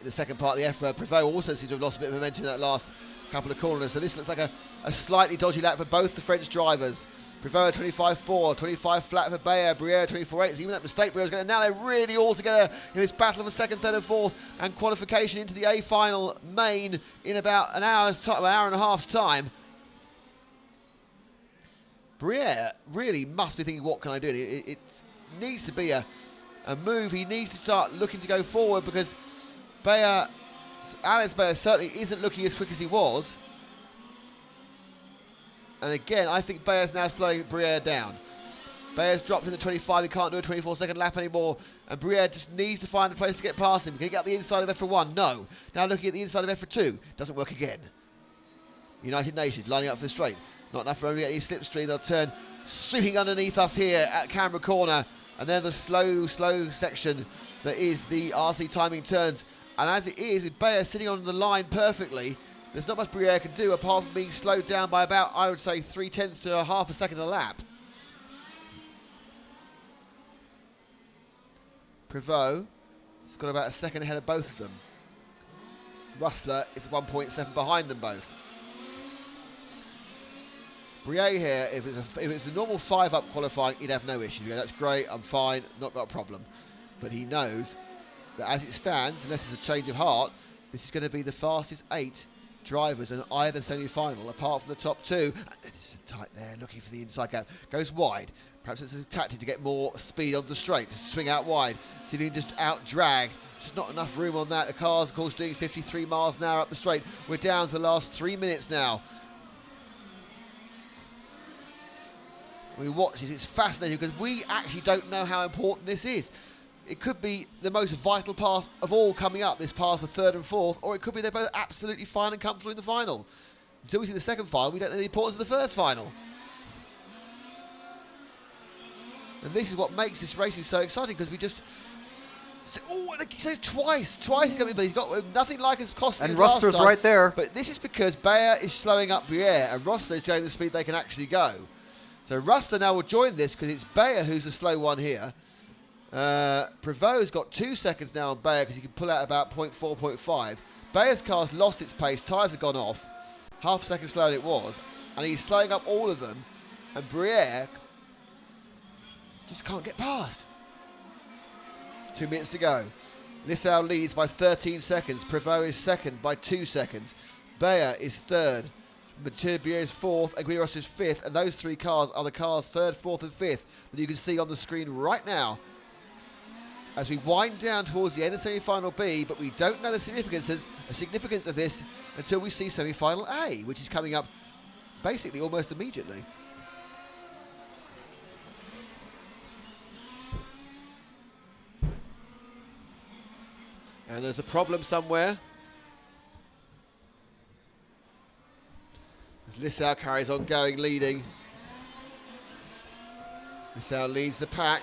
The second part of the EFRA. Privot also seems to have lost a bit of momentum in that last couple of corners. So this looks like a slightly dodgy lap for both the French drivers. Privot 25.4, 25 flat for Bayer, Briere 24.8. So even that mistake Briere was going to... Now they're really all together in this battle of a second, third and fourth, and qualification into the A final main in about an hour and a half's time. Briere really must be thinking, what can I do? It needs to be a move. He needs to start looking to go forward, because Alex Bayer certainly isn't looking as quick as he was. And again, I think Bayer's now slowing Briere down. Bayer's dropped in the 25. He can't do a 24-second lap anymore. And Briere just needs to find a place to get past him. Can he get up the inside of EFRA 1? No. Now looking at the inside of EFRA 2. Doesn't work again. United Nations lining up for the straight. Not enough for him to get any slipstream. They'll turn sweeping underneath us here at Canberra Corner. And then the slow section that is the RC timing turns. And as it is, with Bayer sitting on the line perfectly, there's not much Briere can do apart from being slowed down by about, I would say, 0.3 to a half a second a lap. Privot has got about a second ahead of both of them. Rustler is 1.7 behind them both. Briere here, if it's a normal 5-up qualifying, he'd have no issue. That's great, I'm fine, not got a problem. But he knows that as it stands, unless there's a change of heart, this is going to be the fastest 8 drivers in either semi-final, apart from the top 2. It's tight there, looking for the inside gap. Goes wide. Perhaps it's a tactic to get more speed on the straight, to swing out wide. See if he can just out-drag. There's not enough room on that. The car's, of course, doing 53 miles an hour up the straight. We're down to the last 3 minutes now. We watch this, it's fascinating because we actually don't know how important this is. It could be the most vital pass of all coming up, this pass for 3rd and 4th, or it could be they're both absolutely fine and comfortable in the final. Until we see the second final, we don't know the importance of the first final. And this is what makes this racing so exciting, because we just... Oh, he said twice he's going to be, but he's got nothing like as costly And as last Ruster's time. right there. But this is because Bayer is slowing up Briere, and Ruster is going the speed they can actually go. So Ruster now will join this because it's Bayer who's the slow one here. Prevost's got 2 seconds now on Bayer because he can pull out about 0.4, 0.5. Bayer's car's lost its pace, tyres have gone off, half a second slower than it was, and he's slowing up all of them, and Briere just can't get past. 2 minutes to go. Lissau leads by 13 seconds. Prevost is second by 2 seconds. Bayer is third. Briere is fourth, and Guido Rossi is fifth, and those 3 cars are the cars 3rd, 4th and 5th that you can see on the screen right now as we wind down towards the end of semi-final B, but we don't know the significance of this until we see semi-final A, which is coming up basically almost immediately. And there's a problem somewhere. Lissau carries on going, leading. Lissau leads the pack.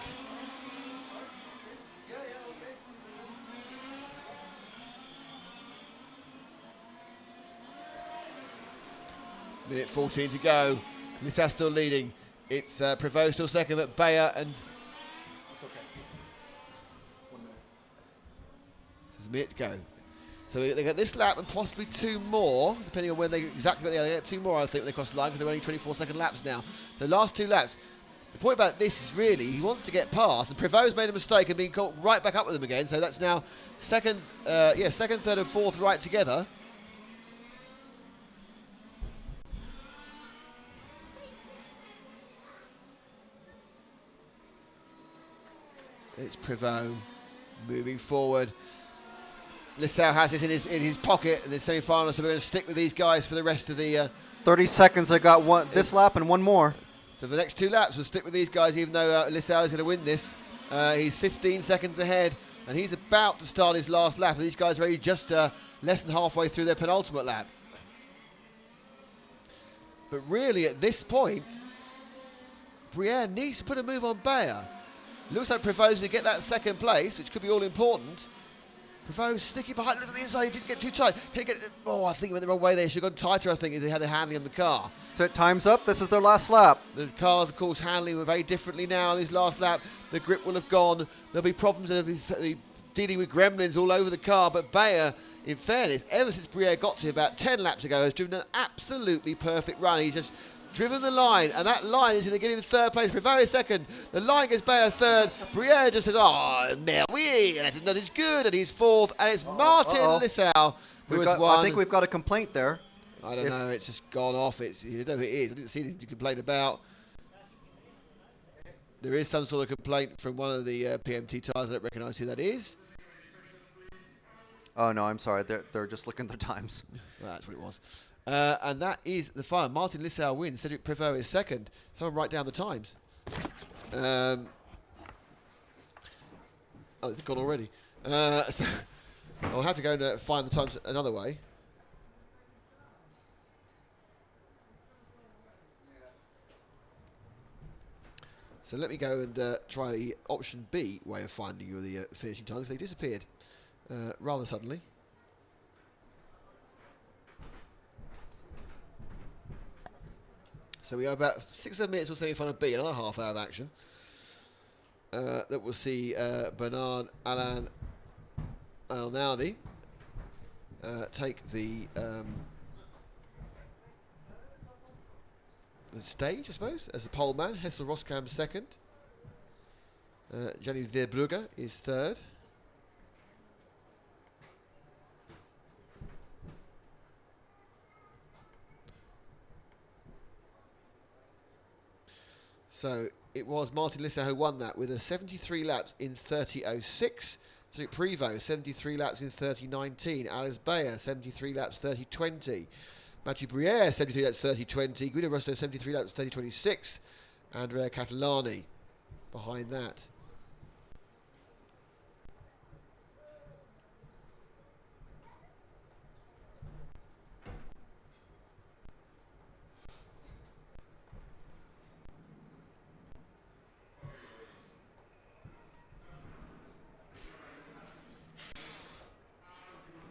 Minute 14 to go. Lissau still leading. It's Prevost still second, but Bayer and... It's okay. 1 minute. There's a minute to go. So they get this lap and possibly 2 more, depending on when they exactly they get 2 more, I think, when they cross the line, because they're only 24-second laps now. The last 2 laps. The point about this is really he wants to get past, and Prevost's made a mistake and been caught right back up with him again. So that's now second, 3rd, and 4th right together. It's Prevost moving forward. Lissau has this in his pocket in the semi-final, so we're going to stick with these guys for the rest of the... 30 seconds. I got one this lap and one more. So the next 2 laps, we'll stick with these guys, even though Lissau is going to win this. He's 15 seconds ahead, and he's about to start his last lap. These guys are already just less than halfway through their penultimate lap. But really, at this point, Briere needs to put a move on Bayer. Looks like Prevost to get that second place, which could be all important. Prevost sticking behind, look at the inside, he didn't get too tight. Can he get, I think he went the wrong way there. He should have gone tighter, I think, if they had the handling on the car. So time's up. This is their last lap. The cars, of course, handling very differently now in this last lap. The grip will have gone. There'll be problems. They'll be dealing with gremlins all over the car. But Bayer, in fairness, ever since Briere got to about 10 laps ago, has driven an absolutely perfect run. He's just driven the line, and that line is going to give him 3rd place. Prevost second. The line gets Bayer 3rd. Briere just says, oh, Meroui, and that is good, and he's 4th. And it's Martin Lissau who has won. I think we've got a complaint there. I don't know, it's just gone off. You know who it is. I didn't see anything to complain about. There is some sort of complaint from one of the PMT tyres. I don't recognise who that is. Oh, no, I'm sorry. They're just looking at their times. Well, that's what it was. And that is the final. Martin Lissau wins. Cedric Prevost is second. Someone write down the times. Oh, it's gone already. So I'll have to go and find the times another way. So let me go and try the option B way of finding you the finishing times. They disappeared rather suddenly. So we have about 6 or 7 minutes or semi-final B, another half hour of action. That we'll see Bernard Alain Alnaudi take the the stage, I suppose, as a pole man. Hessel Roskam second. Jenny Verbrugge is third. So it was Martin Lissau who won that with a 73 laps in 30.06. Prevost 73 laps in 30.19. Alice Bayer 73 laps 30.20. Mathieu Briere 73 laps 30.20. Guido Rosso 73 laps 30.26. Andrea Catalani behind that.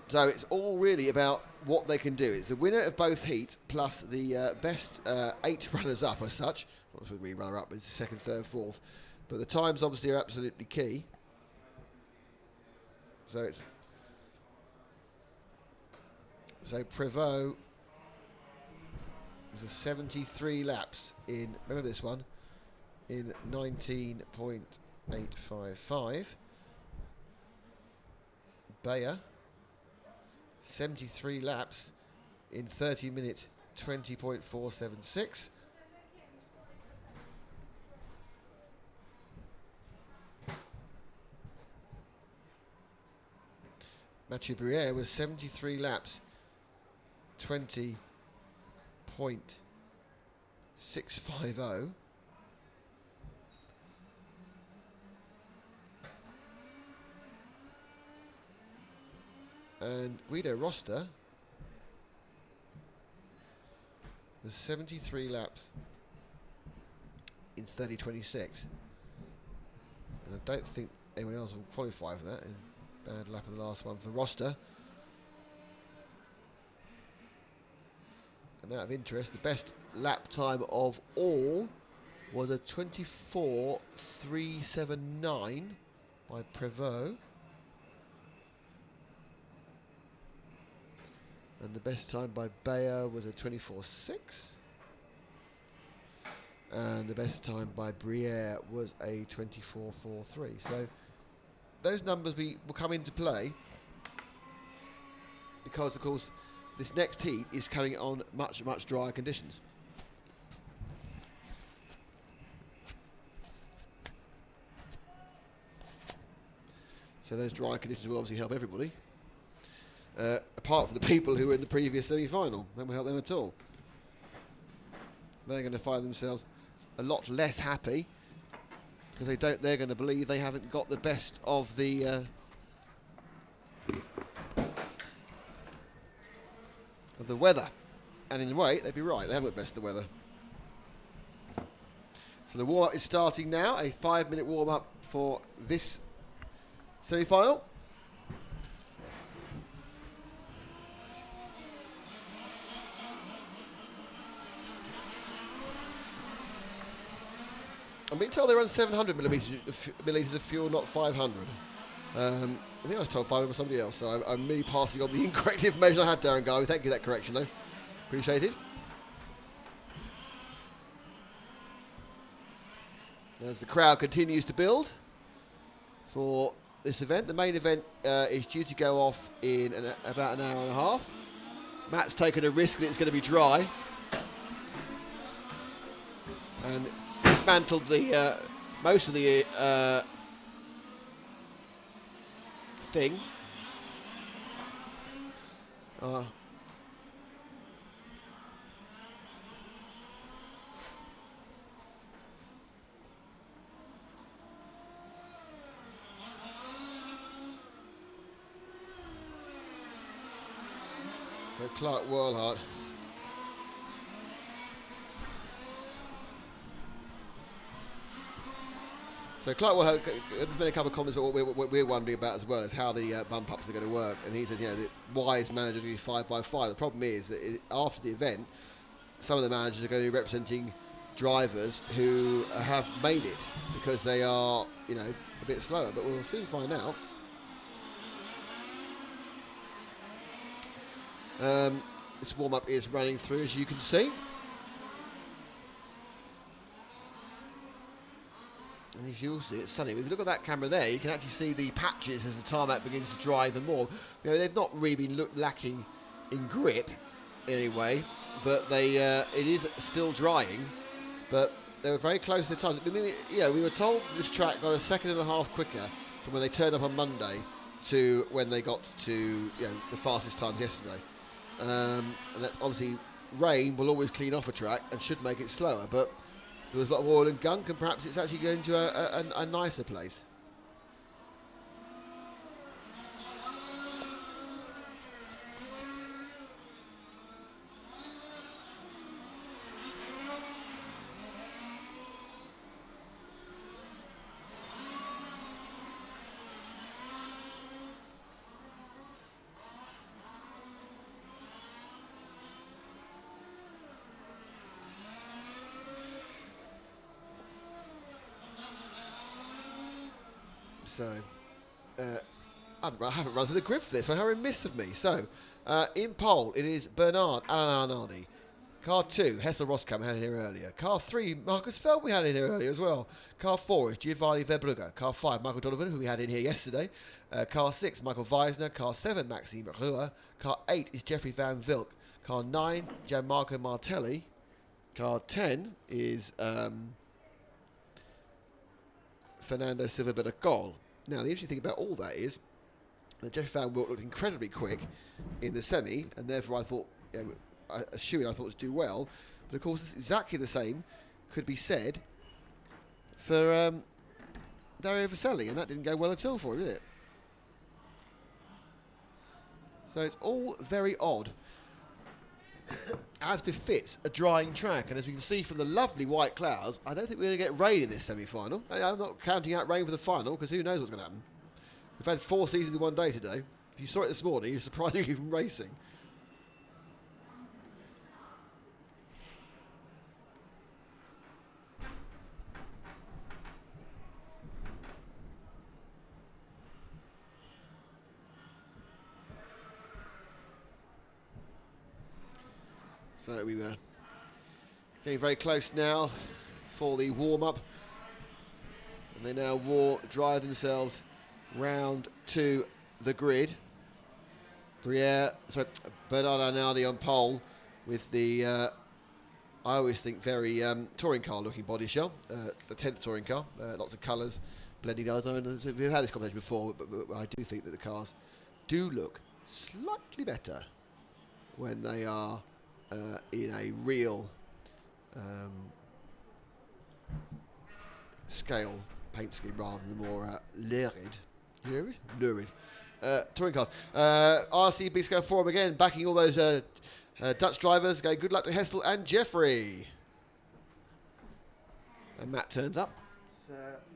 So it's all really about what they can do. It's the winner of both heats plus the best 8 runners-up as such. Not supposed to be runner-up, but it's second, third, fourth. But the times obviously are absolutely key. So Prevost was a 73 laps in, remember this one, in 19.855. Bayer 73 laps in 30 minutes 20.476. Mathieu Briere was 73 laps 20.650. And Guido Roster was 73 laps in 30.26. And I don't think anyone else will qualify for that. Bad lap of the last one for Roster. And out of interest, the best lap time of all was a 24.379 by Prevost. And the best time by Bayer was a 24.6. And the best time by Briere was a 24.43. So those numbers will come into play because, of course, this next heat is coming on much, much drier conditions. So those dry conditions will obviously help everybody. Apart from the people who were in the previous semi-final, that won't help them at all. They're going to find themselves a lot less happy because they're going to believe they haven't got the best of the weather. And in a way, they'd be right. They haven't got the best of the weather. So the warm-up is starting now. A 5-minute warm-up for this semi-final. I'm being told they run 700 millilitres of fuel, not 500. I think I was told 500 by somebody else, so I'm merely passing on the incorrect information I had, Darren Garvey. Thank you for that correction, though. Appreciate it. As the crowd continues to build for this event, the main event is due to go off in about an hour and a half. Matt's taken a risk that it's going to be dry. And dismantled the most of the thing. Clark Worlhart. So Clark will have been a couple of comments about what we're wondering about as well as how the bump ups are going to work. And he says, why is manager doing 5x5? The problem is that after the event, some of the managers are going to be representing drivers who have made it because they are, a bit slower. But we'll soon find out. This warm up is running through, as you can see. as you'll see, it's sunny. If you look at that camera there, you can actually see the patches as the tarmac begins to dry even more. You know, they've not really been lacking in grip in any way, but it is still drying. But they were very close to the time. I mean, we were told this track got a second and a half quicker from when they turned up on Monday to when they got to the fastest times yesterday. And that obviously rain will always clean off a track and should make it slower, but there was a lot of oil and gunk, and perhaps it's actually going to a nicer place. So, I haven't run through the grid for this one. How remiss of me. So, in pole, it is Bernard Alan Arnardi. Car 2, Hessel Roskam, we had in here earlier. Car 3, Marcus Feld, we had in here earlier as well. Car 4 is Giovanni Verbrugge. Car 5, Michael Donovan, who we had in here yesterday. Car 6, Michael Weisner. Car 7, Maxime Ruhr. Car 8 is Jeffrey Van Vilk. Car 9, Gianmarco Martelli. Car 10 is Fernando Silva Beracol. Now, the interesting thing about all that is that Jeffrey Van Wilk looked incredibly quick in the semi, and therefore I thought, assuming I thought it would do well. But of course, it's exactly the same could be said for Dario Vaselli, and that didn't go well at all for him, did it? So it's all very odd, as befits a drying track. And as we can see from the lovely white clouds, I don't think we're going to get rain in this semi-final. I'm not counting out rain for the final, because who knows what's going to happen. We've had 4 seasons in one day today. If you saw it this morning, you're surprisingly even racing. So we were getting very close now for the warm-up, and they now drive themselves round to the grid. Bernard Arnaldi on pole with the, I always think, very touring car looking body shell, the 10th touring car, lots of colours, blending others. We've had this conversation before, but I do think that the cars do look slightly better when they are in a real scale paint scheme rather than the more lurid touring cars. RC Big Scale Forum again, backing all those Dutch drivers. Going good luck to Hessel and Jeffrey. And Matt turns up. It's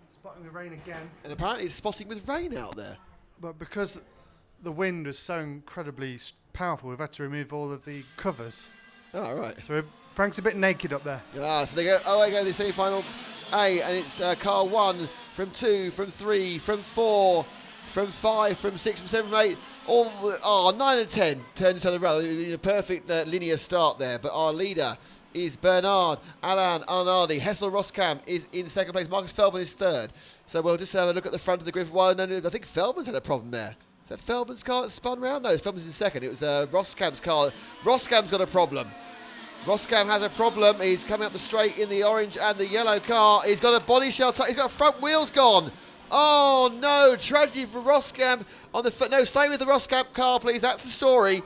spotting the rain again. And apparently it's spotting with rain out there. But because the wind was so incredibly powerful, we've had to remove all of the covers. Oh, right. So Frank's a bit naked up there. So they go, the semi-final A, and it's car 1, from 2, from 3, from 4, from 5, from 6, from 7, from 8, all 9 and 10 turn each other around. A perfect linear start there, but our leader is Bernard Alan Arnaldi. Hessel Roskam is in second place. Marcus Feldman is third. So we'll just have a look at the front of the grid for a while. I think Feldman's had a problem there. Is that Feldman's car that spun round? No, Feldman's in second. It was Roskam's car. Roskam's got a problem. Roskam has a problem. He's coming up the straight in the orange and the yellow car. He's got a body shell. He's got front wheels gone. Oh no, tragedy for Roskam on the no, stay with the Roskam car, please. That's the story.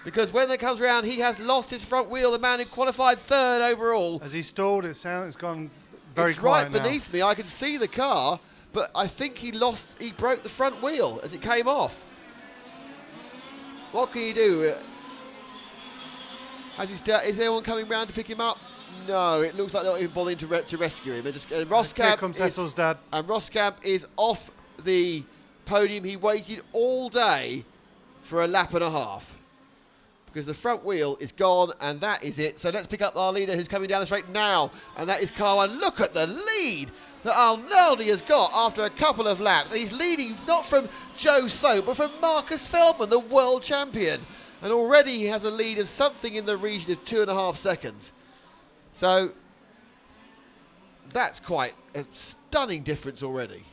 Because when it comes around, he has lost his front wheel. The man who qualified third overall. As he stalled, it's gone very it's quiet right now. beneath me. I can see the car, but I think he broke the front wheel as it came off. What can you do? Is anyone coming round to pick him up? No, it looks like they're not even bothering to rescue him. Here comes Hessel's dad. And Roskam is off the podium. He waited all day for a lap and a half because the front wheel is gone, and that is it. So let's pick up our leader who's coming down the straight now, and that is car 1. Look at the lead that Arnaldi has got after a couple of laps. He's leading not from Joe Soap, but from Marcus Feldman, the world champion. And already he has a lead of something in the region of 2.5 seconds. So That's quite a stunning difference already.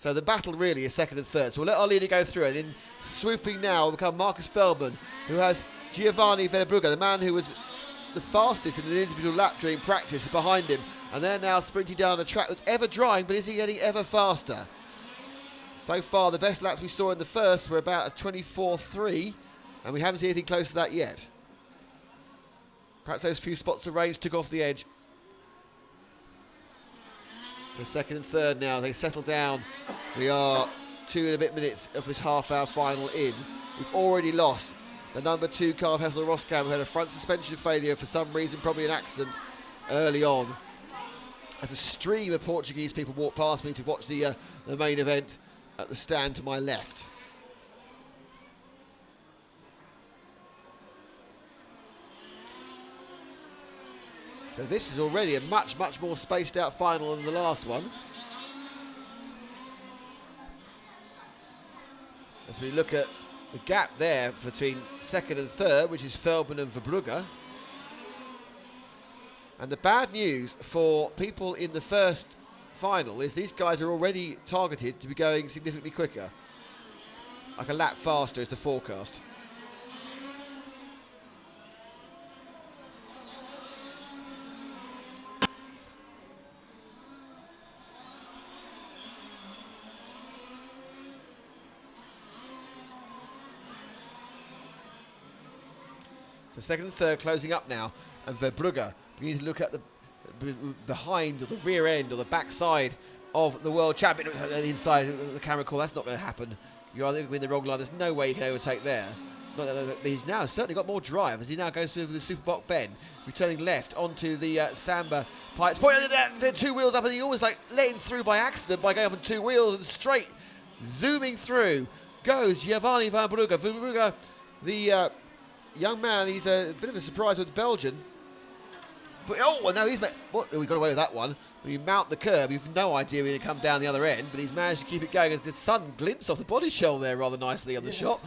So the battle really is second and third. So we'll let our leader go through it. In swooping now will become Marcus Feldman, who has Giovanni Verbrugge, the man who was the fastest in an individual lap during practice, behind him. And they're now sprinting down a track that's ever drying, but is he getting ever faster? So far, the best laps we saw in the first were about a 24.3, and we haven't seen anything close to that yet. Perhaps those few spots of rain took off the edge. The second and third now, they settle down. We are 2 and a bit minutes of this half-hour final in. We've already lost the number 2 car, Hessel Roscam, who had a front suspension failure for some reason, probably an accident early on. As a stream of Portuguese people walked past me to watch the main event at the stand to my left. So this is already a much, much more spaced out final than the last one. As we look at the gap there between second and third, which is Feldman and Verbrugge. And the bad news for people in the first final is these guys are already targeted to be going significantly quicker. Like a lap faster is the forecast. So second and third closing up now, and Verbrugge begins to look at the behind or the rear end or the back side of the world champion. Inside the camera call, that's not going to happen. You're either in the wrong line. There's no way you can overtake there. Not that, but he's now certainly got more drive as he now goes through the Superboc bend, returning left onto the Samba Pikes Point. The 2 wheels up, and he always like letting through by accident by going up on 2 wheels and straight zooming through goes Giovanni Verbrugge. Verbrugge, the young man, he's a bit of a surprise with Belgian. But, oh, well, no, we got away with that one. When you mount the curb, you've no idea when you come down the other end, but he's managed to keep it going as the sun glints off the body shell there rather nicely on the shot,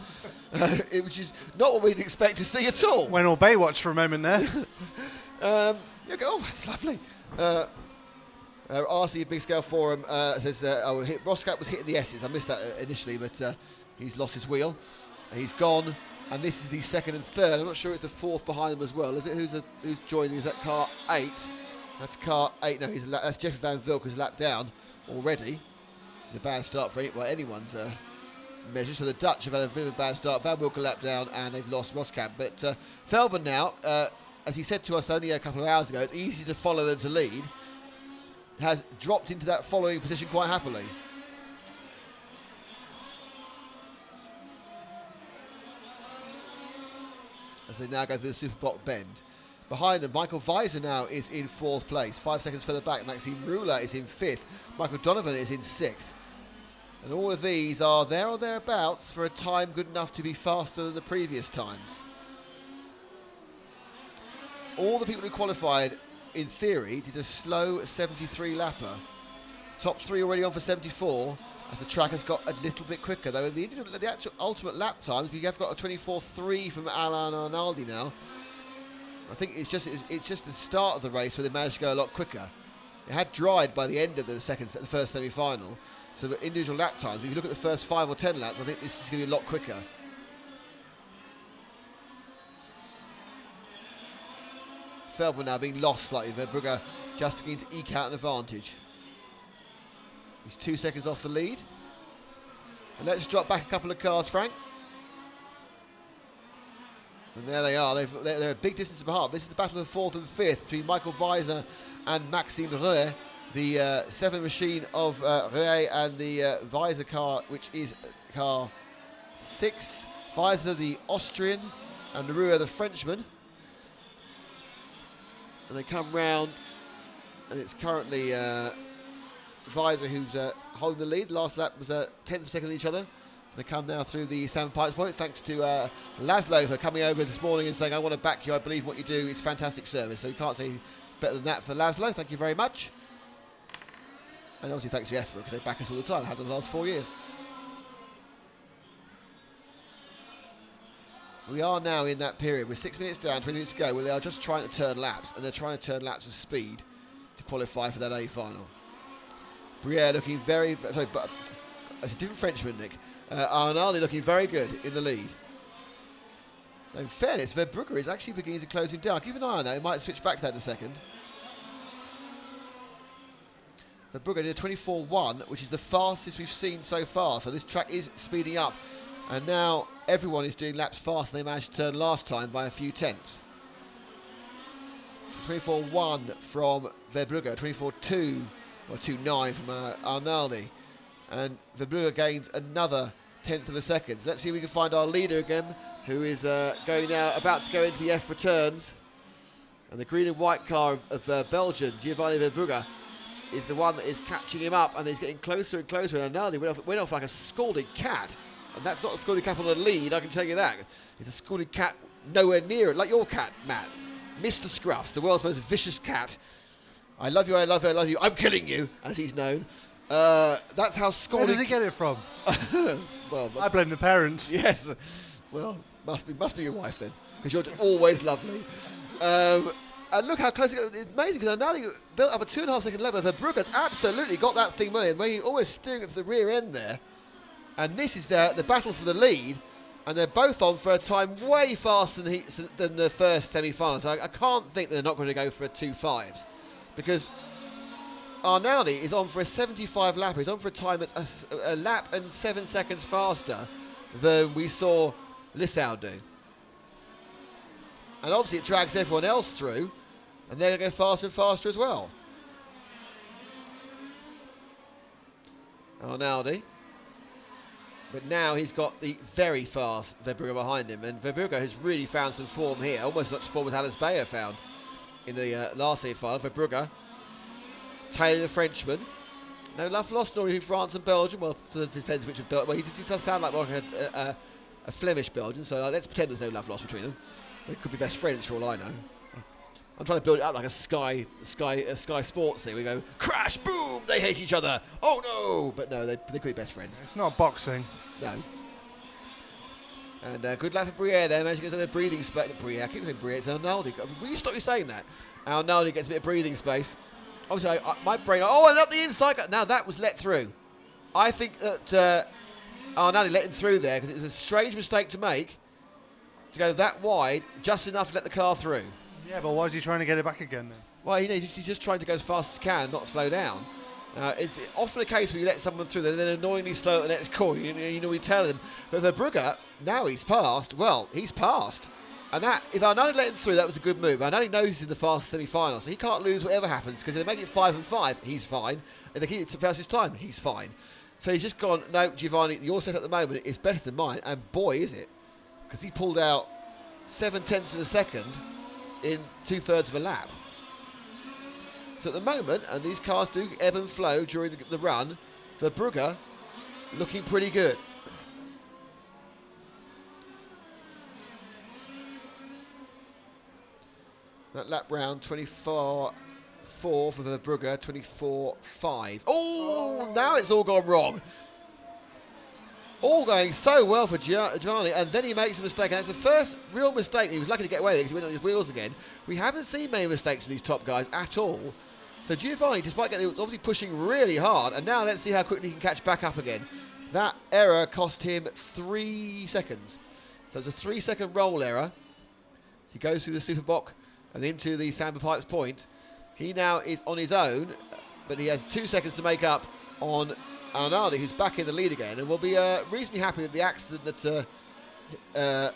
which is not what we'd expect to see at all. Went all Baywatch for a moment there. You go, oh, that's lovely. RC Big Scale Forum says, Roscat was hitting the S's. I missed that initially, but he's lost his wheel. He's gone. And this is the second and third. I'm not sure it's the fourth behind them as well. Is it? Who's joining? Is that car 8? That's car 8. No, that's Jeffrey Van Vilk, who's lapped down already. It's a bad start for anyone's measure. So the Dutch have had a bit of a bad start. Van Vilk lapped down, and they've lost Roskamp. But Feldman now, as he said to us only a couple of hours ago, it's easy to follow than to lead. Has dropped into that following position quite happily. As they now go through the Superboc bend. Behind them, Michael Weiser now is in 4th place. 5 seconds further back, Maxime Rula is in 5th. Michael Donovan is in 6th. And all of these are there or thereabouts for a time good enough to be faster than the previous times. All the people who qualified, in theory, did a slow 73 lapper. Top 3 already on for 74. As the track has got a little bit quicker, though. The actual ultimate lap times, we have got a 24.3 from Alain Arnaldi now. I think it's just the start of the race where they managed to go a lot quicker. It had dried by the end of the first semi-final. So the individual lap times, if you look at the first 5 or 10 laps, I think this is going to be a lot quicker. Feldman now being lost slightly. Verbrugge just beginning to eke out an advantage. He's 2 seconds off the lead. And let's drop back a couple of cars, Frank. And there they are. They're a big distance apart. This is the battle of 4th and 5th between Michael Weiser and Maxime Reuer. The 7 machine of Reuer and the Weiser car, which is car 6. Weiser the Austrian and Reuer the Frenchman. And they come round, and it's currently Weiser who's holding the lead. Last lap was a 10th second on each other. They come now through the Salmon Pikes Point, thanks to Laszlo for coming over this morning and saying, I want to back you, I believe what you do, it's fantastic service. So you can't say better than that for Laszlo, thank you very much. And obviously thanks to EFRA, because they back us all the time, have done the last 4 years. We are now in that period. We're 6 minutes down, 20 minutes to go, where they are just trying to turn laps, and they're trying to turn laps of speed to qualify for that A final. Briere looking very... Sorry, but it's a different Frenchman, Nick. Arnaldi looking very good in the lead. Now, in fairness, Verbrugge is actually beginning to close him down. Keep an eye on that. He might switch back to that in a second. Verbrugge did a 24.1, which is the fastest we've seen so far. So this track is speeding up. And now everyone is doing laps faster than they managed to turn last time by a few tenths. 24.1 from Verbrugge, 24.2 or 2.9 from Arnaldi. And Verbrugge gains another tenth of a second. So let's see if we can find our leader again, who is going now, about to go into the F returns. And the green and white car of Belgium, Giovanni Verbrugge, is the one that is catching him up, and he's getting closer and closer. And Arnaldi went off like a scalded cat. And that's not a scalded cat on the lead, I can tell you that. It's a scalded cat nowhere near it, like your cat, Matt. Mr. Scruffs, the world's most vicious cat. I love you, I love you, I love you, I'm killing you, as he's known. That's how scalded... Where does he get it from? Well, I blame the parents. yes. Well, must be your wife then, because you're just always lovely. And look how close it goes. It's amazing, because Arnaldi built up a 2.5 second level. Verbrugge's absolutely got that thing moving, where he's always steering it for the rear end there. And this is the battle for the lead, and they're both on for a time way faster than the first semi-final. So I can't think they're not going to go for a 2.5s, because Arnaldi is on for a 75 lap. He's on for a time that's a lap and 7 seconds faster than we saw Lissau do. And obviously it drags everyone else through, and they're going to go faster and faster as well. Arnaldi. But now he's got the very fast Verbrugge behind him, and Verbrugge has really found some form here, almost as much form as Alice Bayer found in the last semi-final. Verbrugge tailing the Frenchman. No love lost between France and Belgium. Well, it depends which of Belgium. Well, he does sound like more a Flemish Belgian, so let's pretend there's no love lost between them. They could be best friends for all I know. I'm trying to build it up like a Sky Sports thing. We go, crash, boom, they hate each other. Oh no! But no, they could be best friends. It's not boxing. No. And good luck for Briere there, managing to get some breathing space. Briere, I keep saying Briere, it's Arnaldi. Will you stop me saying that? Arnaldi gets a bit of breathing space. Obviously, my brain, and up the inside. Now that was let through. I think that Arnaldi let him through there, because it was a strange mistake to make, to go that wide, just enough to let the car through. Yeah, but why is he trying to get it back again then? Well, he's just trying to go as fast as he can, not slow down. It's often a case where you let someone through, they're annoyingly slow at the next corner. You know, we tell them. But Verbrugge, now he's passed. Well, he's passed. And that, if Arnaldi let him through, that was a good move. Arnaldi knows he's in the fast semi-final, so he can't lose whatever happens, because if they make it 5 and 5, he's fine. If they keep it to fastest time, he's fine. So he's just gone, no, Giovanni, your set at the moment is better than mine, and boy, is it. Because he pulled out 7/10 of a second in 2/3 of a lap. So at the moment, and these cars do ebb and flow during the run, Verbrugge looking pretty good. That lap round 24.4 for Verbrugge, 24.5. Oh, now it's all gone wrong. All going so well for Giovanni, and then he makes a mistake, and that's the first real mistake. He was lucky to get away with it because he went on his wheels again. We haven't seen many mistakes from these top guys at all. So Giovanni, despite getting, obviously pushing really hard, and now let's see how quickly he can catch back up again. That error cost him 3 seconds. So it's a 3-second roll error. He goes through the super box and into the Samba Pipes point. He now is on his own, but he has 2 seconds to make up on Arnaldi, who's back in the lead again, and will be reasonably happy that the accident that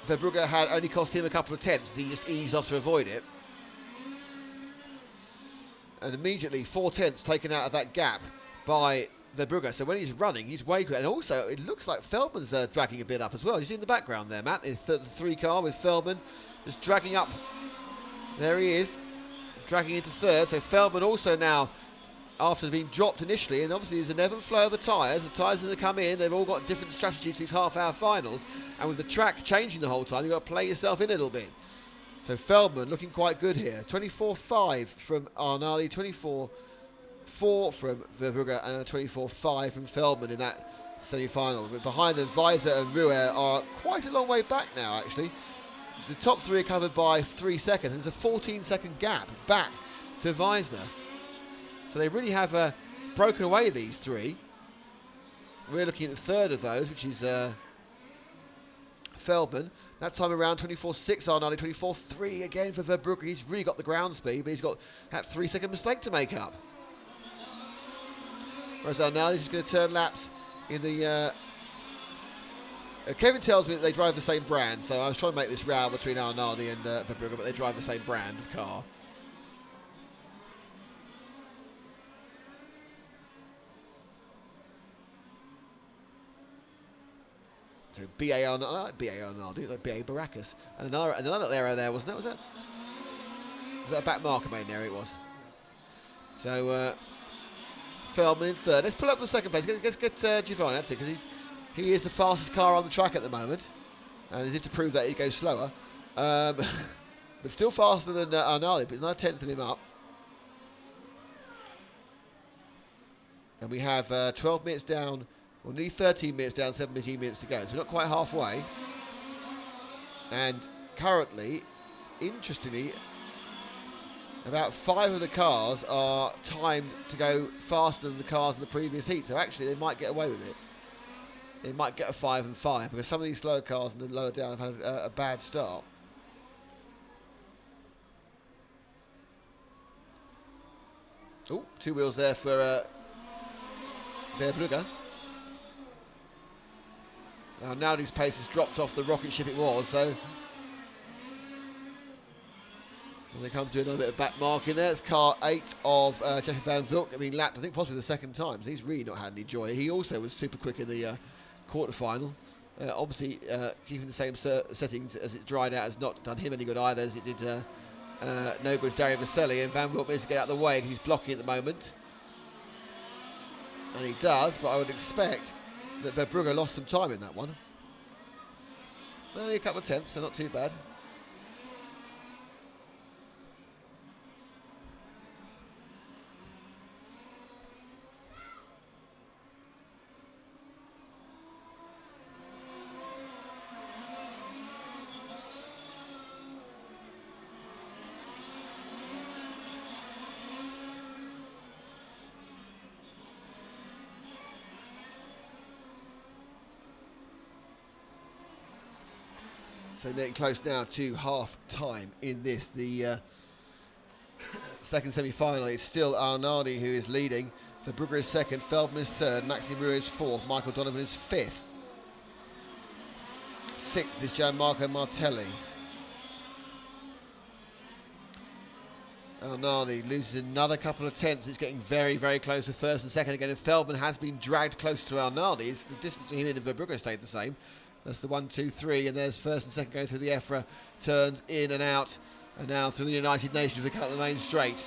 Verbrugge had only cost him a couple of tenths. He just eased off to avoid it. And immediately 4 tenths taken out of that gap by Verbrugge. So when he's running, he's way quicker. And also, it looks like Feldman's dragging a bit up as well. You see in the background there, Matt, the 3 car with Feldman just dragging up. There he is, dragging into 3rd. So Feldman also now, after being dropped initially, and obviously there's an ebb and flow of the tyres are going to come in. They've all got different strategies for these half-hour finals, and with the track changing the whole time, you've got to play yourself in a little bit. So Feldman looking quite good here. 24.5 from Arnaldi, 24.4 from Verbrugge, and 24.5 from Feldman in that semi-final. But behind them, Weiser and Ruer are quite a long way back now, actually. The top three are covered by 3 seconds. There's a 14-second gap back to Weisner. So they really have broken away, these three. We're looking at the third of those, which is Feldman. That time around 24.6 Arnaldi, 24.3 again for Verbrugge. He's really got the ground speed, but he's got that 3-second mistake to make up. Whereas Arnaldi's just going to turn laps in the... Kevin tells me that they drive the same brand, so I was trying to make this row between Arnaldi and Verbrugge, but they drive the same brand of car. So BA Arnaldi, like BA Baracus. And another error there, wasn't it? Was that a back marker main error? It was. So Feldman in third. Let's pull up the second place. Let's get Giovanni, that's it, because he is the fastest car on the track at the moment. And as if to prove that he goes slower. But still faster than Arnaldi, but it's another tenth of him up. And we have 12 minutes down. We'll need 13 minutes down, 17 minutes to go. So we're not quite halfway. And currently, interestingly, about 5 of the cars are timed to go faster than the cars in the previous heat. So actually, they might get away with it. They might get a 5 and 5 because some of these slower cars and the lower down have had a bad start. Oh, 2 wheels there for Verbrugge. Now his pace has dropped off the rocket ship it was, so and they come to another bit of back marking there. It's car 8 of Jeffrey Van Vilk being lapped, I think possibly the second time, so he's really not had any joy. He also was super quick in the quarter-final. Obviously, keeping the same settings as it's dried out has not done him any good either, as it did Nobra's Dario Vaselli, and Van Vilk needs to get out of the way because he's blocking at the moment. And he does, but I would expect that Verbrugge lost some time in that one. Only a couple of tenths, so not too bad. So getting close now to half time in this. The second semi-final. It's still Arnaldi who is leading. Verbrugge is second, Feldman is third, Maxime Rue is fourth, Michael Donovan is fifth. Sixth is Gianmarco Martelli. Arnaldi loses another couple of tenths. It's getting very, very close to first and second again. And Feldman has been dragged close to Arnaldi. It's the distance between him and Verbrugge stayed the same. That's the 1, 2, 3, and there's first and second going through the EFRA, turns in and out, and now through the United Nations to cut the main straight.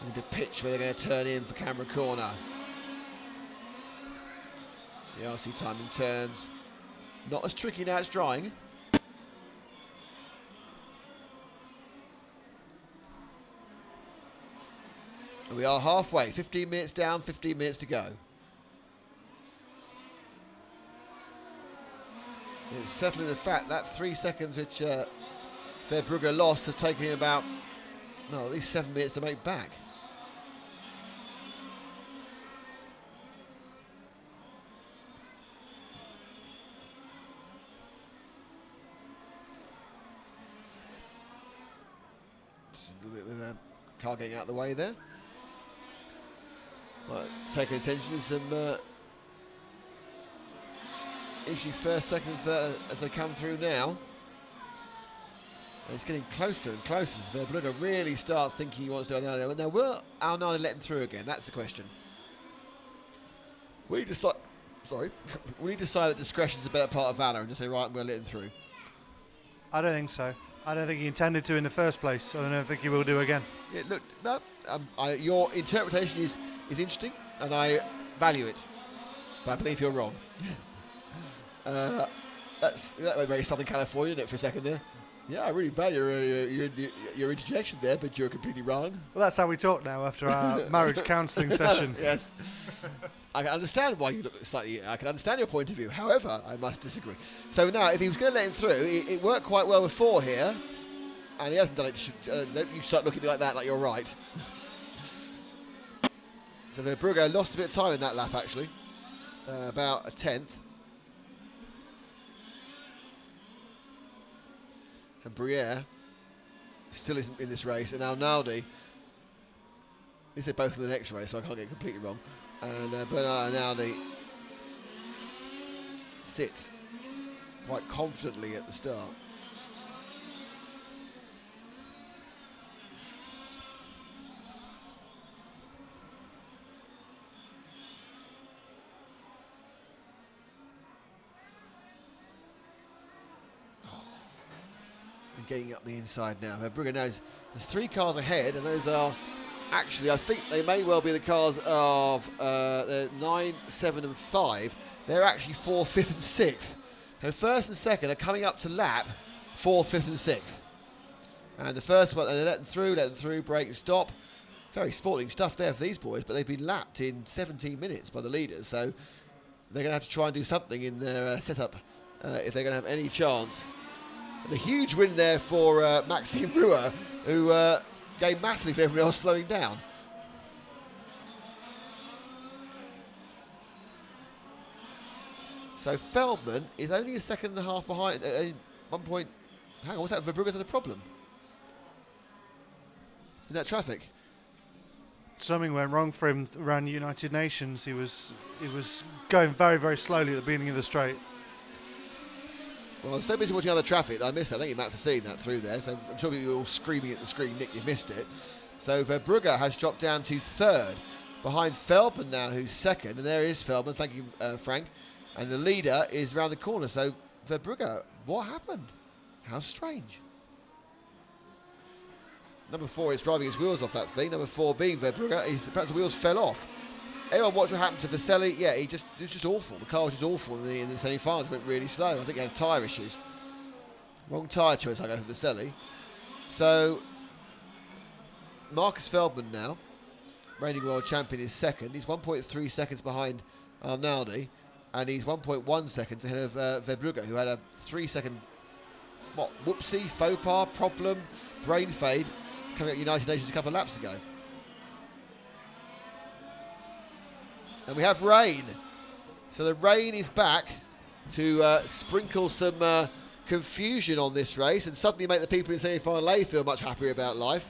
And the pitch where they're going to turn in for camera corner. The RC timing turns. Not as tricky now, it's drying. And we are halfway, 15 minutes down, 15 minutes to go. It's settling the fact that 3 seconds which Verbrugge lost have taken him about, no, at least 7 minutes to make back. Just a little bit with a car getting out of the way there. Right, taking attention to some issue first, second, third as they come through now. And it's getting closer and closer. So Verbrugge really starts thinking he wants to go Arnaldi. Now, will Arnaldi let him through again? That's the question. We decide. Sorry, we decide that discretion is a better part of valour and just say, right, I'm going to let him through. I don't think so. I don't think he intended to in the first place. I don't think he will do again. Yeah, look, no, your interpretation is interesting, and I value it. But I believe you're wrong. That went very Southern California, didn't it, for a second there? Yeah, I really value your interjection there, but you're completely wrong. Well, that's how we talk now after our marriage counselling session. Yes. I can understand why you look slightly. I can understand your point of view. However, I must disagree. So now, if he was going to let him through, it worked quite well before here, and he hasn't done it. You start looking like that, like you're right. So Verbrugge lost a bit of time in that lap, actually, about a tenth. And Briere still isn't in this race, and now Naldi. These are both in the next race, so I can't get it completely wrong. And Bernard Naldi sits quite confidently at the start. And getting up the inside now. Verbrugge knows there's 3 cars ahead, and those are actually, I think they may well be the cars of 9, 7 and 5. They're actually 4th, 5th and 6th. So first and second are coming up to lap 4th, 5th and 6th. And the first one, and they let them through, brake and stop. Very sporting stuff there for these boys, but they've been lapped in 17 minutes by the leaders, so they're going to have to try and do something in their setup if they're going to have any chance. And a huge win there for Maxime Brewer, who gained massively for everyone else slowing down. So Feldman is only a second and a half behind. 1 point. Hang on, what's that? Verbrugge's had a problem in that traffic. Something went wrong for him around United Nations. He was going very, very slowly at the beginning of the straight. Well, I was so busy watching other traffic that I missed that. Thank you, Matt, for seeing that through there. So I'm sure you were all screaming at the screen, Nick, you missed it. So Verbrugge has dropped down to 3rd, behind Feldman now, who's 2nd. And there is Feldman, thank you, Frank. And the leader is round the corner. So Verbrugge, what happened? How strange. Number 4 is driving his wheels off that thing. Number 4 being Verbrugge. Perhaps the wheels fell off. Anyone watch what happened to Vaselli? Yeah, it was just awful. The car was just awful in the semi-finals. Went really slow. I think he had tyre issues. Wrong tyre choice, I go for Vaselli. So, Marcus Feldman now, reigning world champion, is 2nd. He's 1.3 seconds behind Arnaldi, and he's 1.1 seconds ahead of Verbrugge, who had a 3-second, whoopsie, faux pas, problem, brain fade, coming at United Nations a couple of laps ago. And we have rain. So the rain is back to sprinkle some confusion on this race and suddenly make the people in semi-final A feel much happier about life.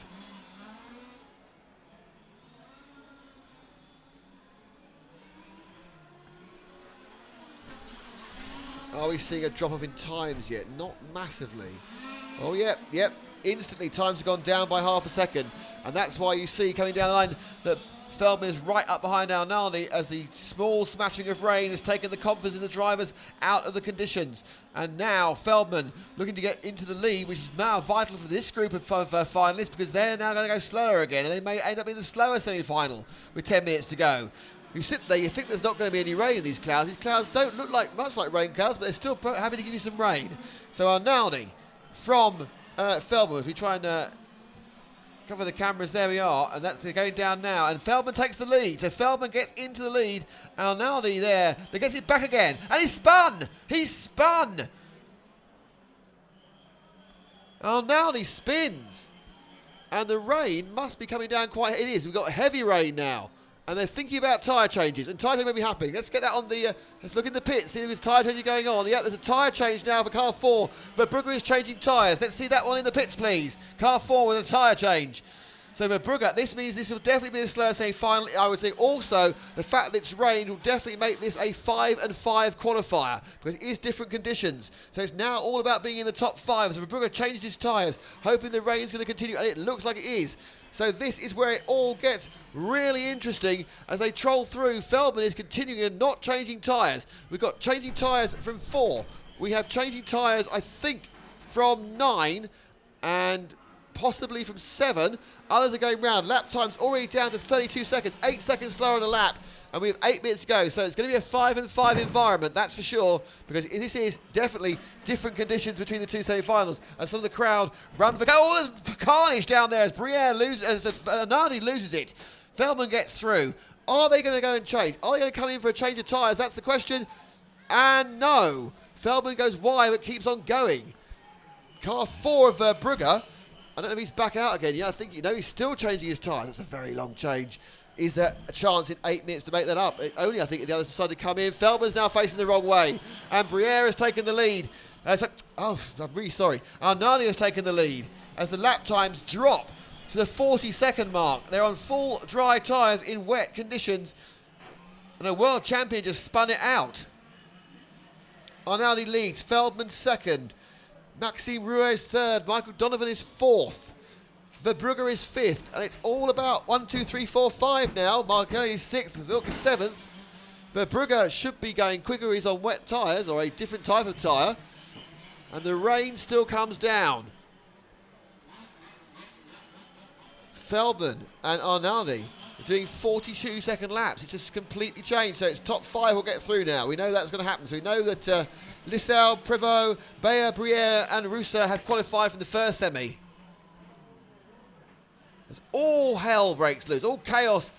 Are we seeing a drop-off in times yet? Not massively. Oh, yep. Instantly, times have gone down by half a second. And that's why you see coming down the line that Feldman is right up behind Arnaldi as the small smattering of rain has taken the confidence in the drivers out of the conditions. And now Feldman looking to get into the lead, which is now vital for this group of finalists because they're now going to go slower again. And they may end up in the slower semi-final with 10 minutes to go. You sit there, you think there's not going to be any rain in these clouds. These clouds don't look much like rain clouds, but they're still happy to give you some rain. So Arnaldi from Feldman, as we try and cover the cameras, there we are, and that's going down now, and Feldman takes the lead, so Feldman gets into the lead, Arnaldi there, they gets it back again, and he's spun! Arnaldi spins, and the rain must be coming down it is, we've got heavy rain now, and they're thinking about tyre changes, and tyre changes may be happening. Let's get that on the, let's look in the pits, see if there's tyre changes going on. Yeah, there's a tyre change now for car 4, but Verbrugge is changing tyres. Let's see that one in the pits, please. Car 4 with a tyre change. So Verbrugge, this means this will definitely be the slower semi-final. I would say also the fact that it's rained will definitely make this a 5 and 5 qualifier because it is different conditions. So it's now all about being in the top 5. So Verbrugge changes his tyres, hoping the rain's going to continue, and it looks like it is. So this is where it all gets really interesting as they troll through. Feldman is continuing and not changing tyres. We've got changing tyres from 4. We have changing tyres, I think, from 9 and possibly from 7. Others are going round. Lap time's already down to 32 seconds. 8 seconds slower on the lap. And we have 8 minutes to go. So it's going to be a 5 and 5 environment, that's for sure. Because this is definitely different conditions between the two semi-finals. And some of the crowd run for... Oh, there's carnage down there as Briere loses... As Nardi loses it. Feldman gets through. Are they going to go and change? Are they going to come in for a change of tyres? That's the question. And no. Feldman goes wide but keeps on going. Car 4 of Brugger. I don't know if he's back out again. Yeah, I think he's still changing his tyres. That's a very long change. Is there a chance in 8 minutes to make that up? Only, I think, the other side to come in. Feldman's now facing the wrong way. And Briere has taken the lead. I'm really sorry. Arnani has taken the lead as the lap times drop to the 40-second mark. They're on full dry tyres in wet conditions. And a world champion just spun it out. Arnaldi leads. Feldman second. Maxime Ruiz third. Michael Donovan is fourth. Verbrugge is fifth. And it's all about 1, 2, 3, 4, 5 now. Marcelli is sixth. Wilk is seventh. Verbrugge should be going quicker. He's on wet tyres, or a different type of tyre. And the rain still comes down. Feldman and Arnaldi are doing 42-second laps. It's just completely changed. So it's top 5 will get through now. We know that's going to happen. So we know that Lissau, Prévost, Bayer, Briere and Russa have qualified from the first semi. As all hell breaks loose, all chaos.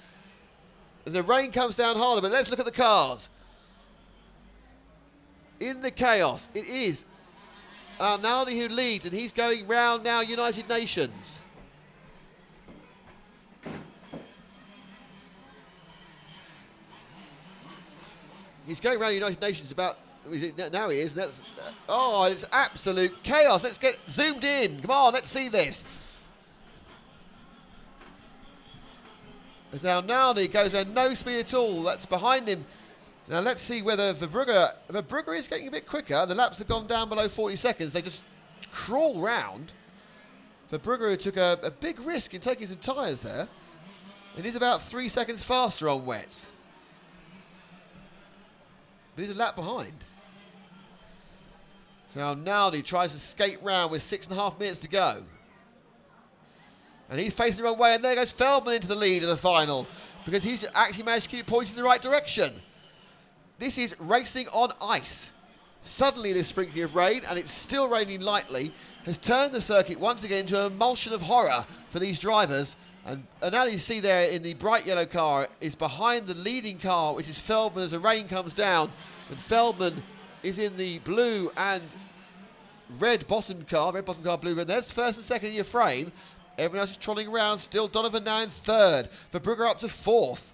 And the rain comes down harder, but let's look at the cars. In the chaos, it is Arnaldi who leads, and he's going round now United Nations. He's going around United Nations about, now he is, and that's, it's absolute chaos. Let's get zoomed in. Come on, let's see this. As Arnaldi goes around no speed at all, that's behind him. Now let's see whether Verbrugge is getting a bit quicker. The laps have gone down below 40 seconds. They just crawl round. Verbrugge took a big risk in taking some tyres there. It is about 3 seconds faster on wet. But he's a lap behind. So Arnaldi tries to skate round with 6.5 minutes to go. And he's facing the wrong way, and there goes Feldman into the lead of the final, because he's actually managed to keep pointing in the right direction. This is racing on ice. Suddenly this sprinkling of rain, and it's still raining lightly, has turned the circuit once again into an emulsion of horror for these drivers. And now you see there in the bright yellow car is behind the leading car, which is Feldman, as the rain comes down. And Feldman is in the blue and red bottom car, blue red. There's first and second in your frame. Everyone else is trolling around. Still Donovan now in third. Verbrugge up to fourth.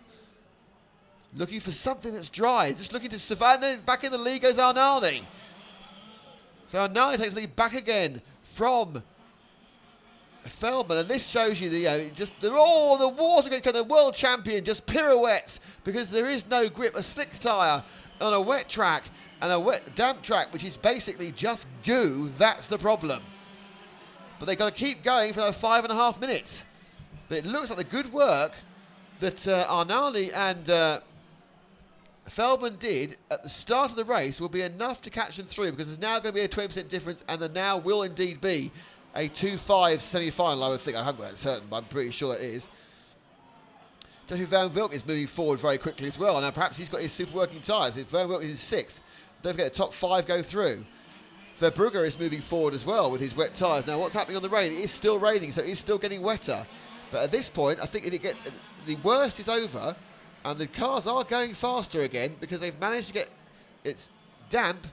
Looking for something that's dry. Just looking to survive. Then back in the lead goes Arnaldi. So Arnaldi takes the lead back again from Feldman. And this shows you the the water going to come. The world champion just pirouettes because there is no grip. A slick tyre on a wet track and a wet damp track, which is basically just goo. That's the problem. But they've got to keep going for 5.5 minutes. But it looks like the good work that Arnaldi and Feldman did at the start of the race will be enough to catch them through, because there's now going to be a 20% difference, and there now will indeed be a 2-5 semi-final, I would think. I haven't got that certain, but I'm pretty sure it is. Duffy Van Wilk is moving forward very quickly as well. Now perhaps he's got his super working tyres. If Van Wilk is in 6th, don't forget the top 5 go through. Verbrugge is moving forward as well with his wet tyres. Now what's happening on the rain? It is still raining, so it is still getting wetter. But at this point, I think if it gets, the worst is over, and the cars are going faster again because they've managed to get, it's damp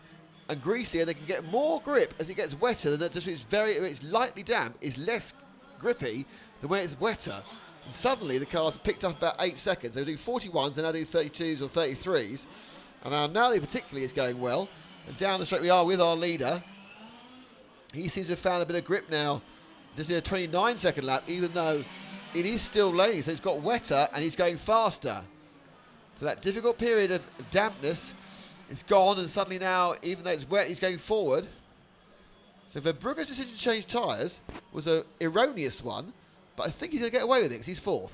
and greasy, and they can get more grip as it gets wetter than just it's lightly damp, is less grippy than when it's wetter. And suddenly the cars picked up about 8 seconds. They were doing 41s, they're now doing 32s or 33s. And Arnaldi particularly is going well. And down the straight we are with our leader. He seems to have found a bit of grip now. This is a 29-second lap, even though it is still raining. So it's got wetter and he's going faster. So that difficult period of dampness is gone, and suddenly now, even though it's wet, he's going forward. So Verbrugge's decision to change tyres was an erroneous one, but I think he's going to get away with it because he's fourth.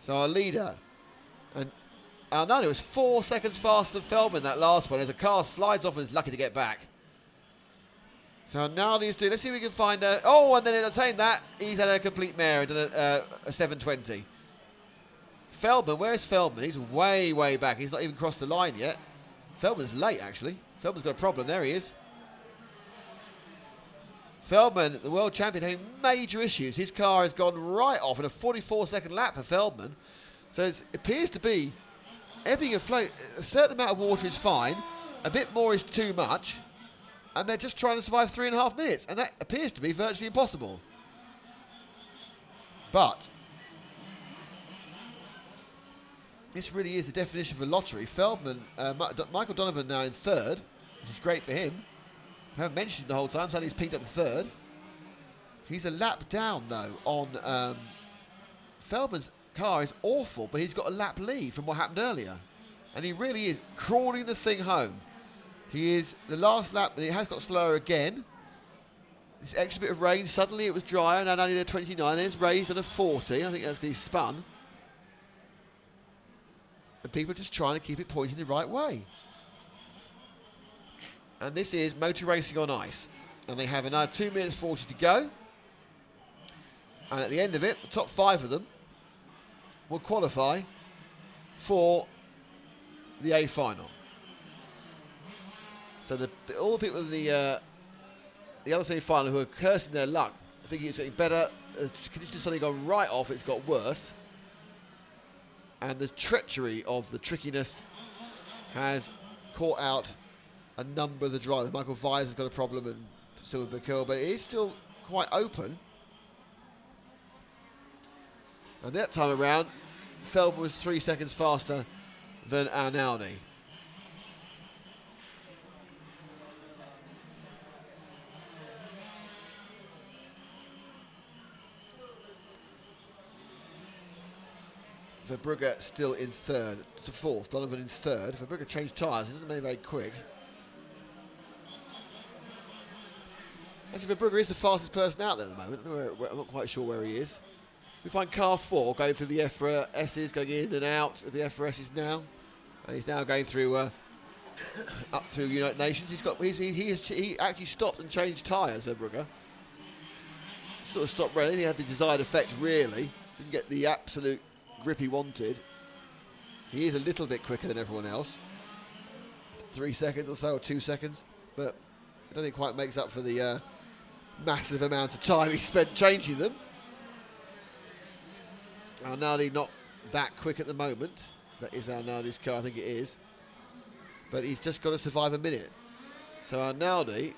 So our leader, and Arnaldi was 4 seconds faster than Feldman that last one as the car slides off and is lucky to get back. So Arnaldi is doing, let's see if we can find a, and then in saying that, he's had a complete mare and done a 720. Feldman, where's Feldman? He's way, way back. He's not even crossed the line yet. Feldman's late, actually. Feldman's got a problem. There he is. Feldman, the world champion, having major issues. His car has gone right off in a 44-second lap for Feldman. So it appears to be ebbing and flow. A certain amount of water is fine. A bit more is too much. And they're just trying to survive 3.5 minutes. And that appears to be virtually impossible. But this really is the definition of a lottery. Feldman, Michael Donovan now in third, which is great for him. I haven't mentioned him the whole time, so he's pinked up the third. He's a lap down, though, on Feldman's car is awful, but he's got a lap lead from what happened earlier. And he really is crawling the thing home. He is the last lap, and it has got slower again. This extra bit of rain, suddenly it was drier, and now only a 29. There's raised on a 40. I think that's because he's spun. And people are just trying to keep it pointing the right way. And this is motor racing on ice. And they have another 2 minutes 40 to go. And at the end of it, the top 5 of them will qualify for the A final. So all the people in the other semi-final who are cursing their luck, I think it's getting better. The conditions suddenly gone right off. It's got worse. And the treachery of the trickiness has caught out a number of the drivers. Michael Weiser's got a problem and Silver Bakil, but it is still quite open. And that time around, Feldman was 3 seconds faster than Arnaldi. Verbrugge still in third. It's a fourth. Donovan in third. Verbrugge changed tyres. It doesn't make it very quick. Actually, Verbrugge is the fastest person out there at the moment. I'm not quite sure where he is. We find car 4 going through the EFRA S's, going in and out of the EFRA S's now. And he's now going through up through United Nations. He actually stopped and changed tyres, Verbrugge. Sort of stopped running. He had the desired effect, really. Didn't get the absolute grip he wanted. He is a little bit quicker than everyone else. 3 seconds or so, or 2 seconds. But I don't think it quite makes up for the massive amount of time he spent changing them. Arnaldi not that quick at the moment. That is Arnaldi's car, I think it is. But he's just got to survive a minute. So Arnaldi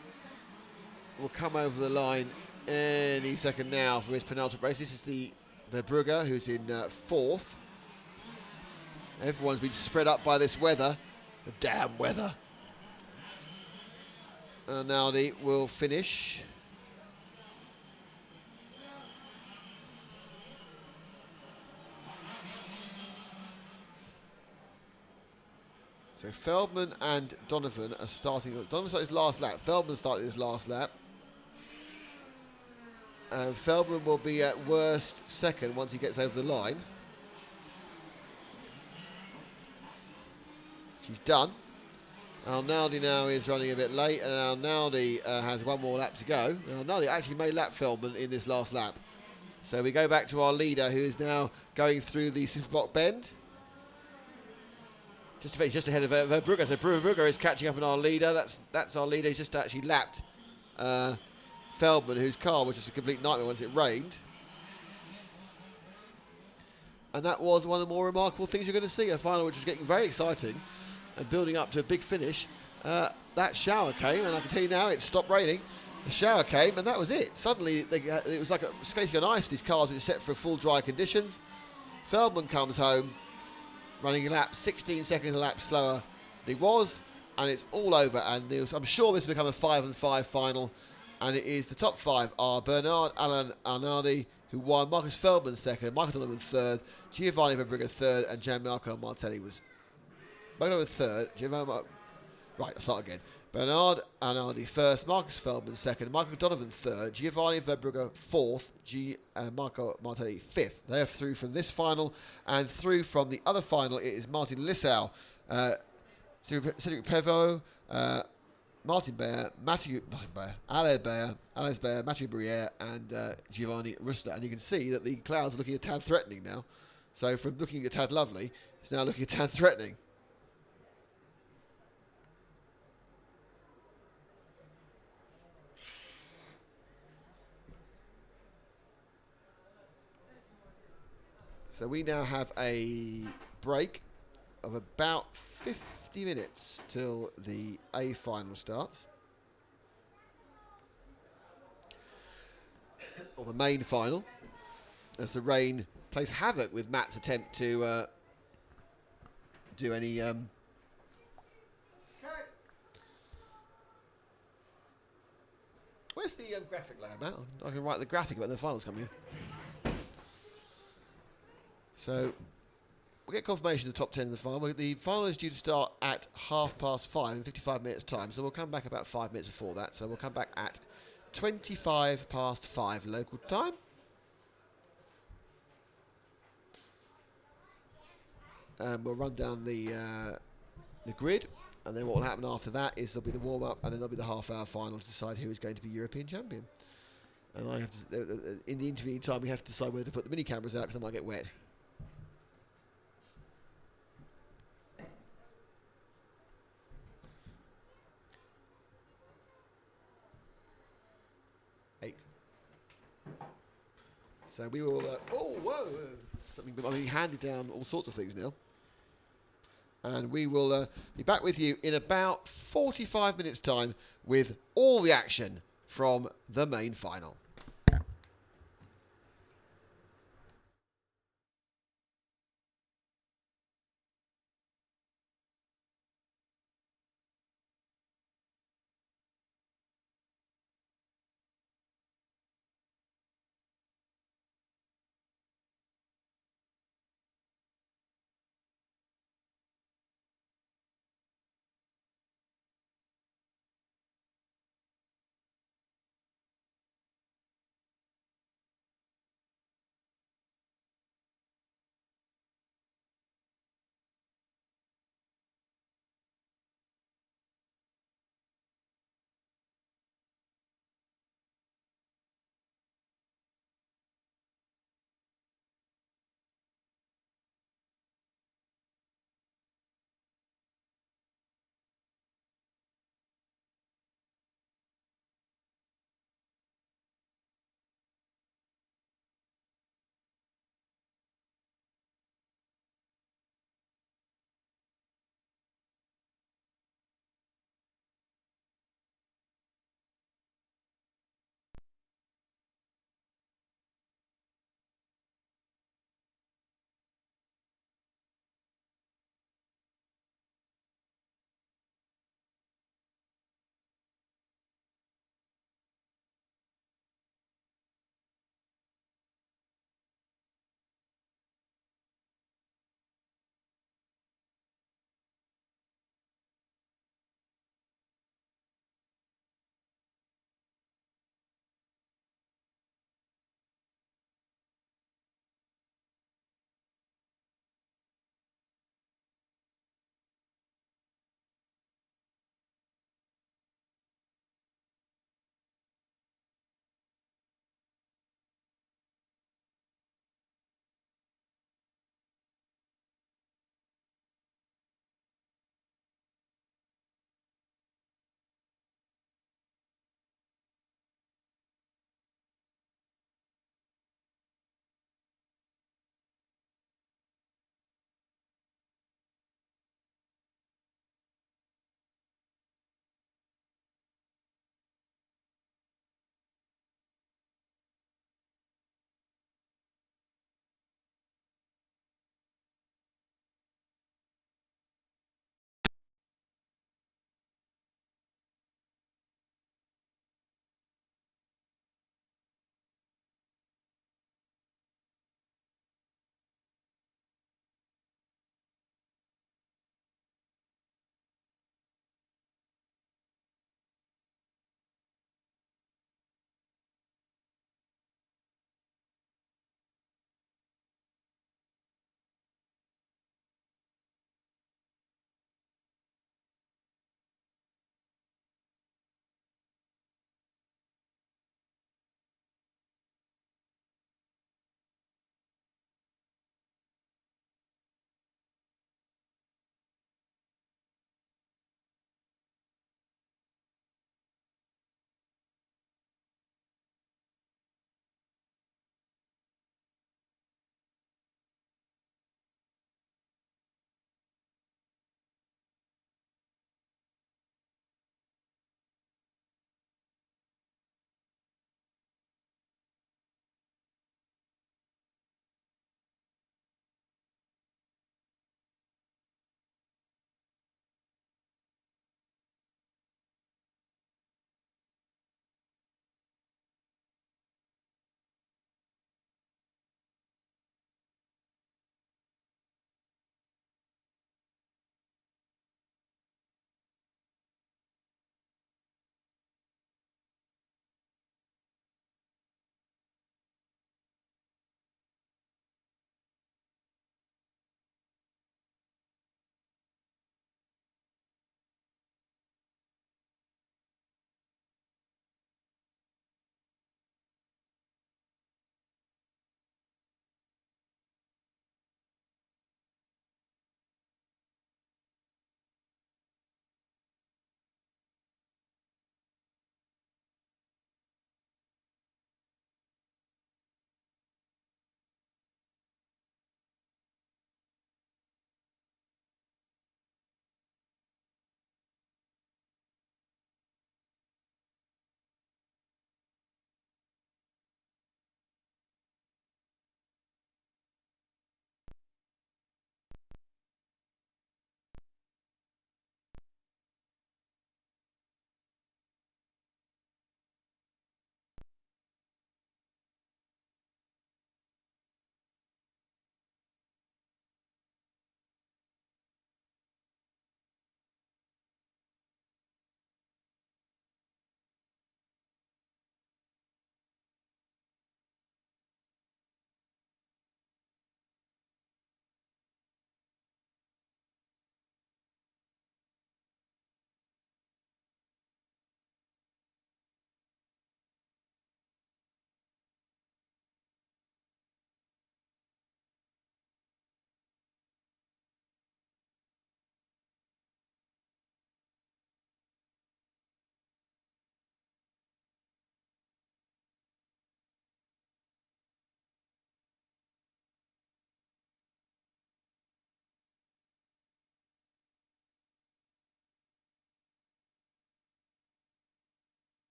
will come over the line any second now for his penultimate race. This is the Verbrugge, who's in fourth. Everyone's been spread up by this weather. The damn weather. Arnaldi will finish. So Feldman and Donovan are starting. Donovan started his last lap. Feldman started his last lap. And Feldman will be at worst second once he gets over the line. She's done. Arnaldi now is running a bit late, and Arnaldi has one more lap to go. Arnaldi actually made lap Feldman in this last lap. So we go back to our leader, who is now going through the Superblock bend. Just ahead of Verbrugge. So Verbrugge is catching up on our leader. That's our leader. He's just actually lapped Feldman, whose car was just a complete nightmare once it rained. And that was one of the more remarkable things you're going to see. A final which was getting very exciting and building up to a big finish. That shower came, and I can tell you now it's stopped raining. The shower came, and that was it. Suddenly, it was like skating on ice. These cars were set for full dry conditions. Feldman comes home, running a lap 16 seconds a lap slower than he was, and it's all over. And I'm sure this will become a 5-5 final. And it is the top 5 are Bernard Alan Arnaldi, who won, Marcus Feldman second, Michael Donovan third, Giovanni Verbrugge third, and Gianmarco Martelli was Michael Donovan third, right, I'll start again. Bernard Arnaldi first, Marcus Feldman second, Michael Donovan third, Giovanni Verbrugge fourth, Marco Martelli fifth. They are through from this final, and through from the other final it is Martin Lissau, Cedric Prevot, Martin Bayer, Alex Bayer, Mathieu Briere, and Giovanni Rusta. And you can see that the clouds are looking a tad threatening now. So from looking a tad lovely, it's now looking a tad threatening. So we now have a break of about 50 minutes till the A final starts. Or the main final. As the rain plays havoc with Matt's attempt to do any... Where's the graphic layer, Matt? I can write the graphic about the finals coming in. So, we'll get confirmation of the top 10 in the final. The final is due to start at 5:30 in 55 minutes time, so we'll come back about 5 minutes before that. So we'll come back at 5:25 local time. And we'll run down the grid, and then what will happen after that is there'll be the warm-up, and then there'll be the half-hour final to decide who is going to be European champion. And I have to, in the intervening time, we have to decide whether to put the mini cameras out because I might get wet. Eight. So we will. Oh, whoa! Something I'm being handed down all sorts of things now. And we will be back with you in about 45 minutes' time with all the action from the main final.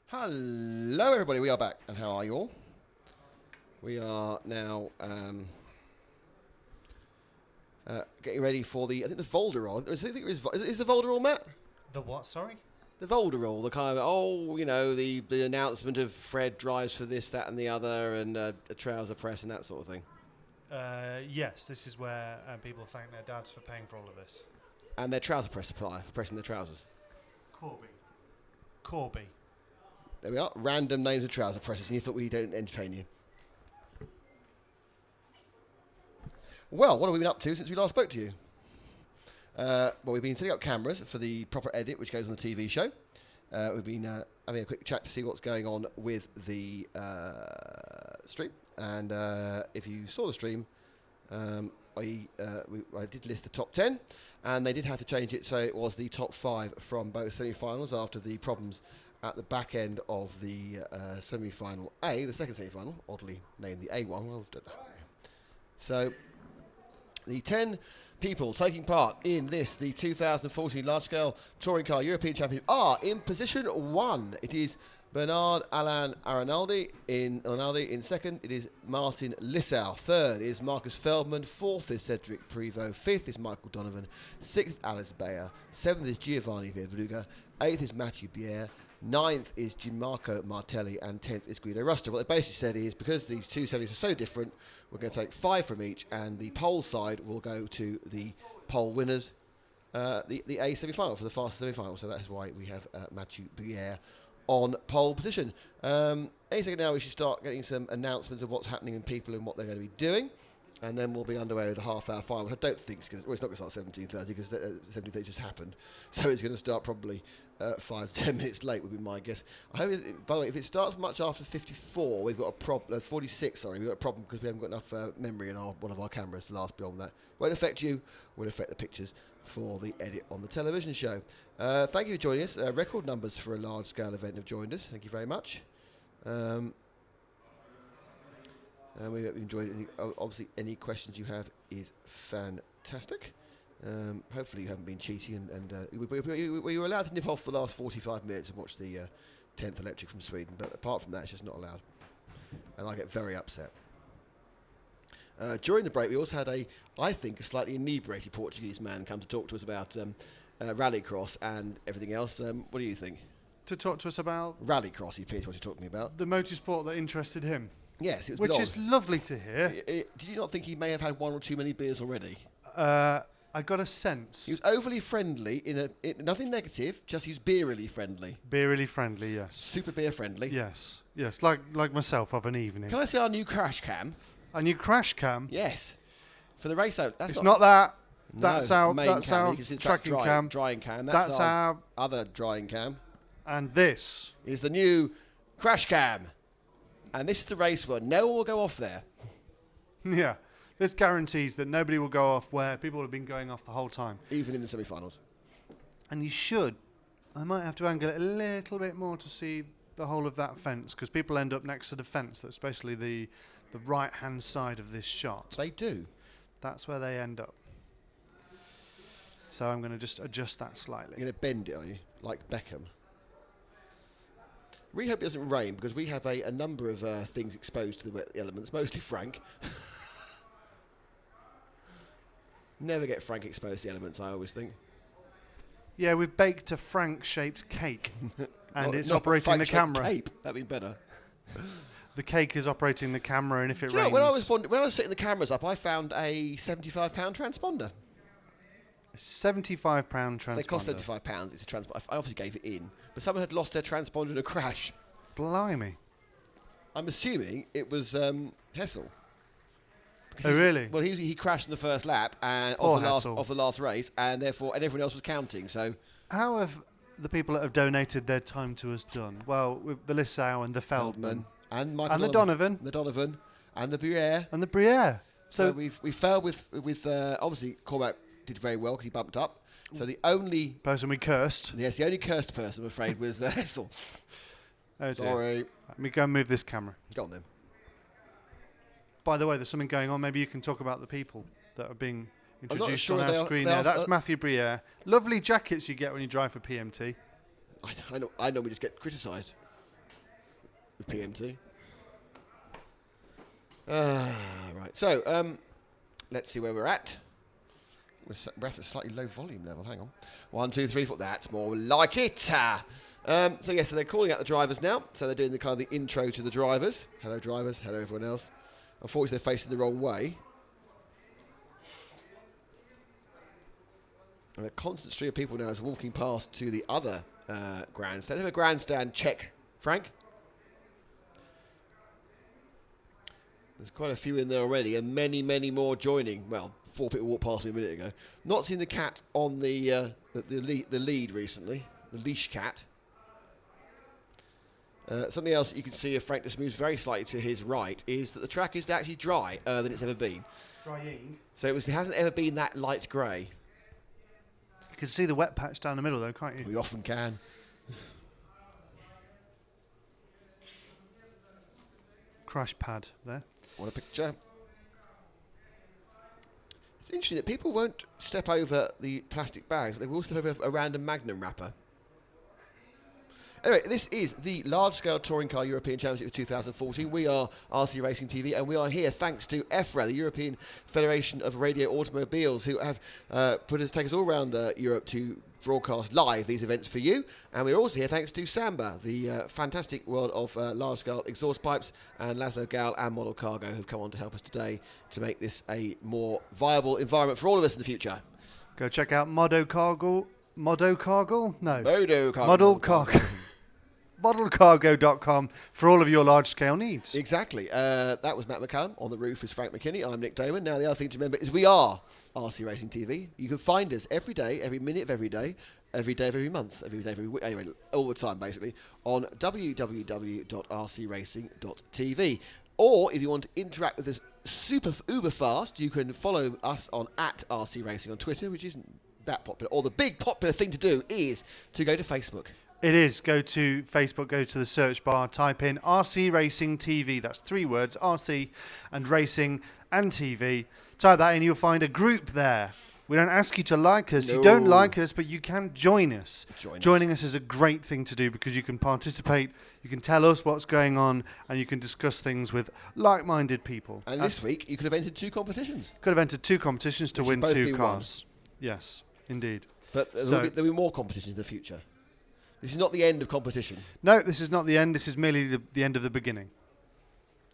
Hello, everybody. We are back, and how are you all? We are now getting ready for the. I think the Volderol. Is the Volderol, Matt? The what? Sorry. The Volderol, the kind of the announcement of Fred drives for this, that, and the other, and a trouser press and that sort of thing. Yes, this is where people thank their dads for paying for all of this. And their trouser press supplier for pressing their trousers. Corby. There we are. Random names of trouser presses, and you thought we don't entertain you. Well, what have we been up to since we last spoke to you? Well, we've been setting up cameras for the proper edit, which goes on the TV show. We've been having a quick chat to see what's going on with the stream. And if you saw the stream, I did list the top 10, and they did have to change it so it was the top 5 from both semi-finals after the problems at the back end of the semi-final A, the second semi-final, oddly named the A1. So the 10 people taking part in the 2014 large-scale touring car European Championship are in position 1. It is Bernard Alain Arinaldi in second. It is Martin Lissau. Third is Marcus Feldman. Fourth is Cedric Prevost. Fifth is Michael Donovan. Sixth, Alice Bayer. Seventh is Giovanni Verbrugge. Eighth is Mathieu Bier. Ninth is Gianmarco Martelli. And 10th is Guido Ruster. What they basically said is, because these two semis are so different, we're going to take 5 from each, and the pole side will go to the pole winners, the A semi-final, for the fastest semi-final. So that is why we have Mathieu Bier on pole position. Any second now we should start getting some announcements of what's happening and people and what they're going to be doing, and then we'll be underway with the half-hour final. I don't think it's going to, well, it's not going to start 17:30 because 17:30 just happened, so it's going to start probably 5 to 10 minutes late would be my guess. I hope by the way, if it starts much after 54, we've got a problem. 46, sorry, we've got a problem because we haven't got enough memory in one of our cameras to last beyond that. Won't affect you, will affect the pictures for the edit on the television show. Thank you for joining us. Record numbers for a large-scale event have joined us. Thank you very much. And we hope you enjoyed it. Obviously, any questions you have is fantastic. Hopefully, you haven't been cheaty, and we were allowed to nip off the last 45 minutes and watch the 10th Electric from Sweden. But apart from that, it's just not allowed. And I get very upset. During the break, we also had I think, a slightly inebriated Portuguese man come to talk to us about rallycross and everything else. What do you think? To talk to us about Rallycross, he appears what you're talking about. the motorsport that interested him. Yes, it was a Which bit is odd. lovely to hear. Did you not think he may have had one or too many beers already? I got a sense. He was overly friendly, nothing negative, just he was beerily friendly. Beerily friendly, yes. Super beer friendly. Yes, like myself of an evening. Can I see our new crash cam? A new crash cam? Yes. For the race out. It's not that. No, That's our main that's cam. our You can see the tracking cam. Drying cam. That's our other drying cam. and this. Is the new crash cam. And this is the race one. No one will go off there. Yeah. This guarantees that nobody will go off where people have been going off the whole time. Even in the semi-finals. And you should. I might have to angle it a little bit more to see the whole of that fence, because people end up next to the fence. That's basically the right-hand side of this shot. They do. That's where they end up. So I'm going to just adjust that slightly. You're going to bend it, are you? Like Beckham. We hope it doesn't rain, because we have a number of things exposed to the wet elements, mostly Frank. Never get Frank exposed to the elements, I always think. Yeah, we've baked a Frank-shaped cake, and Not- it's not operating the Frank-shaped camera. Cape. That'd be better. The cake is operating the camera, and if it Do you know, rains... when I was setting the cameras up, I found a £75 transponder. A £75 transponder. They cost £75. It's a transponder. I obviously gave it in, but someone had lost their transponder in a crash. Blimey. I'm assuming it was Hessel. Oh, really? Well, he crashed in the first lap and Poor of the last race, and everyone else was counting. So How have the people that have donated their time to us done? Well, with the Lissau and the Feldman and Michael and the Donovan the Donovan and the Briere. and the Briere. So So we fell with obviously Cormac did very well because he bumped up. So the only person we cursed. the only cursed person, I'm afraid, was Hessel. Oh dear. Sorry. Let me go and move this camera. Go on then. By the way, there's something going on. Maybe you can talk about the people that are being introduced sure on our they are- screen they there. are- That's Matthew Briere. Lovely jackets you get when you drive for PMT. I normally just get criticised. the PMT. Right. So let's see where we're at. We're at a slightly low volume level. Hang on. 1, 2, 3, 4. That's more like it. So yes, so they're calling out the drivers now. So they're doing the kind of the intro to the drivers. Hello, drivers. Hello, everyone else. Unfortunately, they're facing the wrong way. And a constant stream of people now is walking past to the other grandstand. Have a grandstand check, Frank. There's quite a few in there already, and many, many more joining. Well, 4 people walked past me a minute ago. Not seen the cat on the lead recently, the leash cat. Something else you can see if Frank just moves very slightly to his right is that the track is actually drier than it's ever been. Drying. So it hasn't ever been that light grey. You can see the wet patch down the middle, though, can't you? We often can. Crash pad there. What a picture. It's interesting that people won't step over the plastic bags, but they will step over a random Magnum wrapper. Anyway, this is the large-scale touring car European Championship of 2014. We are RC Racing TV, and we are here thanks to EFRA, the European Federation of Radio Automobiles, who have take us all around Europe to broadcast live these events for you. And we're also here thanks to Samba, the fantastic world of large-scale exhaust pipes, and Laszlo Gal and Model Cargo, who've come on to help us today to make this a more viable environment for all of us in the future. Go check out Modo Cargo. Modo Cargo? No. Modo Cargo. Model Cargo. Modelcargo.com for all of your large-scale needs. Exactly. That was Matt McCallum. On the roof is Frank McKinney. I'm Nick Damon. Now, the other thing to remember is we are RC Racing TV. You can find us every day, every minute of every day of every month, every day of every week, anyway, all the time, basically, on www.rcracing.tv. Or, if you want to interact with us super uber fast, you can follow us on @RC Racing on Twitter, which isn't that popular. Or the big popular thing to do is to go to Facebook. It is. Go to Facebook, go to the search bar, type in RC Racing TV. That's 3 words, RC and Racing and TV. Type that in, you'll find a group there. We don't ask you to like us. No. You don't like us, but you can join us. Joining us is a great thing to do because you can participate, you can tell us what's going on, and you can discuss things with like-minded people. And this week, you could have entered 2 competitions. Could have entered 2 competitions to Which win have both 2 been cars. Yes, indeed. But there'll be more competitions in the future. This is not the end of competition. No, this is not the end. This is merely the end of the beginning.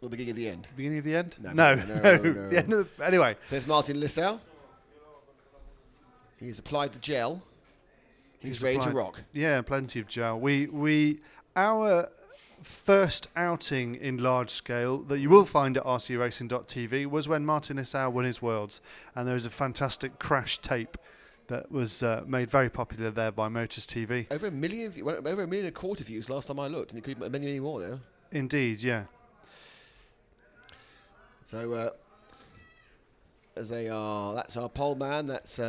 Or the beginning of the end. Beginning of the end? No. The end of the, anyway. There's Martin Lissau. He's applied the gel. He's ready to rock. Yeah, plenty of gel. Our first outing in large scale that you will find at rcracing.tv was when Martin Lissau won his Worlds, and there was a fantastic crash tape that was made very popular there by Motors TV. Over 1 million, over 1.25 million views last time I looked, and it could be many more now. Indeed, yeah. So, as they are, that's our pole man. That's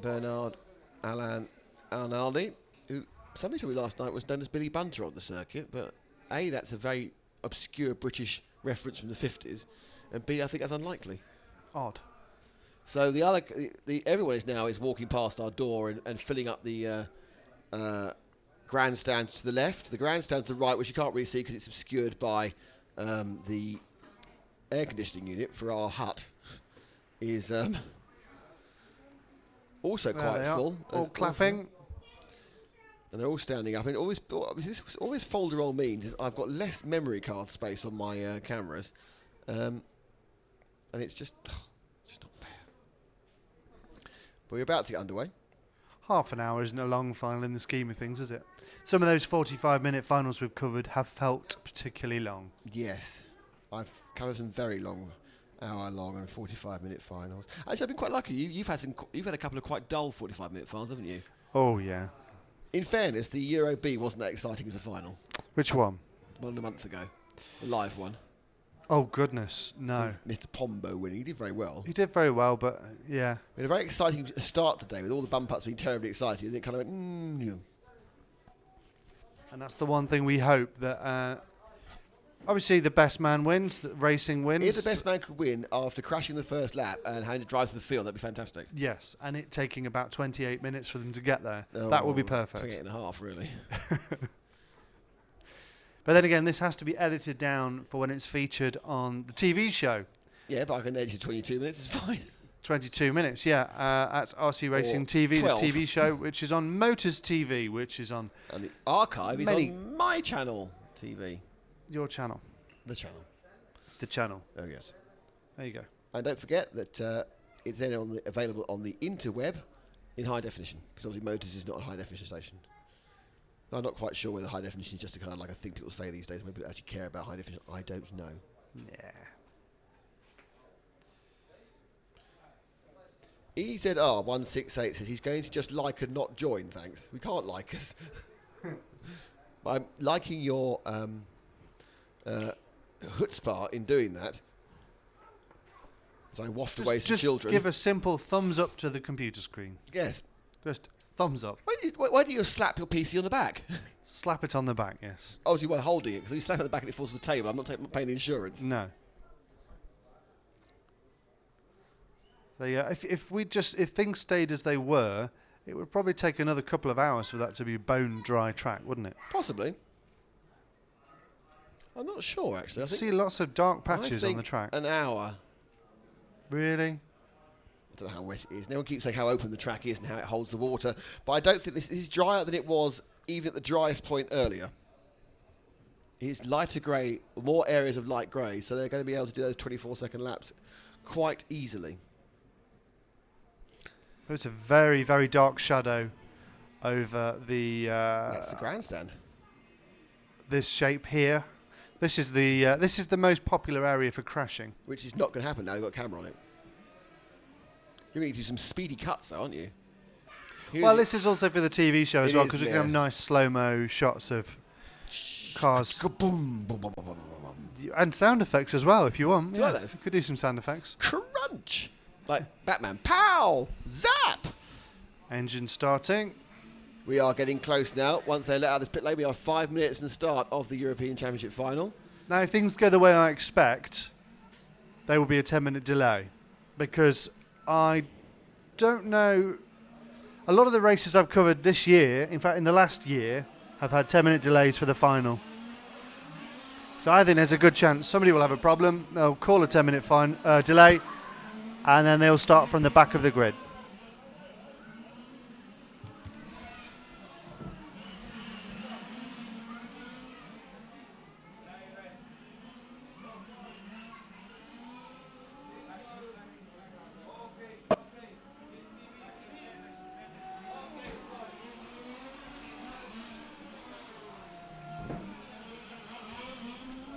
Bernard Alan Arnaldi, who somebody told me last night was known as Billy Bunter on the circuit. But A, that's a very obscure British reference from the 50s, and B, I think that's unlikely. Odd. So everyone is now walking past our door and filling up the grandstands to the left. The grandstand to the right, which you can't really see because it's obscured by the air conditioning unit for our hut, is also quite full. All clapping. And they're all standing up. And all this folderol means is I've got less memory card space on my cameras, and it's just not fair. But we're about to get underway. Half an hour isn't a long final in the scheme of things, is it? Some of those 45-minute finals we've covered have felt particularly long. Yes, I've covered some very long, hour-long and 45-minute finals. Actually, I've been quite lucky. You've had a couple of quite dull 45-minute finals, haven't you? Oh yeah. In fairness, the Euro B wasn't that exciting as a final. Which one? One a month ago, the live one. Oh goodness, no. Mr. Pombo winning. He did very well. He did very well, but yeah. We had a very exciting start today with all the bump ups being terribly exciting, and it kind of went, yeah. And that's the one thing we hope that. Obviously, the best man wins. That racing wins. If the best man could win after crashing the first lap and having to drive through the field, that'd be fantastic. Yes, and it taking about 28 minutes for them to get there. That would be perfect. 28 and a half, really. But then again, this has to be edited down for when it's featured on the TV show. Yeah, but I can edit it 22 minutes. It's fine. 22 minutes, yeah. That's RC Racing Or TV, 12. the TV show, which is on Motors TV, which is on And the archive Many- is on my channel TV. your channel. The channel. The channel. Oh yes. There you go. And don't forget that it's then available on the interweb in high definition. Because obviously Motors is not a high definition station. I'm not quite sure whether high definition is just a kind of like a thing people say these days. Maybe people actually care about high definition. I don't know. Yeah. EZR168 says he's going to just like and not join, thanks. We can't like us. But I'm liking your chutzpah in doing that. So I waft away some Just children. give a simple thumbs up to the computer screen. Yes. Just thumbs up. Why do you slap your PC on the back? Slap it on the back, yes. Obviously while holding it, because if you slap it on the back and it falls to the table, I'm not paying the insurance. No. So yeah, if things stayed as they were, it would probably take another couple of hours for that to be a bone dry track, wouldn't it? Possibly. I'm not sure actually. I I think see lots of dark patches on the track. An hour. Really? I don't know how wet it is. No one keeps saying how open the track is and how it holds the water, but I don't think this is drier than it was even at the driest point earlier. It's lighter grey, more areas of light grey, so they're going to be able to do those 24-second laps quite easily. There's a very, very dark shadow over the That's the grandstand. this shape here. This is the most popular area for crashing. Which is not going to happen now you've got a camera on it. You're going to do some speedy cuts though, aren't you? Well, this is also for the TV show as It well, is, because we can yeah. have nice slow-mo shots of cars Boom, boom, boom, boom, boom, boom. and sound effects as well, if you want. Do you like Yeah, those? could do some sound effects. Crunch! Like Batman. Pow! Zap! Engine starting. We are getting close now. Once they let out this pit lane, we are 5 minutes from the start of the European Championship final. Now, if things go the way I expect, there will be a 10-minute delay, because I don't know. A lot of the races I've covered this year, in fact, in the last year, have had 10-minute delays for the final. So I think there's a good chance somebody will have a problem. They'll call a 10-minute delay, and then they'll start from the back of the grid.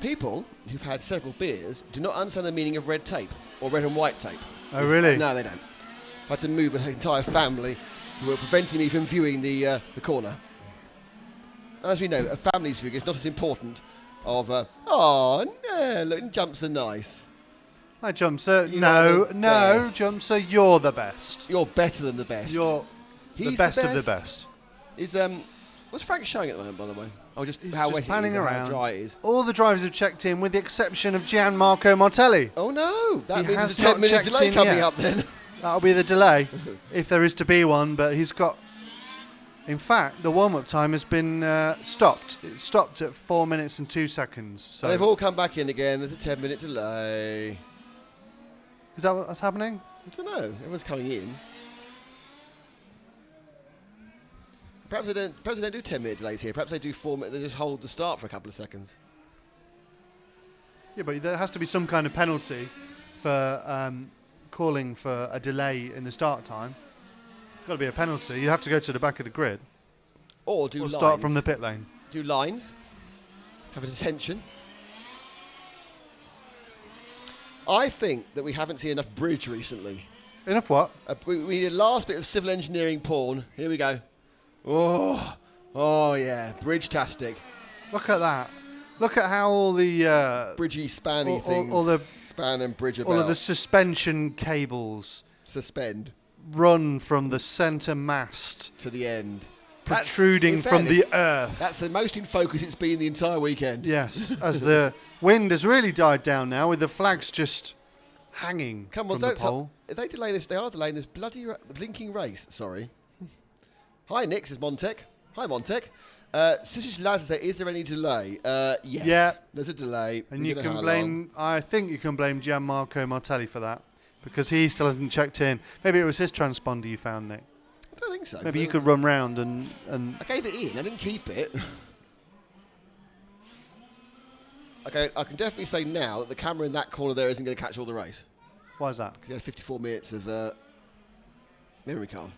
People who've had several beers do not understand the meaning of red tape or red and white tape. Oh, really? No, they don't. I had to move an entire family who were preventing me from viewing the corner. As we know, a family's view is not as important of, oh, no, look, jumps are nice. Hi, Jumpster. You No, are the no, best. Jumpster, you're the best. You're better than the best. You're the He's best of the best. Is, what's Frank showing at the moment, by the way? Oh, just He's how just wet it is panning and around. how dry it is. All the drivers have checked in, with the exception of Gianmarco Martelli. Oh, no. That He means has there's a not 10-minute checked delay in coming yet. up then. That'll be the delay, if there is to be one. But he's got. In fact, the warm-up time has been stopped. It stopped at 4 minutes and 2 seconds. So And they've all come back in again. There's a 10-minute delay. is that what's happening? I don't know. Everyone's coming in. Perhaps they don't do 10-minute delays here. Perhaps they do 4 minutes. They just hold the start for a couple of seconds. Yeah, but there has to be some kind of penalty for calling for a delay in the start time. It's got to be a penalty. You have to go to the back of the grid Or do or lines. start from the pit lane. Do lines. Have a detention. I think that we haven't seen enough bridge recently. Enough what? We need a last bit of civil engineering porn. Here we go. Oh yeah, bridge-tastic. Look at that. Look at how all the Bridgy, spanny things. all the span and bridge about. all of the suspension cables Suspend run from the centre mast, to the end. protruding in from the fairness, earth. That's the most in focus it's been the entire weekend. Yes, as the wind has really died down now, with the flags just hanging Come on, from the don't pole. if they delay this. They are delaying this bloody blinking race. Sorry. Hi, Nick. This is Montec. Hi, Montec. Sushis Laz says, is there any delay? Yes. Yeah. There's a delay. And We you don't know can how blame, I think you can blame Gianmarco Martelli for that, because he still hasn't checked in. Maybe it was his transponder you found, Nick. I don't think so. Maybe you could run round and I gave it in. I didn't keep it. Okay, I can definitely say now that the camera in that corner there isn't going to catch all the race. why is that? Because he had 54 minutes of memory card.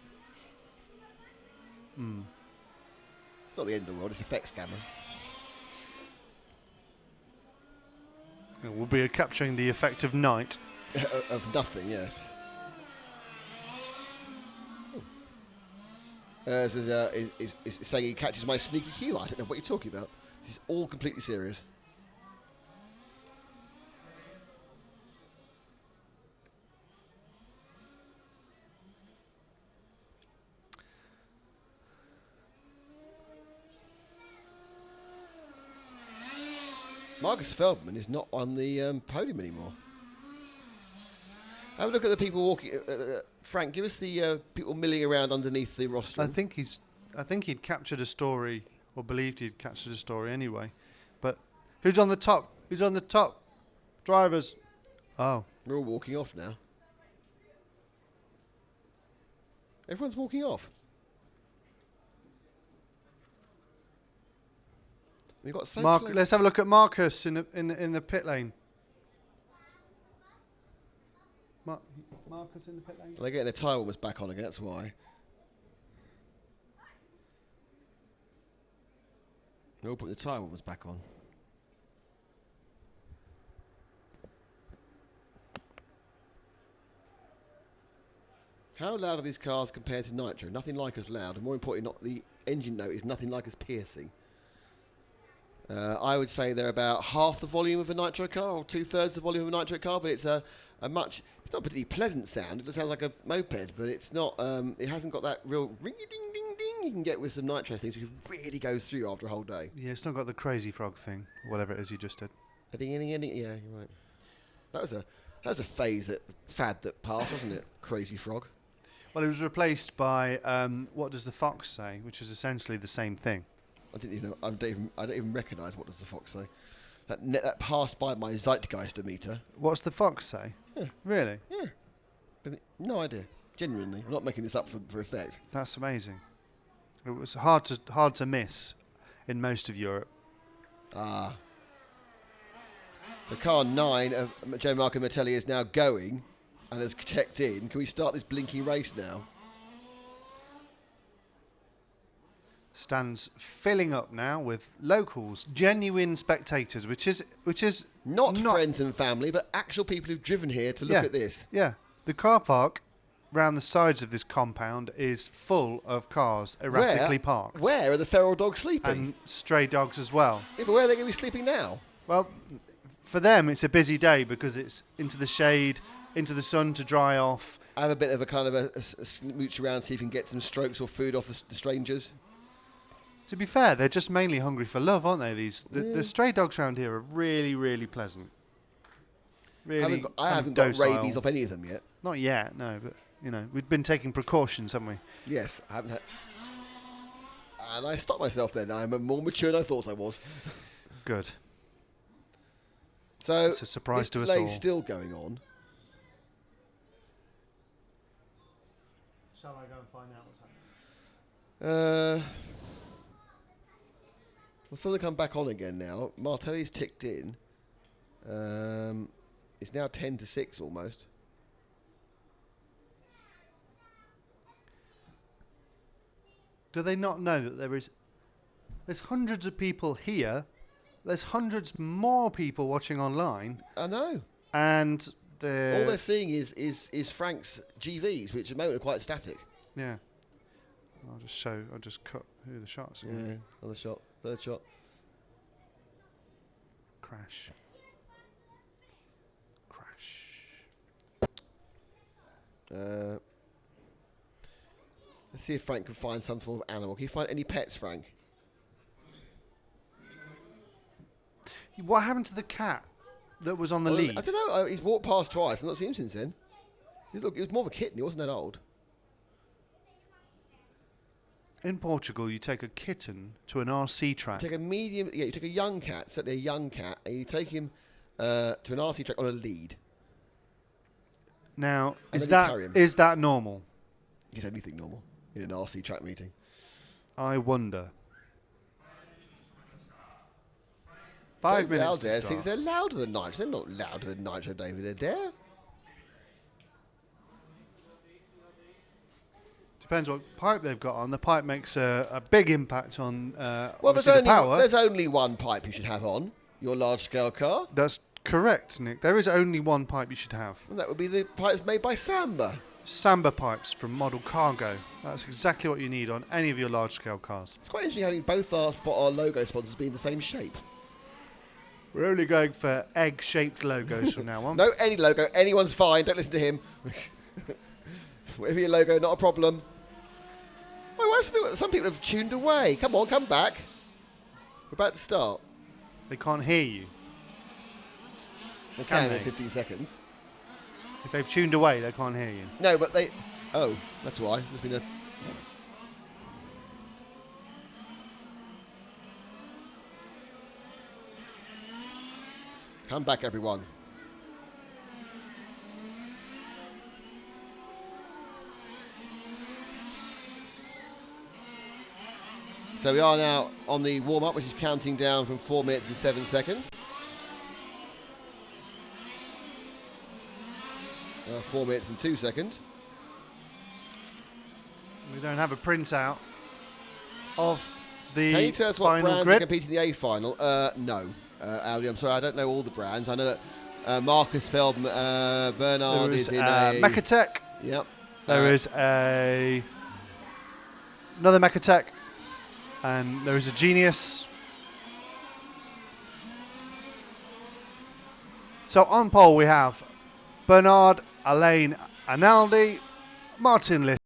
It's not the end of the world, it's effects camera. We'll be capturing the effect of night. Of nothing, yes. Is saying he catches my sneaky hue. I don't know what you're talking about. This is all completely serious. Marcus Feldman is not on the podium anymore. Have a look at the people walking. Frank, give us the people milling around underneath the roster. I think he'd captured a story, or believed he'd captured a story anyway. But who's on the top? Who's on the top? Drivers. Oh, We're all walking off now. Everyone's walking off. We've got so Mark. close. Let's have a look at Marcus in the pit lane. Marcus in the pit lane. They're getting their tyre warmers back on again, that's why. They're all putting the tyre warmers back on. How loud are these cars compared to Nitro? Nothing like as loud, and more importantly, not the engine note is nothing like as piercing. I would say they're about half the volume of a Nitro car, or 2/3 the volume of a Nitro car, but it's a much, it's not a particularly pleasant sound. It just sounds like a moped, but it's not, it hasn't got that real ring-a-ding-ding-ding you can get with some Nitro things, which really goes through after a whole day. Yeah, it's not got the crazy frog thing, whatever it is you just did. Yeah, you're right. That was a fad that passed, wasn't it? Crazy Frog. Well, it was replaced by what does the fox say, which is essentially the same thing. I didn't even know. I don't even recognise what does the fox say. That passed by my Zeitgeister meter. What's the fox say? Yeah. Really? Yeah. But no idea. Genuinely, I'm not making this up for effect. That's amazing. It was hard to miss in most of Europe. Ah. The car 9 of Joe Marco Martelli is now going and has checked in. Can we start this blinking race now? Stands filling up now with locals, genuine spectators, which is Not friends and family, but actual people who've driven here to look at this. Yeah, the car park round the sides of this compound is full of cars erratically parked. Where are the feral dogs sleeping? And stray dogs as well. Yeah, but where are they going to be sleeping now? Well, for them it's a busy day because it's into the shade, into the sun to dry off. Have a bit of a kind of a smooch around, see if you can get some strokes or food off the strangers. To be fair, they're just mainly hungry for love, aren't they? The stray dogs around here are really, really pleasant. Really, I haven't got rabies off any of them yet. Not yet, no. But you know, we've been taking precautions, haven't we? Yes, I haven't had. And I stopped myself then. I'm more mature than I thought I was. Good. So it's a surprise to us this all. delay's still going on. Shall I go and find out what's happening? Well, some of them come back on again now. Martelli's ticked in. It's now 10-6 almost. Do they not know that there's hundreds of people here, there's hundreds more people watching online, I know. and All they're seeing is Frank's GVs, which at the moment are quite static. yeah. I'll just cut who the shots are. Yeah, another shot, third shot. Crash. Let's see if Frank can find some sort of animal. Can you find any pets, Frank? What happened to the cat that was on the lead? I don't know. He's walked past twice. I've not seen him since then. He was more of a kitten. He wasn't that old. in Portugal, you take a kitten to an RC track. You take a medium, yeah, you take a young cat, certainly a young cat, and you take him to an RC track on a lead. Now, And is then you carry him. that normal? Is anything normal in an RC track meeting? I wonder. 5 minutes to Dare start. thinks they're louder than Nitro. They're not louder than Nitro, David Adair. Depends what pipe they've got on. The pipe makes a big impact on Well, obviously the power. there's only one pipe you should have on your large-scale car, That's correct, Nick. There is only one pipe you should have. and that would be the pipes made by Samba. Samba pipes from Model Cargo. That's exactly what you need on any of your large-scale cars. It's quite interesting having both our logo sponsors be in the same shape. We're only going for egg-shaped logos from now on. No, any logo, anyone's fine. Don't listen to him. Whatever your logo, not a problem. Well, some people have tuned away. Come on, come back. We're about to start. They can't hear you. They Can can in they? 15 seconds. If they've tuned away, they can't hear you. No, but they... Oh, that's why. There's been a... Come back, everyone. So we are now on the warm-up, which is counting down from 4 minutes and 7 seconds. 4 minutes and 2 seconds. We don't have a printout of the Can you tell us what final brands are grid. competing in the A final? No, Audi. I'm sorry, I don't know all the brands. I know that Marcus Feldman, Bernard There is is in a. Mechatech. Yep. There is another Mechatech, and there is a Genius. So on pole we have Bernard, Alain Analdi, Martin Liss.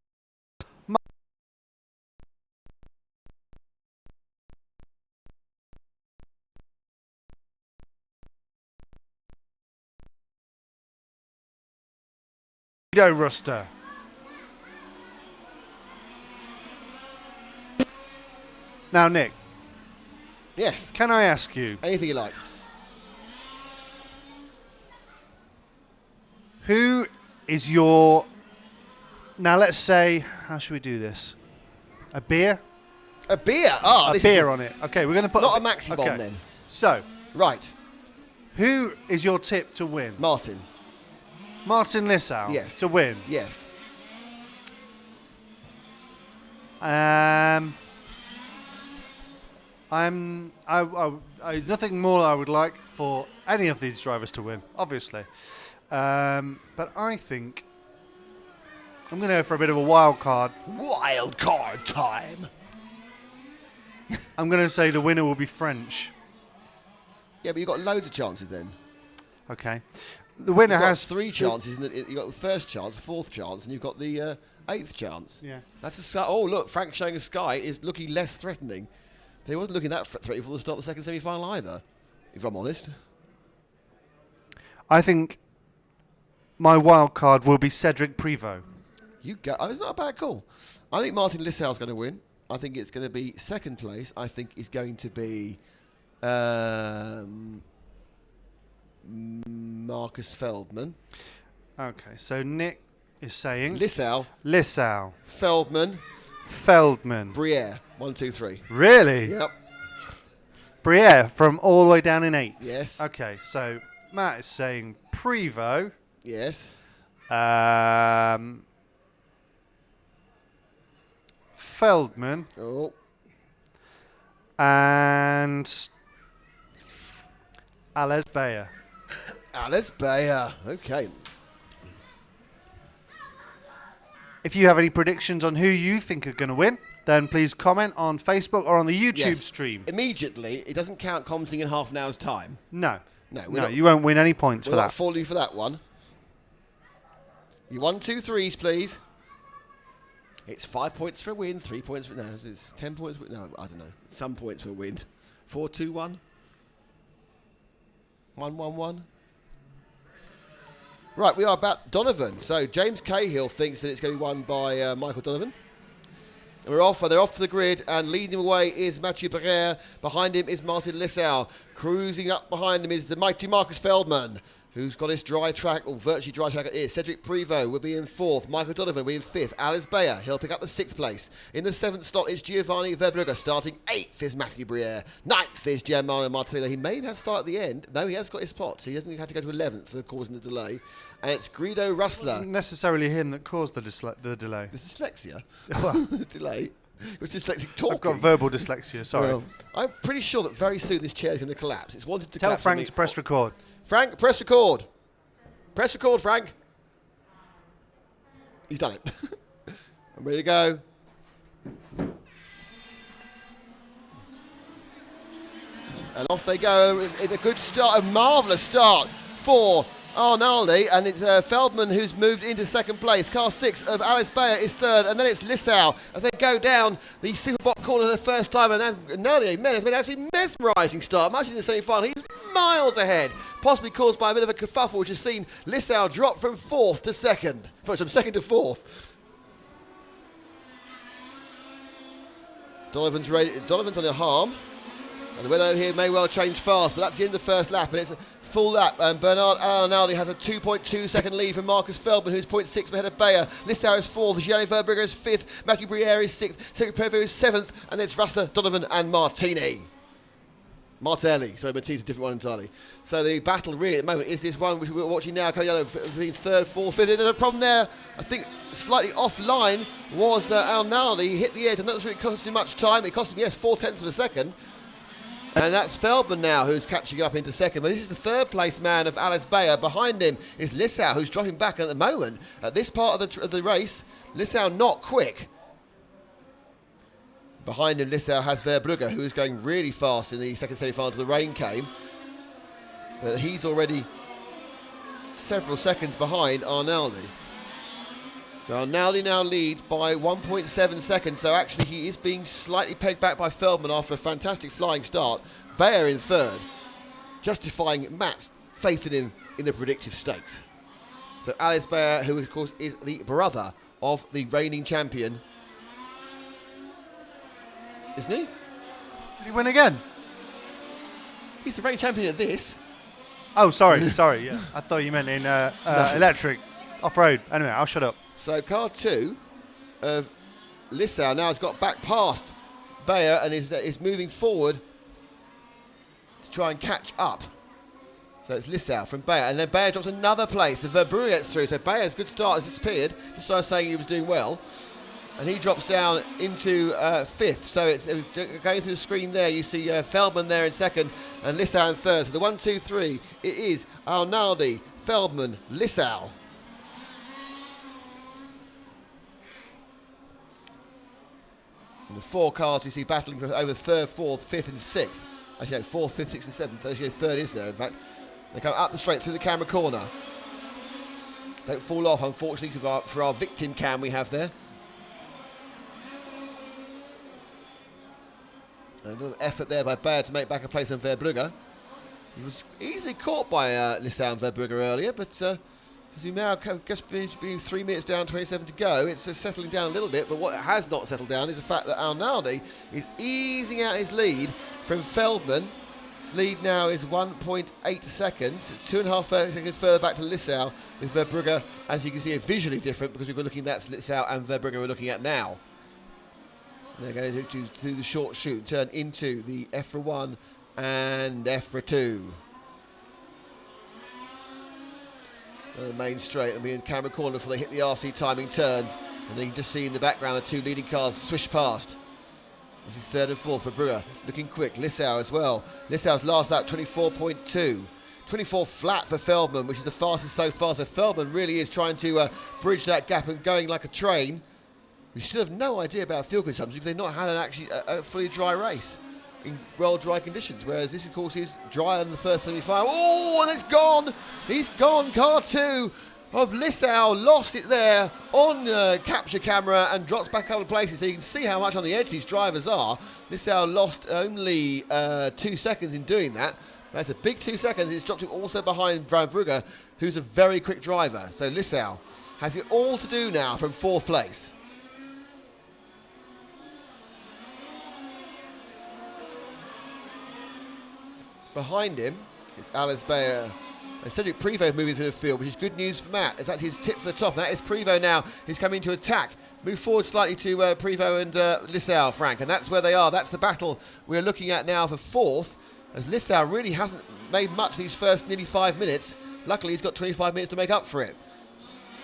Ruster. Now, Nick, Yes. can I ask you, Anything you like. who is your... Now, let's say, how should we do this? A beer? A beer. Ah, A this beer is on it. Okay, we're going to put... not a maxi bomb okay. then. So, Right, who is your tip to win? Martin. Martin Lissau Yes. to win. Yes. There's nothing more I would like for any of these drivers to win, obviously. But I think I'm going to go for a bit of a wild card. Wild card time. I'm going to say the winner will be French. Yeah, but you've got loads of chances then. Okay. The winner You've got has 3 chances. You've got the first chance, the 4th chance, and you've got the 8th chance. Yeah. That's a sky. Oh, look, Frank showing a sky is looking less threatening. He wasn't looking that threatening before the start of the second semi-final either, if I'm honest. I think my wild card will be Cedric Prevot. You go. Oh, it's not a bad call. I think Martin Lissau's going to win. I think it's going to be second place. I think it's going to be Marcus Feldman. Okay, so Nick is saying Lissau, Lissau, Feldman, Feldman. Briere. 1, 2, 3. Really? Yep. Briere from all the way down in 8th. Yes. Okay, so Matt is saying Prevost, Yes. Feldman, Oh. and Ales Bayer. Alice Bayer. Okay. If you have any predictions on who you think are going to win, then please comment on Facebook or on the YouTube Yes. stream. Immediately, it doesn't count commenting in half an hour's time. No. No, we're No, not, you won't win any points we're for not that. falling for that one. You 1, 2, 3s, please. It's 5 points for a win, 3 points for no. It's 10 points. No, I don't know. Some points for a win. 4, 2, 1. 1, 1, 1. Right, we are about Donovan. So James Cahill thinks that it's going to be won by Michael Donovan. And we're off, they're off to the grid, and leading away is Mathieu Barrère. Behind him is Martin Lissau. Cruising up behind him is the mighty Marcus Feldman, who's got his dry track, or virtually dry track it is. Cedric Privot will be in 4th. Michael Donovan will be in 5th. Alice Bayer, he'll pick up the 6th place. In the 7th slot is Giovanni Verbrugge. Starting 8th is Mathieu Briere. 9th is Gianmarco Martinelli. He may have started at the end. No, he has got his spot. So he hasn't had to go to 11th for causing the delay. And it's Guido It Rustler. wasn't necessarily him that caused the delay. The dyslexia? Well, delay? It was dyslexic talking. I've got verbal dyslexia, sorry. Well, I'm pretty sure that very soon this chair is going to collapse. It's wanted to Tell collapse. Frank to press record. Frank, press record. Press record, Frank. He's done it. I'm ready to go. And off they go. It's a good start, a marvellous start for Arnaldi, and it's Feldman who's moved into 2nd place. Car 6 of Alice Bayer is 3rd, and then it's Lissau as they go down the single block corner for the first time. And then Arnaldi, man, it's been an absolutely mesmerising start, much in the semi-final. He's miles ahead, possibly caused by a bit of a kerfuffle, which has seen Lissau drop from 4th to 2nd, from 2nd to 4th. Donovan's on the harm, and the weather here may well change fast, but that's the end of the first lap, and it's a full lap, and Bernard Arnaldi has a 2.2 second lead from Marcus Feldman, who's 0.6 ahead of Bayer. Lissau is 4th, Gianni Verbrugge is 5th, Mathieu Briere is 6th, Cedric Prevot is 7th, and it's Rasta, Donovan and Martinelli. Sorry, Martini's a different one entirely. So the battle really at the moment is this one which we're watching now, coming out between 3rd, 4th, 5th. And the problem there, I think slightly offline, was that Arnaldi hit the edge, and that was really cost him much time. It cost him, yes, 4/10 of a second. And that's Feldman now who's catching up into 2nd. But this is the 3rd place man of Alice Bayer. Behind him is Lissau, who's dropping back at the moment. At this part of the race, Lissau not quick. Behind him, Lissau has Verbrugge, who is going really fast in the 2nd semi-final till the rain came. But he's already several seconds behind Arnaldi. So Arnaldi now leads by 1.7 seconds. So actually he is being slightly pegged back by Feldman after a fantastic flying start. Bayer in 3rd, justifying Matt's faith in him in the predictive stakes. So Alice Bayer, who of course is the brother of the reigning champion, isn't he? Did he win again? He's the reigning champion at this. Oh, sorry, yeah. I thought you meant in electric, off-road. Anyway, I'll shut up. So car 2 of Lissau now has got back past Bayer and is moving forward to try and catch up. So it's Lissau from Bayer, and then Bayer drops another place, and Verbrugge gets through. So Bayer's good start has disappeared, just so I was saying he was doing well. And he drops down into 5th. So it's going through the screen there. You see Feldman there in 2nd and Lissau in 3rd. So the 1, 2, 3, it is Arnaldi, Feldman, Lissau. And the 4 cars you see battling for over 3rd, 4th, 5th and 6th. Actually, no, 4th, 5th, 6th and 7th. Actually, 3rd is there, in fact. They come up the straight through the camera corner. Don't fall off, unfortunately, for our victim cam we have there. A little effort there by Bayer to make back a place on Verbrugge. He was easily caught by Lissau and Verbrugge earlier, but as we now just being 3 minutes down, 27 to go, it's settling down a little bit. But what has not settled down is the fact that Arnaldi is easing out his lead from Feldman. His lead now is 1.8 seconds. It's 2.5 seconds further back to Lissau, with Verbrugge, as you can see, visually different because we were looking at Lissau and Verbrugge we're looking at now. They're going to do the short shoot, turn into the EFRA 1 and EFRA 2. The main straight, and be in camera corner before they hit the RC timing turns. And you can just see in the background the 2 leading cars swish past. This is 3rd and 4th for Brugge, looking quick. Lissau as well. Lissau's last lap, 24.2. 24 flat for Feldman, which is the fastest so far. So Feldman really is trying to bridge that gap and going like a train. We still have no idea about fuel consumption because they've not had a fully dry race in well dry conditions, whereas this of course is drier than the first semi-final. Oh, and it's gone! He's gone! Car 2 of Lissau lost it there on capture camera and drops back a couple of places, so you can see how much on the edge these drivers are. Lissau lost only 2 seconds in doing that. That's a big 2 seconds. It's dropped him also behind Verbrugge, who's a very quick driver. So Lissau has it all to do now from 4th place. behind him is Alice Bayer. And Cedric Prevot moving through the field, which is good news for Matt. It's actually his tip for the top. And that is Prevot now. He's coming to attack. Move forward slightly to Prevot and Lissau, Frank. And that's where they are. That's the battle we're looking at now for fourth. As Lissau really hasn't made much these first nearly 5 minutes. Luckily, he's got 25 minutes to make up for it.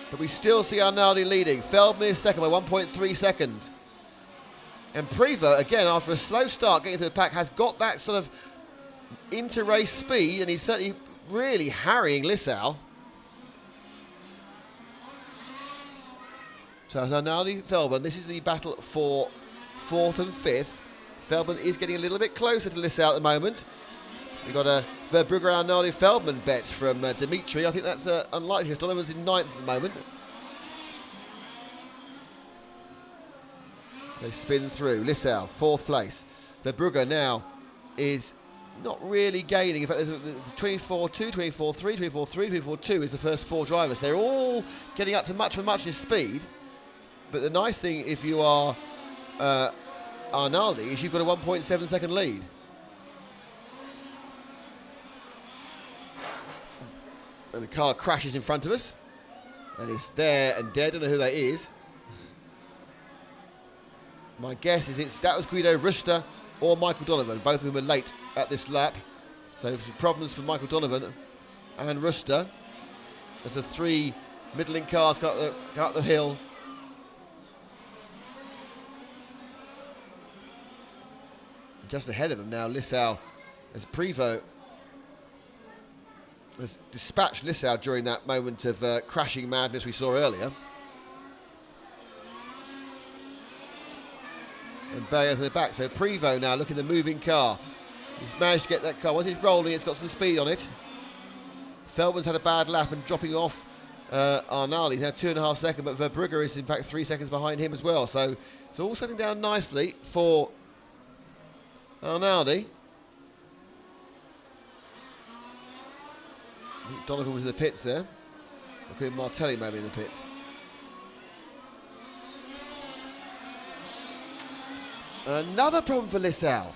But we still see Arnaldi leading. Feldman is second by 1.3 seconds. And Prevot, again, after a slow start getting to the pack, has got that sort of inter-race speed, and he's certainly really harrying Lissau. So as Arnaldi, Feldman, this is the battle for fourth and fifth. Feldman is getting a little bit closer to Lissau at the moment. We've got a Verbrugger Arnaldi Feldman bet from Dimitri. I think that's unlikely because Donovan's in ninth at the moment. They spin through. Lissau, fourth place. Verbrugger now is not really gaining. In fact, there's 24-2, 24-3, 24-3, 24-2 is the first four drivers. They're all getting up to much for much's speed. But the nice thing, if you are Arnaldi, is you've got a 1.7 second lead. And the car crashes in front of us. And it's there and dead. I don't know who that is. My guess is that was Guido Ruster or Michael Donovan. Both of them were late at this lap. So problems for Michael Donovan and Ruster as the three middling cars go up the hill. Just ahead of them now, Lissau, as Prevot has dispatched Lissau during that moment of crashing madness we saw earlier. And Bayer's in the back, so Prevot now looking at the moving car. He's managed to get that car. Once it's rolling, it's got some speed on it. Feldman's had a bad lap and dropping off Arnaldi. He's now 2.5 seconds, but Verbrugger is in fact 3 seconds behind him as well. So it's all settling down nicely for Arnaldi. I think Donovan was in the pits there. Including Martelli maybe in the pits. Another problem for Lissau.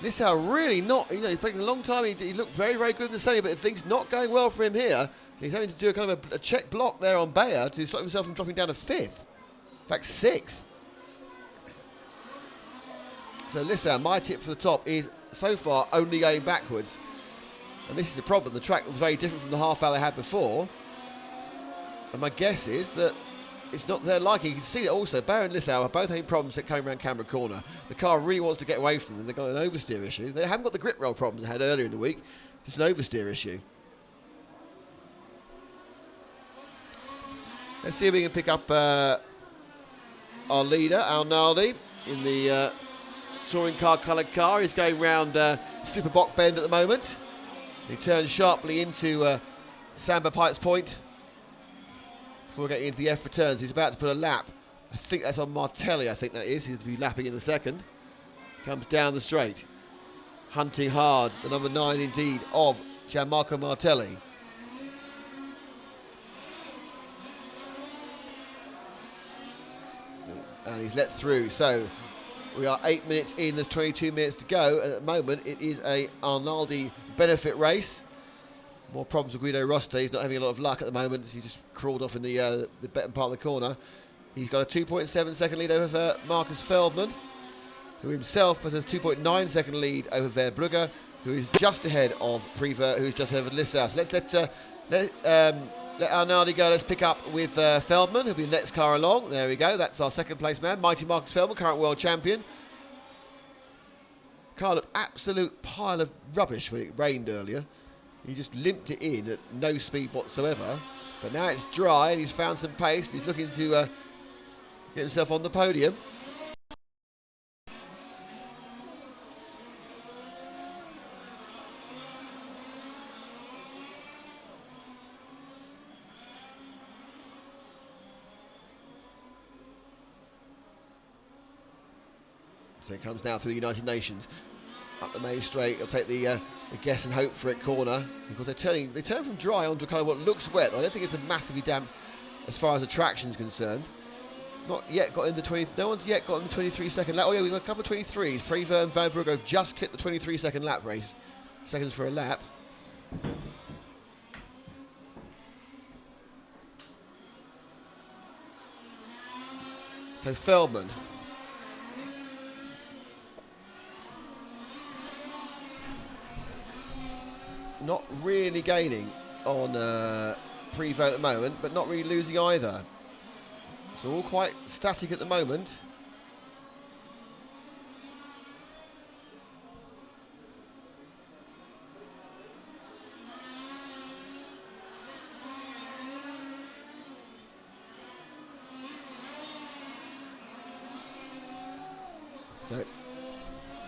Lissau really not, he's taking a long time. He looked very, very good in the semi, but things not going well for him here. He's having to do a kind of a check block there on Bayer to stop himself from dropping down to fifth. In fact, sixth. So Lissau, my tip for the top is so far only going backwards. And this is the problem. The track was very different from the half hour they had before. And my guess is that it's not their liking. You can see that also Bayer and Lissau are both having problems coming around Canberra Corner. The car really wants to get away from them. They've got an oversteer issue. They haven't got the grip roll problems they had earlier in the week. It's an oversteer issue. Let's see if we can pick up our leader, Arnaldi, in the touring car coloured car. He's going round Super Bock Bend at the moment. He turns sharply into Samba Pipes Point. Before getting into the EFRA turns, he's about to put a lap. I think that's on Martelli, I think that is. He'll be lapping in a second. Comes down the straight. Hunting hard, the number 9 indeed of Gianmarco Martelli. And he's let through. So we are 8 minutes in, there's 22 minutes to go. And at the moment, it is a Arnaldi benefit race. More problems with Guido Rosta. He's not having a lot of luck at the moment. He just crawled off in the bottom part of the corner. He's got a 2.7 second lead over Marcus Feldman, who himself has a 2.9 second lead over Verbrugger, who is just ahead of Prevot, who is just ahead of Lissau. So let Arnaldi go. Let's pick up with Feldman, who'll be the next car along. There we go. That's our second place man, mighty Marcus Feldman, current world champion. Car looked absolute pile of rubbish when it rained earlier. He just limped it in at no speed whatsoever. But now it's dry and he's found some pace. He's looking to get himself on the podium. So it comes now through the United Nations. Up the main straight, he'll take the guess and hope for it corner, because they turn from dry onto kind of what looks wet. I don't think it's a massively damp as far as the traction's concerned. Not yet got in the 20. No one's yet got in the 23 second lap. Oh yeah, we've got a couple of 23s. Prevot and Verbrugger have just clipped the 23 second lap race seconds for a lap. So Feldman. Not really gaining on Prevost at the moment, but not really losing either. So all quite static at the moment. So it's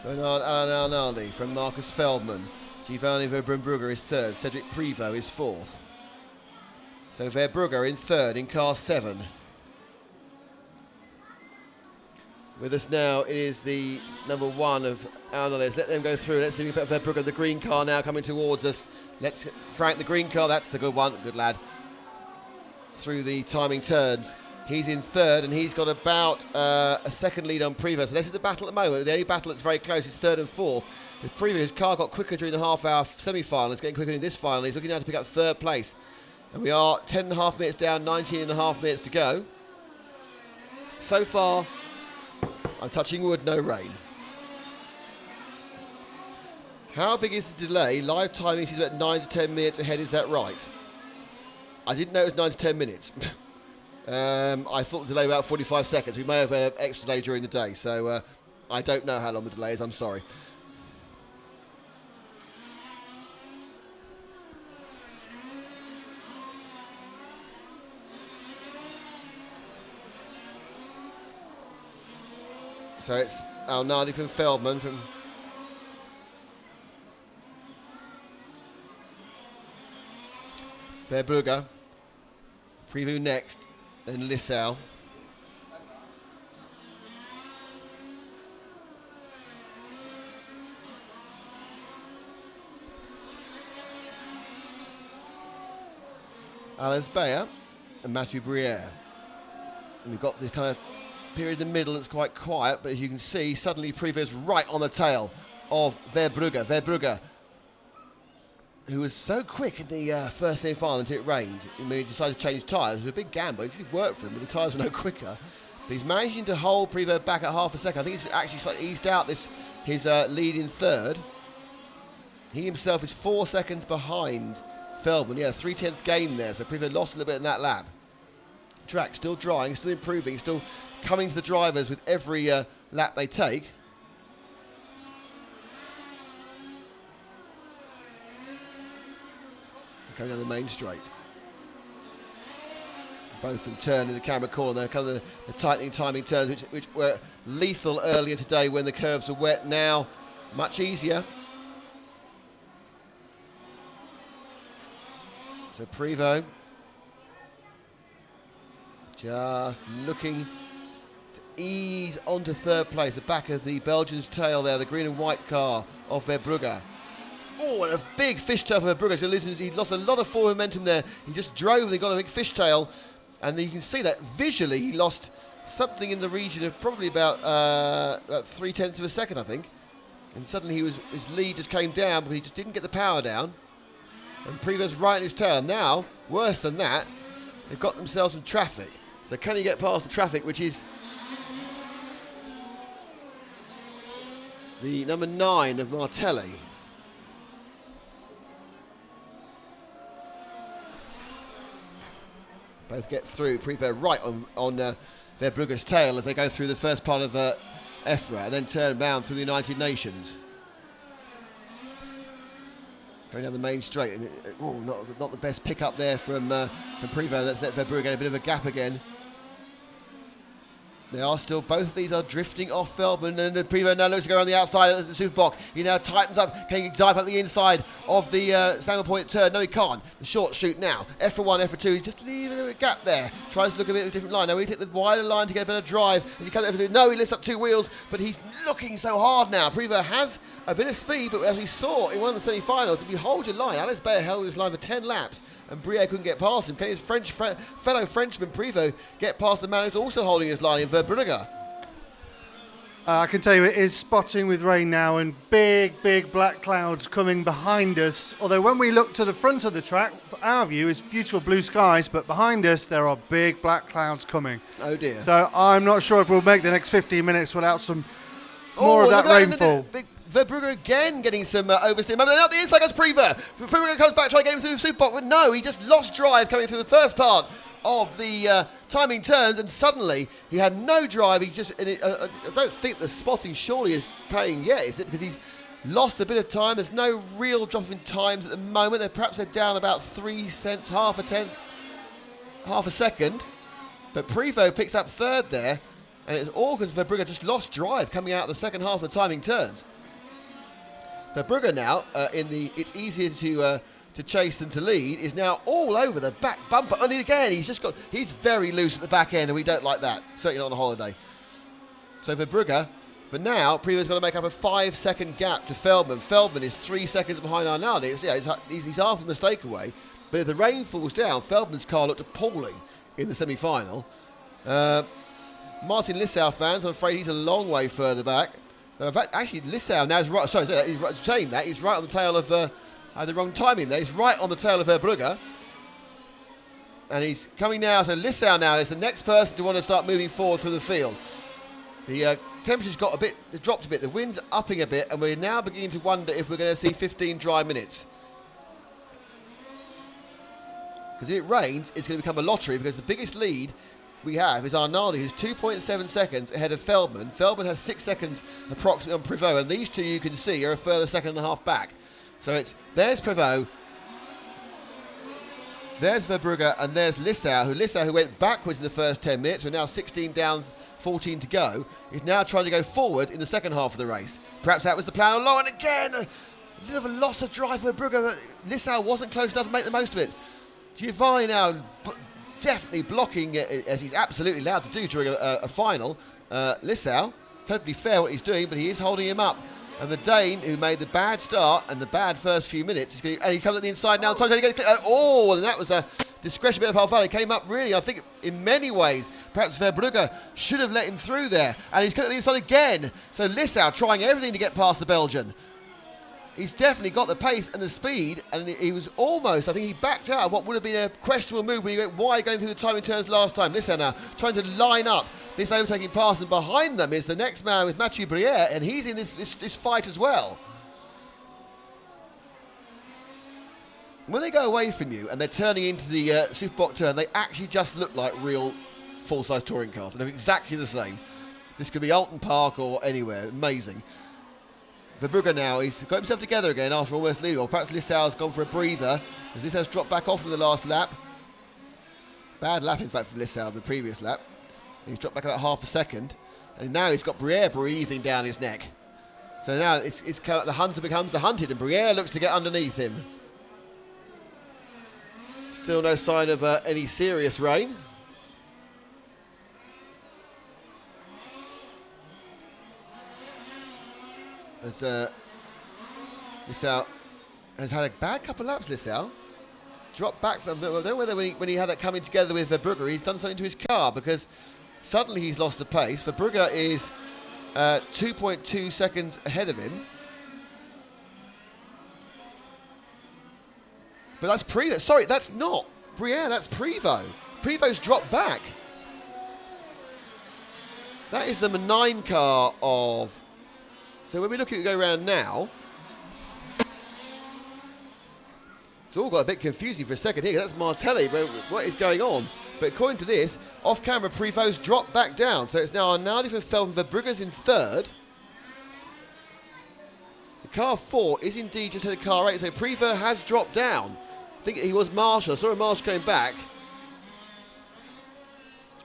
Bernard Arnaldi from Marcus Feldman. Giovanni Verbrugge is third. Cedric Prevost is fourth. So Verbrugge in third in car 7. With us now is the number 1 of Arnaldi. Let's let them go through. Let's see if we put Verbrugge, the green car now coming towards us. Let's Frank, the green car. That's the good one. Good lad. Through the timing turns. He's in third, and he's got about a second lead on Prevost. So this is the battle at the moment. The only battle that's very close is third and fourth. With Prevost, his car got quicker during the half-hour semi-final. It's getting quicker in this final. He's looking now to pick up third place. And we are 10.5 minutes down, 19.5 minutes to go. So far, I'm touching wood, no rain. How big is the delay? Live timing, she's about 9 to 10 minutes ahead. Is that right? I didn't know it was 9 to 10 minutes. I thought the delay was about 45 seconds. We may have had an extra delay during the day, so I don't know how long the delay is. I'm sorry. So it's Al-Nadi from Feldman from Verbrugge. Preview next, then Lissau. Alice Bayer and Mathieu Briere. And we've got this kind of period in the middle that's quite quiet, but as you can see, suddenly Prevost right on the tail of Verbrugge. Verbrugge, who was so quick in the first semi-final until it rained. I mean, he decided to change tyres. It was a big gamble. It did work for him, but the tyres were no quicker. But he's managing to hold Prevost back at half a second. I think he's actually slightly eased out his lead in third. He himself is 4 seconds behind Feldman. Yeah, 3/10 gain there, so Prevost lost a little bit in that lap. Track still drying, still improving, still coming to the drivers with every lap they take. Going down the main straight. Both of them turn in the camera corner. They're kind of the tightening timing turns, which were lethal earlier today when the curves were wet. Now, much easier. So Prevost just looking to ease onto third place. The back of the Belgian's tail there, the green and white car of Verbrugge. Oh, and a big fishtail for Verbrugge. So he lost a lot of forward momentum there. He just drove and he got a big fishtail. And you can see that visually he lost something in the region of probably about 0.3 of a second, I think. And suddenly his lead just came down because he just didn't get the power down. And Prevost right in his tail. Now, worse than that, they've got themselves some traffic. So can he get past the traffic, which is the number 9 of Martelli. Both get through. Prevost right on Verbrugge's tail as they go through the first part of EFRA and then turn round through the United Nations. Going down the main straight. And, not the best pick up there from Prevost. Let's let Verbrugge get a bit of a gap again. They are still, both of these are drifting off Feldman, and Prevost now looks to go around the outside of the super box. He now tightens up, can he dive up the inside of the Samuel Point turn? No, he can't. The short shoot now. EFRA 1, EFRA 2, he's just leaving a gap there. Tries to look a bit of a different line. Now we take the wider line to get a better drive. As he comes EFRA 2, no, he lifts up 2 wheels, but he's looking so hard now. Prevost has a bit of speed, but as we saw in one of the semi-finals, if you hold your line, Alice Bayer held his line for 10 laps, and Briere couldn't get past him. Can his fellow Frenchman Prevost get past the man who's also holding his line in Verbrugge? I can tell you it is spotting with rain now and big, big black clouds coming behind us. Although when we look to the front of the track, our view is beautiful blue skies, but behind us there are big black clouds coming. Oh dear. So I'm not sure if we'll make the next 15 minutes without some more of that rainfall. Verbrugge again getting some oversteer. Now the inside goes Prever. Prever comes back trying to get him through the super box, but no, he just lost drive coming through the first part of the timing turns, and suddenly he had no drive. He just, I don't think the spotting surely is paying yet, is it? Because he's lost a bit of time. There's no real drop in times at the moment. Perhaps they're down about 3 cents, half a tenth, half a second. But Prevo picks up third there, and it's all because Verbrugge just lost drive coming out of the second half of the timing turns. Verbrugge now, it's easier to chase than to lead, is now all over the back bumper. And again, he's very loose at the back end, and we don't like that, certainly not on a holiday. So Verbrugge, but now Prevo's got to make up a 5-second gap to Feldman. Feldman is 3 seconds behind Arnaldi. He's half a mistake away, but if the rain falls down, Feldman's car looked appalling in the semi-final. Martin Lissau fans, I'm afraid he's a long way further back. In fact, actually, Lissau now is right. Sorry, he's right on the tail of. I had the wrong timing there. He's right on the tail of Verbrugge, and he's coming now. So Lissau now is the next person to want to start moving forward through the field. The temperature's dropped a bit. The wind's upping a bit, and we're now beginning to wonder if we're going to see 15 dry minutes. Because if it rains, it's going to become a lottery. Because the biggest lead we have is Arnaldi, who's 2.7 seconds ahead of Feldman. Feldman has 6 seconds approximately on Prevost, and these two you can see are a further second and a half back. So there's Prevost, there's Verbrugge, and there's Lissau, who went backwards in the first 10 minutes. We're now 16 down, 14 to go. Is now trying to go forward in the second half of the race. Perhaps that was the plan all along, and again, a little of a loss of drive for Verbrugge, but Lissau wasn't close enough to make the most of it. Giovanni now definitely blocking, as he's absolutely allowed to do during a final. Lissau, totally fair what he's doing, but he is holding him up. And the Dane, who made the bad start and the bad first few minutes, and he comes at the inside now. And that was a discretion bit of Alvaro. Came up really, I think, in many ways. Perhaps Verbrugge should have let him through there. And he's coming at the inside again. So Lissau trying everything to get past the Belgian. He's definitely got the pace and the speed, and he was almost, I think he backed out of what would have been a questionable move when he went wide going through the timing turns last time. Lissau now trying to line up this overtaking pass, and behind them is the next man with Mathieu Briere, and he's in this fight as well. When they go away from you and they're turning into the Superbox turn, they actually just look like real full-size touring cars. They're exactly the same. This could be Alton Park or anywhere. Amazing. Verbrugge now, he's got himself together again after almost leading. Or perhaps Lissau's gone for a breather. Lissau's dropped back off in the last lap. Bad lap, in fact, for Lissau, the previous lap. And he's dropped back about half a second. And now he's got Briere breathing down his neck. So now the hunter becomes the hunted, and Briere looks to get underneath him. Still no sign of any serious rain. As Lissau has had a bad couple of laps, Lissau. Dropped back from, I don't know whether when he had that coming together with Verbrugge, he's done something to his car, because suddenly he's lost the pace. Verbrugge is 2.2 seconds ahead of him. But that's Prevost. Sorry, that's not Briere, that's Prevost. Prevost's dropped back. That is the 9 car of... So when we look at it go around now, it's all got a bit confusing for a second here. That's Martelli, but what is going on? But according to this, off camera, Prevost dropped back down. So it's now Arnaldi for Feldman. Verbrugge's in third. The car 4 is indeed just ahead of car 8. So Prevost has dropped down. I think he was Marshall. I saw Marshall going back.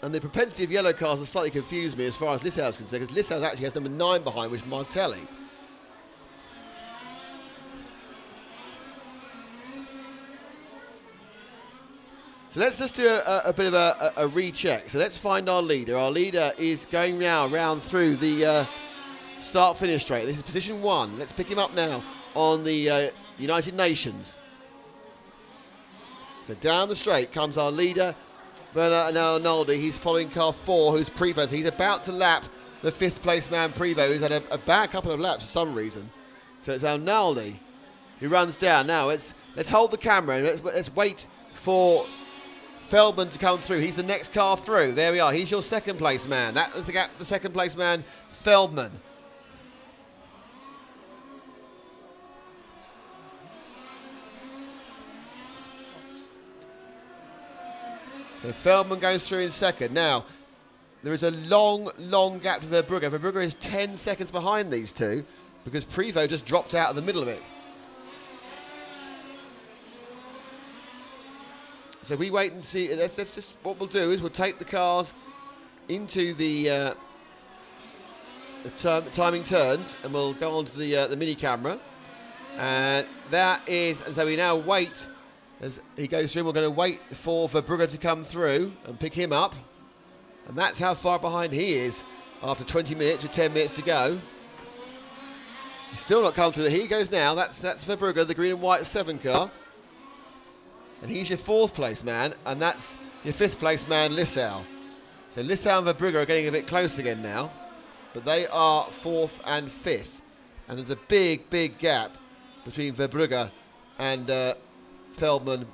And the propensity of yellow cars has slightly confused me as far as Lissau is concerned, because Lissau actually has number 9 behind, which is Martelli. So let's just do a bit of a recheck. So let's find our leader. Our leader is going now round through the start-finish straight. This is position 1. Let's pick him up now on the United Nations. So down the straight comes our leader, Bernard Arnaldi. He's following car 4, who's Prevost. He's about to lap the 5th place man Prevost, who's had a bad couple of laps for some reason. So it's Arnaldi who runs down. Now let's hold the camera and let's wait for Feldman to come through. He's the next car through. There we are. He's your 2nd place man. That was the gap. The 2nd place man, Feldman. So Feldman goes through in 2nd. Now, there is a long gap to Verbrugge. Verbrugge is 10 seconds behind these two because Prevost just dropped out of the middle of it. So we wait and see. That's just what we'll do is we'll take the cars into the timing turns and we'll go on to the mini camera. And that is, and so we now wait as he goes through. We're going to wait for Verbrugge to come through and pick him up. And that's how far behind he is after 20 minutes with 10 minutes to go. He's still not come through. Here he goes now. That's Verbrugge, the green and white 7 car. And he's your 4th place man, and that's your 5th place man, Lissau. So Lissau and Verbrugge are getting a bit close again now, but they are 4th and 5th. And there's a big gap between Verbrugge and Feldman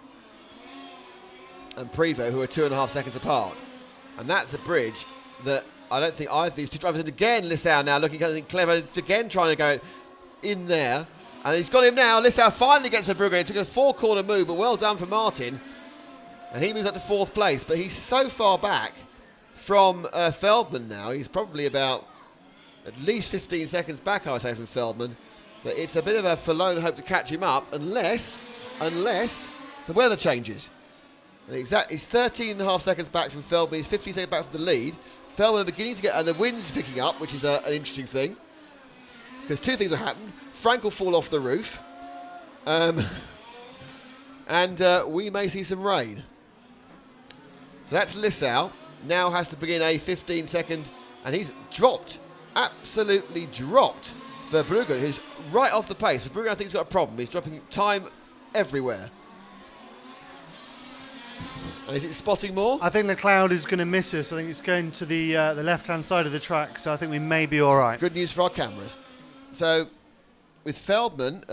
and Prevost, who are 2.5 seconds apart. And that's a bridge that I don't think either of these two drivers. And again, Lissau now looking at something clever, again trying to go in there. And he's got him now. Lissau finally gets Verbrugge. It took a 4-corner move, but well done for Martin. And he moves up to 4th place. But he's so far back from Feldman now. He's probably about at least 15 seconds back, I would say, from Feldman. But it's a bit of a forlorn hope to catch him up unless the weather changes. And he's 13.5 seconds back from Feldman. He's 15 seconds back from the lead. Feldman beginning to get, and the wind's picking up, which is an interesting thing. Because two things have happened. Frank will fall off the roof. And we may see some rain. So that's Lissau. Now has to begin a 15-second, and he's dropped, absolutely dropped Verbrugge, who's right off the pace. Verbrugge, I think, has got a problem. He's dropping time everywhere. And is it spotting more? I think the cloud is going to miss us. I think it's going to the left-hand side of the track, so I think we may be all right. Good news for our cameras. So, with Feldman,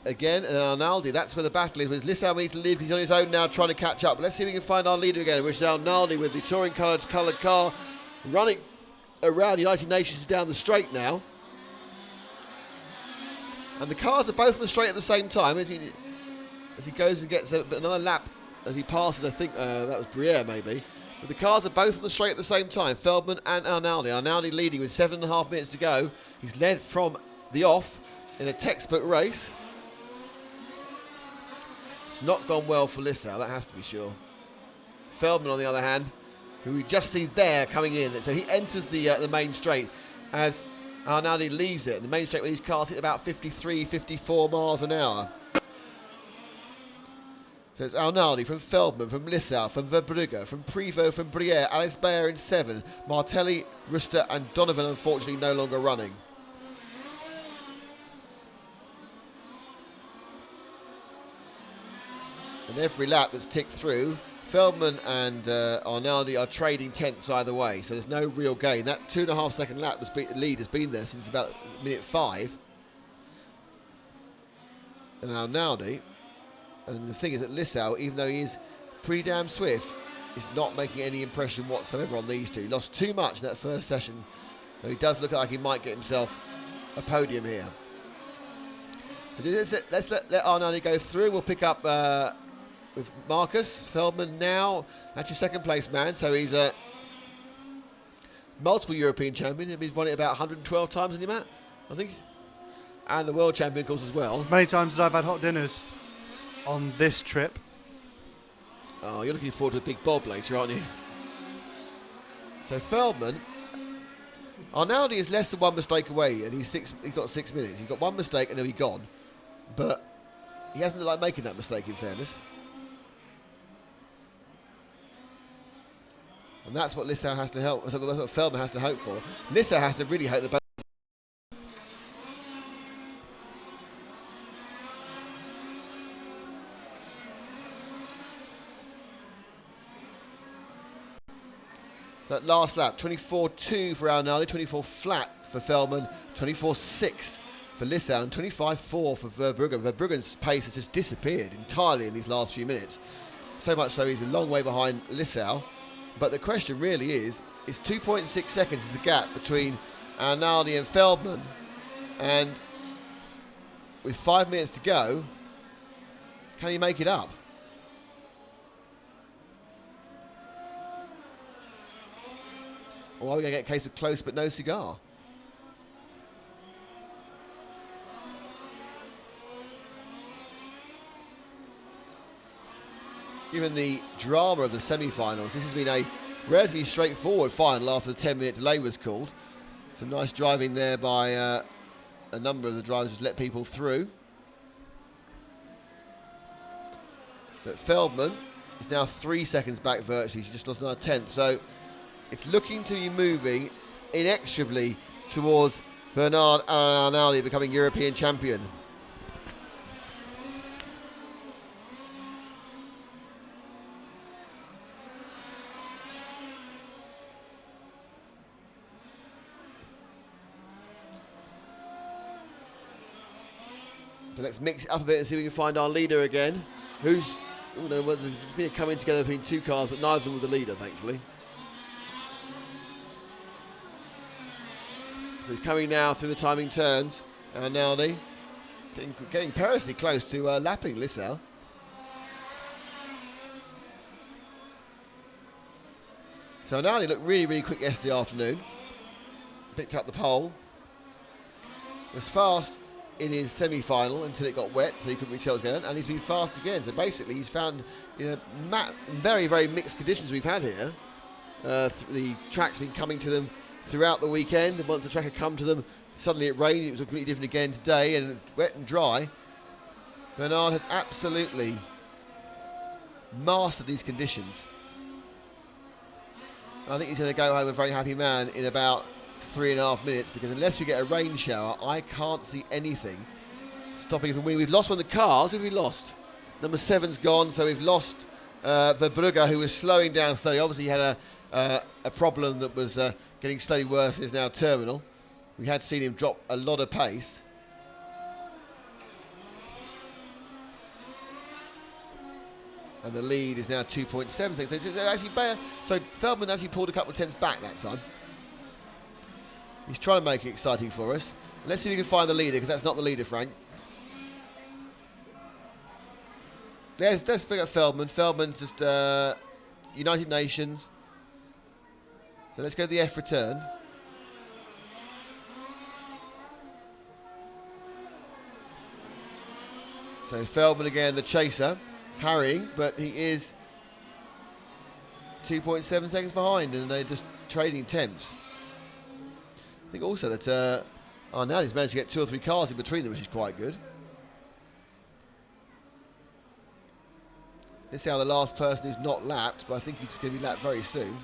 again, and Arnaldi, that's where the battle is. With Lissau, we need to leave. He's on his own now trying to catch up. But let's see if we can find our leader again, which is Arnaldi with the touring coloured car running around United Nations down the straight now. And the cars are both on the straight at the same time as he goes and gets another lap as he passes. I think that was Briere maybe. But the cars are both on the straight at the same time, Feldman and Arnaldi. Arnaldi leading with 7.5 minutes to go. He's led from the off in a textbook race. It's not gone well for Lissau, that has to be sure. Feldman, on the other hand, who we just see there coming in. So he enters the main straight as Arnaldi leaves it. The main straight where these cars hit about 53, 54 miles an hour. So it's Arnaldi from Feldman, from Lissau, from Verbrugge, from Prevost, from Briere, Alex Bayer in 7, Martelli, Ruster and Donovan unfortunately no longer running. And every lap that's ticked through, Feldman and Arnaldi are trading tenths either way, so there's no real gain. That 2.5 second lap lead has been there since about minute 5. And Arnaldi, and the thing is that Lissau, even though he is pretty damn swift, is not making any impression whatsoever on these two. He lost too much in that first session, though he does look like he might get himself a podium here. But let's let Arnaldi go through. We'll pick up with Marcus Feldman now. That's your second place man, so he's a multiple European champion. He's won it about 112 times in the Matt, I think. And the world champion, of course, as well. Many times as I've had hot dinners on this trip. Oh, you're looking forward to a big bob later, aren't you? So Feldman, Arnaldi is less than one mistake away, and he's got 6 minutes. He's got one mistake and he'll be gone. But he hasn't looked like making that mistake, in fairness. And that's what Lissau has to help. That's what Feldman has to hope for. Lissau has to really hope that. that last lap. 24.2 for Arnaldi, 24 flat for Feldman, 24.6 for Lissau, and 25.4 for Verbruggen. Verbruggen's pace has just disappeared entirely in these last few minutes. So much so he's a long way behind Lissau. But the question really is 2.6 seconds is the gap between Arnaldi and Feldman. And with 5 minutes to go, can he make it up? Or are we going to get a case of close but no cigar? Given the drama of the semi-finals, this has been a relatively straightforward final after the 10-minute delay was called. Some nice driving there by a number of the drivers to let people through. But Feldman is now 3 seconds back virtually. She just lost another tenth. So it's looking to be moving inexorably towards Bernard Arnaldi becoming European champion. So let's mix it up a bit and see if we can find our leader again. Who's, well, there's been a coming together between two cars, but neither of them were the leader, thankfully. So he's coming now through the timing turns. Arnaldi getting perilously close to lapping Lissau. So Arnaldi looked really, really quick yesterday afternoon. Picked up the pole. Was fast in his semi-final until it got wet, so he couldn't really tell what was going on, and he's been fast again. So basically, he's found very, very mixed conditions we've had here. The track's been coming to them throughout the weekend, and once the track had come to them, suddenly it rained. It was completely different again today, and wet and dry. Bernard has absolutely mastered these conditions. I think he's going to go home a very happy man in about 3.5 minutes, because unless we get a rain shower, I can't see anything stopping him from winning. We've lost one of the cars. Who have we lost? Number 7's gone, so we've lost Verbruggen, who was slowing down slowly. Obviously, he had a problem that was getting slowly worse and is now terminal. We had seen him drop a lot of pace. And the lead is now 2.7 seconds. So it's actually better. So Feldman actually pulled a couple of tenths back that time. He's trying to make it exciting for us. Let's see if we can find the leader, because that's not the leader, Frank. Let's pick up Feldman. Feldman's just United Nations. So let's go to the EFRA turn. So Feldman again, the chaser, harrying, but he is 2.7 seconds behind, and they're just trading tenths. I think also that Arnaldi's managed to get 2 or 3 cars in between them, which is quite good. Let's see how the last person who's not lapped, but I think he's going to be lapped very soon.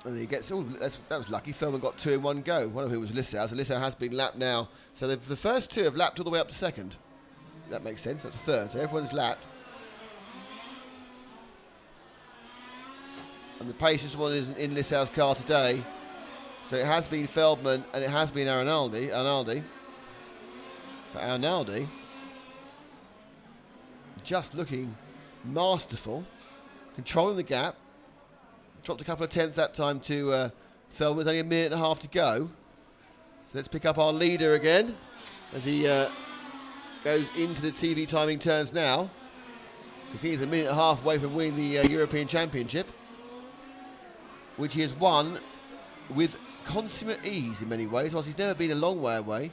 And he gets, that was lucky. Feldman got 2 in one go. One of whom was Lissau. So Lissau has been lapped now. So the first 2 have lapped all the way up to second. That makes sense. That's third. So everyone's lapped. And the paciest one is in Lissau's car today. So it has been Feldman and it has been Arnaldi. But Arnaldi just looking masterful, controlling the gap. Dropped a couple of tenths that time to Feldman. There's only 1.5 minutes to go. So let's pick up our leader again as he goes into the TV timing turns now, because he's 1.5 minutes away from winning the European Championship, which he has won with consummate ease in many ways. Whilst he's never been a long way away,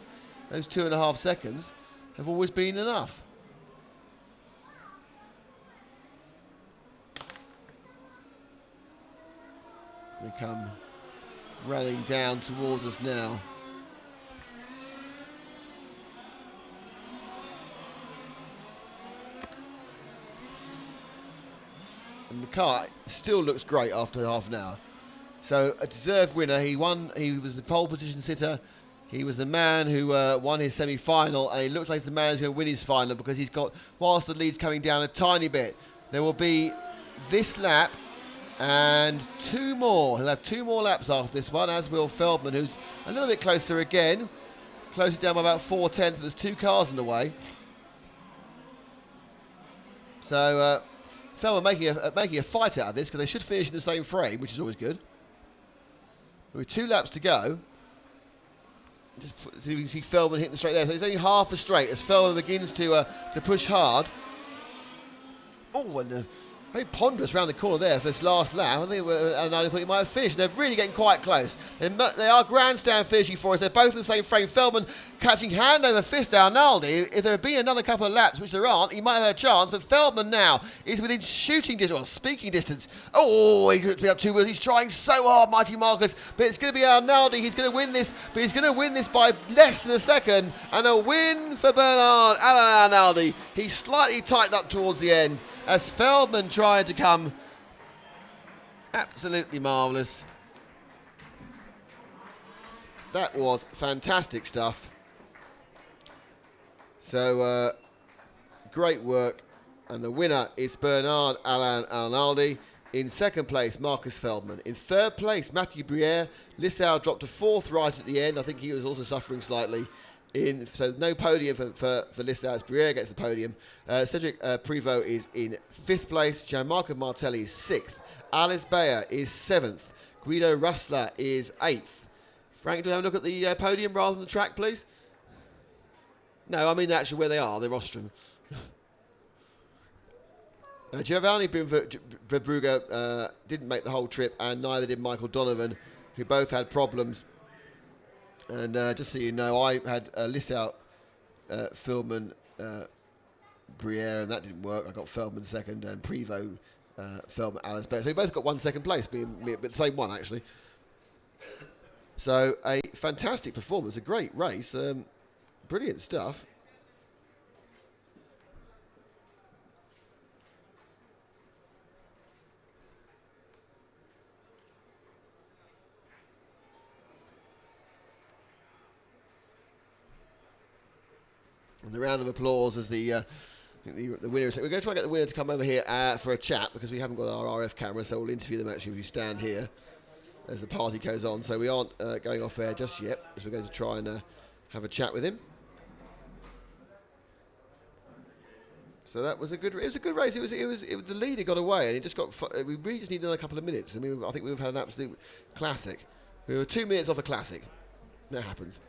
those 2.5 seconds have always been enough. They come rallying down towards us now. And the car still looks great after half an hour. So a deserved winner. He won. He was the pole position sitter. He was the man who won his semi-final, and he looks like the man who's going to win his final because he's got, whilst the lead's coming down a tiny bit, there will be this lap and 2 more. He'll have 2 more laps after this one, as will Feldman, who's a little bit closer again. Closer down by about 4/10, but there's 2 cars in the way. So Feldman making a fight out of this because they should finish in the same frame, which is always good. With 2 laps to go. So you can see Feldman hitting the straight there. So it's only half a straight as Feldman begins to push hard. Oh, and very ponderous round the corner there for this last lap. I think I thought he might have finished. They're really getting quite close. They are grandstand finishing for us. They're both in the same frame. Feldman catching hand over fist Arnaldi. If there had been another couple of laps, which there aren't, he might have had a chance. But Feldman now is within shooting distance, or speaking distance. Oh, he could be up 2 wheels. He's trying so hard, Mighty Marcus. But it's going to be Arnaldi. He's going to win this. But he's going to win this by less than a second. And a win for Bernard Alan Arnaldi. He's slightly tightened up towards the end, as Feldman tried to come. Absolutely marvellous. That was fantastic stuff. So, great work. And the winner is Bernard Alan Arnaldi. In second place, Marcus Feldman. In third place, Mathieu Briere. Lissau dropped to 4th right at the end. I think he was also suffering slightly. So no podium for Lissau as Briere gets the podium. Cedric Privot is in 5th place. Gianmarco Martelli is 6th. Alice Bayer is 7th. Guido Russler is 8th. Frank, do you have a look at the podium rather than the track, please? No, I mean actually where they are, the rostrum. Giovanni Verbrugge didn't make the whole trip, and neither did Michael Donovan, who both had problems. And just so you know, I had Lissau, Feldman, Briere, and that didn't work. I got Feldman second, and Privot, Feldman, Alice Bayer. So we both got 1 second place, but the same one actually. So a fantastic performance, a great race, brilliant stuff. And the round of applause as the winner. We're going to try and get the winner to come over here for a chat because we haven't got our RF camera, so we'll interview them actually if we stand here as the party goes on. So we aren't going off air just yet, as we're going to try and have a chat with him. So that was a good. It was a good race. It was the leader got away, and it just got. We really just need another couple of minutes. I mean, I think we've had an absolute classic. We were 2 minutes off a classic. That happens.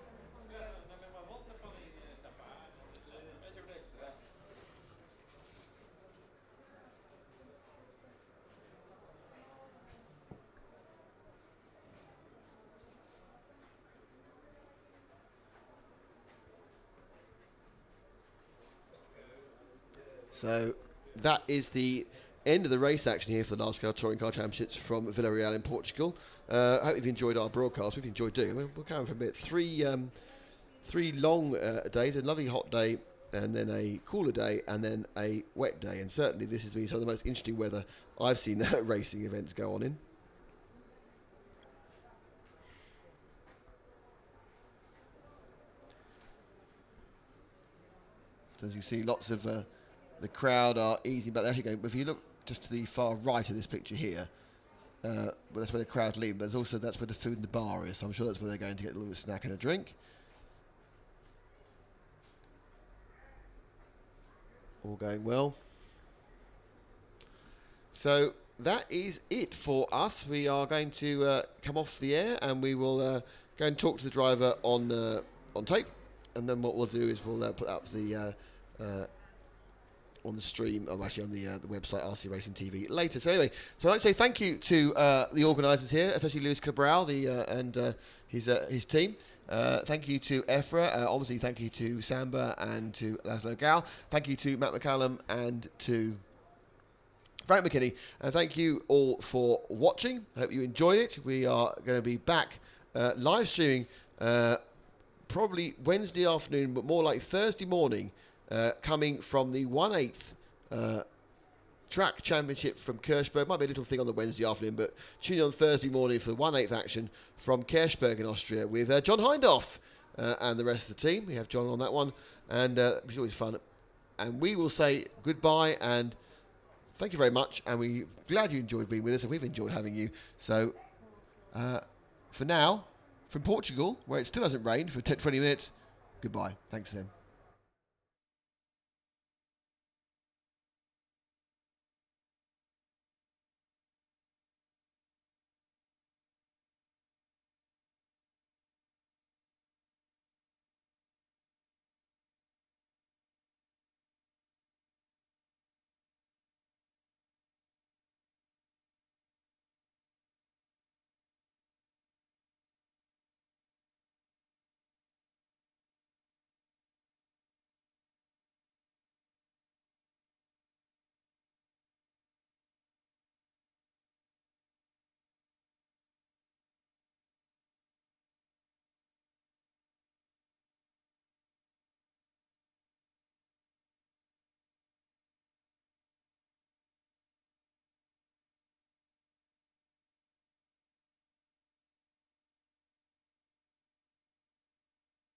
So that is the end of the race action here for the NASCAR Touring Car Championships from Villarreal in Portugal. I hope you've enjoyed our broadcast. We've enjoyed doing it. We'll carry on for a bit. Three long days, a lovely hot day, and then a cooler day, and then a wet day. And certainly this has been some of the most interesting weather I've seen racing events go on in. As you see, lots of the crowd are easing back. They're actually going. If you look just to the far right of this picture here, well, that's where the crowd leave. But also that's where the food in the bar is. So I'm sure that's where they're going to get a little snack and a drink. All going well. So that is it for us. We are going to come off the air and we will go and talk to the driver on tape. And then what we'll do is we'll put up the on the stream, or actually on the website RC Racing TV later. So anyway, so I'd like to say thank you to the organisers here, especially Luis Cabral and his team. Thank you to EFRA, obviously thank you to Samba and to Laszlo Gal. Thank you to Matt McCallum and to Frank McKinney. And thank you all for watching. I hope you enjoyed it. We are going to be back live streaming probably Wednesday afternoon, but more like Thursday morning, coming from the 1/8 Track Championship from Kirchberg. Might be a little thing on the Wednesday afternoon, but tune in on Thursday morning for the 1/8 action from Kirchberg in Austria with John Hindhoff and the rest of the team. We have John on that one, and it's always fun. And we will say goodbye and thank you very much. And we're glad you enjoyed being with us, and we've enjoyed having you. So for now, from Portugal, where it still hasn't rained for 20 minutes, goodbye. Thanks, then.